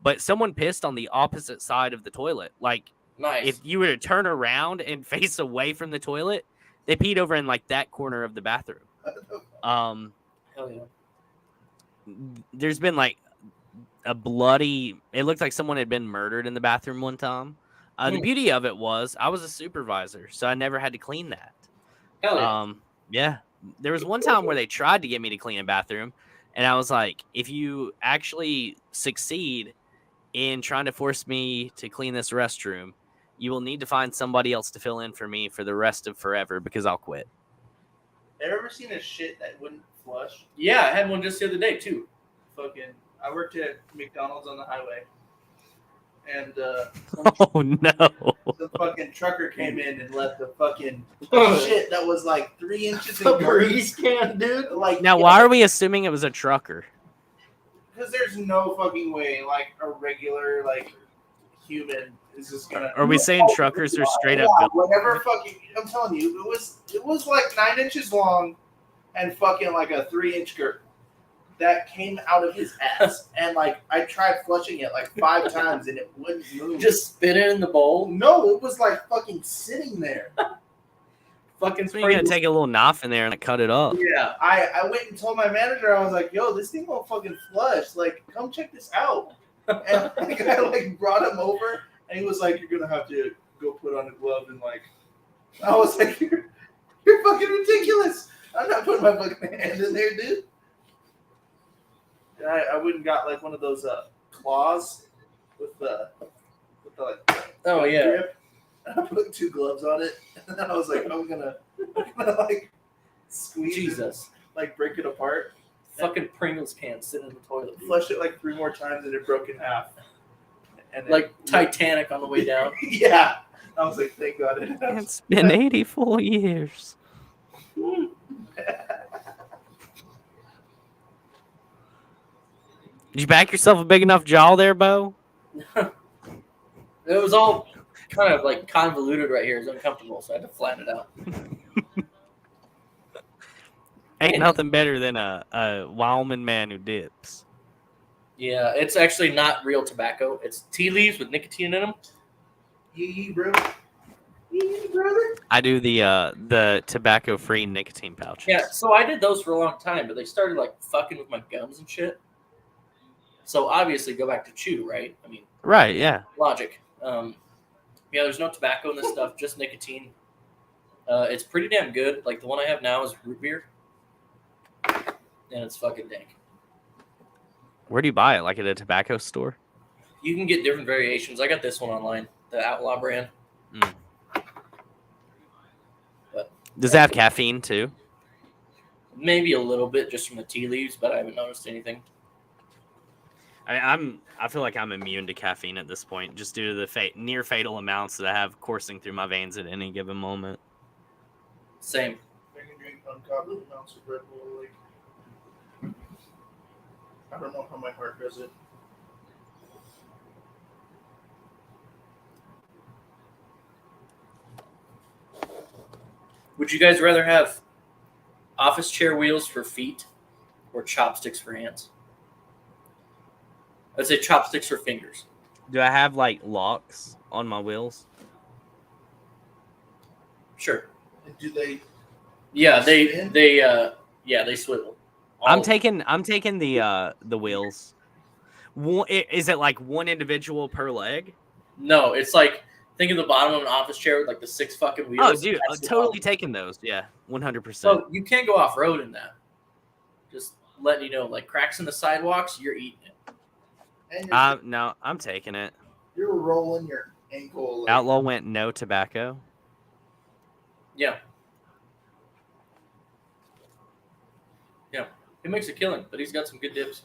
but someone pissed on the opposite side of the toilet. Like Nice. if you were to turn around and face away from the toilet, they peed over in like that corner of the bathroom. Hell yeah. There's been like a bloody, it looked like someone had been murdered in the bathroom one time. The beauty of it was I was a supervisor, so I never had to clean that. Hell yeah. Yeah. There was one time where they tried to get me to clean a bathroom, and I was like, if you actually succeed in trying to force me to clean this restroom, you will need to find somebody else to fill in for me for the rest of forever because I'll quit. have you ever seen a shit that wouldn't flush? Yeah, I had one just the other day too. Fucking, I worked at McDonald's on the highway, and Oh no. the fucking trucker came in and left the fucking shit that was like 3 inches in The girth. breeze can, dude. Like, Now, why are we assuming it was a trucker? Because there's no fucking way, like a regular, like human is just gonna. Are we saying truckers are straight up? Yeah, whatever fucking. I'm telling you, it was like 9 inches long, and fucking like a 3-inch girth that came out of his ass, and like I tried flushing it like 5 times and it wouldn't move. Just spit it in the bowl. No, it was like fucking sitting there. Fucking So you're gonna take a little knife in there and cut it up. Yeah. I went and told my manager, I was like, yo, this thing won't fucking flush. Like, come check this out. And like, I like brought him over, and he was like, you're gonna have to go put on a glove, and like, I was like, you're fucking ridiculous. I'm not putting my fucking hand in there, dude. And I went and got like one of those claws with the like. Oh yeah. grip. I put 2 gloves on it, and then I was like, I'm gonna like squeeze Jesus. it, like break it apart. Fucking Pringles can sit in the toilet. Flushed it like 3 more times, and it broke in half. And then- Like Titanic on the way down. yeah. I was like, thank God. It's been 84 years. Did you back yourself a big enough jaw there, Bo? It was all kind of like convoluted right here. It's uncomfortable, so I had to flatten it out. Ain't nothing better than a Wyoming man who dips. Yeah, it's actually not real tobacco. It's tea leaves with nicotine in them. Yee, bro. Yee, brother. I do the tobacco-free nicotine pouches. Yeah, so I did those for a long time, but they started like fucking with my gums and shit. So obviously, go back to chew, right? I mean, Right, yeah. logic. Yeah, there's no tobacco in this stuff, just nicotine. It's pretty damn good. Like the one I have now is root beer, and it's fucking dank. Where do you buy it? Like at a tobacco store? You can get different variations. I got this one online, the Outlaw brand. Does it have caffeine too? Maybe a little bit just from the tea leaves, but I haven't noticed anything. I feel like I'm immune to caffeine at this point, just due to the near fatal amounts that I have coursing through my veins at any given moment. Same. I can drink ungodly amounts of Red Bull. Like, I don't know how my heart does it. Would you guys rather have office chair wheels for feet or chopsticks for hands? I'd say chopsticks for fingers. Do I have like locks on my wheels? Sure. Do they? Yeah, they Spin? they swivel. I'm taking the wheels. Is it like one individual per leg? No, it's like think of the bottom of an office chair with like the 6 fucking wheels. Oh, dude, That's the totally bottom. taking those. Yeah, 100%. So you can't go off road in that. Just letting you know, like cracks in the sidewalks, you're eating it. And No, I'm taking it. you're rolling your ankle. Like, Outlaw went no tobacco. Yeah. Yeah. He makes a killing, but he's got some good dips.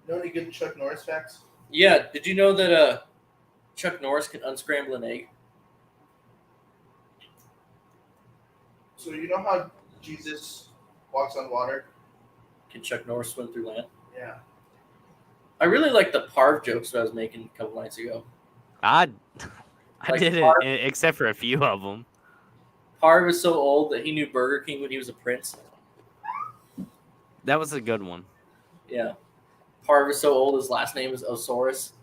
know any good Chuck Norris facts? Yeah, did you know that Chuck Norris can unscramble an egg? So you know how Jesus walks on water? Can Chuck Norris swim through land? Yeah. I really like the Parv jokes that I was making a couple nights ago. I Like did Parv- it, except for a few of them. Parv is so old that he knew Burger King when he was a prince. That was a good one. Yeah. Parv is so old his last name is Osaurus.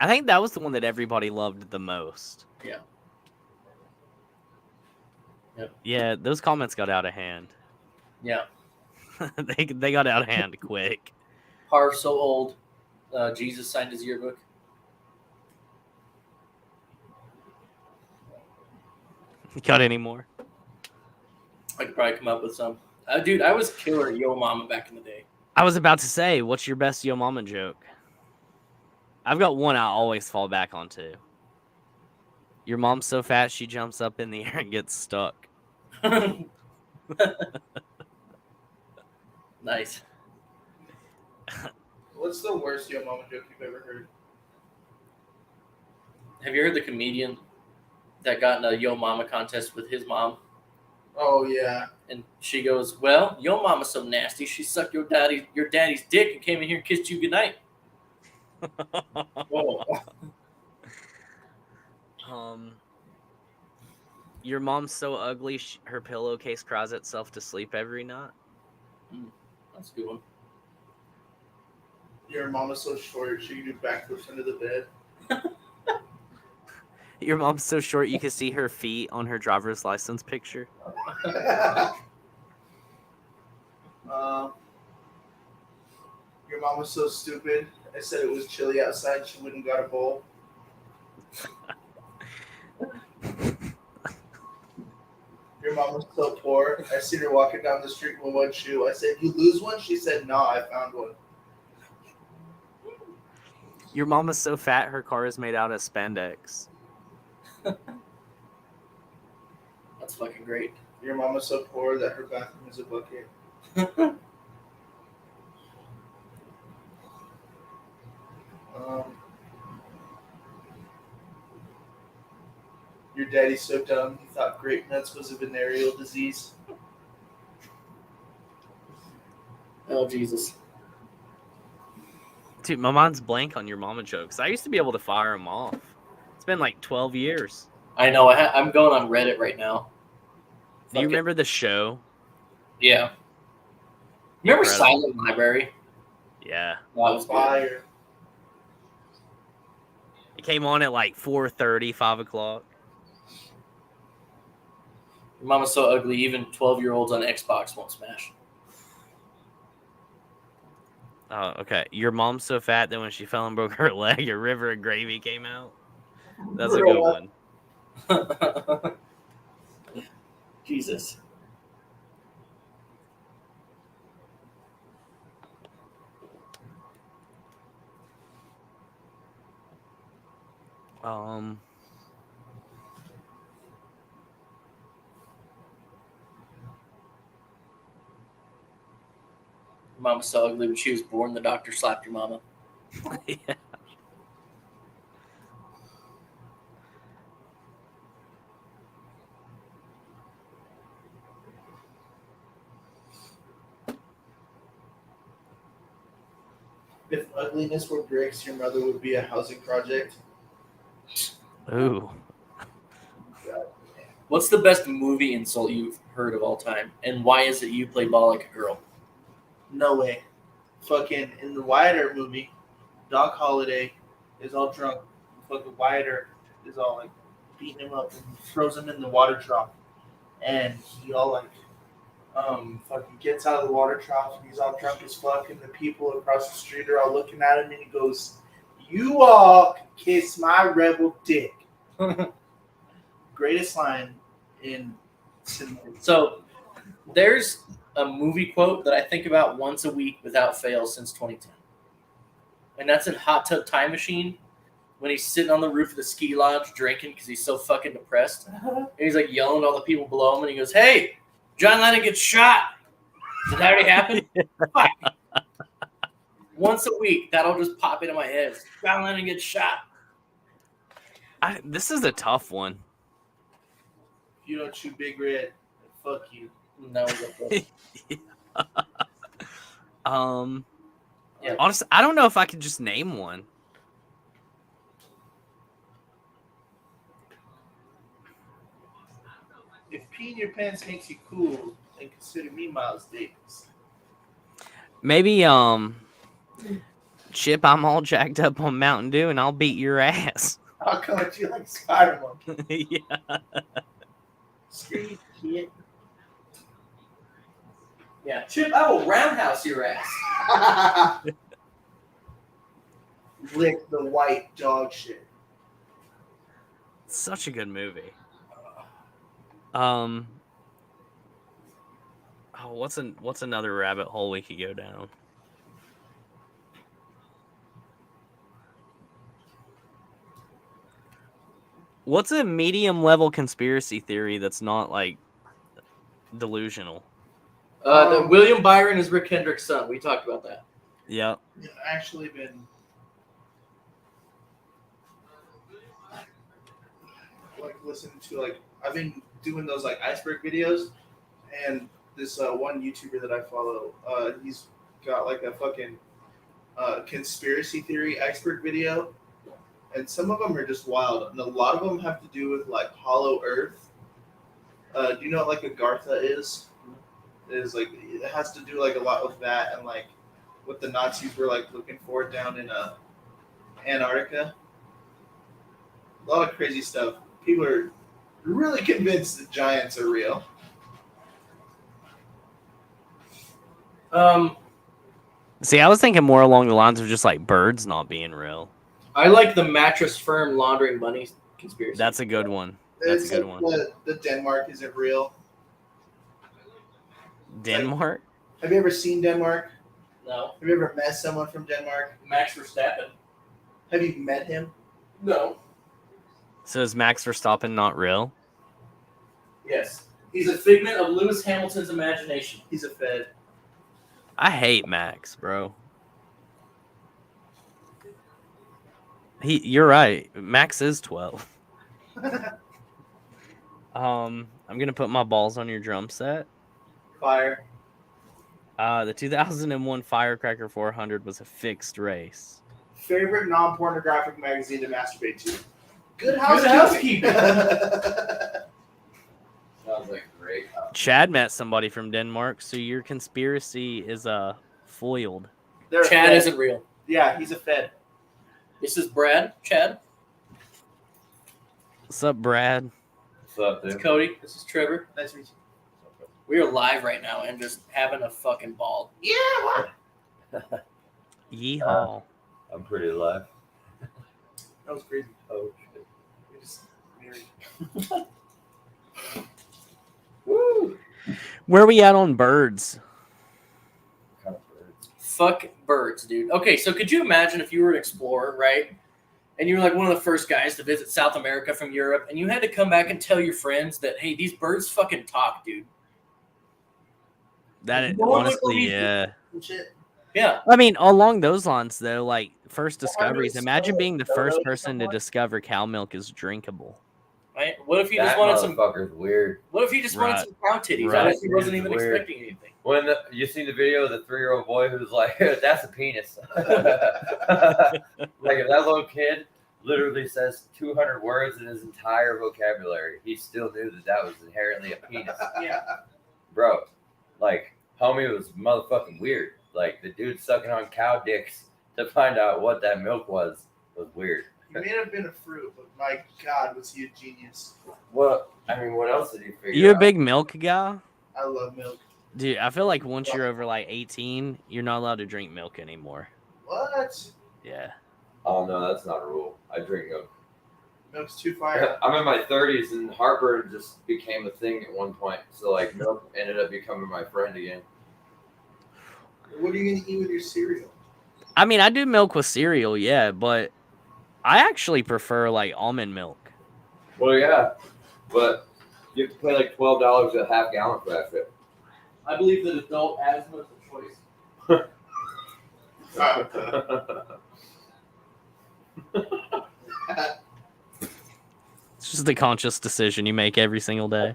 I think that was the one that everybody loved the most. Yeah. Yep. Yeah, those comments got out of hand. Yeah. they got out of hand quick. Parv so old. Jesus signed his yearbook. Got any more? I could probably come up with some. Dude, I was killer at Yo Mama back in the day. I was about to say, what's your best Yo Mama joke? I've got one I always fall back on too. Your mom's so fat she jumps up in the air and gets stuck. Nice. What's the worst Yo Mama joke you've ever heard? Have you heard the comedian that got in a Yo Mama contest with his mom? Oh yeah. And she goes, "Well, your mama's so nasty. She sucked your daddy's dick and came in here and kissed you goodnight." Whoa. Your mom's so ugly, her pillowcase cries itself to sleep every night. That's a good one. Your mom is so short, she can do backflips under the bed. Your mom's so short you can see her feet on her driver's license picture. Your mom was so stupid. I said it was chilly outside. She wouldn't got a bowl. Your mom was so poor. I seen her walking down the street with one shoe. I said, "You lose one?" She said, "No, I found one." Your mom is so fat her car is made out of spandex. That's fucking great. Your mom was so poor that her bathroom is a bucket. Your daddy's so dumb he thought grape nuts was a venereal disease. Oh, Jesus. Dude, my mind's blank on your mama jokes. I used to be able to fire them off. It's been like 12 years. I know. I'm going on Reddit right now. Do you Fuck it. remember the show? Yeah. Remember Incredible. Silent Library? Yeah. That was good. Fire. It came on at like 4:30, 5 o'clock. Your mama's so ugly, even 12-year-olds on Xbox won't smash. Oh, okay. Your mom's so fat that when she fell and broke her leg, a river of gravy came out. That's a good one. Jesus. Mom was so ugly when she was born, the doctor slapped your mama. Yeah. If ugliness were bricks, your mother would be a housing project. Ooh. What's the best movie insult you've heard of all time? And why is it you play ball like a girl? No way. Fucking in the Wyatt Earp movie, Doc Holliday is all drunk. Fucking Wyatt Earp is all like beating him up and throws him in the water trough. And he all like fucking gets out of the water trough and he's all drunk as fuck and the people across the street are all looking at him and he goes, "You all can kiss my rebel dick." Greatest line in cinema. So there's a movie quote that I think about once a week without fail since 2010. And that's in Hot Tub Time Machine when he's sitting on the roof of the ski lodge drinking because he's so fucking depressed. And he's like yelling at all the people below him and he goes, "Hey, John Lennon gets shot." Did that already happen? Fuck. Once a week, that'll just pop into my head. John Lennon gets shot. This is a tough one. If you don't chew Big Red, fuck you. No, Yeah. Honestly, I don't know if I could just name one. If peeing your pants makes you cool, then consider me Miles Davis. Maybe Chip, I'm all jacked up on Mountain Dew and I'll beat your ass. I'll come at you like Spider-Man. Yeah. Scream shit. Yeah, Chip, I will roundhouse your ass. Lick the white dog shit. Such a good movie. What's another rabbit hole we could go down? What's a medium level conspiracy theory that's not like delusional? William Byron is Rick Hendrick's son. We talked about that. Yep. I've actually been like listening to like I've been doing those like iceberg videos, and this one YouTuber that I follow, he's got like a fucking conspiracy theory expert video, and some of them are just wild, and a lot of them have to do with like Hollow Earth. Do you know what like Agartha is? It is like it has to do like a lot with that and like what the Nazis were like looking for down in Antarctica. A lot of crazy stuff. People are really convinced that giants are real. See, I was thinking more along the lines of just like birds not being real. I like the mattress firm laundering money conspiracy. That's a good one. That's It's a good like one. The Denmark isn't real. Denmark? Have you ever seen Denmark? No. Have you ever met someone from Denmark? Max Verstappen. Have you met him? No. So is Max Verstappen not real? Yes. He's a figment of Lewis Hamilton's imagination. He's a Fed. I hate Max, bro. You're right. Max is 12. I'm gonna put my balls on your drum set. Fire. The 2001 Firecracker 400 was a fixed race. Favorite non-pornographic magazine to masturbate to? Good housekeeping. Sounds like great. Chad met somebody from Denmark, so your conspiracy is foiled. They're a Chad Fed. isn't real. Yeah, he's a Fed. This is Brad. Chad. What's up, Brad? What's up, This is dude? Cody. This is Trevor. Nice to meet you. We are live right now and just having a fucking ball. Yeah, what? Yeehaw. I'm pretty alive. That was crazy. Oh shit. We just married. Woo! Where are we at on birds? Kind of birds. Fuck birds, dude. Okay, so could you imagine if you were an explorer, right? And you were like one of the first guys to visit South America from Europe, and you had to come back and tell your friends that, hey, these birds fucking talk, dude. That No one would honestly, believe you. yeah. And shit. Yeah. I mean, along those lines, though, like first Well, I discoveries. really Imagine still being the don't first know person to someone. discover cow milk is drinkable. Right? What if he That just wanted some? motherfucker's weird. What if he just wanted Right. some cow titties? Right. What if he wasn't even Weird. expecting anything? When you seen the video of the 3-year-old boy who's like, "That's a penis." Like if that little kid literally says 200 words in his entire vocabulary, he still knew that was inherently a penis. Yeah. Bro, like homie was motherfucking weird. Like the dude sucking on cow dicks to find out what that milk was weird. He may have been a fruit, but my God, was he a genius. Well, I mean, what else did he figure You a out? big milk guy? I love milk. Dude, I feel like once you're over like 18, you're not allowed to drink milk anymore. What? Yeah. Oh no, that's not a rule. I drink milk. Milk's too fire. I'm in my 30s, and heartburn just became a thing at one point. So like, milk ended up becoming my friend again. What are you gonna eat with your cereal? I mean, I do milk with cereal, yeah, but I actually prefer like almond milk. Well, yeah, but you have to pay like $12 a half gallon for that shit. I believe that adult asthma is a choice. It's just a conscious decision you make every single day.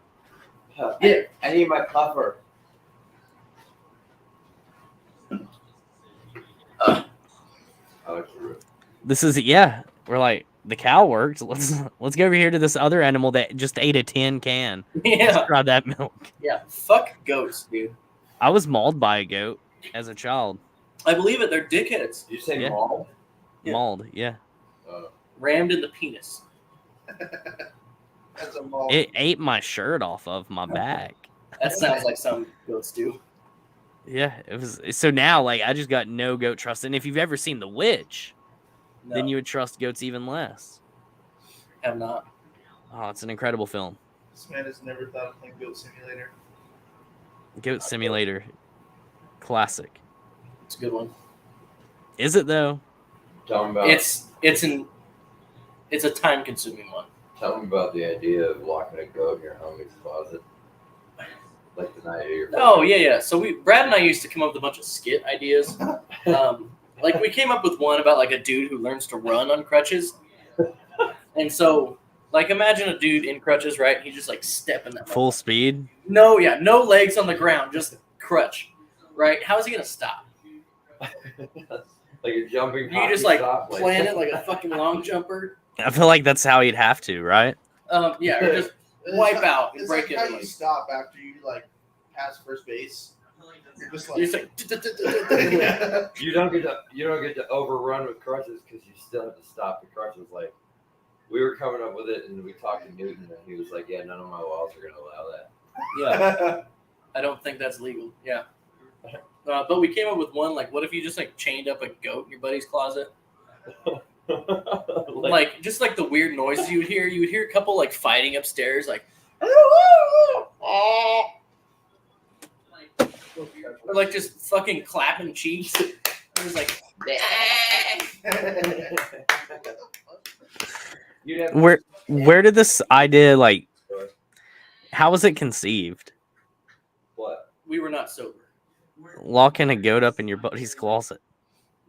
Yeah, I need my puffer. Oh, true. This is we're like the cow worked. Let's go over here to this other animal that just ate a tin can. Yeah. Let's grab that milk. Yeah. Fuck goats, dude. I was mauled by a goat as a child. I believe it. They're dickheads. Did you say Yeah. mall? Yeah. Mauled, yeah. Rammed in the penis. That's a mall. It ate my shirt off of my back. That sounds like some goats do. Yeah, it was. So now, like, I just got no goat trust. And if you've ever seen The Witch, No, then you would trust goats even less. have not. Oh, it's an incredible film. This man has never thought of playing Goat Simulator. Goat Simulator, classic. It's a good one. Is it though? Tell me about. It's a time consuming one. Tell me about the idea of locking a goat in your homie's closet, like the night of your. Oh yeah. So Brad and I used to come up with a bunch of skit ideas. Like we came up with one about like a dude who learns to run on crutches, and so like imagine a dude in crutches, right? He just like stepping that Full speed. no legs on the ground, just crutch, right? How is he gonna stop? Like like a jumping. You can just like plan it like a fucking long jumper. I feel like that's how he'd have to, right? Yeah, or just wipe out and It's break like how it. you stop after you like pass first base. You're just like, You're just like You don't get to overrun with crutches because you still have to stop the crutches. Like we were coming up with it, and we talked to Newton, and he was like, "Yeah, none of my walls are gonna allow that." yeah. I don't think that's legal. Yeah. But we came up with one, like, what if you just like chained up a goat in your buddy's closet? Like just like the weird noises you would hear. You would hear a couple like fighting upstairs, like, or like just fucking clapping cheeks. It was like, Where did this idea like? How was it conceived? What? we were not sober. Locking a goat up in your buddy's closet.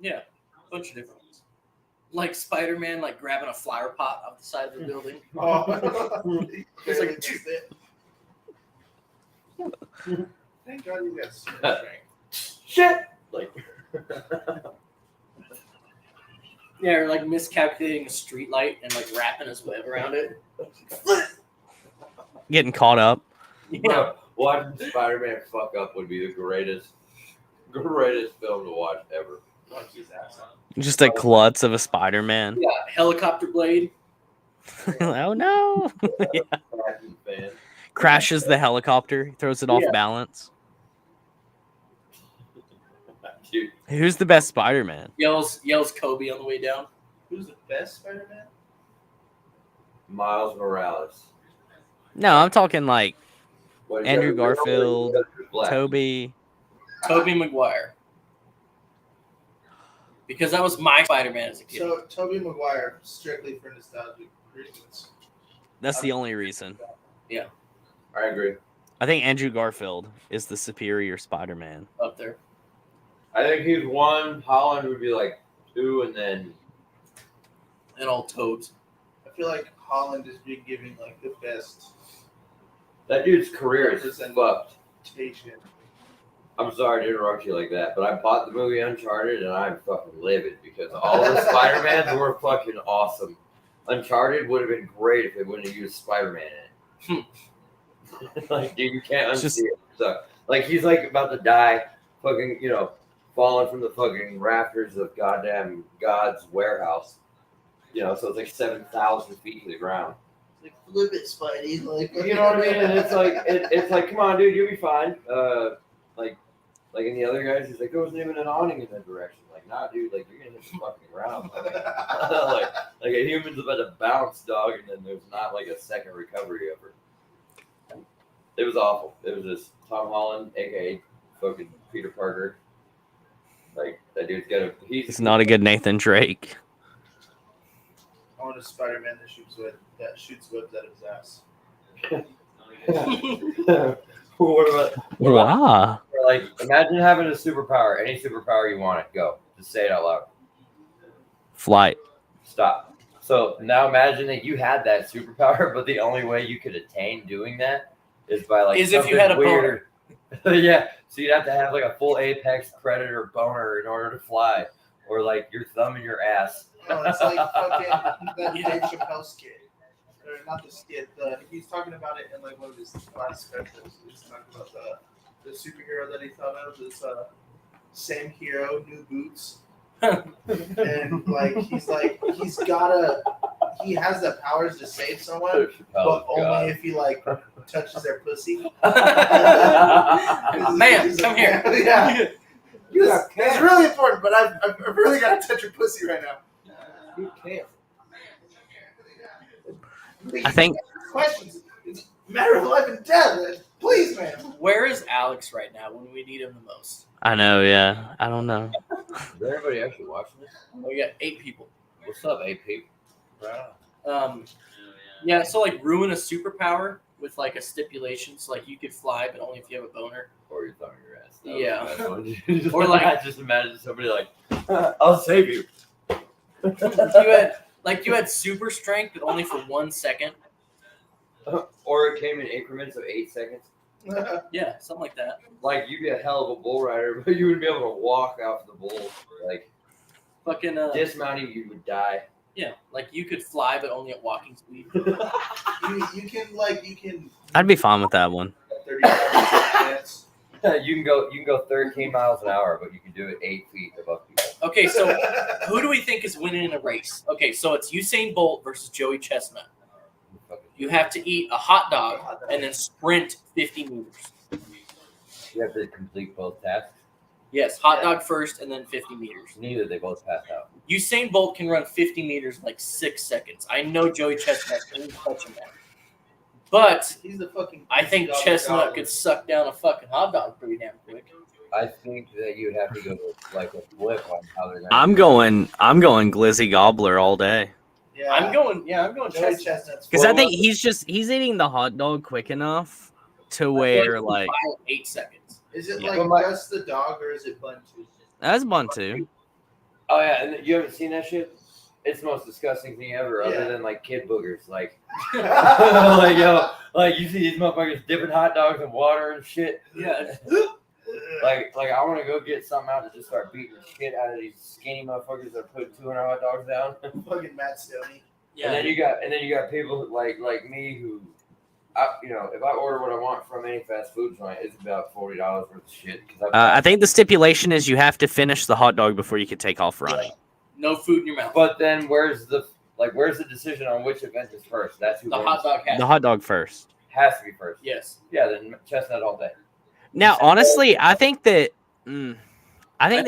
Yeah, a bunch of different ones. Like Spider-Man, like grabbing a flower pot off the side of the building. It's like, thank God you got super strength. Shit! Like, yeah, or like miscalculating a street light and like wrapping his web around it. Getting caught up. Yeah. bro, watching Spider-Man fuck up would be the greatest film to watch ever. Just a klutz of a Spider-Man. Yeah, helicopter blade. Oh no! Yeah. Fan. Crashes the helicopter, throws it off balance. Dude, Who's the best Spider-Man? Yells Kobe on the way down. Who's the best Spider-Man? Miles Morales. No, I'm talking like What, Andrew you gotta- Garfield, Black. Toby. Tobey Maguire. Because that was my Spider-Man as a kid. So Tobey Maguire, strictly for nostalgic reasons. That's the only reason. I agree. I think Andrew Garfield is the superior Spider-Man. Up there. I think he's one. Holland would be like two, and then And all toads. I feel like Holland has been giving like the best that dude's career is fucked. presentation. I'm sorry to interrupt you like that, but I bought the movie Uncharted, and I'm fucking livid because all the Spider-Mans were fucking awesome. Uncharted would have been great if they wouldn't have used Spider-Man in it. Like, dude, you can't unsee it. So, like, he's like about to die, fucking, falling from the fucking rafters of goddamn God's warehouse. So it's like 7,000 feet to the ground. Like flip it, Spidey. Like You know what I mean? And it's like, come on, dude, you'll be fine. Like in the other guys, he's like, there wasn't even an awning in that direction. Like, nah, dude, like you're gonna hit the fucking ground. like a human's about to bounce, dog, and then there's not like a second recovery of her. It was awful. It was just Tom Holland, aka fucking Peter Parker. Like that dude's got a. He's not a good Nathan Drake. I want a Spider-Man that shoots webs out of his ass. What about? Wow. Like, imagine having a superpower. Any superpower you want it. Go. Just say it out loud. Flight. Stop. So now imagine that you had that superpower, but the only way you could attain doing that is by like Is if you had a boner. Yeah. So you'd have to have like a full apex predator boner in order to fly, or like your thumb in your ass. Oh, it's like fucking that Dave Chappelle skit. Or not the skit. He's talking about it in like one of his last specials. He's talking about the superhero that he thought of. This same hero, new boots. And he has the powers to save someone, but only if he like touches their pussy. Man, come here. Yeah. It's really important, but I've really got to touch your pussy right now. Who cares? I think Questions. It's a matter of life and death. Please, man. Where is Alex right now when we need him the most? I know, yeah. I don't know. Is everybody actually watching this? We got 8 people. What's up, AP? Wow. Yeah, so like ruin a superpower with like a stipulation, so like you could fly, but only if you have a boner. Or your thumb in your ass. Yeah. Or like, I just imagine somebody like, I'll save you. You had super strength, but only for 1 second. Or it came in increments of 8 seconds. Yeah, something like that. Like, you'd be a hell of a bull rider, but you wouldn't be able to walk off the bull. Like, Fucking Dismounting, you would die. yeah, like you could fly, but only at walking speed. you can. I'd be fine with that one. 30 minutes. You can go 13 miles an hour, but you can do it 8 feet above people. Okay, so who do we think is winning in a race? Okay, so it's Usain Bolt versus Joey Chestnut. You have to eat a hot dog and then sprint 50 meters. You have to complete both tasks. Yes, hot dog first and then 50 meters. Neither, they both pass out. Usain Bolt can run 50 meters in like 6 seconds. I know Joey Chestnut ain't touching that. But He's the fucking. I think Chestnut could suck down a fucking hot dog pretty damn quick. I think that you would have to go with like a flip on how they're going. I'm going Glizzy Gobbler all day. Yeah, I'm going Joey Chestnut. Chestnut's. Because I think he's eating the hot dog quick enough to where like 8 seconds. Is it Yeah. like just the dog or is it bun too? that's bun too. Oh yeah, and you haven't seen that shit? It's the most disgusting thing ever, Yeah. other than like kid boogers. Like, like you see these motherfuckers dipping hot dogs in water and shit. Yeah. Like I want to go get something out to just start beating the shit out of these skinny motherfuckers that put 200 hot dogs down. Fucking Matt Stoney. And then you got people like me who, if I order what I want from any fast food joint, it's about $40 worth of shit. I think the stipulation is you have to finish the hot dog before you can take off running. No food in your mouth. But then where's the decision on which event is first? That's who The wins. hot dog has The hot dog first. Has to be first. Yes. Yeah, then Chestnut all day. Now, honestly, I think that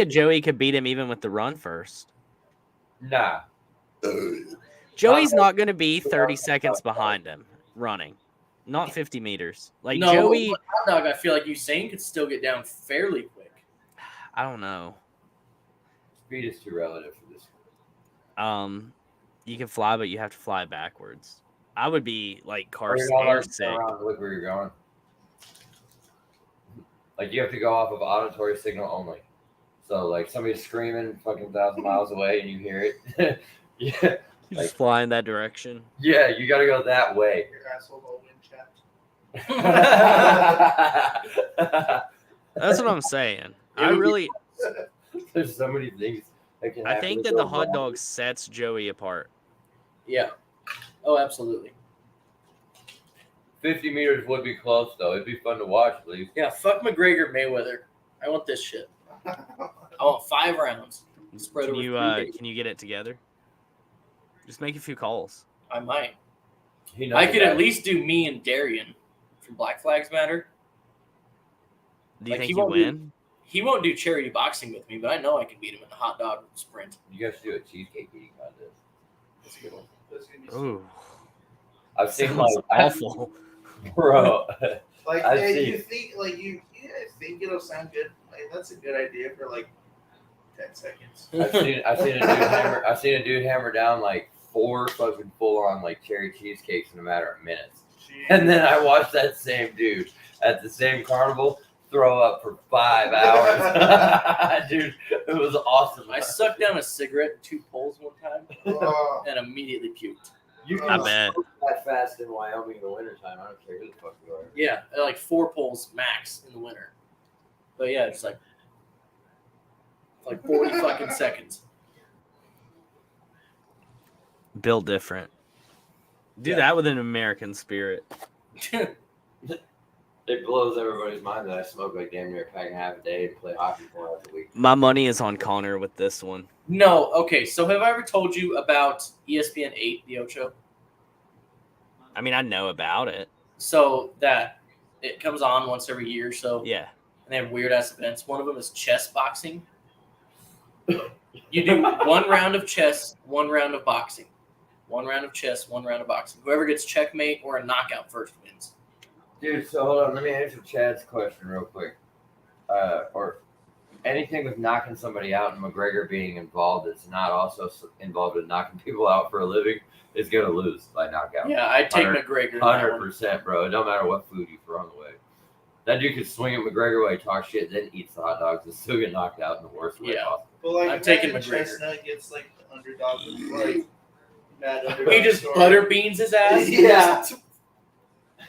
Joey could beat him even with the run first. Nah. Joey's not going to be 30 seconds behind him running, not 50 meters. Like No, Joey, hot dog, I feel like Usain could still get down fairly quick. I don't know. Speed is too relative for this. You can fly, but you have to fly backwards. I would be like car You're not allowed to sick. turn around and look where you're going. Like you have to go off of auditory signal only. So like somebody's screaming fucking 1,000 miles away and you hear it. Yeah. You just fly in that direction. Yeah, you gotta go that way. Your asshole will wind chapped. That's what I'm saying. There's so many things that can happen. I think that the hot dog sets Joey apart. Yeah. Oh, absolutely. 50 meters would be close though. It'd be fun to watch, at least. Yeah, fuck McGregor Mayweather. I want this shit. I want 5 rounds. Spread Can over you 3 days. can you get it together? Just make a few calls. I might. He knows I could that. at least do me and Darian from Black Flags Matter. Do you Like, think he you won't win? He won't do charity boxing with me, but I know I can beat him in the hot dog sprint. You guys should do a cheesecake eating contest. That's a good one. That's gonna be Ooh, I've seen sounds like awful. bro. like I've yeah, seen- you think like you guys think it'll sound good. Like that's a good idea for like 10 seconds. I've seen a dude hammer down like 4 fucking full on like cherry cheesecakes in a matter of minutes. And then I watched that same dude at the same carnival throw up for 5 hours. Dude, it was awesome. I sucked down a cigarette in 2 poles one time Oh, and immediately puked. You I can bet. smoke that fast in Wyoming in the wintertime. I don't care who the fuck you are. Yeah, like 4 poles max in the winter. But yeah, it's like 40 fucking seconds. Built different. Do that with an American spirit. It blows everybody's mind that I smoke like damn near a pack and a half a day and play hockey 4 hours a week. My money is on Connor with this one. No, okay. So have I ever told you about ESPN 8, the Ocho? I mean, I know about it. So that it comes on once every year or so. Yeah. And they have weird ass events. One of them is chess boxing. You do 1 round of chess, 1 round of boxing. 1 round of chess, 1 round of boxing. Whoever gets checkmate or a knockout first wins. Dude, so hold on. Let me answer Chad's question real quick. Or anything with knocking somebody out and McGregor being involved that's not also involved in knocking people out for a living is going to lose by knockout. Yeah, I'd take 100 McGregor. in that one. 100%, bro. It don't matter what food you throw on the way. That dude could swing at McGregor while he talks shit, then eats the hot dogs and still get knocked out in the worst way Yeah. possible. but like I'm taking imagine McGregor. Chestnut gets like the underdog, like mad underdog. He just story. butter beans his ass. Yeah.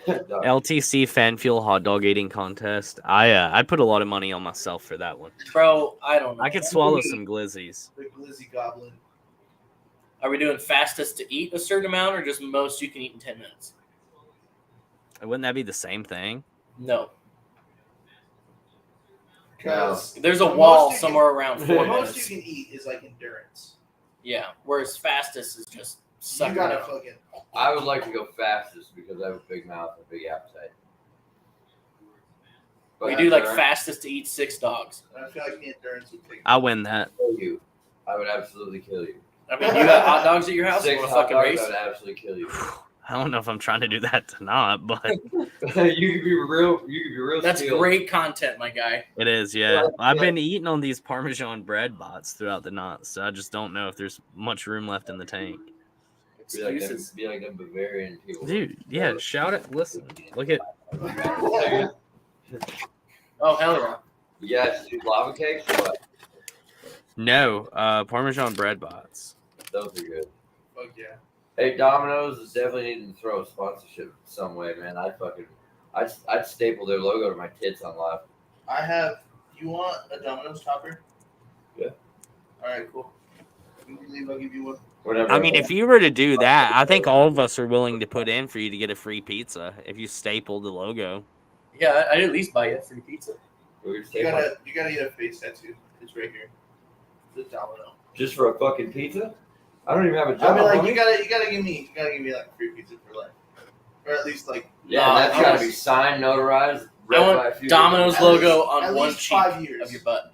LTC FanFuel hot dog eating contest. I put a lot of money on myself for that one. Bro, I don't know. I could swallow some glizzies. The glizzy goblin. Are we doing fastest to eat a certain amount or just most you can eat in 10 minutes? Wouldn't that be the same thing? No. Because There's a the wall most you somewhere around can, 4 the most minutes. you can eat is like endurance. Yeah, whereas fastest is just You sucking gotta down. fucking. I would like to go fastest because I have a big mouth and a big appetite. But We do like after fastest to eat 6 dogs. I feel like the endurance would take. I win that. I kill you. I would absolutely kill you. I mean, you got hot dogs at your house? You 6 want to hot fucking dogs, race? I would absolutely kill you. I don't know if I'm trying to do that tonight, but You could be real. You could be real. That's steel. great content, my guy. it is, yeah. I've been eating on these Parmesan bread bots throughout the night, so I just don't know if there's much room left in the tank. Excuses. Be like them Bavarian people. Dude, yeah, shout it. Listen, look at Oh, hell yeah. You guys do lava cakes or what? no Parmesan bread bots. Those are good. Fuck yeah. Hey, Domino's is definitely needing to throw a sponsorship some way, man. I'd staple their logo to my tits on live. I have. You want a Domino's topper? Yeah. All right, cool. You can leave. I'll give you one. Whatever. I mean, if you were to do that, I think all of us are willing to put in for you to get a free pizza if you staple the logo. Yeah, I'd at least buy you a free pizza. we were You stapling gotta get a face tattoo. It's right here. The domino. just for a fucking pizza, I don't even have a I job. mean, like homie. you gotta give me like a free pizza for life, or at least like. Yeah, No, that's I gotta was- be signed, notarized. I read by a want few Domino's At logo least- on at one least cheek 5 years. of your butt.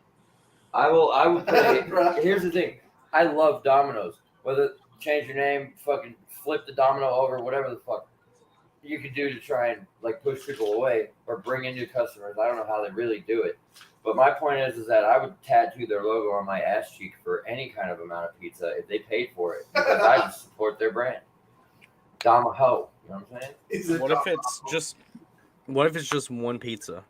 I will put Bruh. here's the thing. I love Domino's. Whether change your name, fucking flip the domino over, whatever the fuck you could do to try and like push people away or bring in new customers. I don't know how they really do it. But my point is that I would tattoo their logo on my ass cheek for any kind of amount of pizza if they paid for it. Because I just support their brand. Domaho. You know what I'm saying? It's a What if domino. it's just one pizza?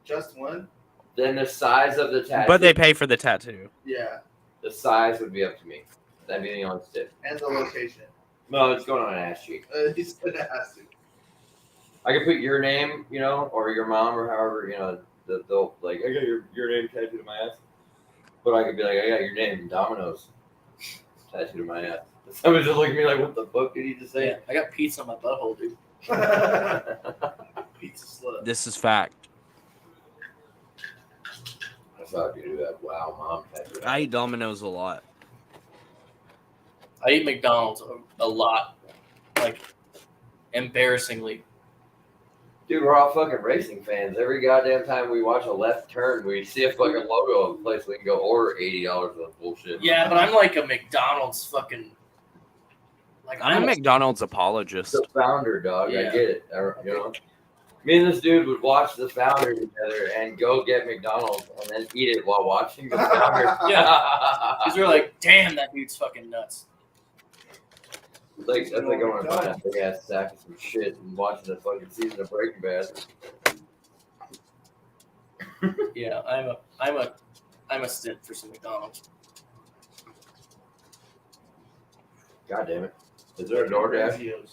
Just one? Then the size of the tattoo. But they pay for the tattoo. Yeah, the size would be up to me. That'd be the only step. and the location. No, it's going on an ass cheek. He's gonna have to. I could put your name, you know, or your mom, or however, you know, they'll like, I got your name tattooed to my ass. But I could be like, I got your name, Domino's, tattooed to my ass. Somebody just look at me like, what the fuck did he just say? Yeah, I got pizza on my butthole, dude. Pizza slut. This is fact. I thought you do that. Wow, mom tattoo. I eat Domino's a lot. I eat McDonald's a lot. Like, embarrassingly. Dude, we're all fucking racing fans. Every goddamn time we watch a left turn, we see a fucking logo of a place we can go order $80 of bullshit. Yeah, but I'm like a McDonald's fucking. Like, I'm a McDonald's apologist. The founder, dog. I Yeah. get it. You know, me and this dude would watch the founder together and go get McDonald's and then eat it while watching the founder. Yeah. Because we're like, damn, that dude's fucking nuts. Like that's like going to buy a big ass sack of some shit and watching the fucking season of Breaking Bad. Yeah, I'm a stint for some McDonald's. God damn it! Is there a DoorDash?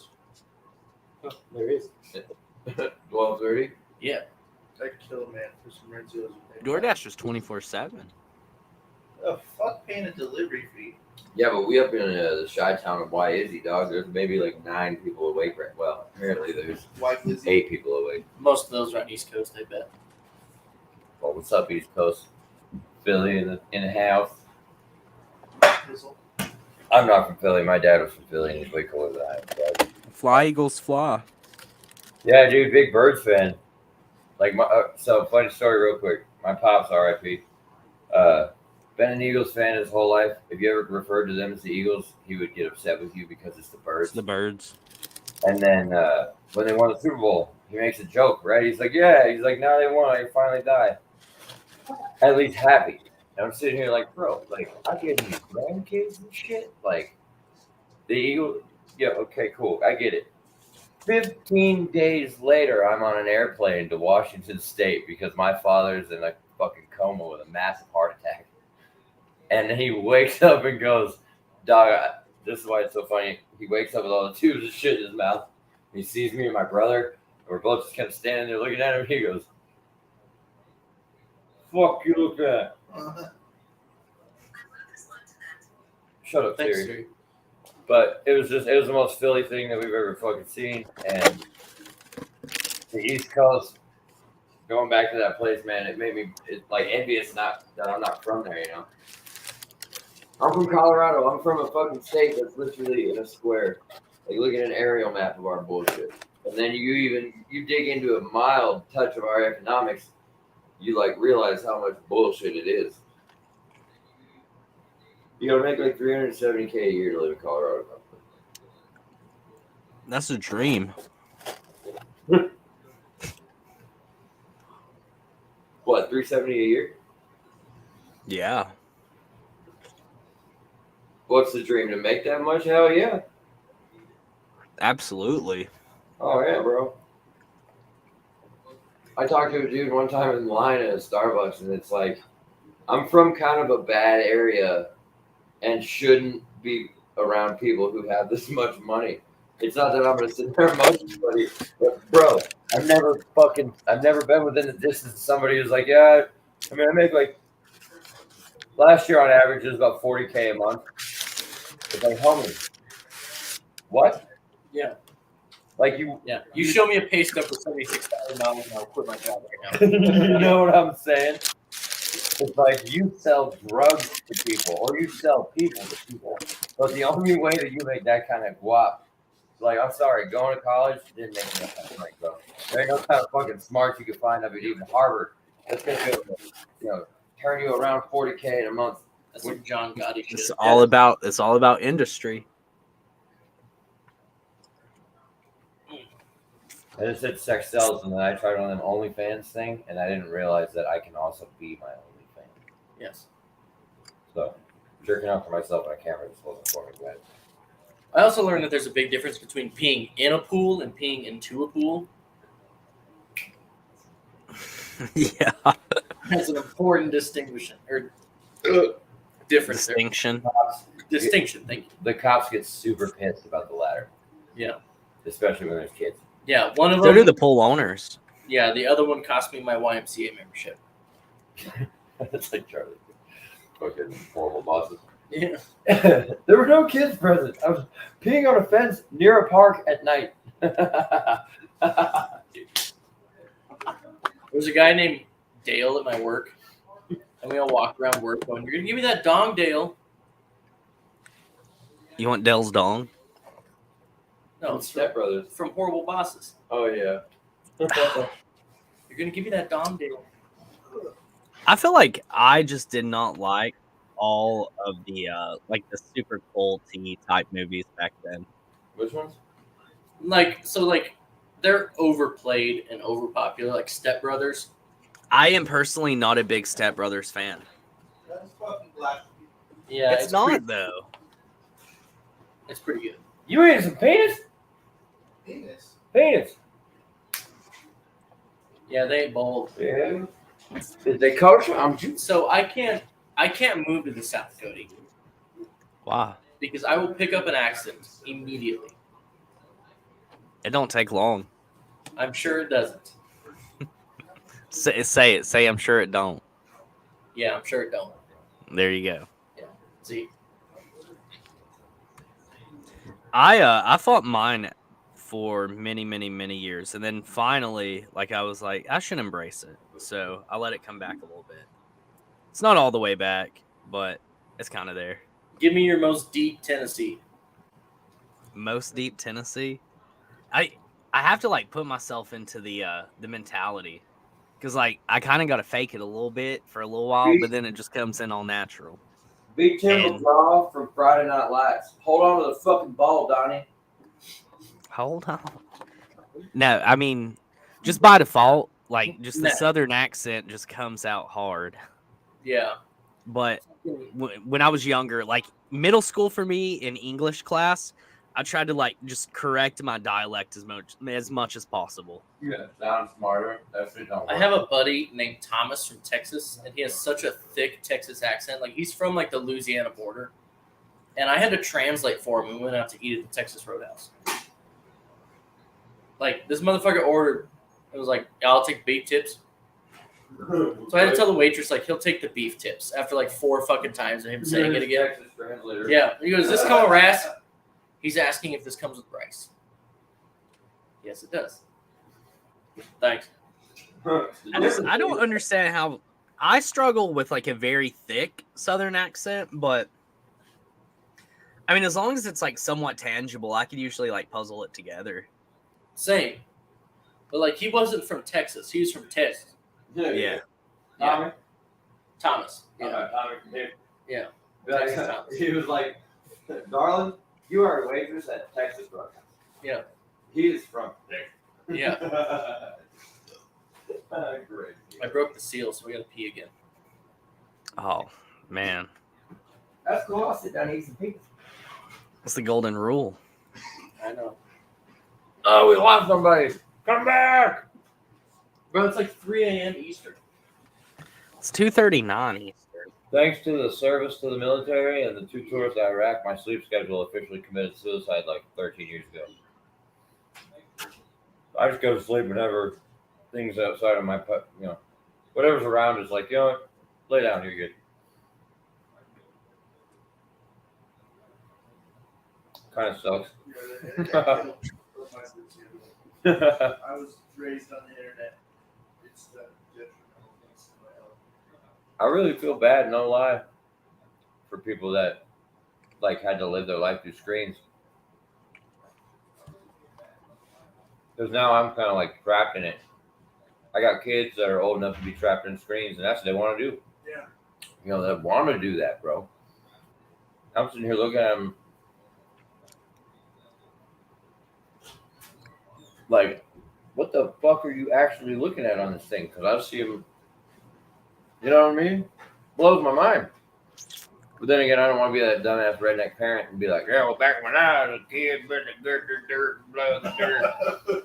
Oh, there is. 12:30. Yeah. I'd kill a man for some Renzios. DoorDash is 24/7. Oh, fuck paying a delivery fee. Yeah, but we up in the Chi-Town of Why Is He, dog? There's maybe like 9 people awake right. Well, apparently there's Why Glizzy? 8 people awake. Most of those are on East Coast, I bet. Well, what's up, East Coast? Philly in the house. Fizzle. I'm not from Philly. My dad was from Philly, and he's way cooler than I am. Fly Eagles fly. Yeah, dude, big Birds fan. Like so funny story, real quick. My pops, R.I.P. Been an Eagles fan his whole life. If you ever referred to them as the Eagles, he would get upset with you because it's the Birds. The birds. And then when they won the Super Bowl, he makes a joke, right? He's like, "Yeah." He's like, "Now they won. I finally died." At least happy. And I'm sitting here like, bro, like I get these grandkids and shit. Like the Eagles. Yeah, okay, cool. I get it. 15 days later, I'm on an airplane to Washington State because my father's in a fucking coma with a massive heart attack. And then he wakes up and goes, "Dog, this is why it's so funny." He wakes up with all the tubes of shit in his mouth. He sees me and my brother. And we're both just kind of standing there looking at him. He goes, "Fuck you look at." Shut up, Thanks, Siri. Siri. But it was the most Philly thing that we've ever fucking seen. And the East Coast, going back to that place, man, it made me like envious that I'm not from there, you know. I'm from Colorado. I'm from a fucking state that's literally in a square. Like, look at an aerial map of our bullshit. And then you dig into a mild touch of our economics, you like realize how much bullshit it is. You gotta make like $370K a year to live in Colorado. That's a dream. What, $370 a year? Yeah. What's the dream? To make that much? Hell yeah. Absolutely. Oh yeah, bro. I talked to a dude one time in line at a Starbucks, and it's like, I'm from kind of a bad area and shouldn't be around people who have this much money. It's not that I'm gonna sit there much money, but bro, I've never been within the distance of somebody who's like, yeah, I mean, I make like, last year on average it was about $40K a month. It's like, homie, what? Yeah. Like you show me a pay stub for $76,000 and I'll quit my job right you know what I'm saying? It's like you sell drugs to people or you sell people to people. But the only way that you make that kind of guap, like, I'm sorry, going to college didn't make me that kind of money, bro. There ain't no kind of fucking smarts you can find up at even Harvard that's gonna be able to, turn you around $40K in a month. That's what John Gotti shit. It's all about industry. I just said sex sells, and then I tried on them OnlyFans thing, and I didn't realize that I can also be my OnlyFans. Yes. So, jerking out for myself on a camera just wasn't for me, guys. I also learned that there's a big difference between peeing in a pool and peeing into a pool. Yeah. That's an important distinction difference. Distinction. Distinction. Thank you. The cops get super pissed about the latter. Yeah. Especially when there's kids. Yeah. One of So them. do the pool owners. Yeah. The other one cost me my YMCA membership. It's like Charlie. Fucking horrible bosses. Yeah. There were no kids present. I was peeing on a fence near a park at night. There's a guy named Dale at my work, and we all walk around work going, "You're gonna give me that dong, Dale." You want Dell's dong? No, it's Step Brothers. from Horrible Bosses. Oh yeah. You're gonna give me that dong, Dale. I feel like I just did not like all of the the super culty type movies back then. Which ones? Like they're overplayed and overpopular, like Step Brothers. I am personally not a big Step Brothers fan. That's fucking blasphemy. Yeah, it's not though. It's pretty good. You ate some penis? Penis. Yeah, they ain't bold. Yeah. Did they coach you? So I can't move to the South, Cody, Wow. because I will pick up an accent immediately. It don't take long. I'm sure it doesn't. Say it. Say I'm sure it don't. Yeah, I'm sure it don't. There you go. See, I fought mine for many years, and then finally, I was like, I should embrace it. So I let it come back a little bit. It's not all the way back, but it's kind of there. give me your most deep Tennessee. Most deep Tennessee. I have to put myself into the mentality, because I kind of got to fake it a little bit for a little while, but then it just comes in all natural. Big Tim McGraw from Friday Night Lights. Hold on to the fucking ball, Donnie. Hold on. No, I mean, just by default, just the Southern accent just comes out hard. Yeah. But when I was younger, middle school for me in English class, I tried to just correct my dialect as much as possible. Yeah, sound smarter. That's it. Don't work. I have a buddy named Thomas from Texas, and he has such a thick Texas accent. He's from the Louisiana border, and I had to translate for him. We went out to eat at the Texas Roadhouse. Like this motherfucker ordered. It was like, I'll take beef tips. So I had to tell the waitress like he'll take the beef tips after like 4 fucking times of him saying it again. Texas translator. Yeah. He goes, "Does this come with rice?" He's asking if this comes with rice. Yes, it does. Thanks. I don't understand how I struggle with like a very thick Southern accent, but I mean, as long as it's like somewhat tangible, I could usually like puzzle it together. Same. But like he wasn't from Texas. He was from Texas. Yeah. Tommy? Thomas. Yeah. Tommy from here. Yeah. Like, Texas Thomas. he was like, "Darling, you are a waitress at Texas Roadhouse." Yeah. He is from Texas. Yeah. Great. I broke the seal, so we gotta pee again. Oh man, That's cool. I'll sit down and eat some pizza. that's the golden rule. I know. Oh, we lost somebody. Come back. Bro, it's like 3 a.m. Eastern. It's 2:39 Eastern. Thanks to the service to the military and the 2 tours to Iraq, my sleep schedule officially committed suicide like 13 years ago. I just go to sleep whenever things outside of my, whatever's around is like, you know what, lay down, you're good. Kind of sucks. I was raised on the internet. It's the detrimental things to my health. I really feel bad, no lie, for people that like had to live their life through screens. Because now I'm kind of like trapped in it. I got kids that are old enough to be trapped in screens, and that's what they want to do. Yeah. You know, they want to do that, bro. I'm sitting here looking at them like, what the fuck are you actually looking at on this thing? Because I see them, you know what I mean? Blows my mind. But then again, I don't want to be that dumbass redneck parent and be like, yeah, well, back when I was a kid, dirt, blood, dirt.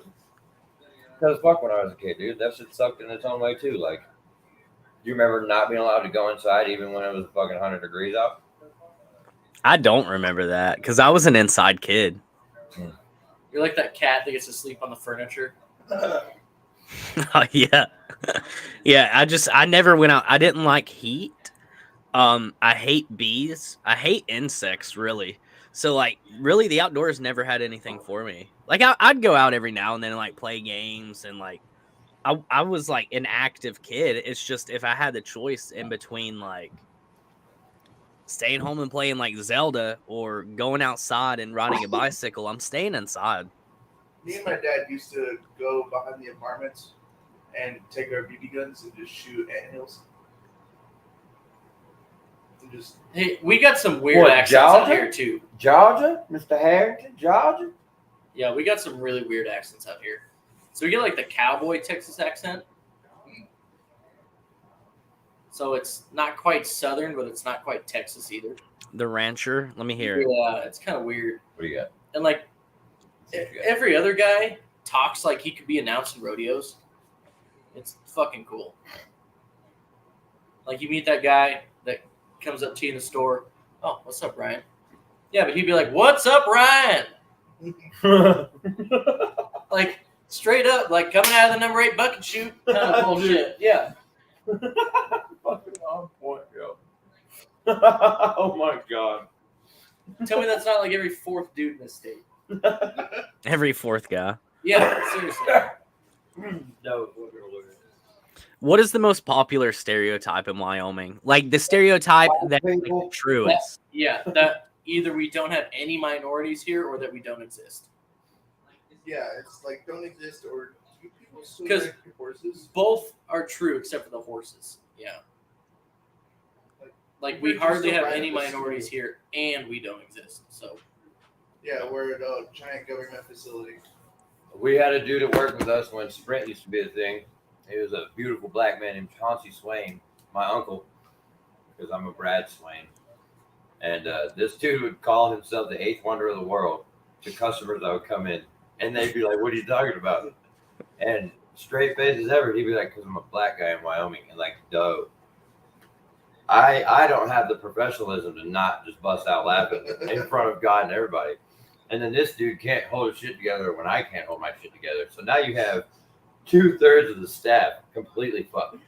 Because fuck when I was a kid, dude. That shit sucked in its own way, too. Like, you remember not being allowed to go inside even when it was fucking 100 degrees out? I don't remember that because I was an inside kid. You're like that cat that gets to sleep on the furniture. Yeah. Yeah, I never went out. I didn't like heat. I hate bees. I hate insects, really. So, like, really, the outdoors never had anything for me. Like, I'd go out every now and then and, like, play games. And, like, I was, like, an active kid. It's just if I had the choice in between, like, staying home and playing, like, Zelda or going outside and riding a bicycle, I'm staying inside. Me and my dad used to go behind the apartments and take our BB guns and just shoot anthills. And just Hey, we got some weird What, accents out Georgia? here, too. Georgia? Mr. Harrington? Georgia? Yeah, we got some really weird accents out here. So we get, like, the cowboy Texas accent. So it's not quite Southern, but it's not quite Texas either. The rancher. Let me hear it. Yeah, it's kind of weird. What do you got? And, like, every other guy talks like he could be announcing rodeos. It's fucking cool. Like, you meet that guy that comes up to you in the store. Oh, what's up, Ryan? Yeah, but he'd be like, "What's up, Ryan?" Like, straight up, like, coming out of the number 8 bucket chute kind of bullshit. Yeah. Fucking on point, yo. Oh my god. Tell me that's not like every 4th dude in the state. Every 4th guy. Yeah, seriously. No, What is the most popular stereotype in Wyoming? Like the stereotype that's like the people. truest. Yeah, that either we don't have any minorities here or that we don't exist. yeah, it's like don't exist or do people still 'Cause- ride horses? Both are true except for the horses. Yeah. Like we But you hardly still have ride any the minorities here and we don't exist. So Yeah, we're at a giant government facility. We had a dude at work with us when Sprint used to be a thing. He was a beautiful black man named Chauncey Swain, my uncle, because I'm a Brad Swain. And this dude would call himself the 8th wonder of the world to customers that would come in. And they'd be like, "What are you talking about?" And straight face as ever, he'd be like, "Because I'm a black guy in Wyoming." And like, duh. I don't have the professionalism to not just bust out laughing in front of God and everybody. And then this dude can't hold his shit together when I can't hold my shit together. So now you have 2/3 of the staff completely fucked.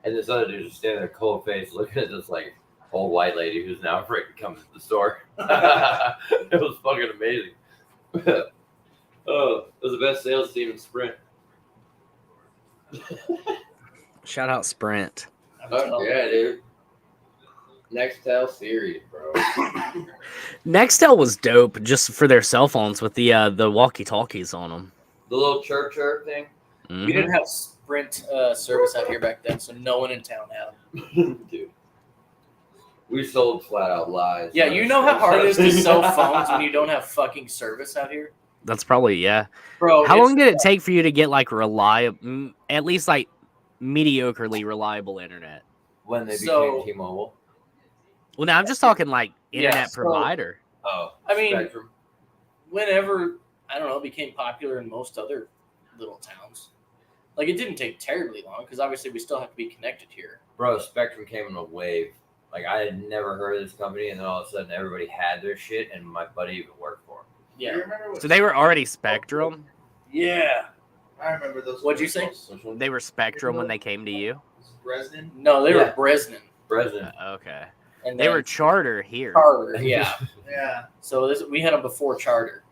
And this other dude just standing there cold face looking at this like old white lady who's now afraid to come to the store. It was fucking amazing. Oh, it was the best sales team in Sprint. Shout out Sprint. Oh, yeah, dude. Nextel series, bro. Nextel was dope just for their cell phones with the walkie-talkies on them. The little chirp thing. Mhm. We didn't have Sprint service out here back then, so no one in town had them. Dude. We sold flat out lies. Yeah, you know how hard it is to sell phones when you don't have fucking service out here? That's probably, yeah. Bro, How long did it take for you to get like reliable, at least like mediocrely reliable internet? When they So- became T-Mobile. Well, now I'm just talking like internet so- provider. Oh, I mean, Spectrum. whenever, I don't know, it became popular in most other little towns. Like, it didn't take terribly long, because obviously we still have to be connected here. Bro, Spectrum came in a wave. Like, I had never heard of this company, and then all of a sudden everybody had their shit, and my buddy even worked for them. You Yeah. remember what So they were already Spectrum. Yeah. I remember those. What'd you say? commercials. Which one? They were Spectrum when they came to you. Bresnan. No, they Yeah. were Bresnan. Bresnan. Okay. And They then were Charter here. Charter, yeah. Yeah. So we had them before Charter.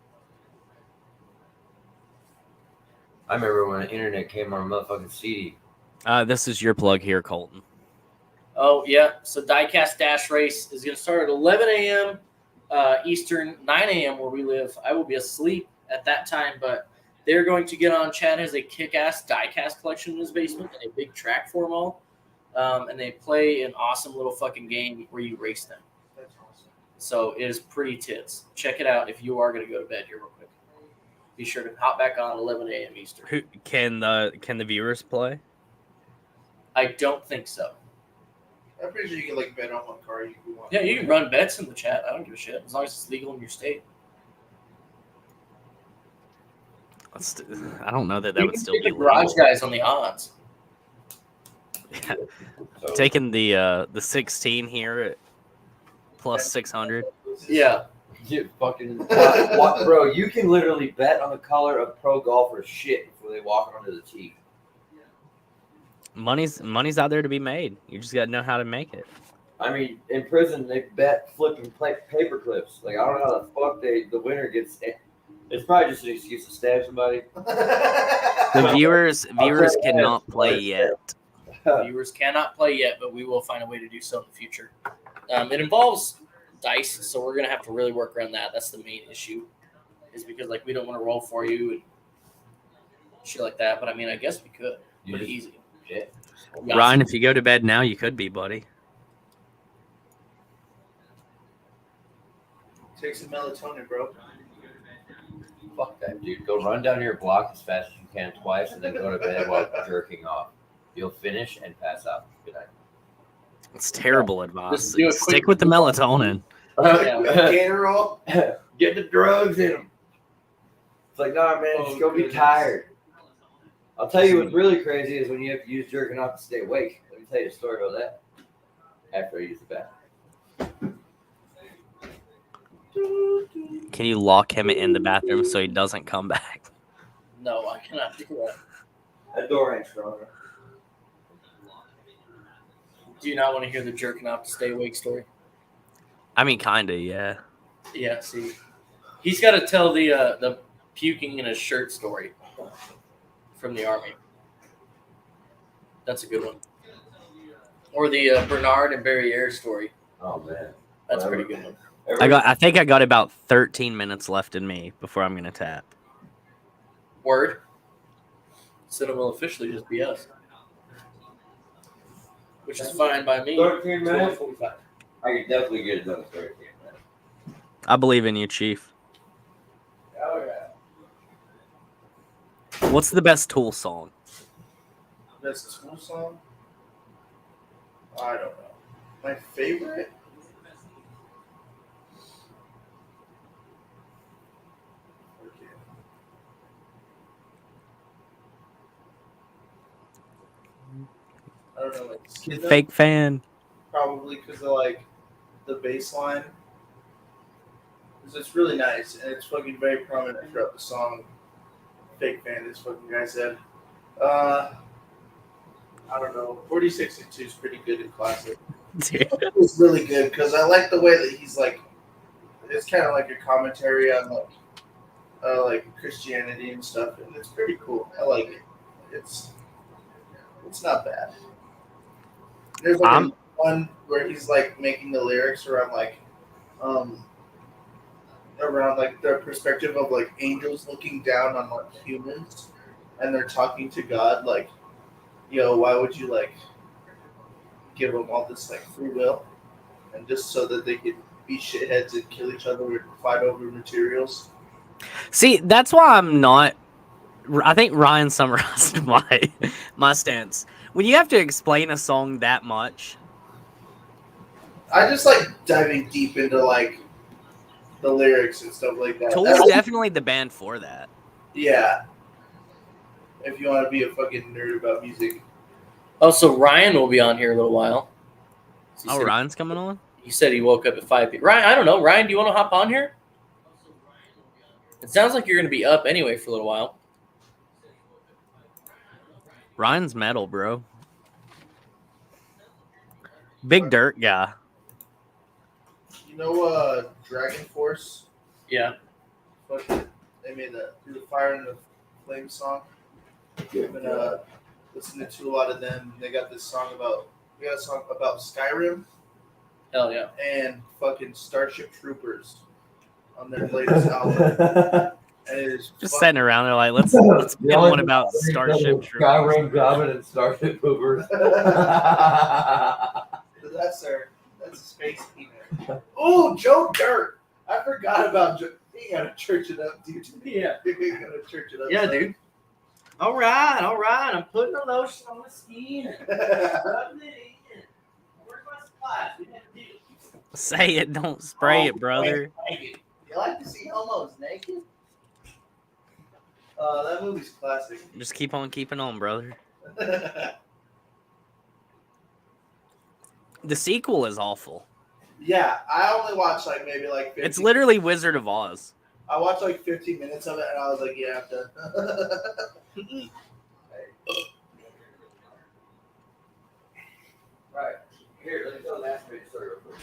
I remember when the internet came on a motherfucking CD. This is your plug here, Colton. Oh, yeah. So Diecast Dash Race is going to start at 11 a.m. Eastern, 9 a.m. where we live. I will be asleep at that time, but they're going to get on. Chad has a kick-ass diecast collection in his basement and a big track for them all. And they play an awesome little fucking game where you race them. That's awesome. So it is pretty tits. Check it out if you are going to go to bed here real quick. Be sure to hop back on 11 a.m. Eastern. Who can the viewers play? I don't think so. I'm pretty sure you can like bet on what car you want. Yeah, you can run bets in the chat. I don't give a shit as long as it's legal in your state. I don't know that You would can still pick be the garage legal. guys on the odds. So, Taking the 16 here at plus 600. Yeah. you fucking what, bro, you can literally bet on the color of pro golfers' shit before they walk onto the tee. Money's out there to be made. You just got to know how to make it. I mean, in prison, they bet flipping paper clips. Like, I don't know how the fuck the winner gets. It's probably just an excuse to stab somebody. The viewers cannot play yet. Viewers cannot play yet, but we will find a way to do so in the future. It involves dice, so we're gonna have to really work around that. That's the main issue, is because like we don't want to roll for you and shit like that. But I mean, I guess we could. You Pretty just- easy. Shit. Yeah. Ryan, if you go to bed now, you could be, buddy. Take some melatonin, bro. Fuck that, dude. Go run down your block as fast as you can twice, and then go to bed while jerking off. You'll finish and pass out. Good night. It's terrible advice. Just do a quick- Stick with the melatonin. Gator roll. Get the drugs in them. It's like, nah, man, just go be goodness. tired. I'll tell you what's really crazy is when you have to use jerking off to stay awake. Let me tell you a story about that. After I use the bathroom. Can you lock him in the bathroom so he doesn't come back? No, I cannot do that. That door ain't strong enough. Do you not want to hear the jerking off to stay awake story? I mean, kinda, yeah. Yeah. See, he's got to tell the puking in his shirt story from the army. That's a good one. Or the Bernard and Barriere story. Oh, man. That's a pretty good one. I think I got about 13 minutes left in me before I'm gonna tap. Word. So it will officially just be us. Which is fine by me. 13 minutes? 12:45. I could definitely get it done in 13 minutes. I believe in you, Chief. Oh, yeah. What's the best Tool song? Best Tool song? I don't know. My favorite? Okay. I don't know. Like, Skid Up, Fake fan. probably because of like the bass line. 'Cause it's really nice and it's fucking very prominent throughout the song. Fake fan, this fucking guy said. I don't know. 46 and 2 is pretty good in classic. Dude. It's really good because I like the way that he's like. It's kind of like a commentary on like Christianity and stuff, and it's pretty cool. I like it. It's not bad. There's like one where he's like making the lyrics around like the perspective of like angels looking down on like humans, and they're talking to God like, yo, why would you like give them all this like free will, and just so that they could be shitheads and kill each other and fight over materials. See, that's why I'm not. I think Ryan summarized my stance. When you have to explain a song that much, I just like diving deep into like the lyrics and stuff like that. Tool's definitely the band for that. Yeah. If you want to be a fucking nerd about music. Oh, so Ryan will be on here in a little while. Oh, Ryan's coming on? He said he woke up at 5 p.m. Ryan, I don't know. Ryan, do you want to hop on here? It sounds like you're going to be up anyway for a little while. Ryan's metal, bro. Big dirt guy. You know Dragon Force? Yeah. Fucking, they made the Through the Fire and the Flame song. I've been listening to a lot of them. They got a song about Skyrim. Hell yeah. And fucking Starship Troopers on their latest album. And it is just sitting around there like, let's get one about Starship Troopers. Skyrim, Goblin, and Starship Troopers. That's a space peanut. Oh, Joe Dirt. I forgot about Joe. He gotta church it up, dude. Yeah. He gotta church it up. Yeah, dude. All right. I'm putting a lotion on my skin. Say it, don't spray it, brother. You like to see homos naked? That movie's classic. Just keep on keeping on, brother. The sequel is awful. Yeah, I only watched like maybe like 15. It's literally Wizard of Oz. I watched like 15 minutes of it and I was like, yeah, I'm done. Right. Here, let me tell the last page story real quick.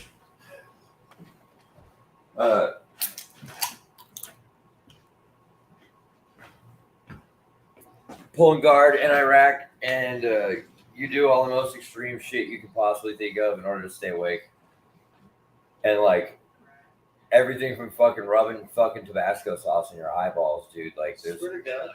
Pulling guard in Iraq, and you do all the most extreme shit you could possibly think of in order to stay awake. And like everything from fucking rubbing fucking Tabasco sauce in your eyeballs, dude. Like there's Swear to God.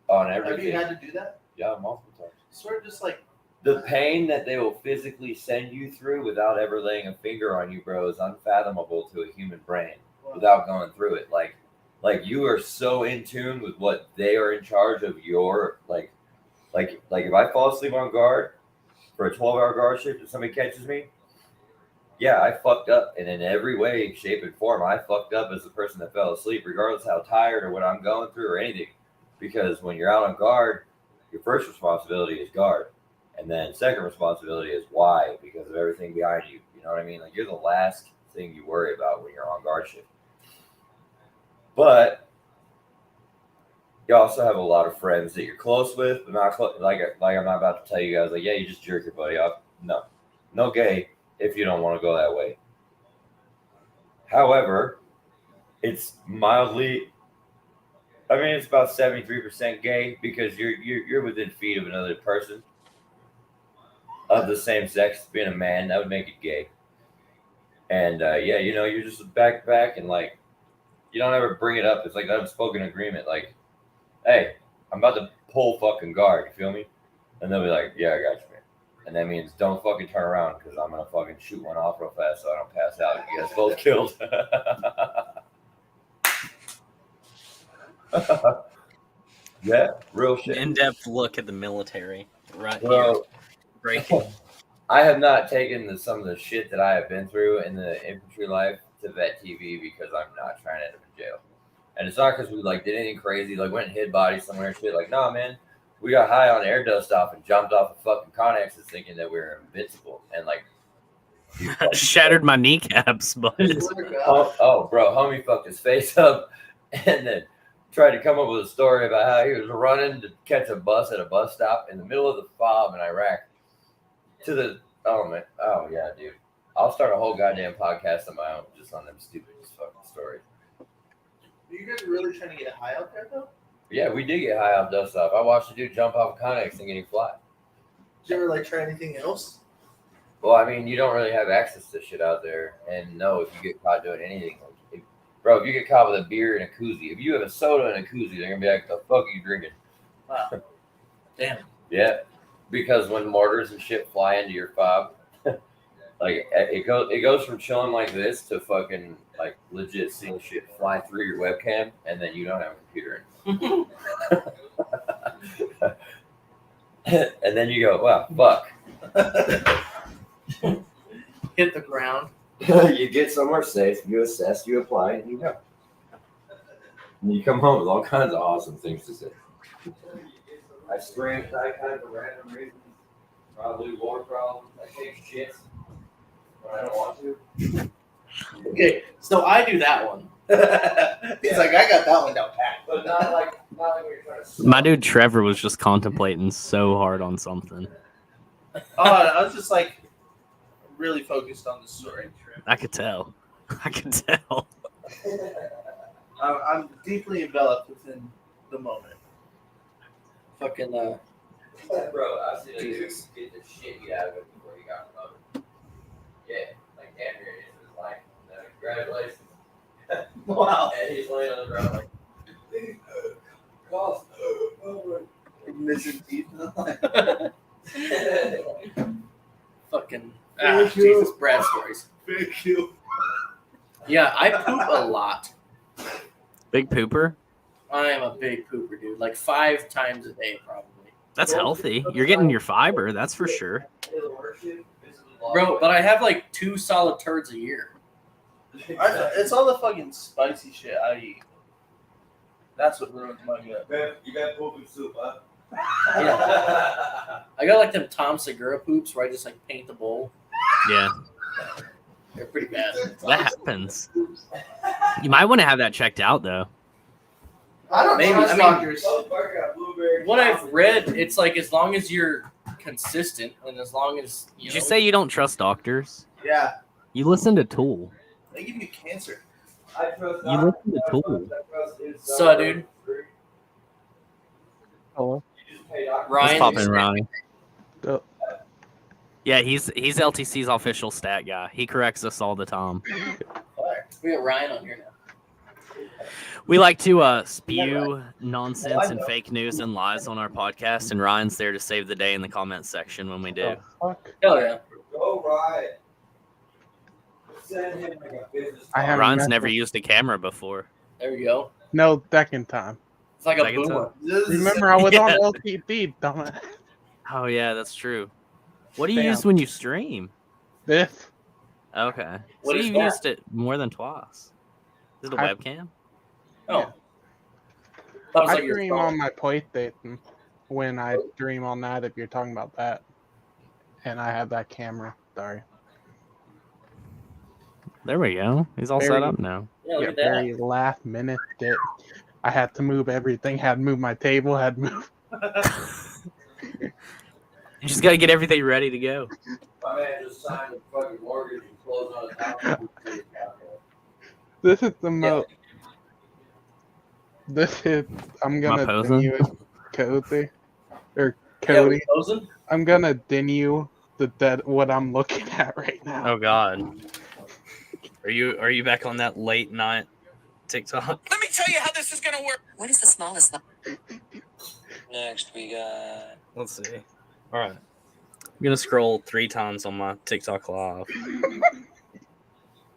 on everything. Have you had to do that? Yeah, multiple times. Swear just like The pain that they will physically send you through without ever laying a finger on you, bro, is unfathomable to a human brain without going through it. Like you are so in tune with what they are in charge of your like if I fall asleep on guard for a 12-hour guard shift and somebody catches me, yeah, I fucked up. And in every way, shape, and form, I fucked up as the person that fell asleep, regardless of how tired or what I'm going through or anything. Because when you're out on guard, your first responsibility is guard. And then second responsibility is why, because of everything behind you. You know what I mean? Like you're the last thing you worry about when you're on guard shift. But you also have a lot of friends that you're close with, but not close. Like I'm not about to tell you guys, like, yeah, you just jerk your buddy up. No gay if you don't want to go that way. However, it's mildly. I mean, it's about 73% gay because you're within feet of another person of the same sex. Being a man, that would make it gay. And yeah, you know, you're just back to back, and like, you don't ever bring it up. It's like an unspoken agreement. Like, hey, I'm about to pull fucking guard. You feel me? And they'll be like, yeah, I got you, man. And that means don't fucking turn around because I'm gonna fucking shoot one off real fast so I don't pass out and you guys both killed. Yeah, real shit. In-depth look at the military right Well, here. Breaking. I have not taken some of the shit that I have been through in the infantry life to vet TV because I'm not trying to end up in jail. And it's not because we like did anything crazy, like went and hid bodies somewhere and shit. Like, nah, man, we got high on air dust off and jumped off of fucking Connexes thinking that we were invincible. And like, Shattered my kneecaps, but Oh, bro, homie fucked his face up and then tried to come up with a story about how he was running to catch a bus at a bus stop in the middle of the fob in Iraq. Oh yeah, dude. I'll start a whole goddamn podcast on my own just on them stupid fucking stories. Are you guys really trying to get high out there though? Yeah, we did get high off dust off. I watched a dude jump off a Connex thinking he'd fly. Did you ever like try anything else? Well, I mean, you don't really have access to shit out there. And no, if you get caught doing anything, bro, if you get caught with a beer and a koozie, if you have a soda and a koozie, they're gonna be like, "The fuck are you drinking?" Wow. Damn. Yeah, because when mortars and shit fly into your fob, like it goes from chilling like this to fucking like legit seeing shit fly through your webcam, and then you don't have a computer in. And then you go, "Wow, fuck." Hit the ground. You get somewhere safe, you assess, you apply, and you go. And you come home with all kinds of awesome things to say. I stream kind for random reasons. Probably war problems. I take shits when I don't want to. Okay, so I do that one. He's like, I got that one down pat. But not like when you're trying to. my dude Trevor was just contemplating so hard on something. Oh, I was just like really focused on the story. I could tell. I could tell. I'm deeply enveloped within the moment. Fucking Bro, I've seen a dude Jesus. get the shit beat out of him before he got promoted. Yeah, like damn near it is his life. Congratulations. Wow. And he's laying on the ground like, "Cost." Missing teeth. fucking Thank you. Jesus Brad stories. Thank you. Yeah, I poop a lot. Big pooper. I am a big pooper, dude. Like 5 times a day, probably. That's healthy. You're getting your fiber, that's for sure. Bro, but I have like 2 solid turds a year. It's all the fucking spicy shit I eat. That's what ruins my gut. You got pooping soup, huh? Yeah. I got like them Tom Segura poops where I just like paint the bowl. Yeah, They're pretty bad. that happens. You might want to have that checked out though. I don't Maybe, trust I mean- doctors. What I've read, it's like as long as you're consistent and as long as Did you say you don't trust doctors? Yeah, You listen to Tool. they give you cancer. I trust You listen to Tool. So, dude. Hello. Let's Ryan, pop in Ronnie. Go. Yeah, he's LTC's official stat guy. He corrects us all the time. we got Ryan on here now. We like to spew nonsense and fake news and lies on our podcast, and Ryan's there to save the day in the comments section when we do. Fuck. Hell yeah. Go right. Send him like a business. I haven't Ryan's met never him. used a camera before. There we go. No, second time. It's like a Second boomer. Remember, I was Yeah. on LTD, dumbass. Oh yeah, that's true. What do you Damn. use when you stream? This. Okay, What so is you've that? used it more than twice. Is it a I- webcam? Oh. Thought it was I like your stream phone. on my PlayStation when I stream on that, if you're talking about that. And I have that camera. Sorry. There we go. He's all set Very- up now. Yeah, look Yeah, at that. very last minute that I had to move everything, had to move my table, had to move. You just got to get everything ready to go. My man just signed a fucking mortgage and closed on his house. This is the most. This is. I'm Am I gonna posing? din you, Cody. Or Yeah, Cody. we posing? I'm gonna din you that what I'm looking at right now. Oh God. Are you back on that late night TikTok? Let me tell you how this is gonna work. What is the smallest number? Next, we got. Let's see. All right. I'm gonna scroll 3 times on my TikTok live.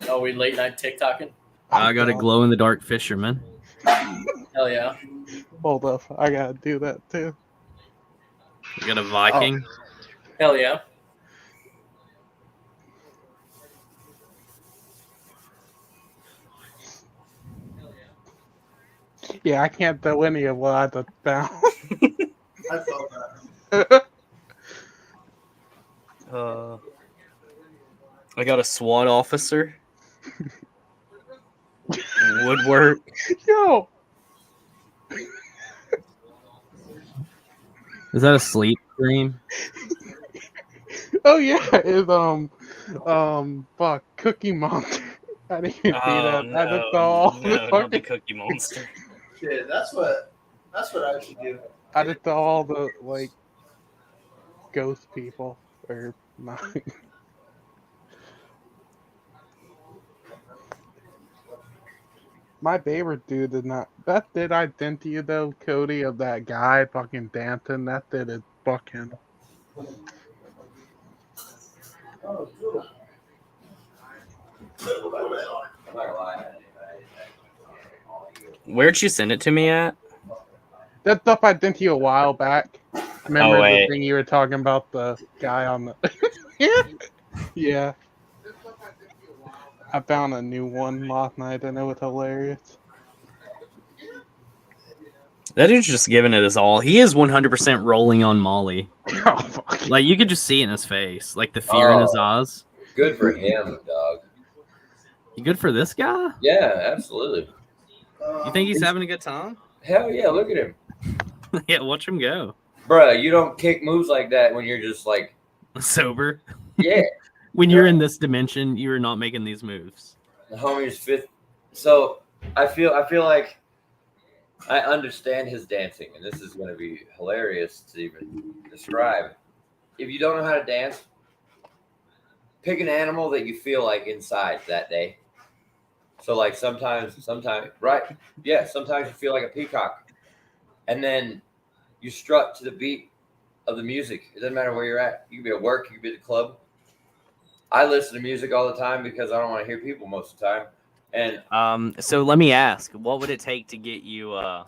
Oh, we late night TikToking? I got a glow in the dark fisherman. Hell yeah. Hold up, I gotta do that too. We got a Viking. Hell yeah. Yeah, I can't do any of what I just found. I felt that. I got a SWAT officer. Woodwork. Yo, Is that a sleep stream? oh yeah, it's fuck, Cookie Monster. I didn't see that. I just saw all the not the fucking, Cookie Monster. Shit, that's what I should do. I just saw all the like ghost people or not. My favorite dude did not. That did I send to you though, Cody, of that guy fucking dancing. That did is fucking. Oh, cool. I'm not gonna lie. Where'd you send it to me at? That stuff I sent to you a while back. Remember the wait. thing you were talking about, the guy on the. Yeah. I found a new one last night and it was hilarious. That dude's just giving it his all. He is 100% rolling on Molly. Oh, fuck. Like, you could just see it in his face. Like, the fear in his eyes. Good for him, dog. You good for this guy? Yeah, absolutely. You think he's having a good time? Hell yeah, look at him. Yeah, watch him go. Bruh, you don't kick moves like that when you're just like, Sober. yeah. When you're in this dimension, you're not making these moves. The homie's fifth. So I feel like I understand his dancing, and this is going to be hilarious to even describe. If you don't know how to dance, pick an animal that you feel like inside that day. So like sometimes, right? Yeah, sometimes you feel like a peacock, and then you strut to the beat of the music. It doesn't matter where you're at. You could be at work, you could be at the club. I listen to music all the time because I don't want to hear people most of the time. And So let me ask, what would it take to get you so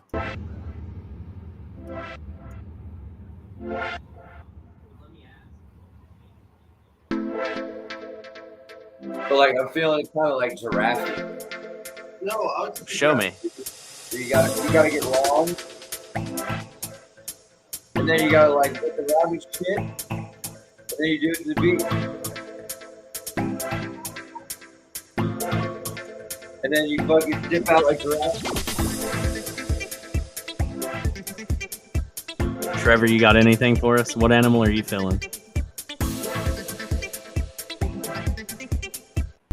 like I'm feeling kind of like giraffe. No, I'll show me? So you gotta get long, and then you gotta like get the rabbit's chin, and then you do it to the beat, and then you fucking dip out like giraffe. Trevor, you got anything for us? What animal are you feeling?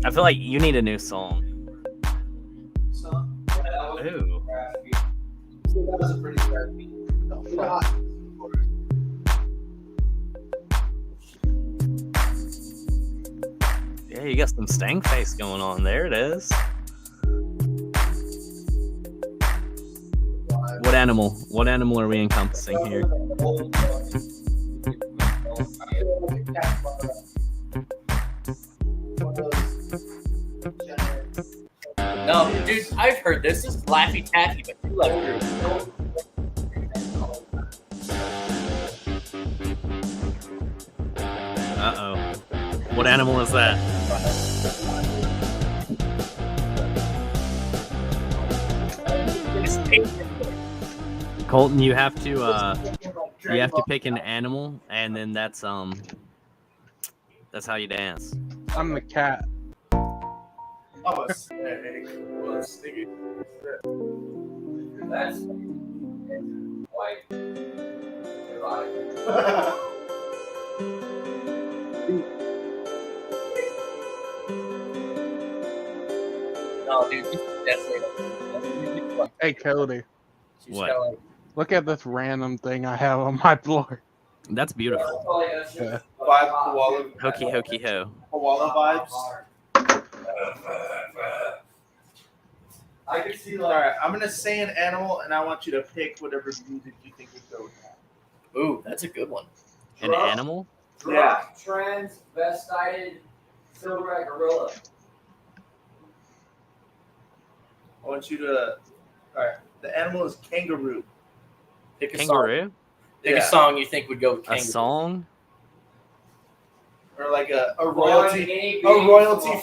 I feel like you need a new song. Ooh. That was a pretty bad beat. No, Yeah, you got some stank face going on. There it is. What animal? What animal are we encompassing here? No, dude, I've heard this. This is Laffy Taffy, but you left group. Uh-oh. What animal is that? Colton, you have to pick an animal, and then that's how you dance. I'm the cat. I'm a snake. That's white. No, dude, this is definitely. Hey, Cody, What? look at this random thing I have on my floor. That's beautiful. Yeah. Vibe koala. Hokey hokey ho. Koala vibes. I can see like. All right, I'm gonna say an animal, and I want you to pick whatever music you think would go with that. Ooh, that's a good one. An animal? Yeah. Transvestited silverback gorilla. I want you to. All right, the animal is kangaroo. Pick a song. Kangaroo? Pick a song you think would go with A kangaroo. song? Or like a royalty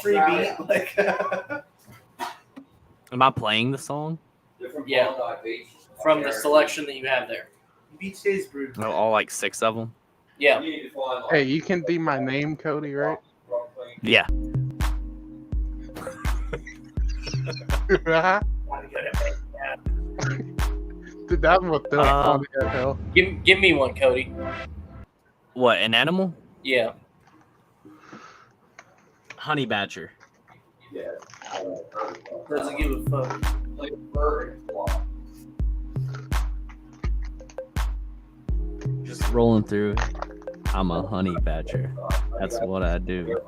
free beat. Like. Am I playing the song? Yeah. From the selection that you have there. Beach Days Brew. Oh, all like 6 of them? Yeah. Hey, you can be my name, Cody, right? Yeah. Dude, that was funny as hell. Give me one, Cody. What, an animal? Yeah. Honey badger. Doesn't give a fuck. Just rolling through. I'm a honey badger. That's what I do.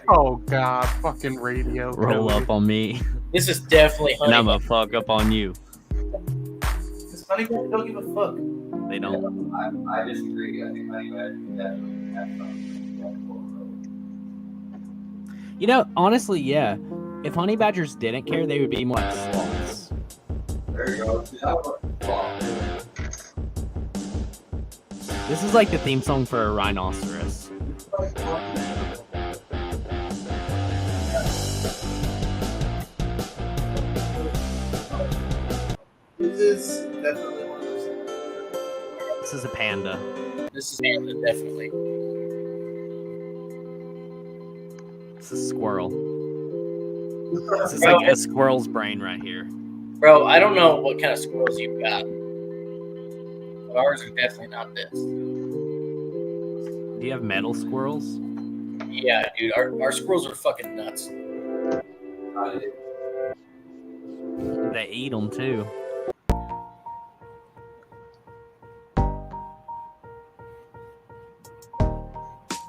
Oh God, fucking radio. Roll up on me, This is definitely and honey. I'm a fuck up on you. Because honey badger don't give a fuck. They don't. I disagree. I think honey badger definitely has You know, honestly, yeah. If honey badgers didn't care, they would be more like sloths. There you go. This is like the theme song for a rhinoceros. This is definitely one of those things. This is a panda. This is panda, definitely. This is squirrel. This is like a squirrel's brain right here. Bro, I don't know what kind of squirrels you've got. But ours are definitely not this. Do you have metal squirrels? Yeah, dude, our squirrels are fucking nuts. They eat them too.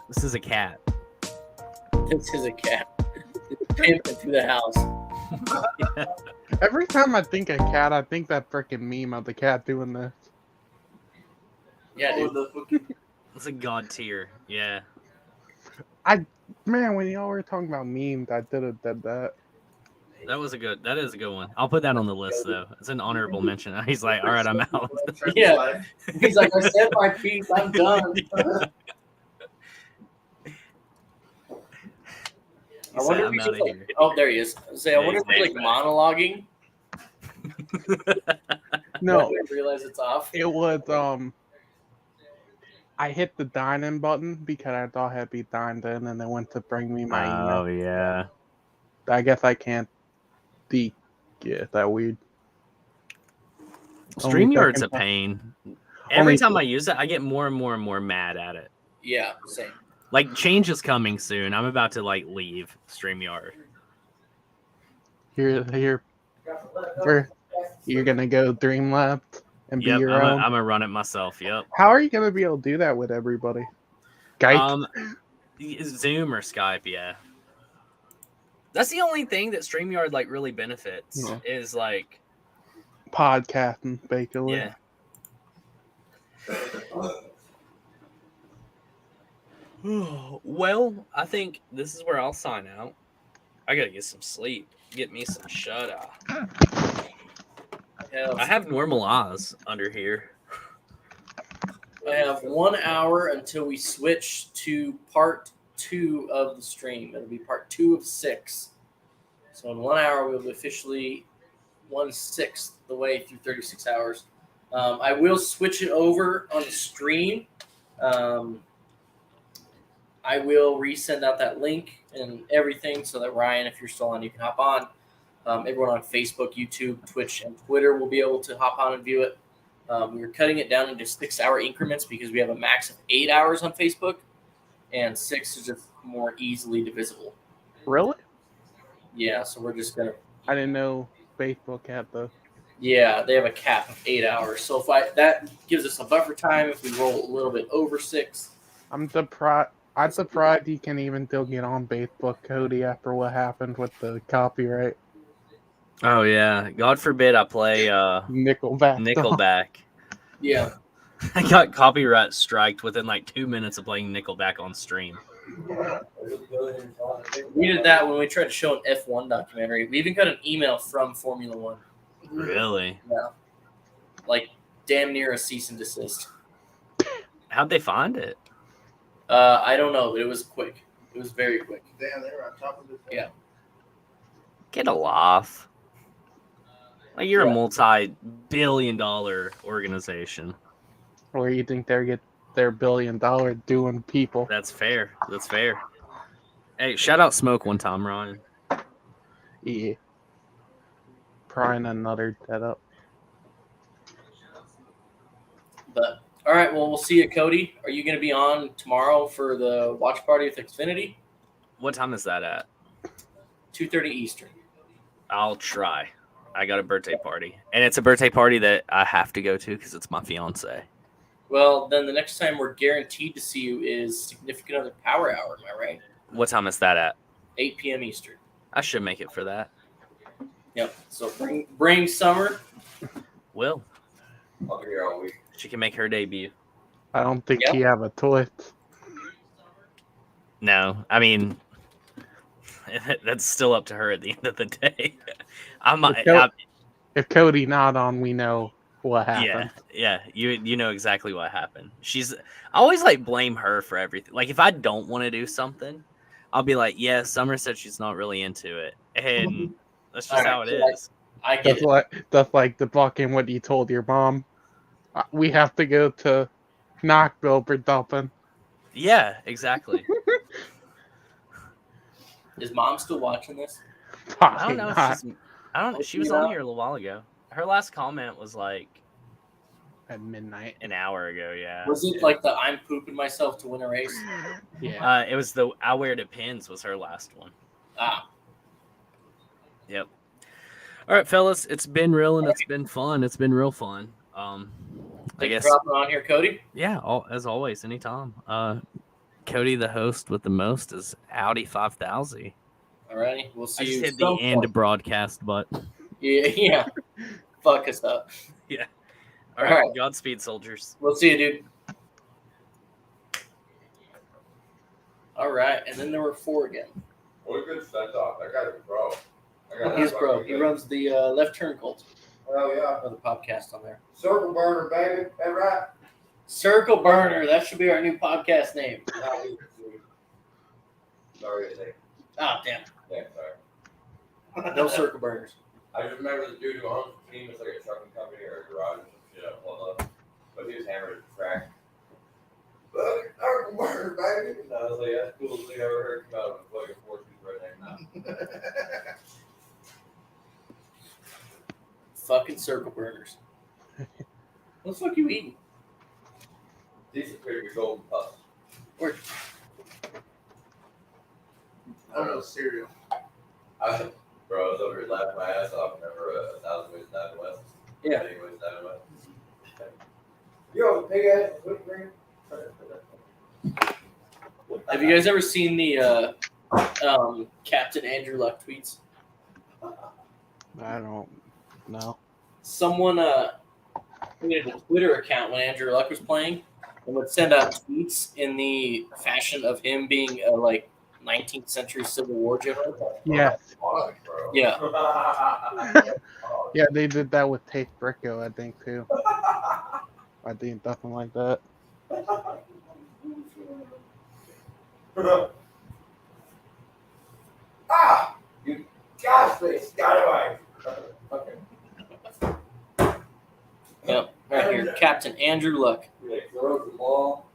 This is a cat. This is a cat. It's pimping through the house. Every time I think of cat, I think that freaking meme of the cat doing this. Yeah, dude. It's a god tier. Yeah. Man, when y'all were talking about memes, I did that. That is a good one. I'll put that on the list though. It's an honorable mention. He's like, all right, I'm out. Yeah. He's like, I said my piece, I'm done. I wonder if he's just like, oh, there he is. I wonder if he's like monologuing. No, I realize it's off. it was I hit the dine in button because I thought I'd be dined in, and it went to bring me my Oh email. yeah. I guess I can't. Yeah, that weird. Only StreamYard's a second time. pain. Every Only- time I use it, I get more and more and more mad at it. Yeah, same. Like change is coming soon. I'm about to like leave StreamYard. You're gonna go Dreamlab and be Yep, your I'm own. gonna run it myself. Yep. How are you gonna be able to do that with everybody? Skype? Zoom or Skype, yeah. That's the only thing that StreamYard like really benefits Yeah. is like Podcasting, basically. yeah. Well, I think this is where I'll sign out. I gotta get some sleep. Get me some shut eye. I have normal eyes under here. I have 1 hour until we switch to part 2 of the stream. It'll be part 2 of 6. So in 1 hour, we'll be officially 1/6 the way through 36 hours. I will switch it over on the stream. I will resend out that link and everything so that Ryan, if you're still on, you can hop on. Everyone on Facebook, YouTube, Twitch, and Twitter will be able to hop on and view it. We're cutting it down into 6-hour increments because we have a max of 8 hours on Facebook, and 6 is just more easily divisible. Really? Yeah, so we're just gonna. I didn't know Facebook had the. Yeah, they have a cap of 8 hours. So that gives us a buffer time if we roll a little bit over 6. I'm surprised you can even still get on Facebook, Cody, after what happened with the copyright. Oh yeah. God forbid I play Nickelback. Nickelback. Yeah. I got copyright striked within like 2 minutes of playing Nickelback on stream. We did that when we tried to show an F1 documentary. We even got an email from Formula One. Really? Yeah. Like damn near a cease and desist. How'd they find it? I don't know, but it was quick. It was very quick. Damn, they were on top of it. Yeah. Get a laugh. Like you're Yeah. a multi-billion-dollar organization. Where you think they get their $1 billion doing people? That's fair. That's fair. Hey, shout out Smoke one time, Ryan. Yeah. prying another dead up. But all right, well, we'll see you, Cody. Are you going to be on tomorrow for the watch party with Xfinity? What time is that at? 2:30 Eastern. I'll try. I got a birthday party, and it's a birthday party that I have to go to because it's my fiance. Well, then the next time we're guaranteed to see you is Significant Other Power Hour. Am I right? What time is that at? 8 p.m. Eastern. I should make it for that. Yep. So bring Summer. Will. I'll be here all week. She can make her debut. I don't think Yep. he have a toilet. No, I mean that's still up to her at the end of the day. If Cody not on, we know what happened. Yeah. You know exactly what happened. I always like blame her for everything. Like if I don't want to do something, I'll be like, yeah, Summer said she's not really into it, and that's just how it is. I get That's like the fucking what you told your mom. We have to go to Knoxville for something. Yeah, exactly. Is Mom still watching this? I don't know. I don't know. She was on here a little while ago. Her last comment was like at midnight, an hour ago. Yeah. Was it like the "I'm pooping myself to win a race"? Yeah. It was the "I wear depends" was her last one. Ah. Yep. All right, fellas. It's been real and it's been fun. It's been real fun. I guess. Thanks for dropping on here, Cody. Yeah. As always, anytime. Cody, the host with the most, is Audi 5000. Alrighty, we'll see I you. just hit the end broadcast button. Yeah. Fuck us up. Yeah. All right. Godspeed, soldiers. We'll see you, dude. All right, and then there were 4 again. What a good send off. That guy's a pro. He's pro. He runs the left turn Colton. Oh yeah. Or the podcast on there. Circle burner, baby. That right? Circle Burner. That should be our new podcast name. Sorry, I think. Oh, damn. Yeah, sorry. No circle burners. I just remember the dude who owns the team. It's like a trucking company or a garage or some shit. I pulled up. But he was hammered at the track. Circle burner, baby. And I was like, that's the coolest thing I ever heard come out of a fucking 4-2 redneck now. Fucking circle burners. What the fuck you eating? These appear to be golden puffs. Where? I don't know, cereal. Bro, I was over here laughing my ass off. Remember 1,000 Ways Down West? Yeah. 1,000 Ways Down West. You have a big ass whipped cream? Have you guys ever seen the Captain Andrew Luck tweets? I don't know. Someone made a Twitter account when Andrew Luck was playing and would send out tweets in the fashion of him being a 19th century Civil War general. Yeah. Yeah. Yeah, they did that with Tate Bricko, I think, too. I think nothing like that. You gosh face, got it right. Okay. Yep. Right here, Captain Andrew Luck. He throws the ball.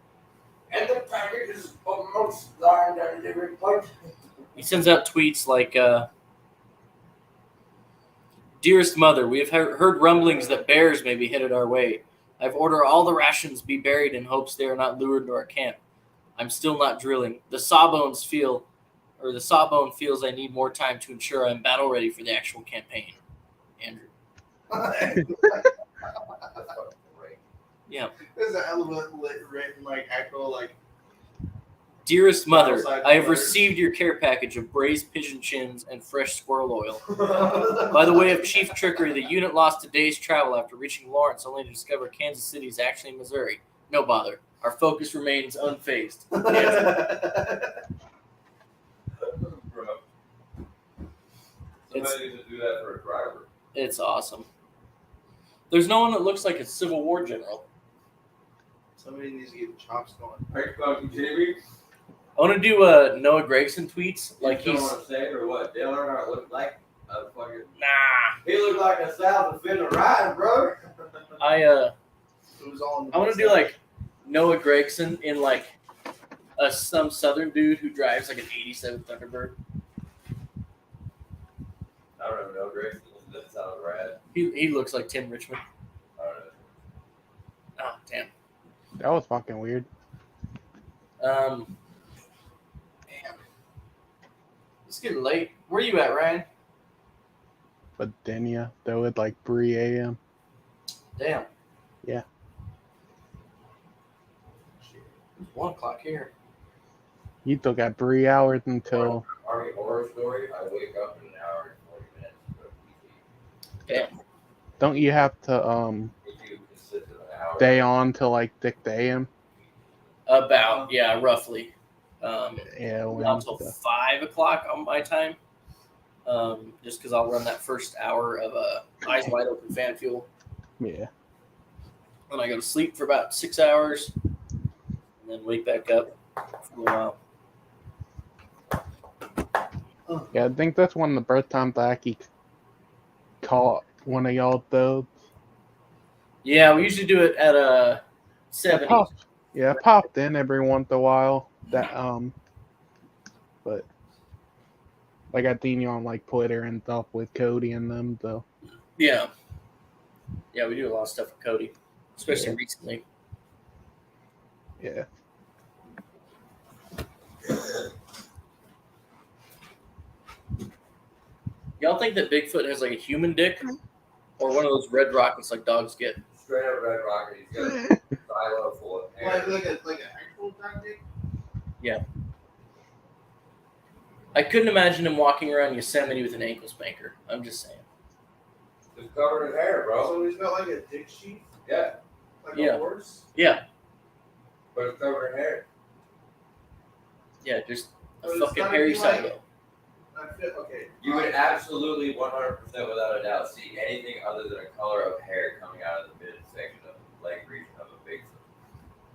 And the package is almost dying down the every punch. He sends out tweets like, "Dearest mother, we have heard rumblings that bears may be headed our way. I've ordered all the rations be buried in hopes they are not lured into our camp. I'm still not drilling. The sawbone feels I need more time to ensure I'm battle ready for the actual campaign. Andrew." Yeah. There's an element written actual "Dearest mother, I have received your care package of braised pigeon chins and fresh squirrel oil. By the way of chief trickery, the unit lost a day's travel after reaching Lawrence, only to discover Kansas City is actually in Missouri. No bother. Our focus remains unfazed." Bro. Somebody needs to do that for a driver. It's awesome. There's no one that looks like a Civil War general. Somebody needs to get the chops going. Are you fucking kidding me? I want to do Noah Gregson tweets like You know he's what I'm saying or what? Dale Earnhardt looked like a fucking. nah. He looked like a South defender ride, bro. I It was all. want to do Noah Gregson in some Southern dude who drives an '87 Thunderbird. I don't even know, Greg. That sounds right. He looks like Tim Richmond. Oh, damn. That was fucking weird. Damn. It's getting late. Where you at, Ryan? But then yeah, though at like 3 a.m. Damn. Yeah. It's 1 o'clock here. You still got 3 hours until. Army Horror Story. I wake up in an hour and 40 minutes. Damn. Don't you have to If you consist of an hour. stay on till like 6 a.m.? About, yeah, roughly. Yeah, Not until 5 o'clock on my time. Just because I'll run that first hour of Eyes Wide Open FanFuel. yeah. And I go to sleep for about 6 hours. And then wake back up for a while. Yeah, I think that's one of the first times I actually caught one of y'all though. Yeah, we usually do it at 7. I popped in every once in a while. That but like I seen you on like Twitter and stuff with Cody and them though. Yeah. Yeah, we do a lot of stuff with Cody, especially Yeah. recently. Yeah. Y'all think that Bigfoot has like a human dick? Or one of those red rockets like dogs get? Straight up Red Rocket. He's got a silo full of hair. Like an actual dog dick? I couldn't imagine him walking around Yosemite with an ankle spanker. I'm just saying. It's covered in hair, bro. So he's got like a dick sheath? Yeah, Like Yeah. a horse? Yeah. but it's covered in hair. Yeah, just a So it's fucking gotta hairy be like- silo. I feel, okay. You would absolutely 100% without a doubt see anything other than a color of hair coming out of the midsection of the leg region of a Bigfoot.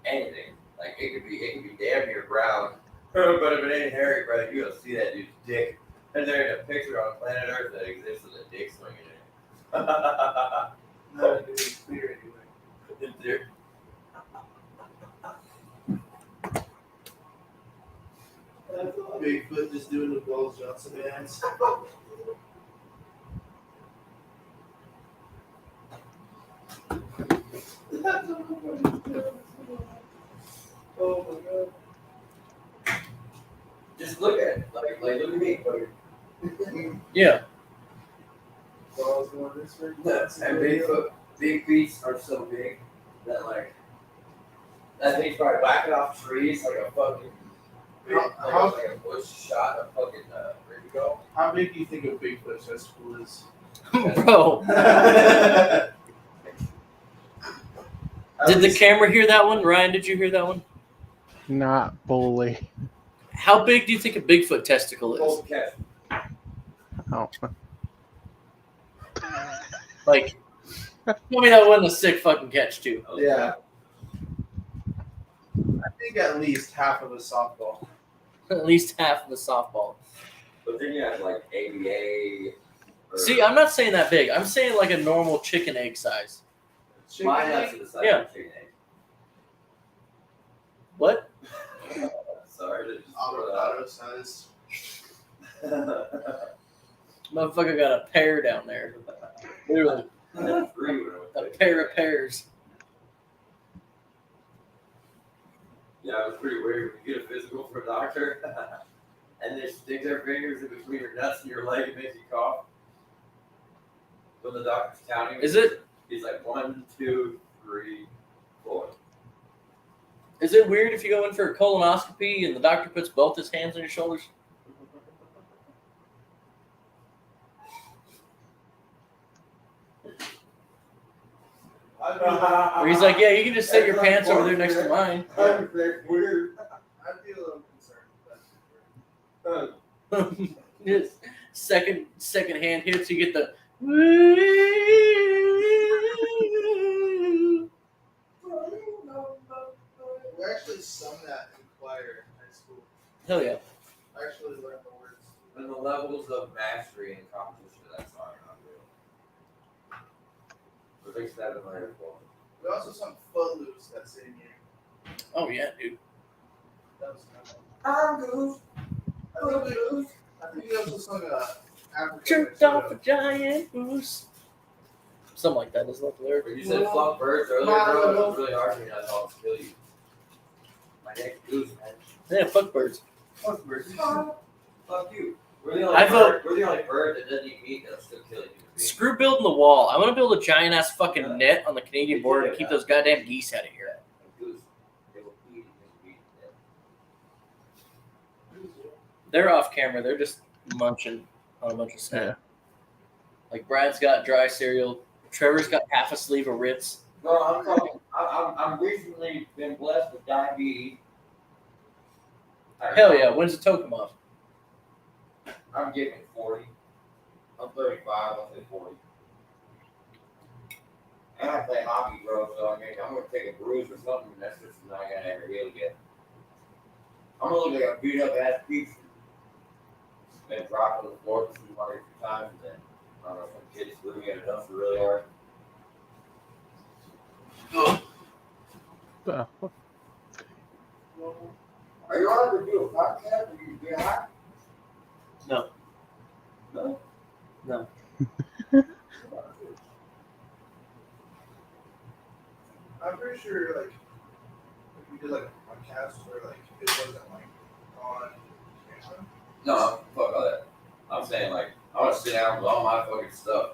Anything. Like it could be damn near brown. But if it ain't hairy, bro, you're gonna see that dude's dick. And there ain't a picture on planet Earth that exists with a dick swinging in it. No, it's clear anyway. Dude. Bigfoot just doing the Balls Johnson dance. Oh my god. Just look at it. Like look at me. Yeah. Balls going this way. And Bigfoot, big feet are so big that like that thing's probably whacking off trees like a fucking like a bush shot a fucking Ringo. How big do you think a Bigfoot festival is? Bro. Did the camera hear that one? Ryan, did you hear that one? Not fully. How big do you think a Bigfoot testicle is? Cold catch. Oh. Like, tell me that wasn't a sick fucking catch, too. Yeah. I think at least half of a softball. At least half of a softball. But then you have like ABA. See, I'm not saying that big. I'm saying like a normal chicken egg size. Mine has the size Yeah. of a chicken egg. What? Sorry to just Avocado size. Motherfucker got a pear down there. Literally, a pair of pears. Yeah, it was pretty weird. When you get a physical from a doctor and they stick their fingers in between your nuts and your leg and makes you cough. When the doctor's counting, Is it? He's like 1, 2, 3, 4. Is it weird if you go in for a colonoscopy and the doctor puts both his hands on your shoulders? Or he's like, yeah, you can just set your pants over there next to mine. Weird. I'd be a little concerned with that. Just second hand hits, you get the. We actually sung that in choir in high school. Hell yeah. I actually learned the words. And the levels of mastery and composition of that song are unreal. We're big 700 for. We also sung Footloose that same year. Oh yeah, dude. That was kind of. I'm goose. I think we also sung Africa. Jerked off a giant moose. Something like that. Isn't that the lyric? But you said fuck birds earlier, bro. It was really hard for me not to almost kill you. My neck goose, man. Yeah, fuck birds. Fuck birds. Fuck you. We're the I vote- only bird that doesn't eat meat that'll still kill you. Screw building the wall. I want to build a giant ass fucking net on the Canadian border to keep those goddamn geese out of here. Goose. They will eat it. They're off camera. They're just munching on a bunch of snack. Like Brad's got dry cereal. Trevor's got half a sleeve of Ritz. No, I'm talking. I'm recently been blessed with diabetes. Hell yeah. When's the toe come off? I'm getting 40. I'm 35. I'll say 40. And I play hockey, bro. So I mean, I'm gonna take a bruise or something, and that's just not gonna ever heal again. I'm gonna look like a beat up ass piece. Been dropped on the floor for 200 times, and then I don't know, some kid threw me in a dumpster really hard. Are you on to do a podcast? Are you get high? No. No. No. I'm pretty sure, like, if we did like a podcast where like it wasn't like on camera. No, fuck all that. I'm saying like I want to sit down with all my fucking stuff,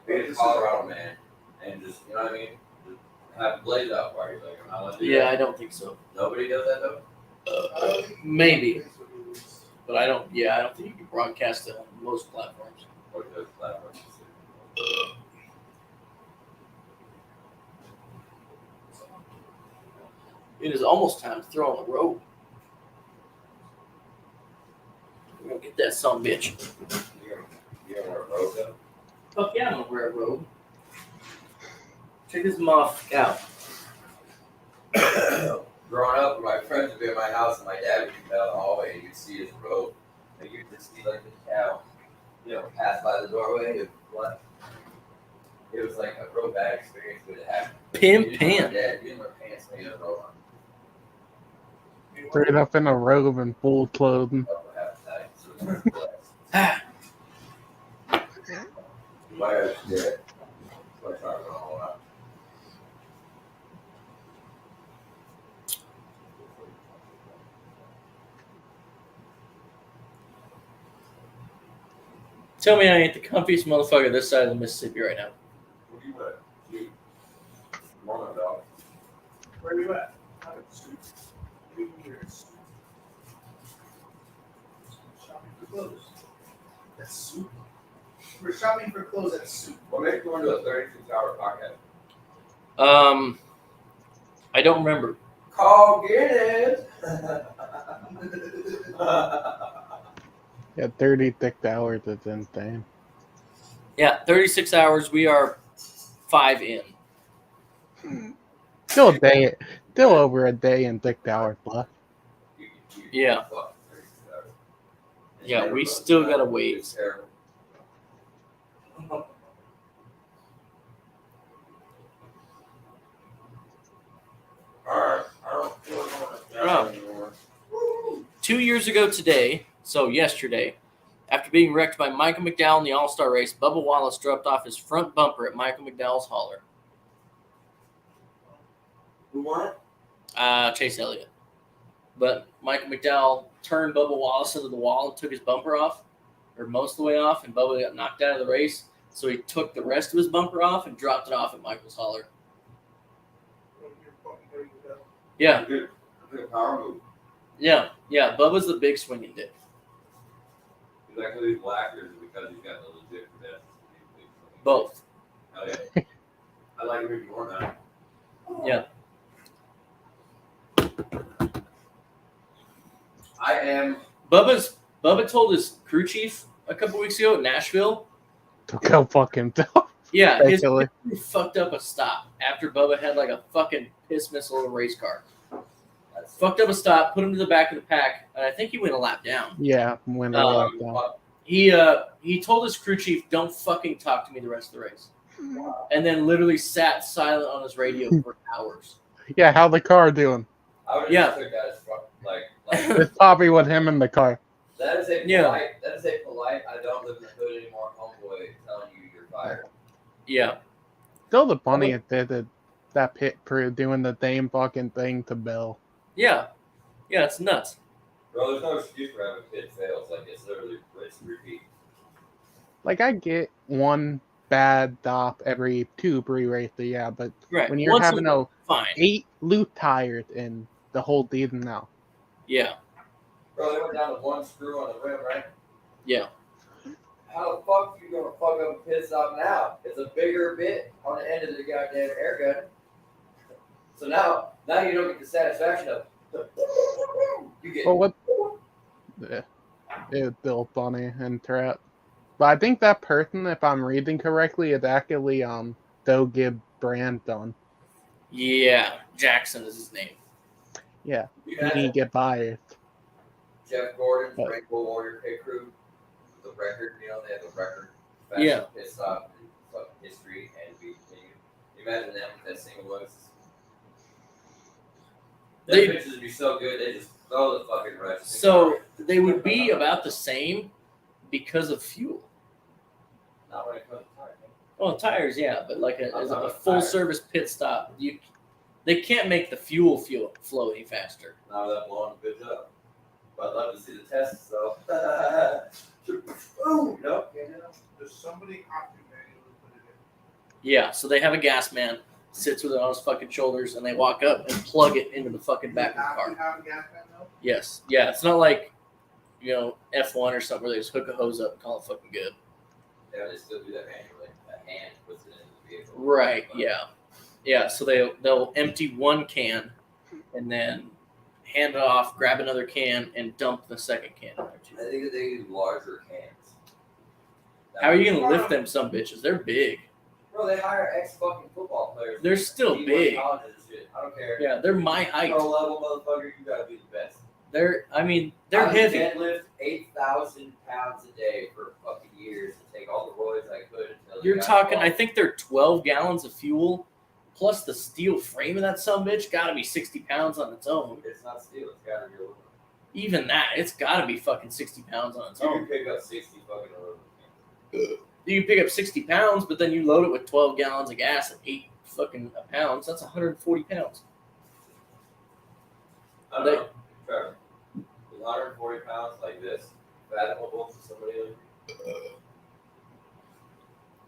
be a Colorado man, and just you know what I mean, just have blaze out parties. Like I'm not letting do Yeah, that. I don't think so. Nobody does that though. Maybe. But I don't. Yeah, I don't think you can broadcast it on most platforms. Or those platforms. It is almost time to throw on the robe. We're gonna get that son of a bitch. You're gonna wear a robe though. Fuck yeah, I'm gonna wear a robe. Check this motherfucker out. Growing up, my friends would be at my house, and my dad would come down the hallway, and you'd see his robe, and you'd just see like the cow, pass by the doorway. It was like a real bad experience, but it happened. Pimp You pimp. didn't wear pants when you had a robe on. Straight up in a robe and full clothing. Up half the time, so it was blessed. My dad was dead. So I tried to run all out. Tell me I ain't the comfiest motherfucker this side of the Mississippi right now. Where you at? You. Morning, dog. Where are you at? I'm at the street. Shopping for clothes. That's soup. We're shopping for clothes at soup. What makes you want to do a 36-hour podcast? I don't remember. Call Guinness. Yeah, 30 thick hours. That's insane. Yeah, 36 hours. We are 5 in. Still a day. Still over a day in thick hours left. Yeah. Yeah, we still gotta wait. It's terrible. Alright, I don't feel like going to Oh. anymore. 2 years ago today, so yesterday, after being wrecked by Michael McDowell in the All-Star race, Bubba Wallace dropped off his front bumper at Michael McDowell's hauler. Who won it? Chase Elliott. But Michael McDowell turned Bubba Wallace into the wall and took his bumper off, or most of the way off, and Bubba got knocked out of the race. So he took the rest of his bumper off and dropped it off at Michael's hauler. Yeah, Good power move. yeah. Bubba's the big swinging dick. Is that because he's black or is it because he's got the legit credentials? Both. Hell yeah. I like him even more now. Yeah. Bubba told his crew chief a couple weeks ago at Nashville. To go fuck himself. Yeah, his Basically. crew fucked up a stop after Bubba had like a fucking piss missile in a race car. Fucked up a stop, put him to the back of the pack, and I think he went a lap down. Yeah, when I left down. He told his crew chief, "Don't fucking talk to me the rest of the race," and then literally sat silent on his radio for hours. Yeah, how the car doing? I would Yeah. just took that as like It's Poppy with him in the car. that is a polite, Yeah. I don't live in the hood anymore homeboy telling you you're fired. Yeah, Still the funniest bit that pit crew doing the same fucking thing to Bill. Yeah, it's nuts. Bro, there's no excuse for having pit fails. Like, it's literally it's repeat. Like, I get one bad stop every 2 races, yeah, but Right. when you're Once having a- fine. 8 loose tires in the whole season now. Yeah. Bro, they went down to one screw on the rim, right? Yeah. How the fuck you gonna fuck up a pit stop now? It's a bigger bit on the end of the goddamn air gun. So now you don't get the satisfaction of you get. Well, what? Yeah, it's still funny and trap. But I think that person, if I'm reading correctly, is actually Doe Gibb Brandon. Yeah. Jackson is his name. Yeah, You he imagine didn't get biased. Jeff Gordon's But- Rainbow Warrior pit crew, the record, they have a record. Yeah. Pit stop in fucking history, and we continue. You imagine them with that single list. They- Their pitches would be so good, they just throw the fucking rush. So they would be about the same because of fuel. Not when it comes to time. Well, tires, yeah, but like as a Tires. full service pit stop, they can't make the fuel flow any faster. Now that blowing the bitch up. But I'd love to see the tests though. Ooh, nope, can't do that. There's somebody opting manually put it in. Yeah, so they have a gas man sits with it on his fucking shoulders, and they walk up and plug it into the fucking back of the Have car. to have a gas fan though? Yes, yeah, it's not like F1 or something where they just hook a hose up and call it fucking good. Yeah, they still do that manually. A hand puts it in the vehicle. Right? Yeah. So they'll empty one can, and then hand it off, grab another can, and dump the second can in there too. I think that they use larger cans. How are you gonna lift them, some bitches? They're big. Bro, they hire ex-fucking football players. They're still D1 big. colleges and shit. I don't care. Yeah, they're my height. Pro level motherfucker, you gotta be the best. They're I heavy. deadlift 8,000 pounds a day for fucking years to take all the roids I could until they You're got talking. I involved. think they're 12 gallons of fuel, plus the steel frame of that sumbitch got to be 60 pounds on its own. It's not steel. It's gotta be aluminum. Even that, it's got to be fucking 60 pounds on its You own. can pick up 60 fucking aluminum cans. You can pick up 60 pounds, but then you load it with 12 gallons of gas at 8 fucking pounds. That's 140 pounds. I don't know. Trevor, is 140 pounds like this fathomable to somebody like you?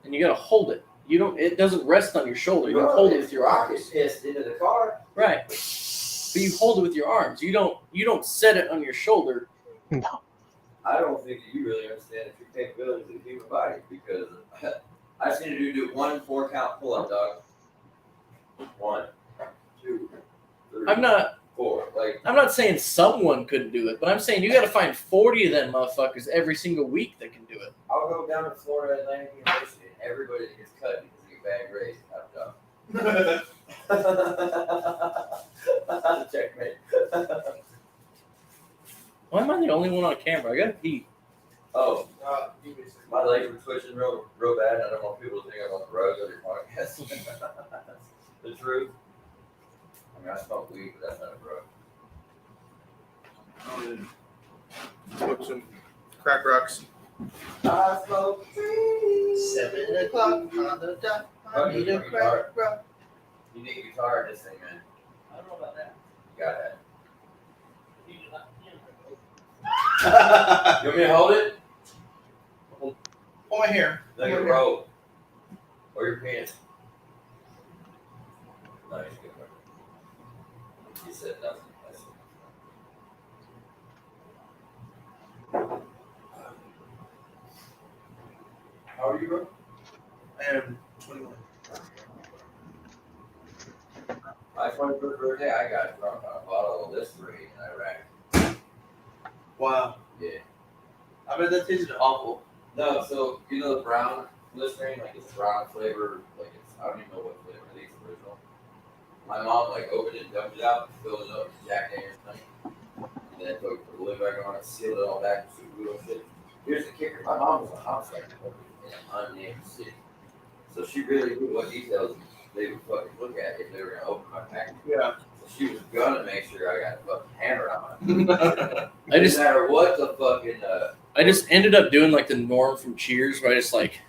And you got to hold it. You don't. It doesn't rest on your shoulder. You hold it with your arms. Rocket pissed into the car. Right. But you hold it with your arms. You don't set it on your shoulder. No. I don't think that you really understand the true capabilities of the human body because I've seen a dude do 1 4-count pull-up, dog. 1, 2, 3, I'm not 4. Like, I'm not saying someone couldn't do it, but I'm saying you got to find 40 of them motherfuckers every single week that can do it. I'll go down to Florida Atlantic University and everybody that gets cut because they get bad grades out of job. Checkmate. Why am I the only one on camera? I got to pee. Oh, You can say- my legs were twitching real bad, and I don't want people to think I'm on the road on your podcast. The truth. I mean, I smoke weed, but that's not a drug. Smoke some crack rocks. I smoke trees. 7 o'clock on the dot. I need a crack rock. You need a guitar in this thing, man. I don't know about that. You got that. You want me to hold it? Hold my hair. Like a rope. Or your penis. No, he's good. He said nothing. How are you, bro? I am 21. My 21st birthday, I got drunk on a bottle of Listerine in Iraq. Wow. Yeah. I bet that tasted awful. No, so you know the brown Listerine, like it's brown flavor, like it's I don't even know what flavor it is original. My mom like opened it, dumped it out, filled it up with Jack Daniels thing, and then put the lid back on it, sealed it all back with super glue and shit. Here's the kicker: my mom was a homicide reporter in an unnamed city, so she really knew what details they would fucking look at if they were gonna open my package. Yeah. So she was gonna make sure I got a fucking hammer on it. I just No matter what the fucking I just ended up doing like the Norm from Cheers, where I just like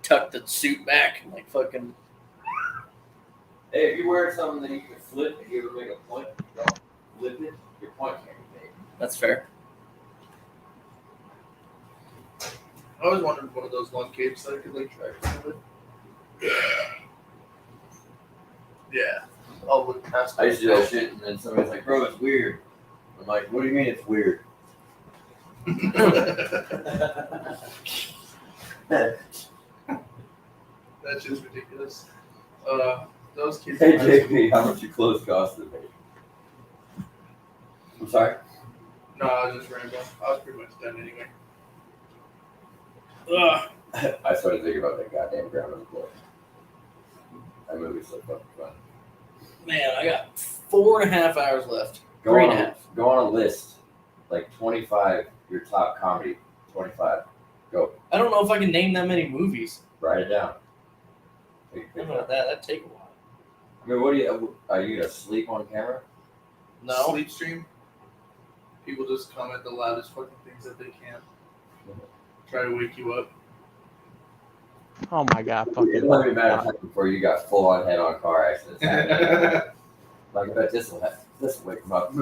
tucked the suit back and like fucking Hey, if you wear something that you can flip and you ever make a point, don't flip it, your point can't be made. That's fair. I always wanted one of those long capes that I could like track with. Yeah. I'll look past I used to do that shit, and then somebody's like, bro, it's weird. I'm like, what do you mean it's weird? That's just ridiculous. Those kids. Hey, JP, how much your clothes cost today? I'm sorry? No, I was just random. I was pretty much done anyway. I started thinking about that goddamn grandma's boy. That movie's so fucking fun. Man, I got 4.5 hours left. Go 3.5. Go on a list. Like 25, your top comedy. 25. Go. I don't know if I can name that many movies. Write it down. I don't know about that. That'd take a while. I mean, what do you, are you going to sleep on camera? No. Sleep stream. People just comment the loudest fucking things that they can. Try to wake you up. Oh my god, fucking. It won't be a matter of time before you got full on head on car accidents. Like, I bet this will wake them up.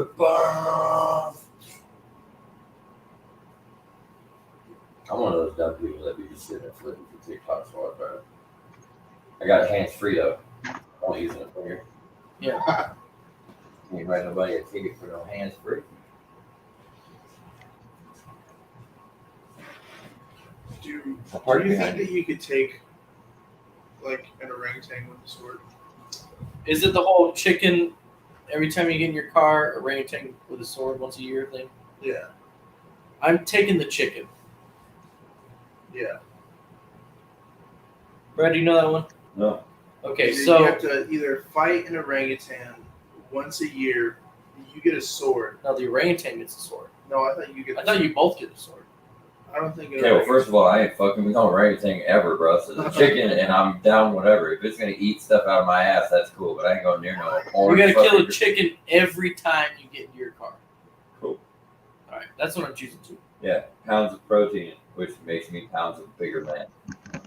I'm one of those dumb people that be just sitting there flipping through TikToks while I drive. I got hands free though. I'm only using a finger. Yeah. Can't write nobody a ticket for no hands free. Do you Park think behind that you could take like an orangutan with a sword? Is it the whole chicken every time you get in your car, orangutan with a sword once a year thing? Yeah. I'm taking the chicken. Yeah. Brad, do you know that one? No. Okay, You so have to either fight an orangutan once a year. You get a sword. now the orangutan gets a sword. No, I thought you get. I thought you both get a sword. I don't think. Okay, well, first of all, I ain't fucking with no orangutan ever, bro. So the chicken, and I'm down whatever. If it's gonna eat stuff out of my ass, that's cool. But I ain't going near no You orange. gotta kill a fucking- chicken every time you get into your car. Cool. All right, that's what I'm choosing to. Yeah, pounds of protein, which makes me pounds of bigger man. I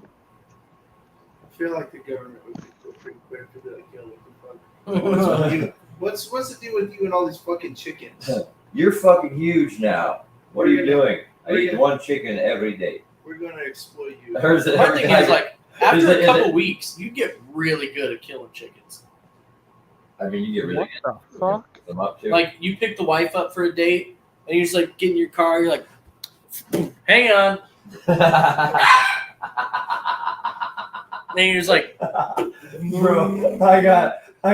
feel like the government would be pretty quick to be like, yo, what the fuck? What's the deal with you and all these fucking chickens? You're fucking huge now. What are you doing? I we're eat gonna- one chicken every day. We're gonna exploit you. Or is it My every thing day? is, like, after it- a is couple it- weeks, you get really good at killing chickens. I mean, you get really What good the fuck? at them up too. Like, you pick the wife up for a date, and you just, like, get in your car, you're like, hang on. Then you're just like, Bro, I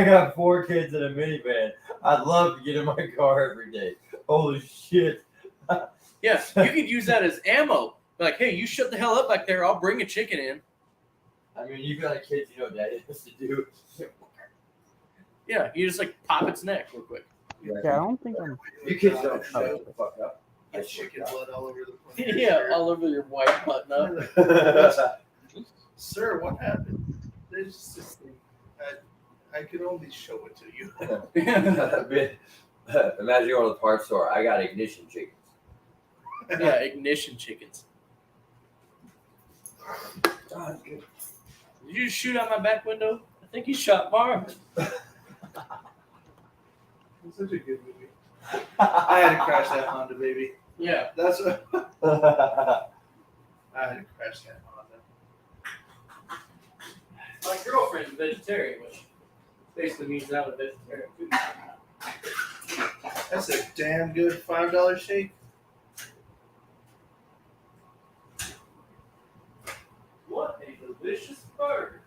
got 4 kids in a minivan. I'd love to get in my car every day. Holy shit. yeah, you could use that as ammo. Like, hey, you shut the hell up back there. I'll bring a chicken in. I mean, you got kids, you know what daddy has to do. Yeah, you just, like, pop its neck real quick. Yeah, I don't think I'm. You kids don't shut the fuck up. Get chicken blood all over the place. Yeah, all over your white button up. Sir, what happened? There's just this thing. I could only show it to you. Imagine you're on the parts store. I got ignition chickens. Yeah, ignition chickens. Did you just shoot out my back window? I think you shot Marvin. It's such a good movie. I had to crash that Honda, baby. Yeah. That's what I had to crash that Honda. My girlfriend's a vegetarian, which basically means I'm a vegetarian too. That's a damn good $5 shake. What a delicious burger.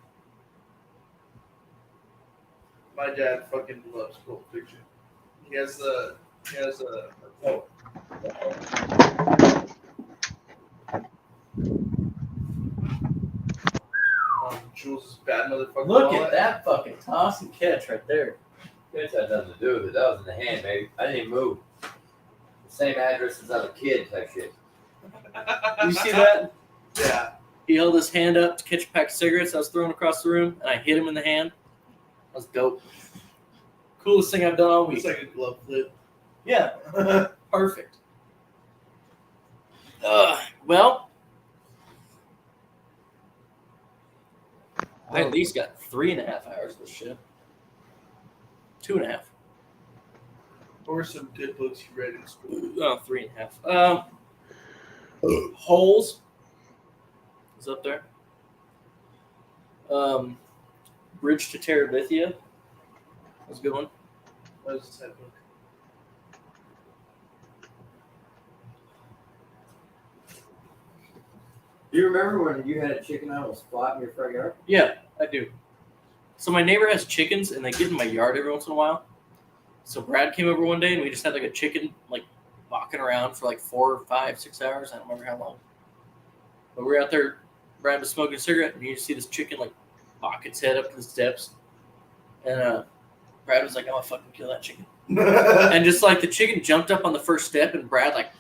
My dad fucking loves Pulp Fiction. He has a Jules' bad motherfucker. Look wallet. at that fucking toss and catch right there. It had nothing to do with it. That was in the hand, baby. I didn't even move. The same address as I was a kid type shit. You see that? Yeah. He held his hand up to catch a pack of cigarettes I was throwing across the room, and I hit him in the hand. That was dope. Coolest thing I've done all week. It's like a glove flip. Yeah, perfect. Well, I at least got 3.5 hours of this shit. 2.5. What were some good books you read in school? 3.5. Holes is up there. Bridge to Terabithia. That's a good one. What was that book? Do you remember when you had a chicken that was flat in your front yard? Yeah, I do. So my neighbor has chickens, and they get in my yard every once in a while. So Brad came over one day, and we just had like a chicken like walking around for like 4, 5, 6 hours. I don't remember how long. But we were out there. Brad was smoking a cigarette, and you just see this chicken like walk its head up the steps, and Brad was like, "I'm gonna fucking kill that chicken." And just like the chicken jumped up on the first step, and Brad like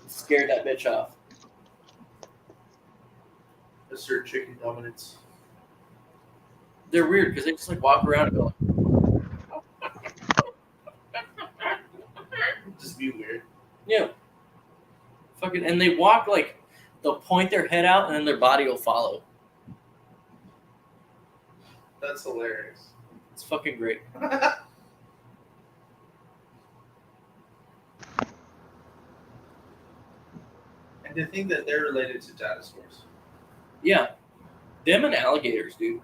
scared that bitch off. Assert chicken dominance. They're weird because they just like walk around and go like, Just be weird. yeah, fucking, and they walk like they'll point their head out and then their body will follow. That's hilarious. It's fucking great. And to think that they're related to dinosaurs. Yeah, them and alligators, dude.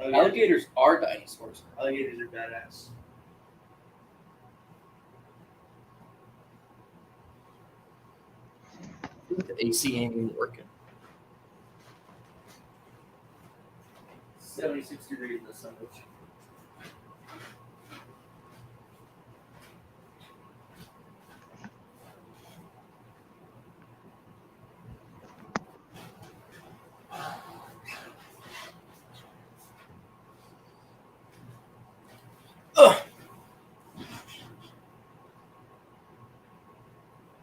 Alligators are dinosaurs. Alligators are badass. The AC ain't even working. 76 degrees in the sun.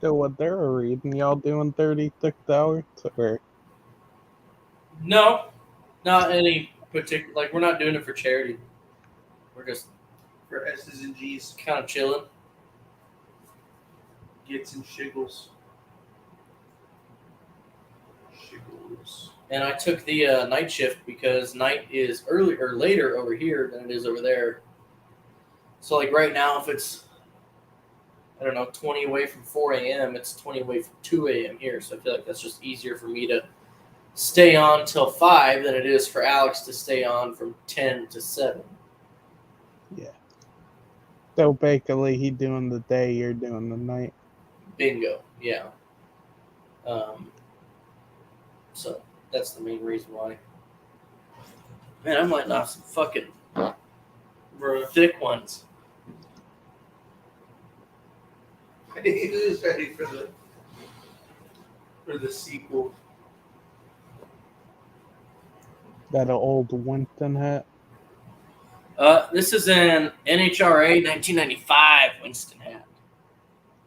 So what they're reading, y'all doing 36 hours? Or No, not any particular. Like, we're not doing it for charity. We're just For S's and G's. kind of chilling. Gets and shiggles. Shiggles. And I took the night shift because night is early or later over here than it is over there. So, like right now, if it's, I don't know, 20 away from 4 a.m., it's 20 away from 2 a.m. here. So I feel like that's just easier for me to stay on till 5 than it is for Alex to stay on from 10 to 7. yeah. So basically, he doing the day, you're doing the night. Bingo, yeah. So that's the main reason why. Man, I'm letting off some fucking thick ones. Who's ready for the sequel? That an old Winston hat. This is an NHRA 1995 Winston hat.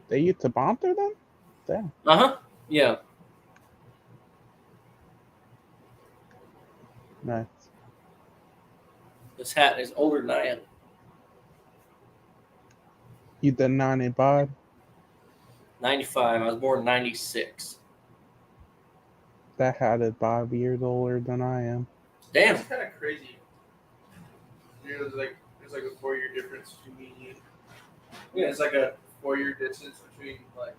They used to sponsor them? Damn. Uh-huh. Yeah. Nice. This hat is older than I am. You did 95? 95. I was born in 96. That hat is 5 years older than I am. Damn. It's kind of crazy. There's like a 4-year difference between me and you. Yeah, it's like a 4-year distance between like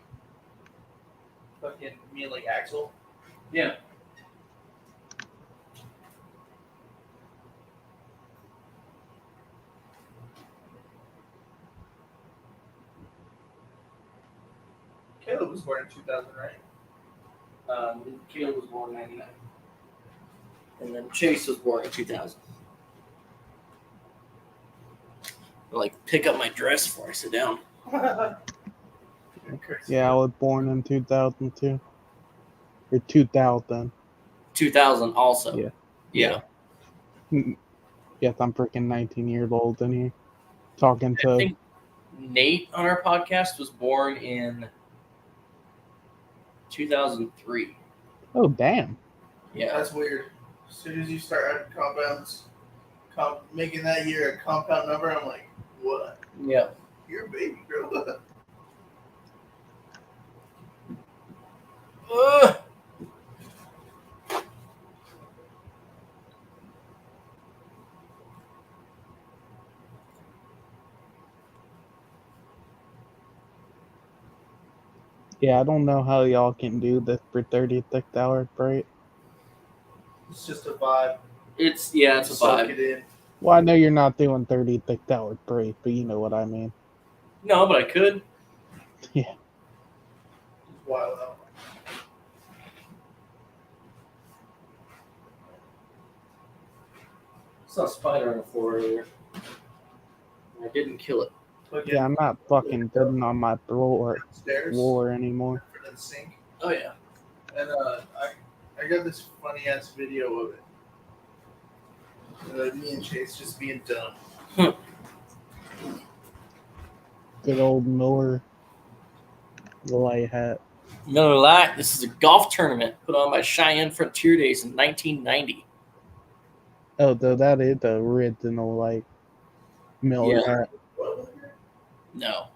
fucking me and like Axel. Yeah. Caleb was born in 2000, right? Caleb was born in 99. And then Chase was born in 2000. I'll, like, pick up my dress before I sit down. Yeah, I was born in 2002. Or 2000. 2000 also. Yeah. Yeah. Yes, I'm freaking 19 years old in here. Talking I to... think Nate on our podcast was born in 2003. Oh, damn. Yeah. That's weird. As soon as you start adding compounds, making that year a compound number, I'm like, what? Yeah. You're a baby, bro. Ugh. Yeah, I don't know how y'all can do this for 36 hours straight. It's just a vibe. It's a Soak vibe. it in. Well, I know you're not doing 36 hours straight, but you know what I mean. No, but I could. Yeah. It's wild out. I saw a spider on the floor earlier. I didn't kill it. Yeah, I'm not fucking sitting on my floor Stairs anymore. for the sink. Oh yeah. And I got this funny ass video of it. Me and Chase just being dumb. Good old Miller light hat. Miller Lite. This is a golf tournament put on by Cheyenne Frontier Days in 1990. Oh, though that is the original like Miller Yeah. hat. No.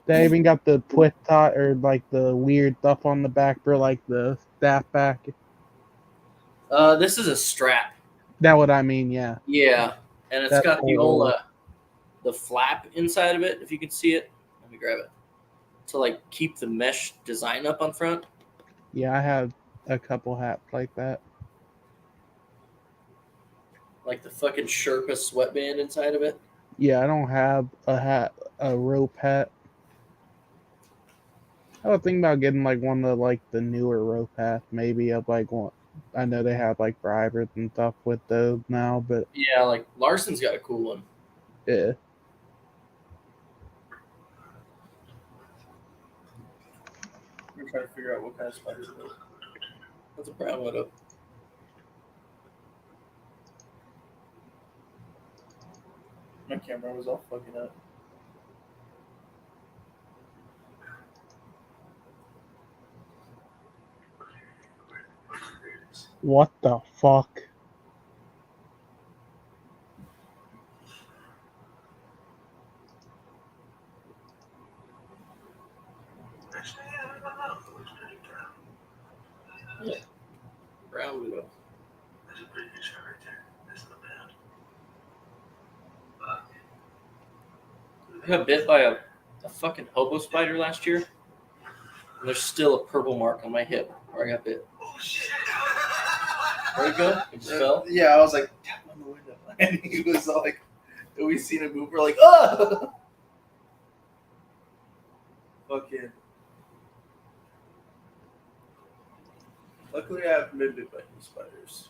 They even got the twist top or like the weird stuff on the back for like the staff back. This is a strap. That what I mean, yeah. Yeah, and it's That's got the cool. old the flap inside of it. If you can see it, let me grab it to like keep the mesh design up on front. Yeah, I have a couple hats like that. Like the fucking Sherpa sweatband inside of it. Yeah, I don't have a rope hat. I was thinking about getting like one of like the newer rope hats, maybe of like one. I know they have like drivers and stuff with those now, but Yeah, like Larson's got a cool one. yeah. We're trying to figure out what kind of spider it is. That's a brown widow. My camera was all fucking up. What the fuck? Brown widow. I got bit by a fucking hobo spider last year. And there's still a purple mark on my hip where I got bit. Where'd it go? It just fell? Yeah, I was like, tap on the window. And he was like, we seen it move. We're like, oh! Fucking. Luckily, I haven't been bit by any spiders.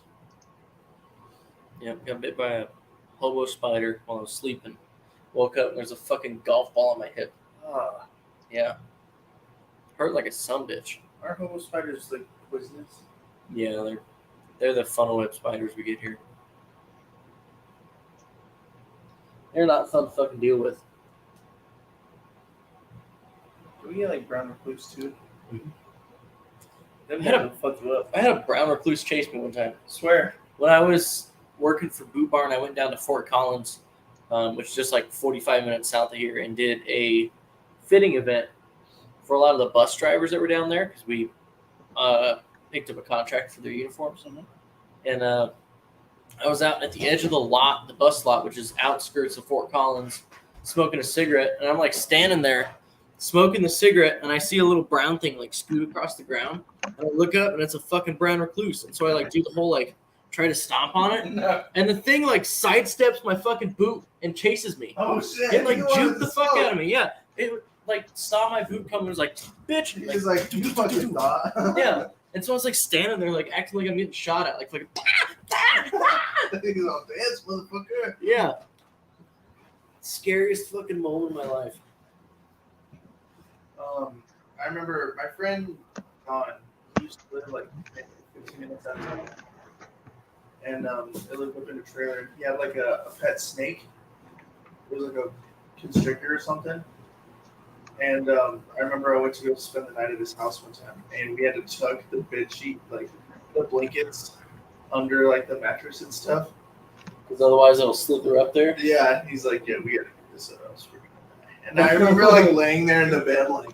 Yep, got bit by a hobo spider while I was sleeping. Woke up and there's a fucking golf ball on my hip. Ah, Yeah. Hurt like a sumbitch. are hobo spiders like poisonous? Yeah, they're the funnel web spiders we get here. They're not fun to fucking deal with. Do we get like brown recluse too? Mhm. Them I had a- will fuck you up. I had a brown recluse chase me one time. Swear. When I was working for Boot Barn, I went down to Fort Collins, which is just like 45 minutes south of here, and did a fitting event for a lot of the bus drivers that were down there because we picked up a contract for their uniforms. And I was out at the edge of the lot, the bus lot, which is outskirts of Fort Collins, smoking a cigarette. And I'm like standing there smoking the cigarette, and I see a little brown thing like scoot across the ground. And I look up, and it's a fucking brown recluse. And so I like do the whole like try to stomp on it. No. And the thing like sidesteps my fucking boot and chases me. Oh shit! It like You wanted juked the to fuck smoke. out of me. Yeah. It like saw my boot coming and was like, bitch. He Like, was like, you fucking thought. yeah. And so I was like standing there, like acting like I'm getting shot at, like He's on dance, motherfucker. yeah. Scariest fucking moment of my life. I remember my friend Don used to live like 15 minutes outside, and they lived up in a trailer. He had like a pet snake. It was like a constrictor or something. And I remember I went to go spend the night at his house one time, and we had to tuck the bed sheet, like the blankets, under like the mattress and stuff. Because otherwise it'll slither up there. Yeah, and he's like, "Yeah, we gotta get this or else we're gonna die." And I remember like laying there in the bed, like,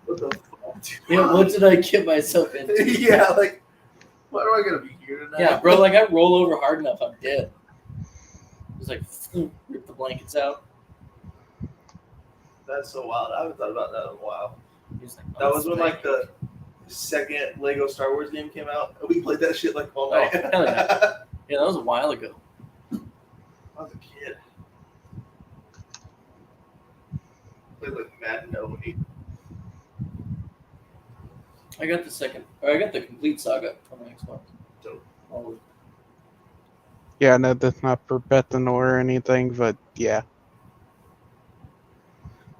"What the fuck?" Dude? Yeah, what did I get myself into? Yeah, like, why do I gotta be here tonight? Yeah, bro, like I roll over hard enough, I'm dead. Just like rip the blankets out. That's so wild. I haven't thought about that in a while. He's like, That was when like the second Lego Star Wars game came out. And we played that shit like all Oh, night. hell yeah. Yeah, that was a while ago. I was a kid. Played like Madden 08. I got the complete saga on my Xbox. Dope. All of it. Yeah, no, that's not for betting or anything, but yeah.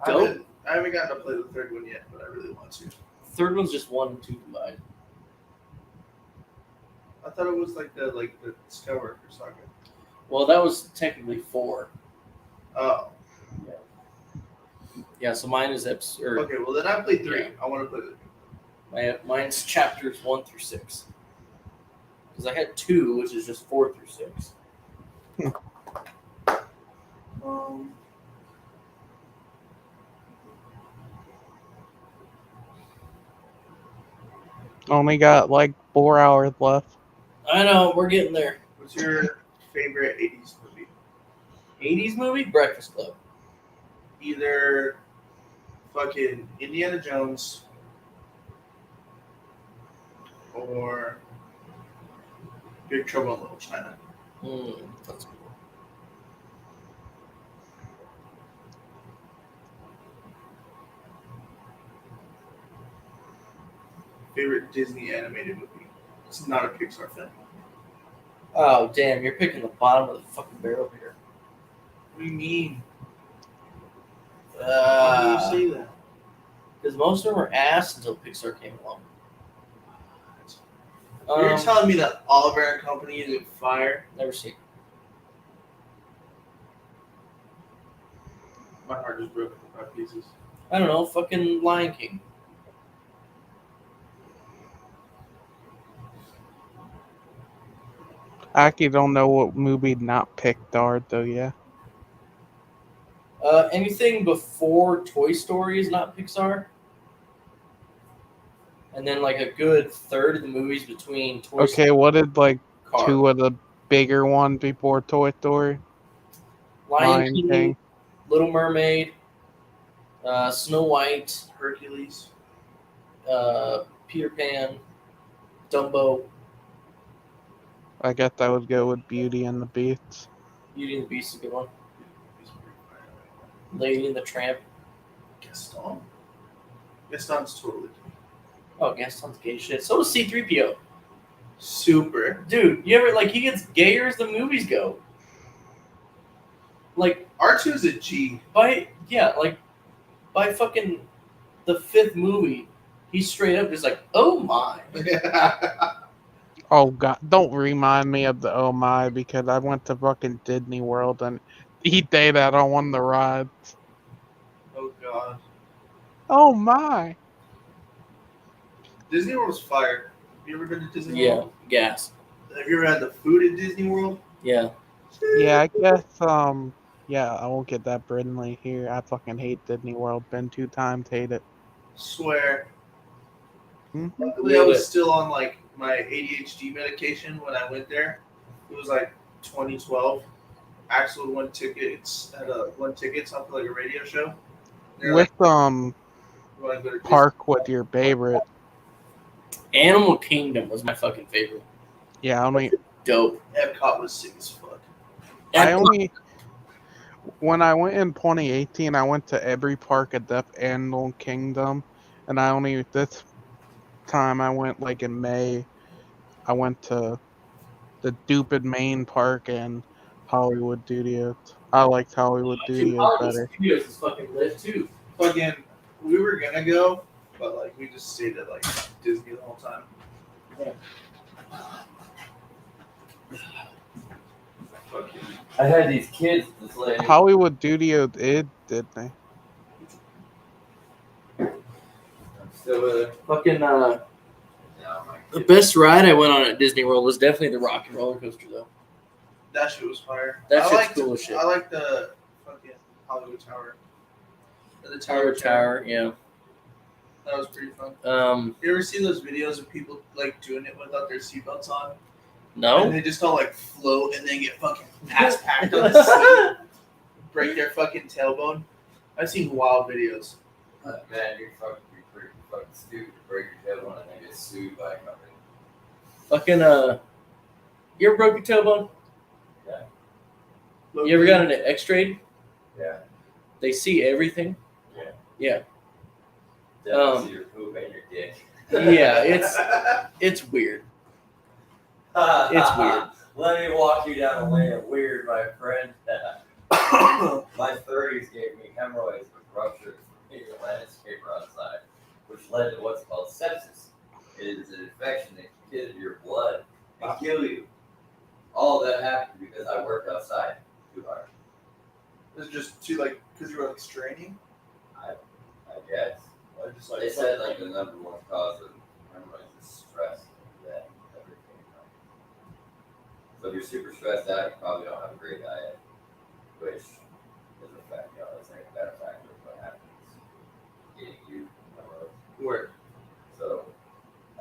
Dope. I haven't gotten to play the third one yet, but I really want to. Third one's just 1 and 2 combined. I thought it was like the Skywalker saga. Well, that was technically 4. Oh. Yeah, so mine is Okay, well then I played 3. Yeah. I want to play mine's chapters 1 through 6. Because I had 2, which is just 4 through 6. Only got like 4 hours left. I know, we're getting there. What's your favorite 80s movie? 80s movie? Breakfast Club. Either fucking Indiana Jones or Big Trouble in Little China. That's cool. Favorite Disney animated movie? It's not a Pixar film. Oh, damn, you're picking the bottom of the fucking barrel here. What do you mean? Why do you say that? Because most of them were ass until Pixar came along. You're telling me that Oliver and Company is fire? Never seen. My heart is broken in 5 pieces. I don't know, fucking Lion King. I actually don't know what movie not Pixar though. Yeah. Anything before Toy Story is not Pixar. And then like a good third of the movies between Toy Story Okay, what did like Car. 2 of the bigger ones before Toy Story? Lion King, King. Little Mermaid, Snow White, Hercules. Peter Pan, Dumbo, I guess I would go with Beauty and the Beast. Beauty and the Beast is a good one. Lady and the Tramp. Gaston. Gaston's totally Oh, Gaston's gay shit. So is C-3PO. super. Dude, you ever like he gets gayer as the movies go? Like R2 is a G. by fucking the 5th movie, he's straight up just like, oh my. Oh god, don't remind me of the oh my, because I went to fucking Disney World and he did that on one of the rides. Oh god. Oh my. Disney World's fire. Have you ever been to Disney Yeah, World? gas. Have you ever had the food at Disney World? Yeah. Yeah, I guess yeah, I won't get that Brindley here. I fucking hate Disney World. Been 2 times, hate it. Swear. Mhm. Luckily, I was still on like my ADHD medication when I went there. It was like 2012. Axel won tickets off like a radio show. They're With "You wanna go to Disney?" park with your favorite. Animal Kingdom was my fucking favorite. Yeah, only Dope. Epcot was sick as fuck. when I went in 2018, I went to every park at the Animal Kingdom, and this time I went like in May. I went to the stupid main park and Hollywood Studios. I liked Hollywood Studios better. Studios is fucking lit too. Fucking, we were gonna go, but like we just stayed at like Disney the whole time. Yeah. Fucking, I had these kids. This lady. Hollywood Studios did they? Still with her. Fucking No, my the kid. best ride I went on at Disney World was definitely the Rock and Roller Coaster though. that shit was fire. That I shit's liked- cool as shit. I like the fucking Hollywood Tower. The Tower, yeah. That was pretty fun. You ever see those videos of people like doing it without their seatbelts on? And No. they just all like float and then get fucking ass packed on the seat. Break their fucking tailbone. I've seen wild videos. Man, you're pretty fucking stupid to break your tailbone and then get sued by a company. Fucking you ever broke your tailbone? Yeah. You ever got an X-ray? Yeah. They see everything. Yeah. Yeah. Definitely see your poop and your dick. Yeah, it's weird. It's weird. Let me walk you down a lane of weird, my friend. My 30s gave me hemorrhoids with ruptured landscaper outside, which led to what's called sepsis. It is an infection that can get into your blood and kill you. All of that happened because I worked outside too hard. It's just too like because you were like straining. I guess. Or just like They said like the number one cause of hemorrhoids is stress. That everything. So if you're super stressed out, you probably don't have a great diet, which is a fact. It's like a better factor of what happens getting you hemorrhoids. Word. So,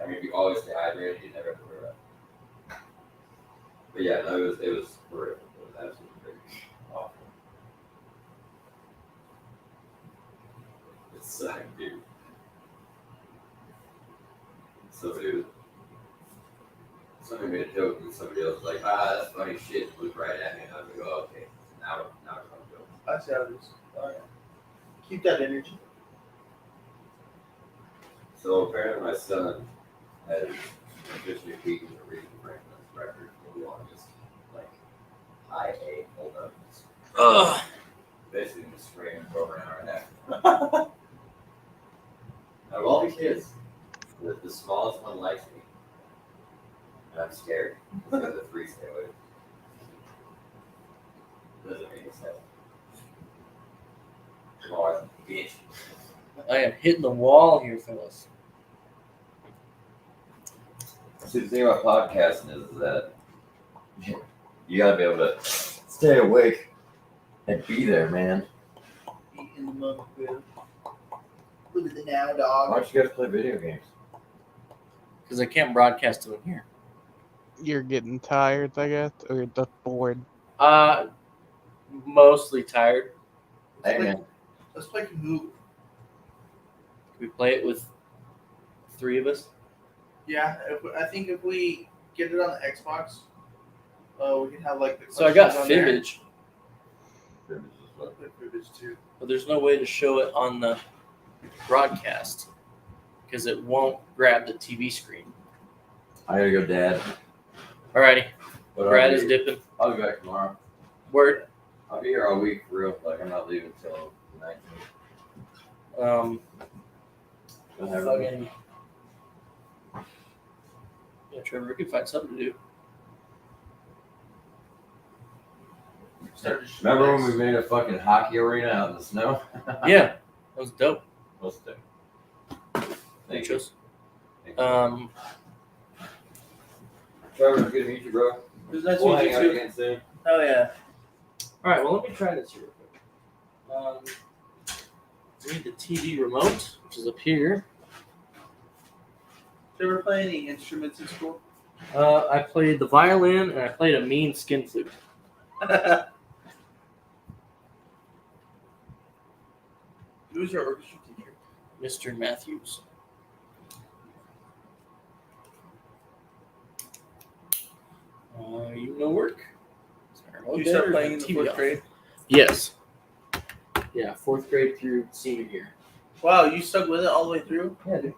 I mean, if you always stay hydrated, you never have to worry about it. But yeah, no, it was horrific. It was absolutely crazy. Awful. It sucked, dude. Somebody made a joke and somebody else was like, that's funny shit, looked right at me, and I was like, oh, okay, now it's not a joke. I see how it is. Keep that energy. So apparently my son has officially beaten the Reed Franklin's record for the longest, like, high A hold-ups. Ugh. Basically just screaming for over an hour and a half. Out of all the kids, the smallest one likes me. And I'm scared. Because the three stay away. Doesn't make any sense. Tomorrow's a bitch. I am hitting the wall here, fellas. See, the thing about podcasting is that you gotta be able to stay awake and be there, man. Eating the monk food. Look at the now, dog. Why don't you guys play video games? Because I can't broadcast them in here. You're getting tired, I guess, or you're just bored. Mostly tired. Hey, man. Let's play Kahoot. Can we play it with 3 of us? Yeah, I think if we get it on the Xbox, we can have like the. So I got questions on there. Fibbage, Let's play Fibbage too. but there's no way to show it on the broadcast because it won't grab the TV screen. I gotta go, Dad. Alrighty, But Brad is dipping. I'll be back tomorrow. Word. I'll be here all week for real. Like, I'm not leaving until the 19th. Fucking. Yeah, Trevor, we could find something to do. Remember when we made a fucking hockey arena out in the snow? Yeah, that was dope. Let's do. Thank you. Trevor, it's good to meet you, bro. It was nice We'll to meet hang out you too. again soon. Oh yeah. All right, well, let me try this here real quick. We need the TV remote, which is up here. Did you ever play any instruments in school? I played the violin and I played a mean skin flute. Who's your orchestra teacher? Mr. Matthews. You know work. You started playing in the 4th grade? Yes. Yeah, 4th grade through senior year. Wow, you stuck with it all the way through? Yeah, dude.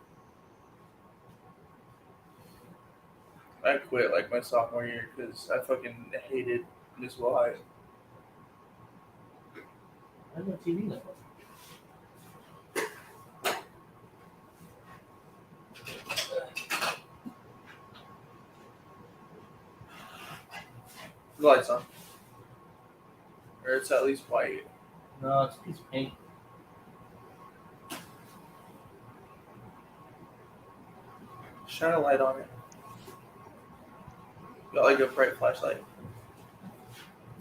I quit like my sophomore year because I fucking hated Miss Wyatt. I have no TV network. The lights on. Or it's at least white. No, it's a piece of paint. Shine a light on it. Got like a bright flashlight.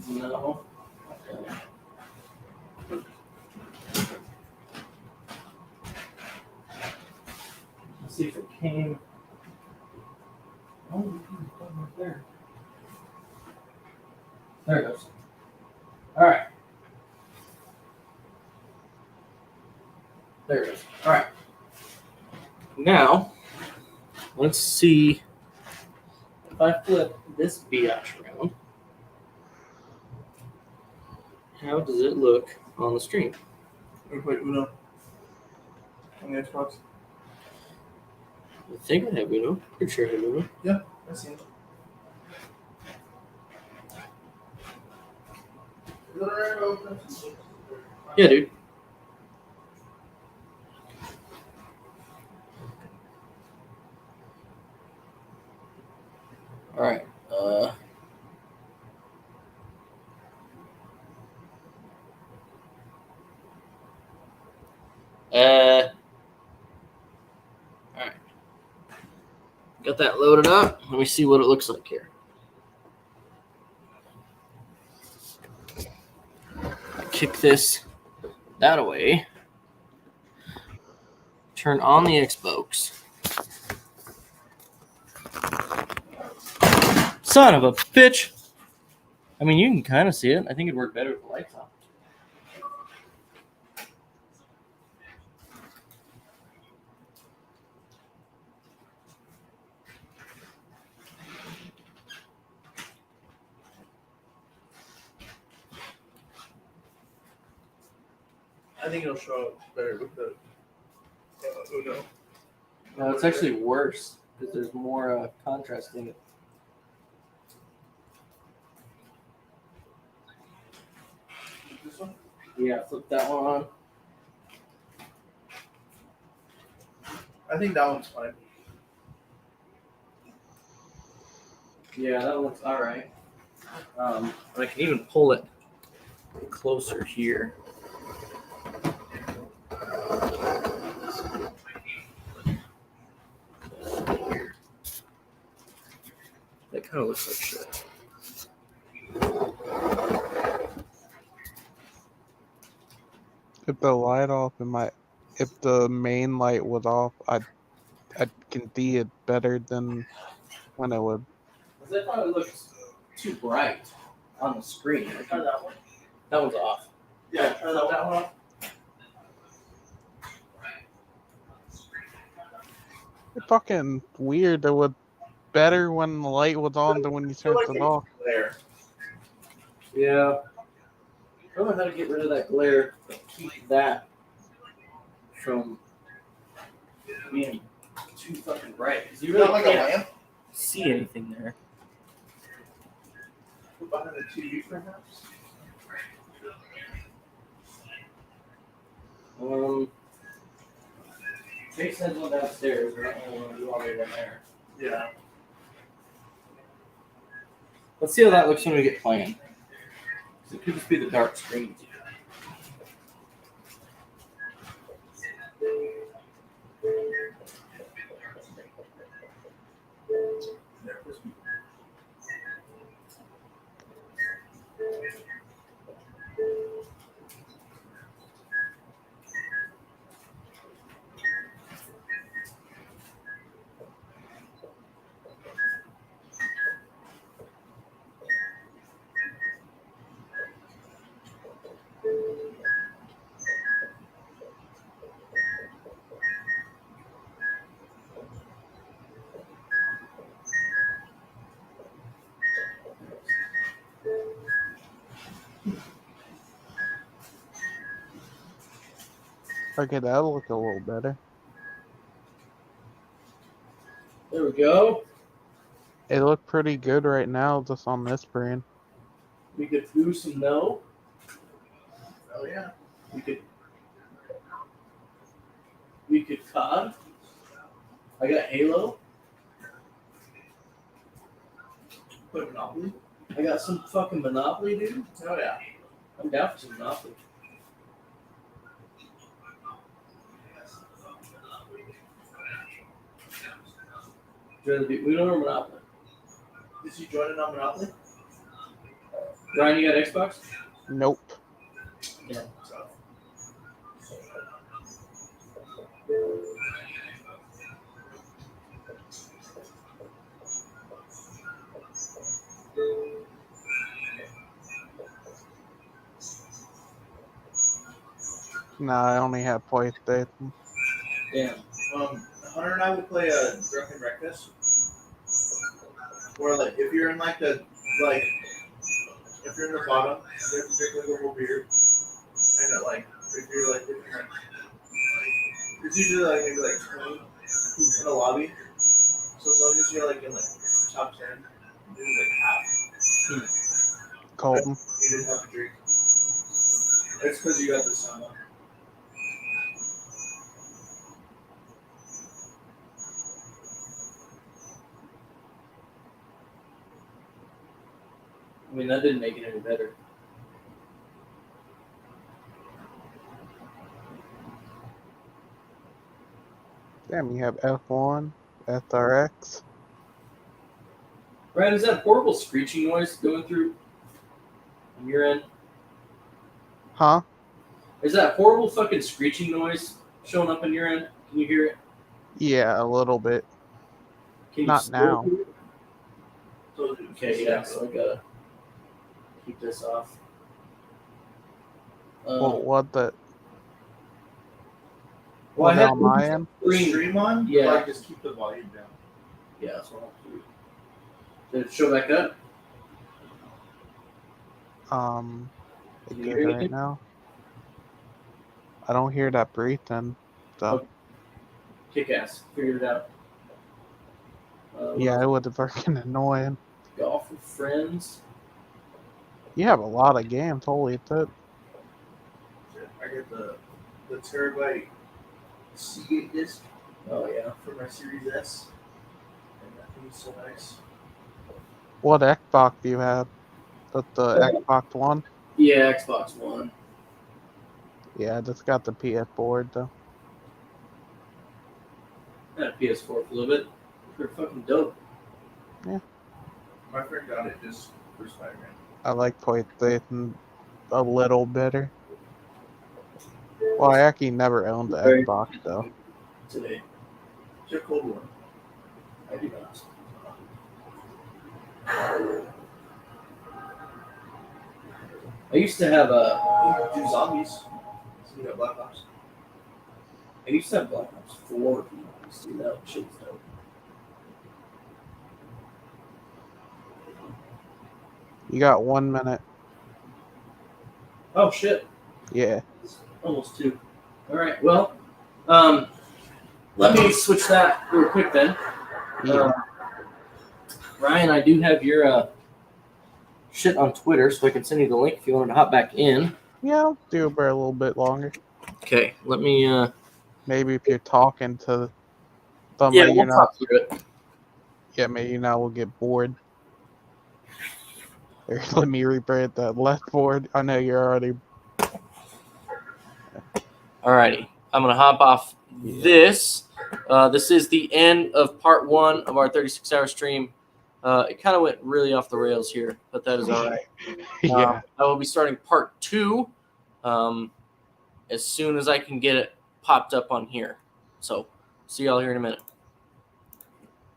No. Let's see if it came. Oh, right there. There it goes. All right. There it is. All right. Now, let's see if I flip this biatch around. How does it look on the stream? Wait, Uno. On the Xbox. I think I have Uno. Pretty sure I have Uno. Yeah, I see it. Is it alright open? Yeah, dude. All right. All right. Got that loaded up. Let me see what it looks like here. Kick this that away. Turn on the Xbox. Son of a bitch. I mean, you can kind of see it. I think it'd work better with the lights on. I think it'll show up better with the Uno. No, it's actually worse because there's more contrast in it. This one? Yeah, flip that one on. I think that one's fine. Yeah, that looks all right. I can even pull it closer here. That kind of looks like shit. If the light off if the main light was off, I can see it better than when it would. I thought it looked too bright on the screen. Try that one. That one's off. Yeah, try that one off. It's fucking weird. It was better when the light was on than when you turned it off. There. Yeah. I don't know how to get rid of that glare. Keep that from being too fucking bright. Because you really Not like a can't lamp? see anything there. Put behind the TV, perhaps? Chase has one downstairs. We're not going to do all the way down there. Yeah. Let's see how that looks when we get playing. It could just be the dark screen. Okay, that'll look a little better. There we go. It looked pretty good right now, just on this screen. We could do some no. Oh, yeah. We could COD. I got Halo. Put Monopoly. I got some fucking Monopoly, dude. Oh, yeah. I'm down for some Monopoly. Do you rather do Uno or Monopoly? Did you join in on Monopoly? Ryan, you got Xbox? Nope. Yeah. No, I only have point dating. Damn. Hunter and I would play a drunken breakfast. Where like if you're in like the like if you're in the bottom, you have to drink like a whole beer. And it, like if you're like it's usually like maybe like 20 in the lobby. So as long as you're like in like top 10, you do like half. Colton. You didn't have to drink. It's because you got the sun on. I mean, that didn't make it any better. Damn, you have F1, SRX. Brad, is that horrible screeching noise going through on your end? Huh? Is that horrible fucking screeching noise showing up on your end? Can you hear it? Yeah, a little bit. Can you Not still now. hear it? Okay, yeah, so I gotta keep this off. Well, what the? Well, I Was it had on my end? The stream on? Yeah. Like just keep the volume down. Yeah, that's what I'll do. Did it show back up? It Can you good hear right anything? now. I don't hear that breathing. So Okay. Kick ass. Figured it out. yeah, it would have freaking annoying. Golf with friends. You have a lot of games. Holy shit. I get the terabyte Seagate disc Oh yeah. for my Series S. And that thing is so nice. What Xbox do you have? The Xbox One? Yeah, Xbox One. Yeah, I just got the PS board though. I had a PS4 for a little bit. They're fucking dope. My friend got it just for Spider-Man. I like PlayStation a little better. Well, I actually never owned the Very- Xbox though. Today. It's a cold one. I do not. I used to have a. You do zombies. So you got Black Ops. I used to have Black Ops 4. I used to do that shit was dope. You got 1 minute. Oh shit. Yeah. Almost 2. All right. Well, let me switch that real quick then. Yeah. Ryan, I do have your shit on Twitter, so I can send you the link if you wanted to hop back in. Yeah, I'll do it for a little bit longer. Okay. Let me. Maybe if you're talking to somebody, Yeah, we'll you're not. talk through it. Yeah, maybe now we'll get bored. Or let me rebrand that left board. I know you're already. Alrighty, I'm gonna hop off this. This is the end of part 1 of our 36-hour stream. It kind of went really off the rails here, but that is all right. Yeah. I will be starting part 2 as soon as I can get it popped up on here. So, see y'all here in a minute.